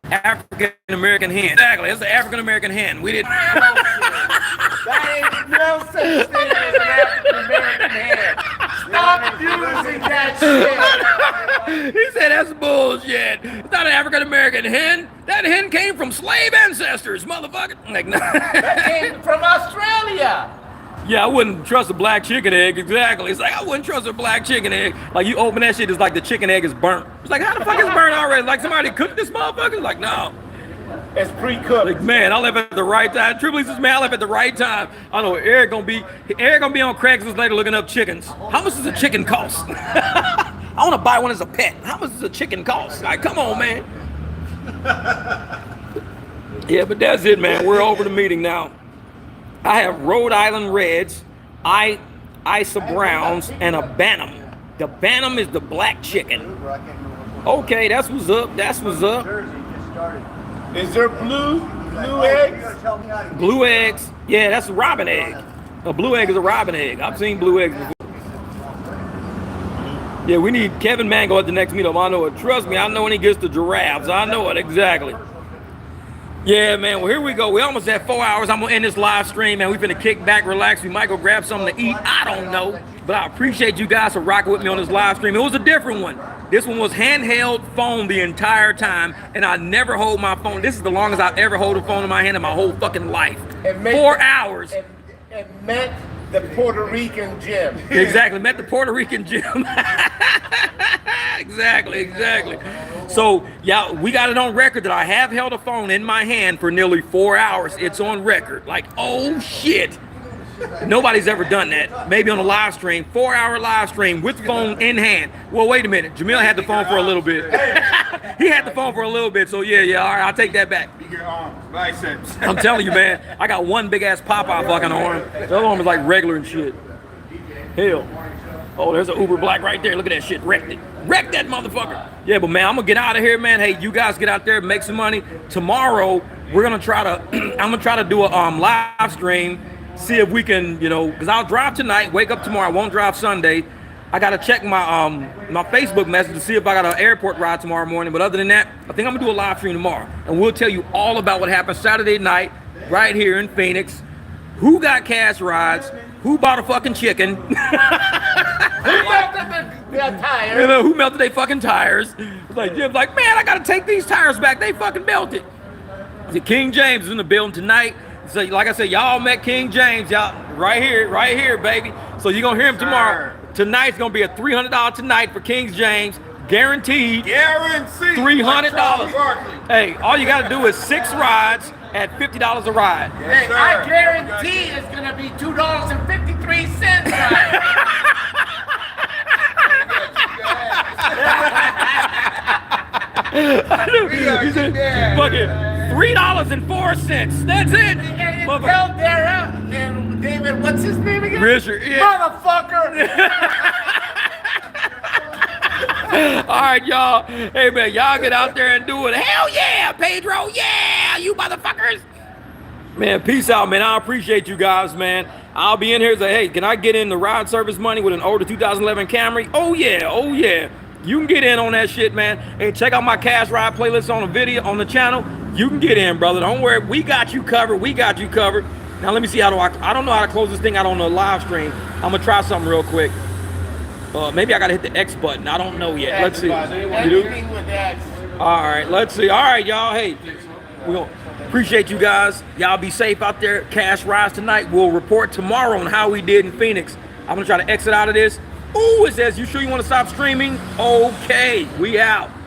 African American hen. Exactly, it's the African American hen. We didn't. That ain't no such thing as an African American hen. Stop using that shit. He said that's bullshit. It's not an African American hen. That hen came from slave ancestors, motherfucker. Like, nah. That came from Australia. Yeah, I wouldn't trust a black chicken egg. Exactly. It's like I wouldn't trust a black chicken egg. Like you open that shit, it's like the chicken egg is burnt. It's like how the fuck is burnt already? Like somebody cooked this motherfucker? Like no. It's pre-cooked. Like man, I left at the right time. Triple says, man, I left at the right time. I know Eric gonna be on Craigslist later looking up chickens. How much does a chicken cost? I want to buy one as a pet. How much does a chicken cost? Like, come on, man. Yeah, but that's it, man. We're over the meeting now. I have Rhode Island Reds, Isa Browns, and a Bantam. The Bantam is the black chicken. Okay, that's what's up. That's what's up. Jersey just started. Is there blue eggs? Blue eggs. Yeah, that's a robin egg. A blue egg is a robin egg. I've seen blue eggs before. Yeah, we need Kevin Mango at the next meetup. I know it. Trust me, I know when he gets the giraffes. I know it exactly. Yeah, man. Well, here we go. We almost at 4 hours. I'm gonna end this live stream, man. We finna kick back, relax. We might go grab something to eat. I don't know, but I appreciate you guys for rocking with me on this live stream. It was a different one. This one was handheld phone the entire time, and I never hold my phone. This is the longest I've ever held a phone in my hand in my whole fucking life. 4 hours. It met the Puerto Rican gym. Exactly, met the Puerto Rican gym. Exactly. So, yeah, we got it on record that I have held a phone in my hand for nearly 4 hours. It's on record. Like, oh shit. Nobody's ever done that. Maybe on a live stream, 4 hour live stream with phone in hand. Well, wait a minute. Jamil had the phone for a little bit. He had the phone for a little bit. So yeah, all right, I'll take that back. Your arms, biceps. I'm telling you, man, I got one big ass Popeye fucking arm. The other arm is like regular and shit. Hell. Oh, there's an Uber Black right there. Look at that shit. Wrecked it. Wrecked that motherfucker. Yeah, but man, I'm gonna get out of here, man. Hey, you guys get out there, make some money. Tomorrow, we're gonna try to, I'm gonna try to do a live stream. See if we can, you know, because I'll drive tonight, wake up tomorrow. I won't drive Sunday. I got to check my my Facebook message to see if I got an airport ride tomorrow morning. But other than that, I think I'm going to do a live stream tomorrow. And we'll tell you all about what happened Saturday night right here in Phoenix. Who got cash rides? Who bought a fucking chicken? Who melted their tires? You know, who melted their fucking tires? It's like, Jim's like, man, I got to take these tires back. They fucking melted. King James is in the building tonight. So, like I said, y'all met King James, y'all right here, baby. So you're gonna hear him tomorrow. Tonight's gonna be a $300 tonight for King James, guaranteed. Guaranteed. $300. Hey, all you gotta do is 6 rides at $50 a ride. Hey, I guarantee it's gonna be $2.53 ride. He said, fucking $3.04. That's it. Tell Dara and David, what's his name again? Richard, yeah. Motherfucker. All right, y'all. Hey, man, y'all get out there and do it. Hell yeah, Pedro. Yeah, you motherfuckers. Man, peace out, man. I appreciate you guys, man. I'll be in here and say, hey, can I get in the ride service money with an older 2011 Camry? Oh, yeah. You can get in on that shit, man. Hey, check out my cash ride playlist on the video on the channel. You can get in, brother. Don't worry. We got you covered. Now let me see how do I don't know how to close this thing out on the live stream. I'm gonna try something real quick. Maybe I gotta hit the X button. I don't know yet. Let's see. You do? All right, let's see. All right, y'all. Hey, we gonna appreciate you guys. Y'all be safe out there. Cash rides tonight. We'll report tomorrow on how we did in Phoenix. I'm gonna try to exit out of this. Ooh, it says, you sure you want to stop streaming? Okay, we out.